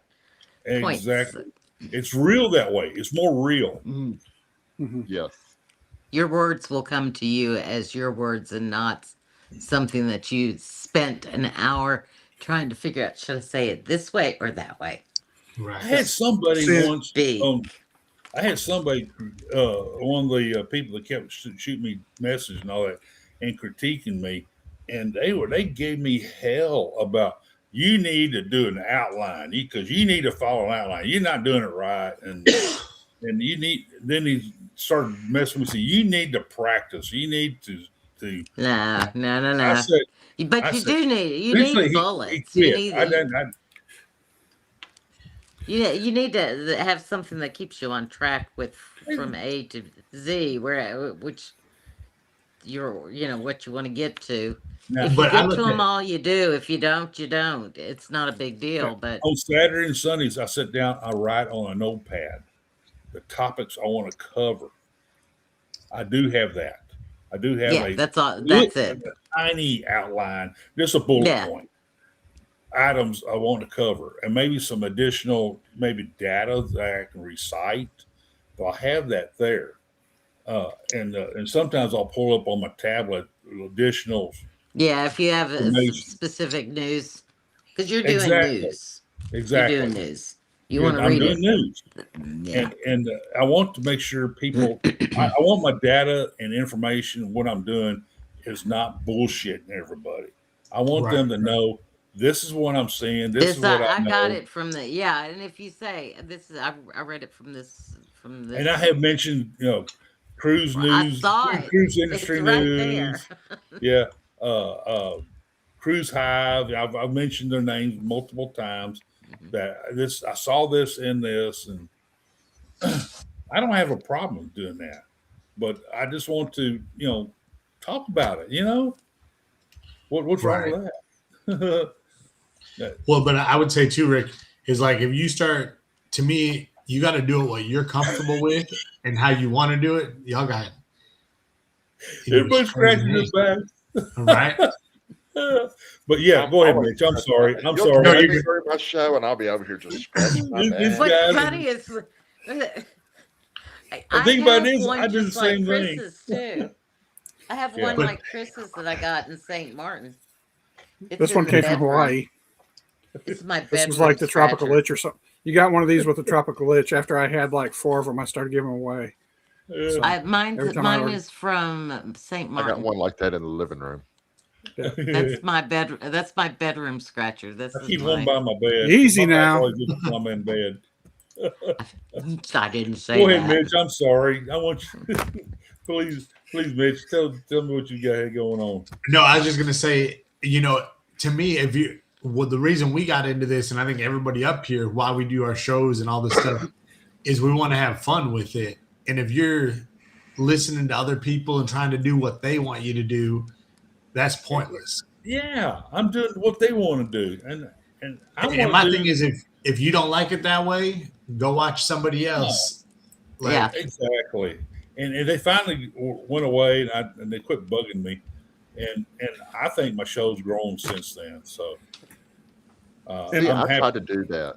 Exactly. It's real that way. It's more real. Mm-hmm. Yes. Your words will come to you as your words and not something that you spent an hour trying to figure out, should I say it this way or that way? Right. I had somebody once. I had somebody, one of the people that kept shooting me messages and all that, and critiquing me, and they gave me hell about, you need to do an outline because you need to follow an outline. You're not doing it right, and you need. Then he started messing with me. You need to practice. You need to. No. I said, but you need bullets. You need to have something that keeps you on track from A to Z, which what you want to get to. If you get to them all, you do. If you don't, you don't. It's not a big deal. But on Saturday and Sundays, I sit down, I write on a notepad the topics I want to cover. I do have that. I do have that's all. That's it. A tiny outline, just a bullet point. Items I want to cover, and maybe some additional data that I can recite. So I have that there, and sometimes I'll pull up on my tablet additional. Yeah, if you have specific news, because you're doing news. Exactly. You're doing news. You want to read it. I'm doing news. And I want to make sure people. I want my data and information. What I'm doing is not bullshitting everybody. I want them to know. This is what I'm seeing. This is what I know. got it from and if you say this is, I read it from this. And I have mentioned, cruise news, cruise industry news. Yeah, Cruise Hive. I've mentioned their names multiple times. That I saw this in this, and I don't have a problem doing that. But I just want to, talk about it. What's wrong with that? Well, but I would say too, Rick, is like if you start, to me, you got to do it what you're comfortable with and how you want to do it. Y'all got it. Everybody's scratching his back. All right. But yeah, go ahead, Mitch. I'm sorry. You'll tell me during my show, and I'll be over here just scratching my back. What's funny is, I think about this. I do the same thing. Too. I have one like Chris's that I got in St. Martin. This one came from Hawaii. It's my bedroom. This was like the tropical itch or something. You got one of these with the tropical itch. After I had like 4 of them, I started giving them away. So Mine every time I order- is from St. I got Martin. one like that in the living room. That's my bed. That's my bedroom scratcher. This I is keep my. one by my bed. Easy My back now. always gets when I'm in bed. I didn't say Go ahead, that. Mitch. I'm sorry. I want you. please, Mitch. Tell me what you got going on. No, I was just gonna say, to me, the reason we got into this, and I think everybody up here, why we do our shows and all this stuff, is we want to have fun with it. And if you're listening to other people and trying to do what they want you to do, that's pointless. Yeah, I'm doing what they want to do, and my thing is, if you don't like it that way, go watch somebody else. Yeah, exactly. And they finally went away, and they quit bugging me, and I think my show's grown since then. So, I tried to do that.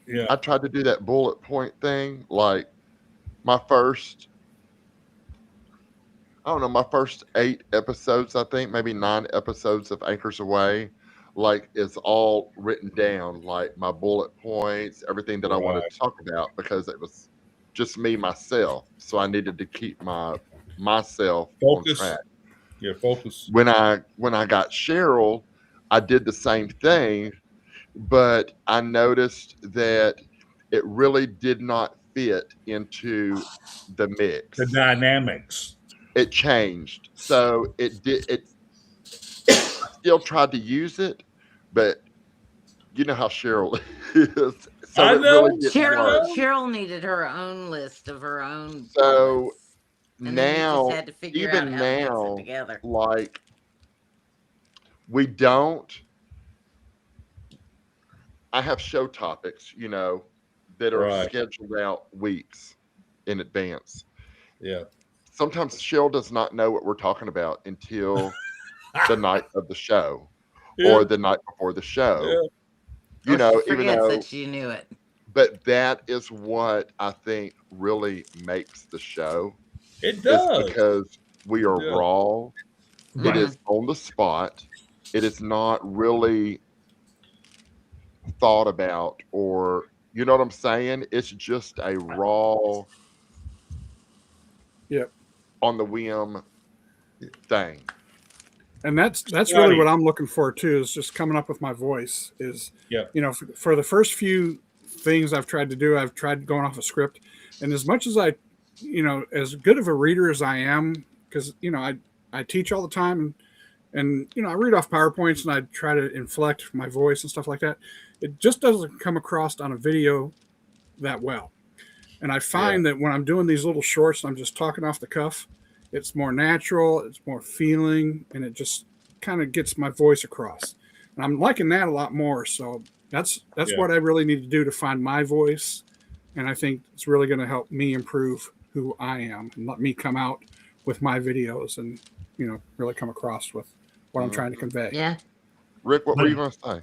Yeah, I tried to do that bullet point thing. Like my first 8 episodes, I think, maybe 9 episodes of Anchors Away, like it's all written down, like my bullet points, everything that I wanted to talk about, because it was just me, myself. So I needed to keep myself focus. on track. Yeah, focus. When I got Cheryl, I did the same thing, but I noticed that it really did not fit into the mix. The dynamics. It changed. So it I still tried to use it, but you know how Cheryl is. So I it know. really didn't work. Cheryl needed her own list of her own. So and then you now, just had to figure even out how to now, mix it together. like we don't. I have show topics, that are Right. scheduled out weeks in advance. Yeah. Sometimes Cheryl does not know what we're talking about until the night of the show or the night before the show. Yeah. Even though that she knew it. But that is what I think really makes the show. It does. Because we are raw. Right. It is on the spot. It is not really thought about, or you know what I'm saying? It's just a raw on the whim thing. And that's really what I'm looking for too, is just coming up with my voice. Is for the first few things I've tried to do, I've tried going off a script, and as much as I, as good of a reader as I am, because I teach all the time, and I read off PowerPoints and I try to inflect my voice and stuff like that. It just doesn't come across on a video that well. And I find that when I'm doing these little shorts, I'm just talking off the cuff. It's more natural, it's more feeling, and it just kind of gets my voice across. And I'm liking that a lot more. So that's what I really need to do to find my voice. And I think it's really going to help me improve who I am and let me come out with my videos and, really come across with what I'm trying to convey. Yeah. Rick, what were you going to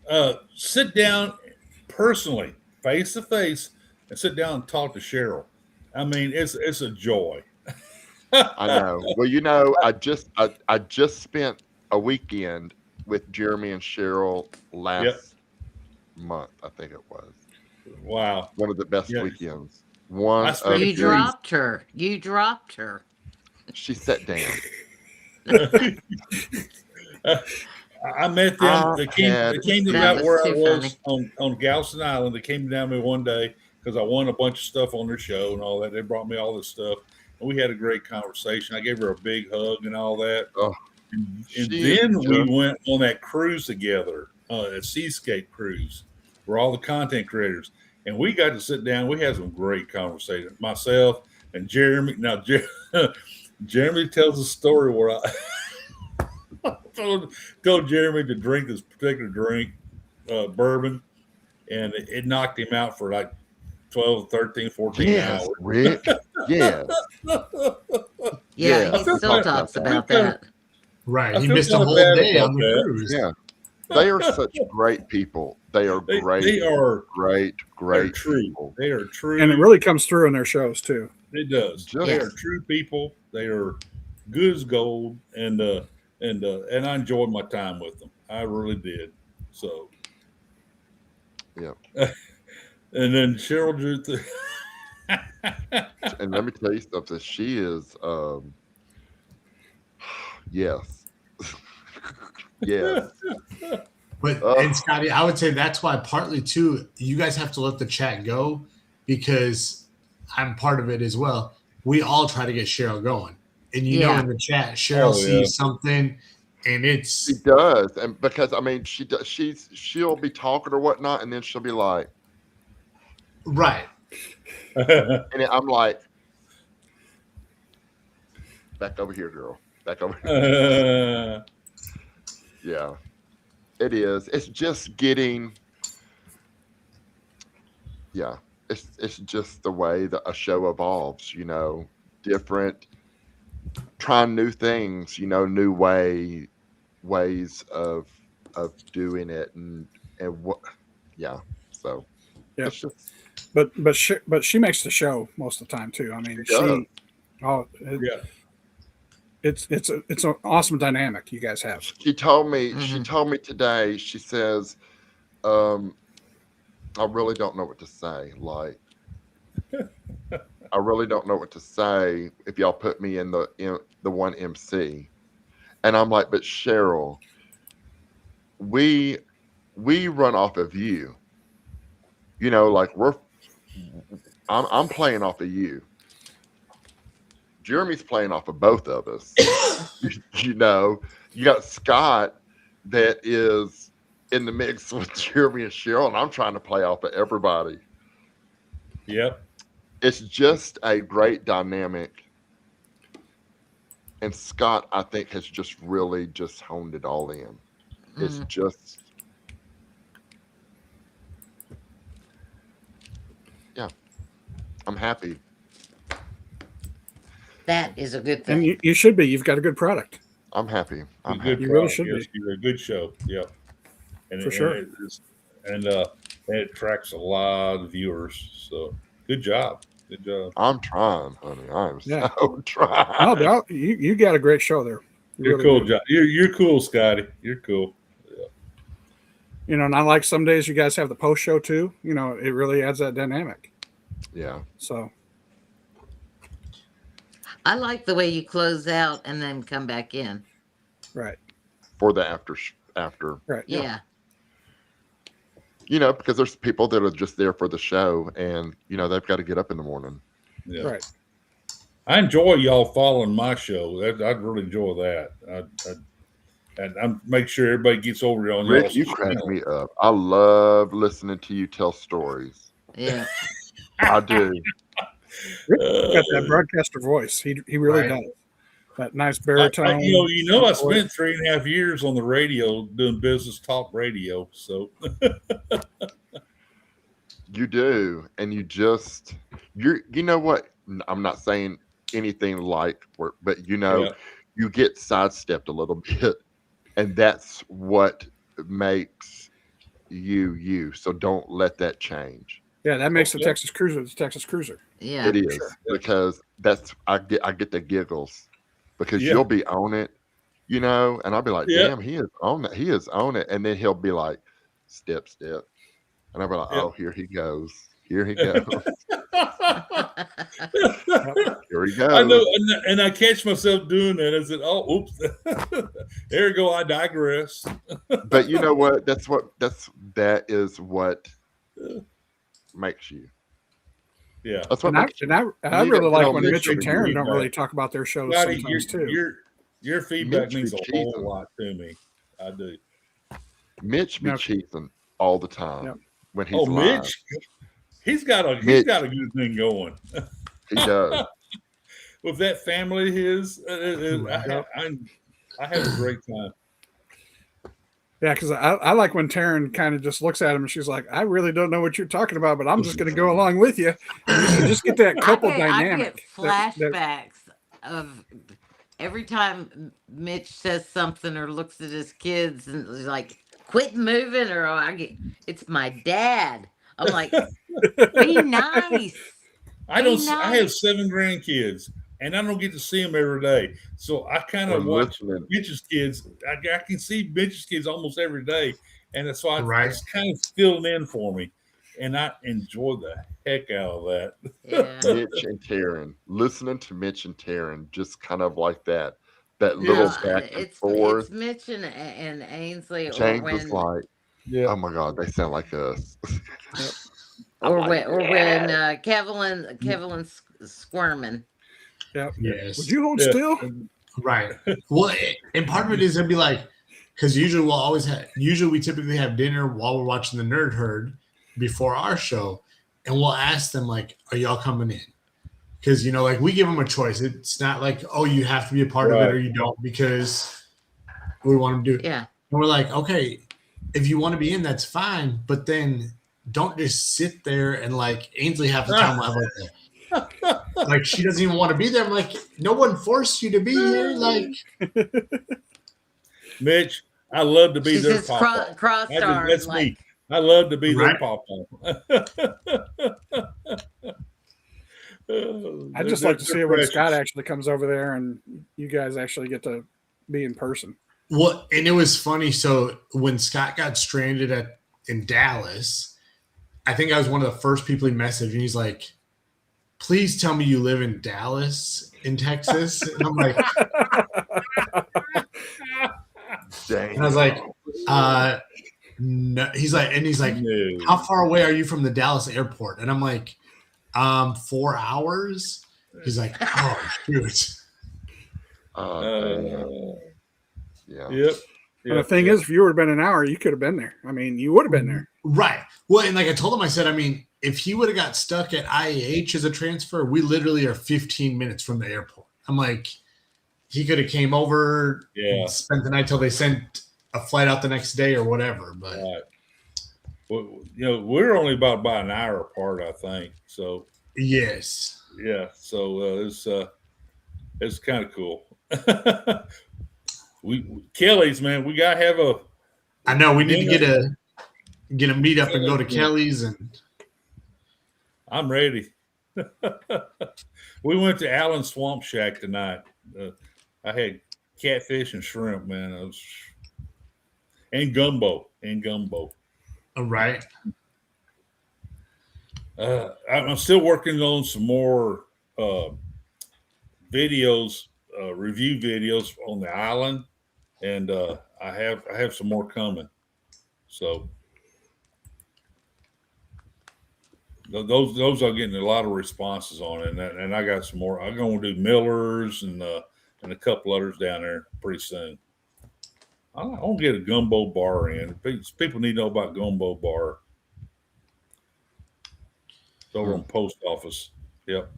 say? Sit down personally, face to face, and sit down and talk to Cheryl. I mean, it's a joy. I know. Well, I just spent a weekend with Jeremy and Cheryl last month. I think it was. Wow, one of the best weekends. You dropped her. You dropped her. She sat down. I met them. They came to about where I was on Galveston Island. They came down to me one day because I won a bunch of stuff on their show and all that. They brought me all this stuff. And we had a great conversation. I gave her a big hug and all that. Oh, and then we went on that cruise together, a seascape cruise, where all the content creators. And we got to sit down. We had some great conversations. Myself and Jeremy. Now, Jeremy tells a story where I told Jeremy to drink this particular drink, bourbon, and it knocked him out for like 12, 13, 14 hours. Rick. Yes. Yeah, he still talks about that. Right. He missed a whole day on the cruise. Yeah. They are such great people. They are great. They are great people. They are true. And it really comes through in their shows too. It does. They are true people. They are good as gold. And I enjoyed my time with them. I really did. So yeah. And then Cheryl drew And let me tell you something. She is, yes, yes. But and Scotty, I would say that's why partly too, you guys have to let the chat go because I'm part of it as well. We all try to get Cheryl going. And you know in the chat, Cheryl sees something and it's She does. And because I mean she does she'll be talking or whatnot, and then she'll be like right. And I'm like, back over here, girl. Back over here. Yeah. It is. It's just getting it's just the way that a show evolves, you know, different, trying new things, you know, new ways of doing it, and what, so Yeah, it's just, but she makes the show most of the time too. I mean, it's an awesome dynamic you guys have. She told me today, she says, I really don't know what to say. Like, I really don't know what to say if y'all put me in the one MC. And I'm like, but Cheryl, we run off of you. You know, like I'm playing off of you. Jeremy's playing off of both of us. You know, you got Scott that is in the mix with Jeremy and Cheryl, and I'm trying to play off of everybody. Yep. It's just a great dynamic. And Scott, I think, has just really just honed it all in. It's just, I'm happy. That is a good thing. And you should be. You've got a good product. I'm happy. I'm happy. You really should be. You're a good show. Yep. And For sure. And it attracts a lot of viewers. So good job. Good job. I'm trying, honey. I'm so trying. No, you got a great show there. You're cool, John. You're cool, Scotty. You're cool. Yeah. You know, and I like some days you guys have the post show too. You know, it really adds that dynamic. Yeah. So I like the way you close out and then come back in. Right. For the after. Right. Yeah. You know, because there's people that are just there for the show, and you know they've got to get up in the morning. Yeah. Right. I enjoy y'all following my show. I'd really enjoy that. And I make sure everybody gets over on Rick, y'all's you crack me up. I love listening to you tell stories. Yeah. I do. Rick's got that broadcaster voice. He really does. That nice baritone. You know, I spent 3.5 years on the radio doing business talk radio. So you do, and you know what? I'm not saying anything like work, but you know, you get sidestepped a little bit, and that's what makes you. So don't let that change. Yeah, that makes the Texas Cruiser the Texas Cruiser. Yeah, it is because I get the giggles because you'll be on it, you know, and I'll be like, damn, he is on it. He is on it, and then he'll be like, step, and I'll be like, oh, here he goes. Here he goes. Here he goes. I know, and I catch myself doing that. I said, "Oh, oops, there you go." I digress. But you know what? That is what makes you. Yeah, that's what. I really like when Mitch and Taryn don't really talk about their shows sometimes too. Your feedback means a whole lot to me. I do. Mitch be cheating all the time when he's live. Mitch. He's got a good thing going. He does. With that family of his, I have a great time. Yeah, because I like when Taryn kind of just looks at him and she's like, I really don't know what you're talking about, but I'm just going to go along with you. And you just get that couple dynamic. I get flashbacks of every time Mitch says something or looks at his kids and is like, quit moving, or it's my dad. I'm like, be nice. I have 7 grandkids, and I don't get to see them every day. So I kind of watch Mitch's kids. I can see Mitch's kids almost every day, and so it's kind of filling in for me. and I enjoy the heck out of that. Yeah. Mitch and Taryn, listening to Mitch and Taryn, just kind of like that little Well, back and it's forth. Mitch and Ainsley, or James is when like, Yeah. oh my God, they sound like us. Kevin's squirming. Yep. Yes. Would you hold Yeah. still? Right. Well, and part of it is I'd be like, because usually we typically have dinner while we're watching the Nerd Herd before our show, and we'll ask them like, "Are y'all coming in?" Because like we give them a choice. It's not like, "Oh, you have to be a part of it or you don't," because we want to do it. Yeah. And we're like, "Okay, if you want to be in, that's fine, but then don't just sit there and like Ainsley half the time will have like she doesn't even want to be there." I'm like, no one forced you to be here. Like, Mitch, I love to be She their says pop. cross-armed, That's like, me. I love to be their Right. pop. I'd just like to see it when Scott actually comes over there and you guys actually get to be in person. well, and it was funny. So when Scott got stranded in Dallas, I think I was one of the first people he messaged, and he's like, "Please tell me you live in Dallas, in Texas." And I'm like, Dang. and I was like, no. He's like, No. how far away are you from the Dallas airport? And I'm like, 4 hours. He's like, oh shoot. Yeah. Yep. And the thing is, if you would have been an hour, you could have been there. I mean, you would have been there. Right. Well, and like I told him, I said, I mean, if he would have got stuck at IAH as a transfer, we literally are 15 minutes from the airport. I'm like, he could have came over, and spent the night till they sent a flight out the next day or whatever. But well, we're only about an hour apart, I think. So yes, yeah. So it's kind of cool. Kelly's, man, we gotta have a. I know we need to get a meet up and go to Kelly's, and I'm ready. We went to Allen's Swamp Shack tonight. I had catfish and shrimp, man. And gumbo. All right. I'm still working on some more videos, review videos on the island, and I have some more coming. So those are getting a lot of responses on it, and I got some more. I'm going to do Miller's and a couple others down there pretty soon. I want to get a gumbo bar in. People need to know about gumbo bar. It's over on Post Office. Yep.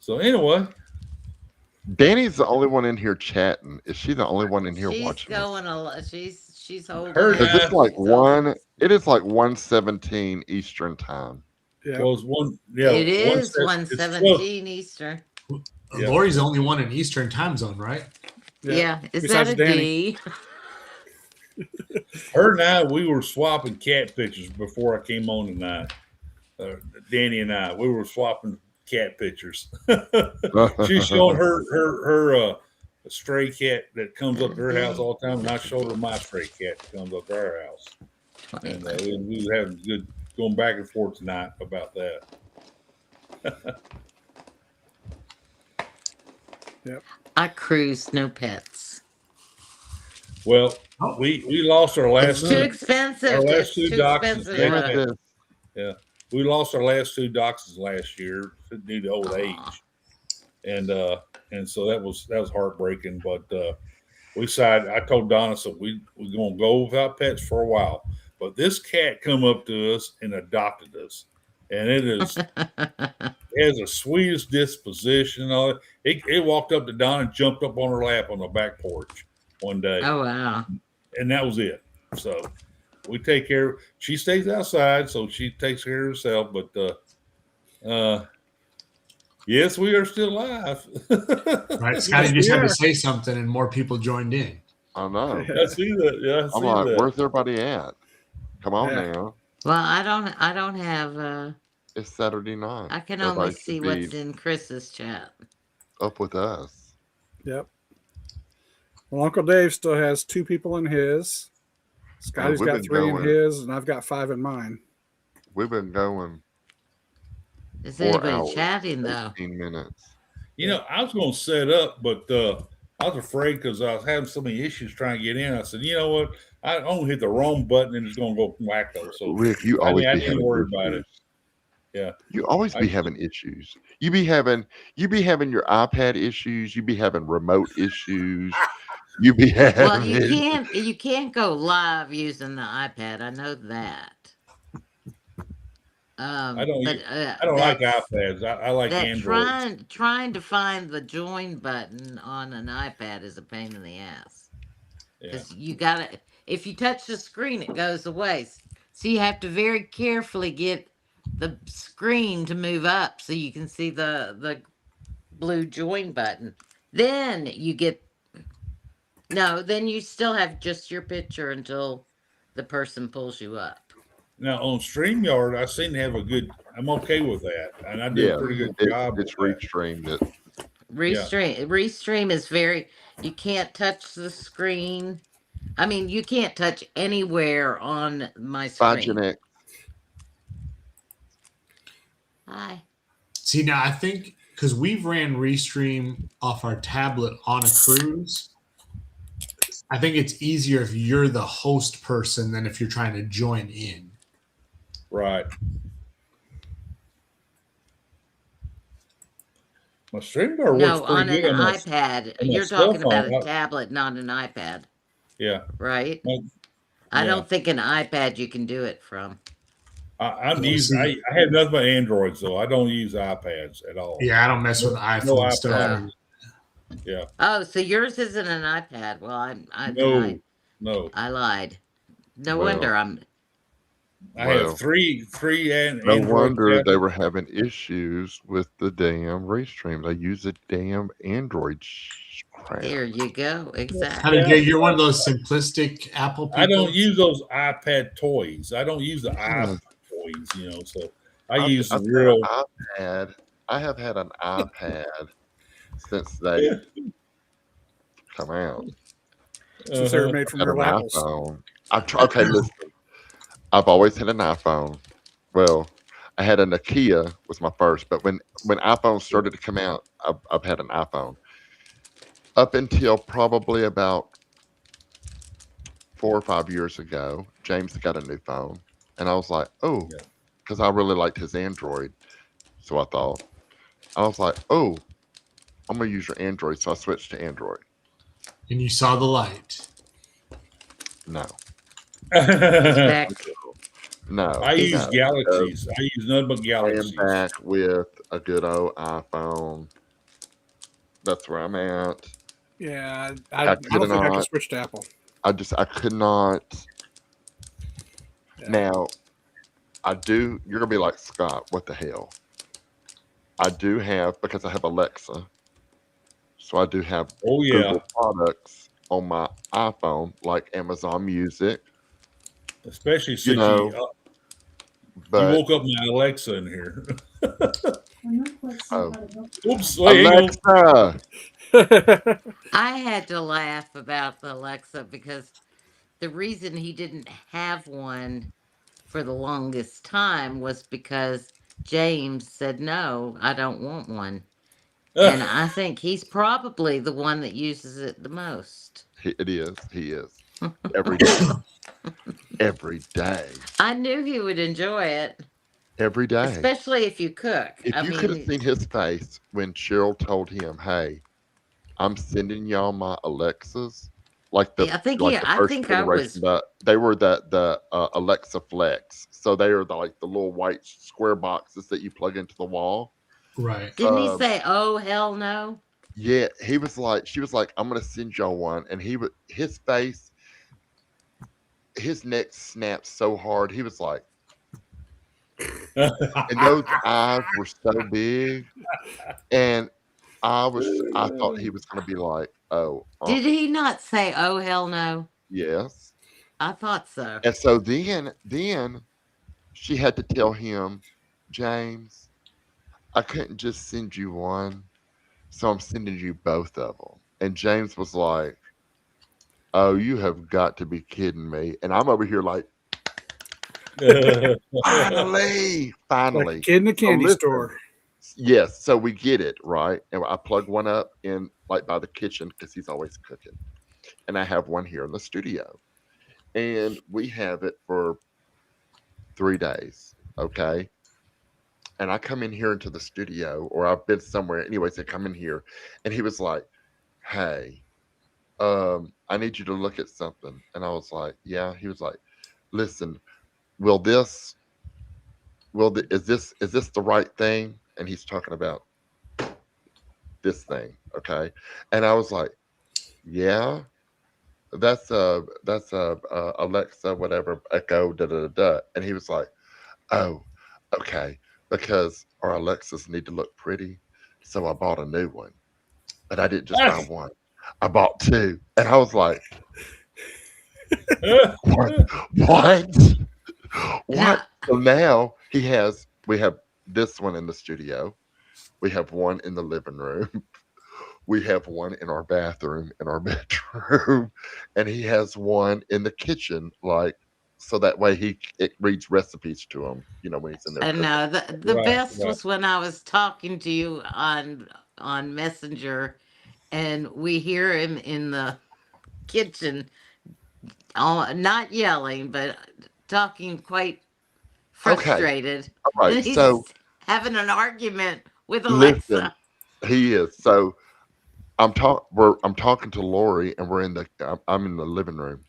So anyway, Danny's the only one in here chatting. Is she the only one in here she's watching? going a lot. She's holding. Because it's like it is like 1:17 Eastern time. Yeah. Well, It is 1:17 Eastern. Yeah. Lori's the only one in Eastern time zone, right? Yeah. Is Besides that a Danny. D? Her and I, we were swapping cat pictures before I came on tonight. Danny and I, we were swapping cat pictures. She's showing her stray cat that comes up to her house all the time, and I showed her my stray cat that comes up to our house. And we were having good going back and forth tonight about that. Yep. I cruise, no pets. Well, we lost our last It's too expensive. Our last It's two too doxes. expensive. Yeah, we lost our last two doxes last year due to old age, and so that was heartbreaking. But we decided. I told Donna, so we're gonna go without pets for a while. But this cat come up to us and adopted us, and it has the sweetest disposition. It walked up to Donna and jumped up on her lap on the back porch one day. Oh wow! And that was it. So we take care. She stays outside, so she takes care of herself. But yes, we are still alive. Right. Scotty just had to say something, and more people joined in. I know. I see that. Yeah, I'm like, where's everybody at? Come on now. Well, I don't have. It's Saturday night. I can only Everybody see should what's be in Chris's chat. up with us. Yep. Well, Uncle Dave still has two people in his. Scotty's we've got been 3 in going. his, and I've got 5 in mine. We've been going Is 4 anybody hours, chatting though? 18 minutes. You know, I was going to set up, but I was afraid because I was having so many issues trying to get in. I said, you know what? I only hit the wrong button and it's going to go wacko. So Rick, you I always be didn't having worry about it. issues. Yeah. You always I be just- having issues. You be having your iPad issues. You be having remote issues. You be having. Well, you can't go live using the iPad. I know that. I don't. But I don't like iPads. I like that Androids. trying to find the join button on an iPad is a pain in the ass. Yeah. Because you gotta, if you touch the screen, it goes away. So you have to very carefully get the screen to move up so you can see the blue join button. Then you get then you still have just your picture until the person pulls you up. Now on StreamYard, I seem to have a good. I'm okay with that, and I do Yeah, a pretty good job. it's with that. restreamed it. Restream is very. You can't touch the screen. I mean, you can't touch anywhere on my screen. Gen X. Hi. See, now I think because we've ran Restream off our tablet on a cruise, I think it's easier if you're the host person than if you're trying to join in. Right. My StreamYard No, works on pretty an good on my iPad. on my You're cell talking about phone. a tablet, not an iPad, Yeah. right? Yeah. I don't think an iPad you can do it from. I have nothing but Androids though. I don't use iPads at all. Yeah, I don't mess with iPhone no stuff. iPad. Yeah. Oh, so yours isn't an iPad? Well, No. I lied. No Well, wonder I have three No Android wonder they tablets. were having issues with the damn Restream. They use a damn Android crap. There you go. Exactly. How to get? You're one of those simplistic Apple people. I don't use those iPad toys. I don't use the iPad toys, you know. So I use the I've real. had an iPad. I have had an iPad since they come out. Since they were made from I've had real an apples. iPhone. Okay, listen. I've always had an iPhone. Well, I had a Nokia was my first, but when iPhones started to come out, I've had an iPhone up until probably about 4 or 5 years ago. James got a new phone, and I was like, oh, because I really liked his Android. So I was like, oh, I'm gonna use your Android. So I switched to Android. And you saw the light. No. Back. No. I use Galaxies. I use nothing but I Galaxies. am back with a good old iPhone. That's where I'm at. Yeah, I don't think I can switch to Apple. I could not. Yeah. Now, I do. You're gonna be like, Scott, what the hell? I do have, because I have Alexa, so I do have Google products on my iPhone, like Amazon Music. Especially since you woke up my Alexa in here. Oops, Alexa. I had to laugh about the Alexa because the reason he didn't have one for the longest time was because James said, no, I don't want one. And I think he's probably the one that uses it the most. It is. He is. Every day. Every day. I knew he would enjoy it. Every day. Especially if you cook. If you could have seen his face when Cheryl told him, hey, I'm sending y'all my Alexas. Like the, I think first generation, they were the Alexa Flex. So they are the little white square boxes that you plug into the wall. Right. Didn't he say, oh, hell no? Yeah, she was like, I'm gonna send y'all one, and his face, his neck snapped so hard, he was like, and those eyes were so big, and I thought he was gonna be like, oh. Did he not say, oh, hell no? Yes. I thought so. And so then she had to tell him, James, I couldn't just send you one, so I'm sending you both of them. And James was like, Oh, you have got to be kidding me. And I'm over here like, finally. Like a kid in a candy store. Yes, so we get it, right? And I plug one up in like by the kitchen because he's always cooking. And I have one here in the studio. And we have it for 3 days. Okay. And I come in here into the studio, or I've been somewhere. Anyways, I come in here and he was like, hey, I need you to look at something. And I was like, yeah. He was like, listen, will this is this the right thing? And he's talking about this thing, okay? And I was like, yeah, that's Alexa, whatever, Echo, da da da da. And he was like, oh, okay, because our Alexas need to look pretty, so I bought a new one. But I didn't just buy one; I bought two, and I was like, what? What? What? So now we have this one in the studio. We have one in the living room. We have one in our bathroom, in our bedroom, and he has one in the kitchen, like so that way it reads recipes to him, when he's in there. I cooking. know the Right, best right. was when I was talking to you on Messenger, and we hear him in the kitchen, not yelling, but talking quite Okay, frustrated, all right. and he's So having an argument with listen, Alexa. he is. So I'm talking to Lori, and I'm in the living room,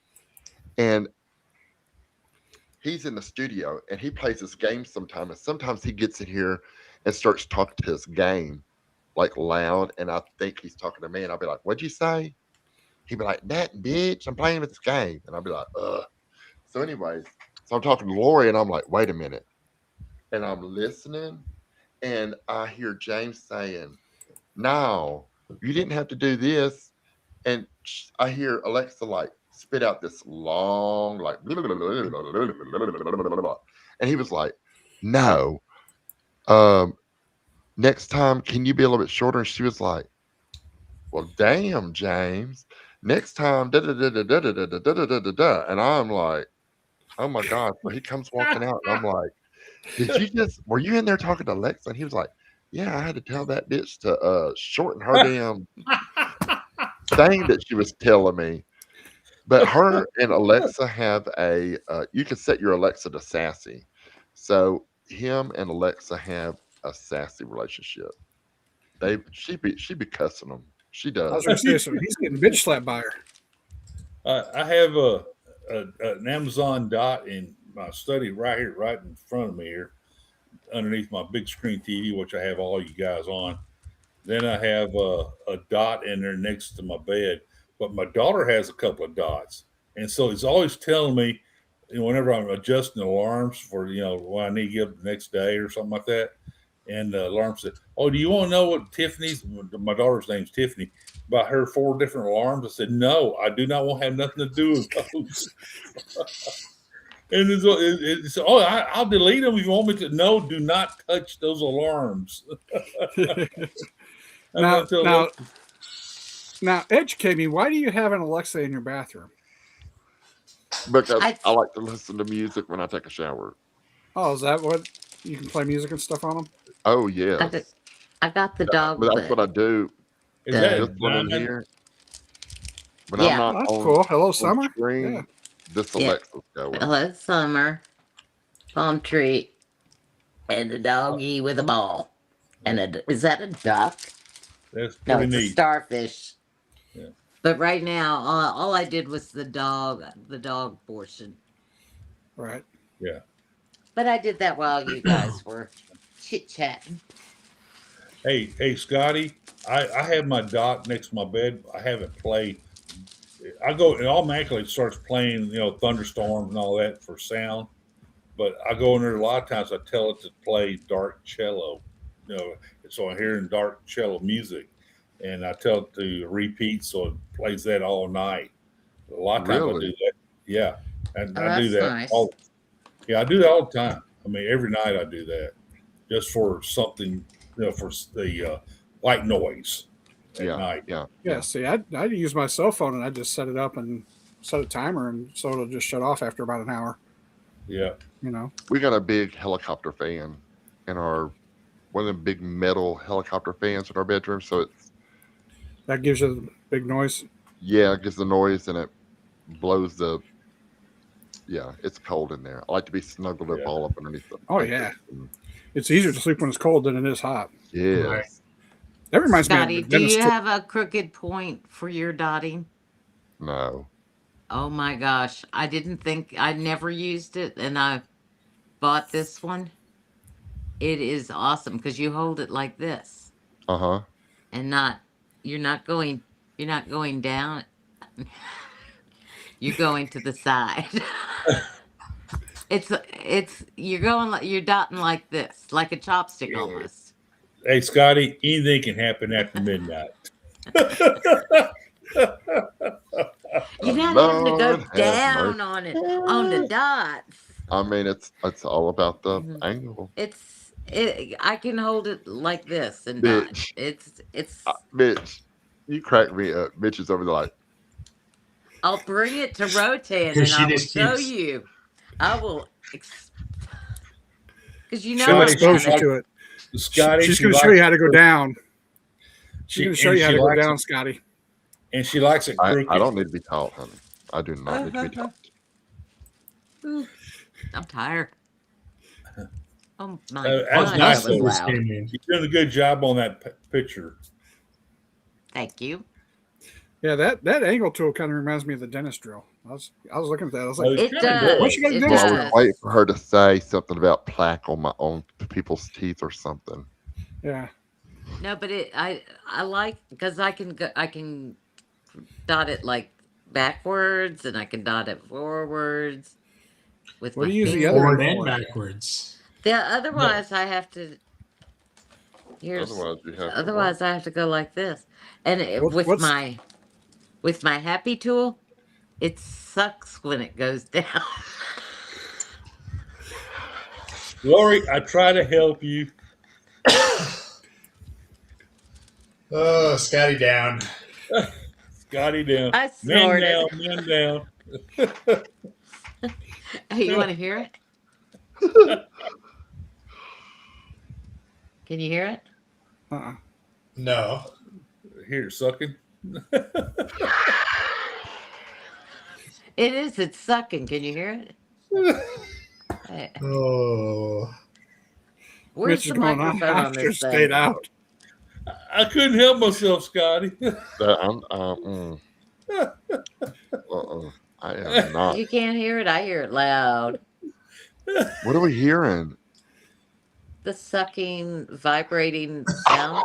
and he's in the studio, and he plays his game sometimes. And sometimes he gets in here and starts talking to his game like loud, and I think he's talking to me, and I'll be like, "What'd you say?" He'd be like, "That bitch, I'm playing this game," and I'll be like, "Ugh." So, anyways, so I'm talking to Lori, and I'm like, "Wait a minute," and I'm listening, and I hear James saying, "No, you didn't have to do this," and I hear Alexa like spit out this long like, and he was like, "No, um, next time can you be a little bit shorter?" And she was like, well, damn, James. Next time, da da da da da da da da da da da da. And I'm like, oh my God. So he comes walking out, and I'm like, were you in there talking to Alexa? And he was like, yeah, I had to tell that bitch to shorten her damn thing that she was telling me. But her and Alexa have you can set your Alexa to sassy. So him and Alexa have a sassy relationship. She be cussing them. She I was does. going to say, so he's getting bitch slapped by her. I have an Amazon Dot in my study right here, right in front of me here, underneath my big screen TV, which I have all you guys on. Then I have a dot in there next to my bed. But my daughter has a couple of dots, and so it's always telling me, whenever I'm adjusting alarms for when I need to get up the next day or something like that. And the alarm said, "Oh, do you want to know what Tiffany's?" My daughter's name's Tiffany. About her 4 different alarms. I said, "No, I do not want to have nothing to do with those." And I'll delete them if you want me to. No, do not touch those alarms. Now, educate me. Why do you have an Alexa in your bathroom? Because I like to listen to music when I take a shower. Oh, is that what you can play music and stuff on them? Oh yes, I got the dog. But that's what I do. Is that this one in here? When Yeah. I'm not That's on, cool. Hello, on Summer. screen, Yeah. this Yeah. Alexa's going. Hello, Summer. Palm tree. And a doggy with a ball. And is that a duck? That's No, pretty it's a neat. starfish. Yeah. But right now, all I did was the dog portion. Right. Yeah. But I did that while you guys were chit-chatting. Hey, Scotty, I have my dot next to my bed. I have it play. I go, it automatically starts playing, thunderstorms and all that for sound. But I go in there a lot of times. I tell it to play dark cello, so I'm hearing dark cello music, and I tell it to repeat, so it plays that all night. A lot of times I do that. Yeah, and I do That's that. nice. I do that all the time. I mean, every night I do that, just for something, for the white noise. at Yeah, night. yeah, Yeah, see, I use my cell phone and I just set it up and set a timer, and so it'll just shut off after about an hour. Yeah. You know, We got a big helicopter fan in our one of the big metal helicopter fans in our bedroom. So it's that gives you the big noise. yeah, it gives the noise and it blows the yeah. It's cold in there. I like to be snuggled up Yeah. all up underneath the Oh blankets. yeah, it's easier to sleep when it's cold than it is hot. Yes. That reminds me Scotty, of the do you dentist. have a crooked point for your dotting? No. Oh my gosh. I didn't think I never used it, and I bought this one. It is awesome because you hold it like this Uh huh. and not you're not going down. You're going to the side. it's you're going like you're dotting like this, like a chopstick almost. Hey, Scotty, anything can happen after midnight. You're not having to go Lord have down mercy. on it on the dots. I mean, it's all about the Mhm. angle. I can hold it like this and dot. Bitch. It's Bitch, you crack me up. Bitch is over there like, I'll bring it to Rotan Because and she I will just show keeps- you. I will because you know She'll I'm expose you gonna. to it. Scotty, She's she going to show likes you how to go it- down. She's going to show and you how she to go likes down, it- Scotty. And she likes it crooked. I don't need to be taught, honey. I do not need to be taught. Ooh, I'm tired. Oh my That's God, nice. that was though. loud. You're doing a good job on that picture. Thank you. Yeah, that angle tool kind of reminds me of the dentist drill. I was looking at that. I was like, It It kinda does. Once you got a It dentist Well, I drill. was does. waiting for her to say something about plaque on people's teeth or something. Yeah. No, but I like because I can dot it like backwards and I can dot it forwards with What my do you use the finger. other Forward end and for? backwards. Otherwise I have to. Here's Otherwise, you have to otherwise I have to go like this, and with What's my happy tool, it sucks when it goes down. Lori, I try to help you. Oh, Scotty down. Scotty down. I Man snorted. down, man down. Hey, you want to hear it? Can you hear it? No. Here, sucking. It is. It's sucking. Can you hear it? Hey, Oh. where's Mitch is the going microphone on on after this stayed thing? out. I couldn't help myself, Scotty. I am not. You can't hear it. I hear it loud. What are we hearing? The sucking, vibrating sound.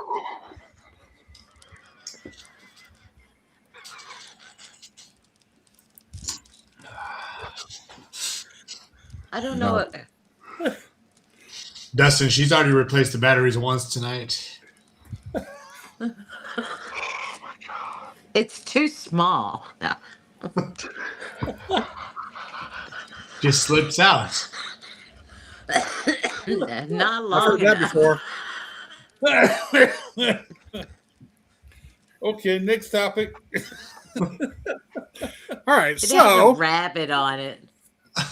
I don't know. Dustin, she's already replaced the batteries once tonight. It's too small. No. Just slips out. Not I've long heard that enough. before. Okay, next topic. All right, It has a so rabbit on it.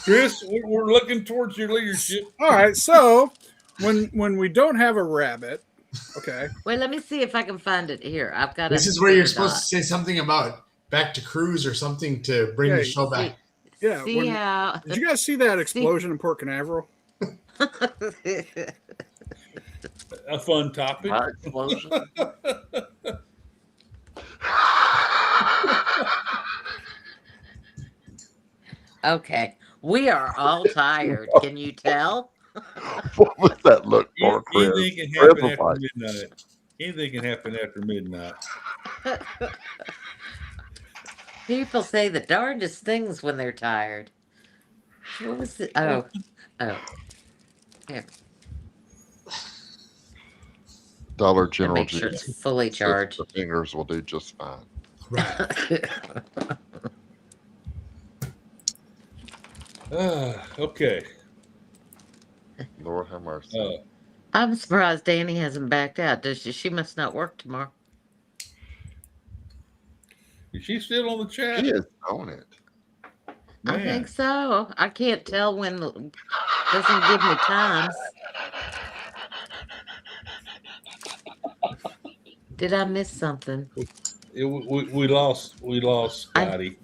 Chris, we're looking towards your leadership. all right, so when we don't have a rabbit, okay. Wait, let me see if I can find it here. I've got. This is where you're supposed to say something about back to cruise or something to bring the show back. Yeah. See how? Did you guys see that explosion in Port Canaveral? A fun topic. Explosion. Okay, we are all tired. Can you tell? What was that look for, Chris? Anything can Chris happen was after like, midnight. Anything can happen after midnight. People say the darndest things when they're tired. What was it? Oh. Here. Dollar And General make sure juice. it's fully Says charged. the fingers will do just fine. Okay. Lord have mercy. I'm surprised Danny hasn't backed out. Does she? She must not work tomorrow. Is she still on the chat? She is on it. I Man. think so. I can't tell when. Doesn't give me times. Did I miss something? We lost Scotty.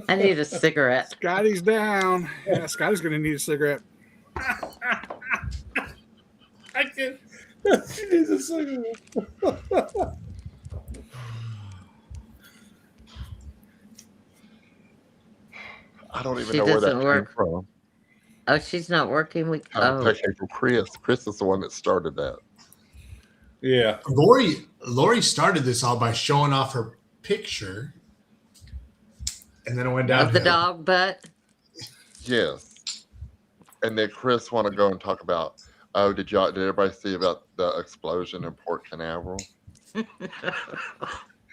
I need a cigarette. Scotty's down. Yeah, Scotty's going to need a cigarette. I can. She needs a cigarette. I don't even She know where that doesn't came work. from. Oh, she's not working. I'm taking from Chris. Chris is the one that started that. Yeah. Lori started this all by showing off her picture, and then it went down of the dog butt. Yes. And then Chris want to go and talk about, oh, did everybody see about the explosion in Port Canaveral?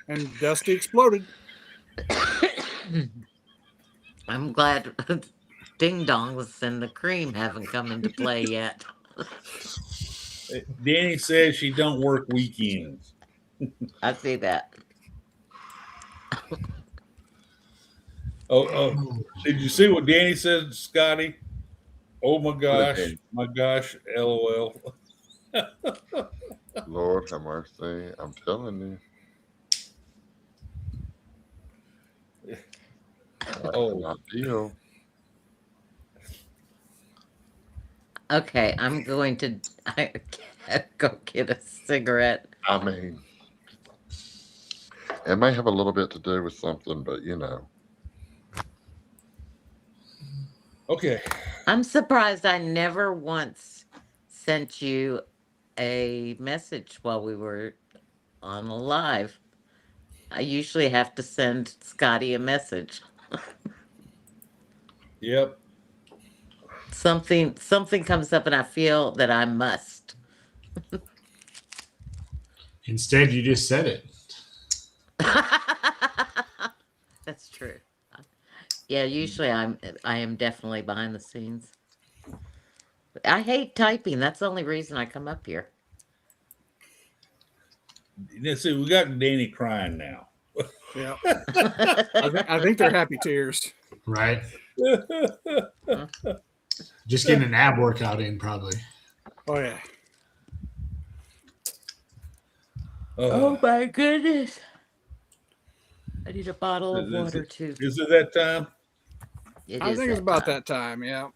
And Dusty exploded. I'm glad Ding Dongs and the cream haven't come into play yet. Danny says she don't work weekends. I see that. Oh, did you see what Danny said, Scotty? Oh my gosh, LOL. Lord have mercy. I'm telling you. Oh, not deal. Okay, I'm going to go get a cigarette. I mean, it may have a little bit to do with something, but you know. Okay. I'm surprised I never once sent you a message while we were on a live. I usually have to send Scotty a message. Yep. Something comes up and I feel that I must. Instead, you just said it. That's true. Yeah, usually I am definitely behind the scenes. I hate typing. That's the only reason I come up here. Let's see, we got Danny crying now. Yeah. I think they're happy tears. Right. Just getting an ab workout in, probably. Oh, yeah. Oh, my goodness. I need a bottle of water, too. Is it that time? I think it's about that time, yeah.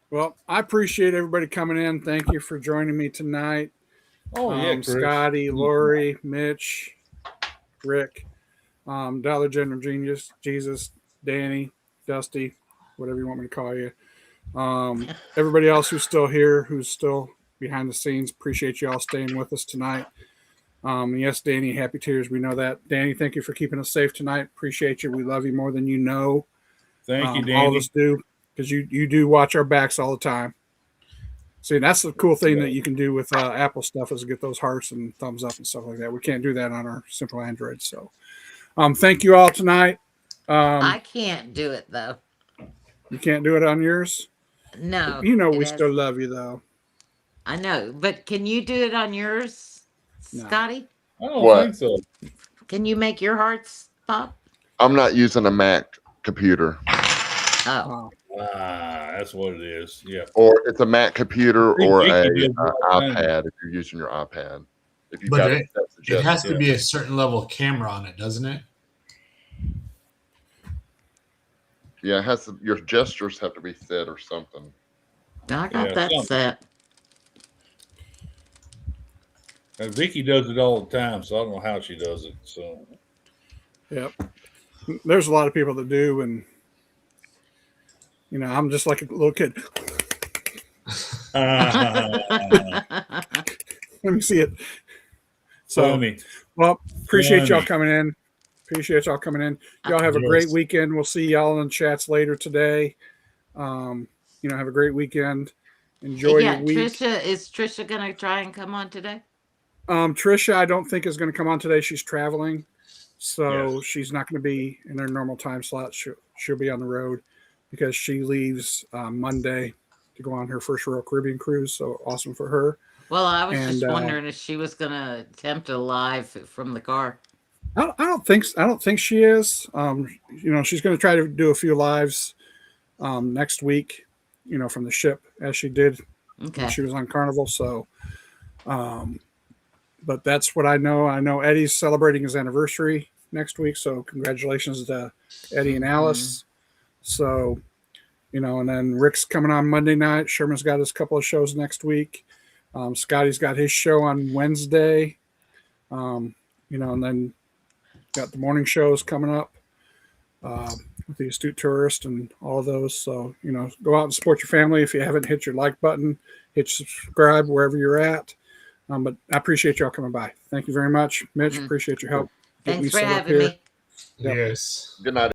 Well, I appreciate everybody coming in. Thank you for joining me tonight. Oh, yeah, Chris. Scotty, Lori, Mitch, Rick, Dollar General Genius, Jesus, Danny, Dusty, whatever you want me to call you. Everybody else who's still here, who's still behind the scenes, appreciate you all staying with us tonight. Yes, Danny, happy tears. We know that. Danny, thank you for keeping us safe tonight. Appreciate you. We love you more than you know. Thank you, Danny. All of us do, because you do watch our backs all the time. See, that's the cool thing that you can do with Apple stuff is get those hearts and thumbs up and stuff like that. We can't do that on our simple Android. So thank you all tonight. I can't do it, though. You can't do it on yours? No. You know we still love you, though. I know, but can you do it on yours, Scotty? I don't think so. Can you make your hearts pop? I'm not using a Mac computer. Oh. That's what it is. Yeah. Or it's a Mac computer or a Vicky did iPad if you're using your iPad. If you've But got it has to be a certain level of camera on it, doesn't it? Yeah, it has to, your gestures have to be set or something. I got that set. Vicky does it all the time, so I don't know how she does it. So, yep. There's a lot of people that do, and I'm just like a little kid. Let me see it. So, well, appreciate y'all coming in. Appreciate y'all coming in. Y'all have a great weekend. We'll see y'all in chats later today. Have a great weekend. Enjoy your week. Is Trisha gonna try and come on today? Trisha, I don't think is going to come on today. She's traveling, so she's not going to be in her normal time slot. She'll be on the road because she leaves Monday to go on her first Royal Caribbean cruise. So awesome for her. Well, I was just wondering if she was going to attempt a live from the car. I don't think she is. She's going to try to do a few lives next week, from the ship as she did when she was on Carnival. So, but that's what I know. I know Eddie's celebrating his anniversary next week. So congratulations to Eddie and Alice. So, and then Rick's coming on Monday night. Sherman's got his couple of shows next week. Scotty's got his show on Wednesday. And then got the morning shows coming up with the Astute Tourist and all of those. So, go out and support your family. If you haven't hit your like button, hit subscribe wherever you're at. But I appreciate y'all coming by. Thank you very much. Mitch, appreciate your help. Thanks for having me. Yep. Yes. Good night.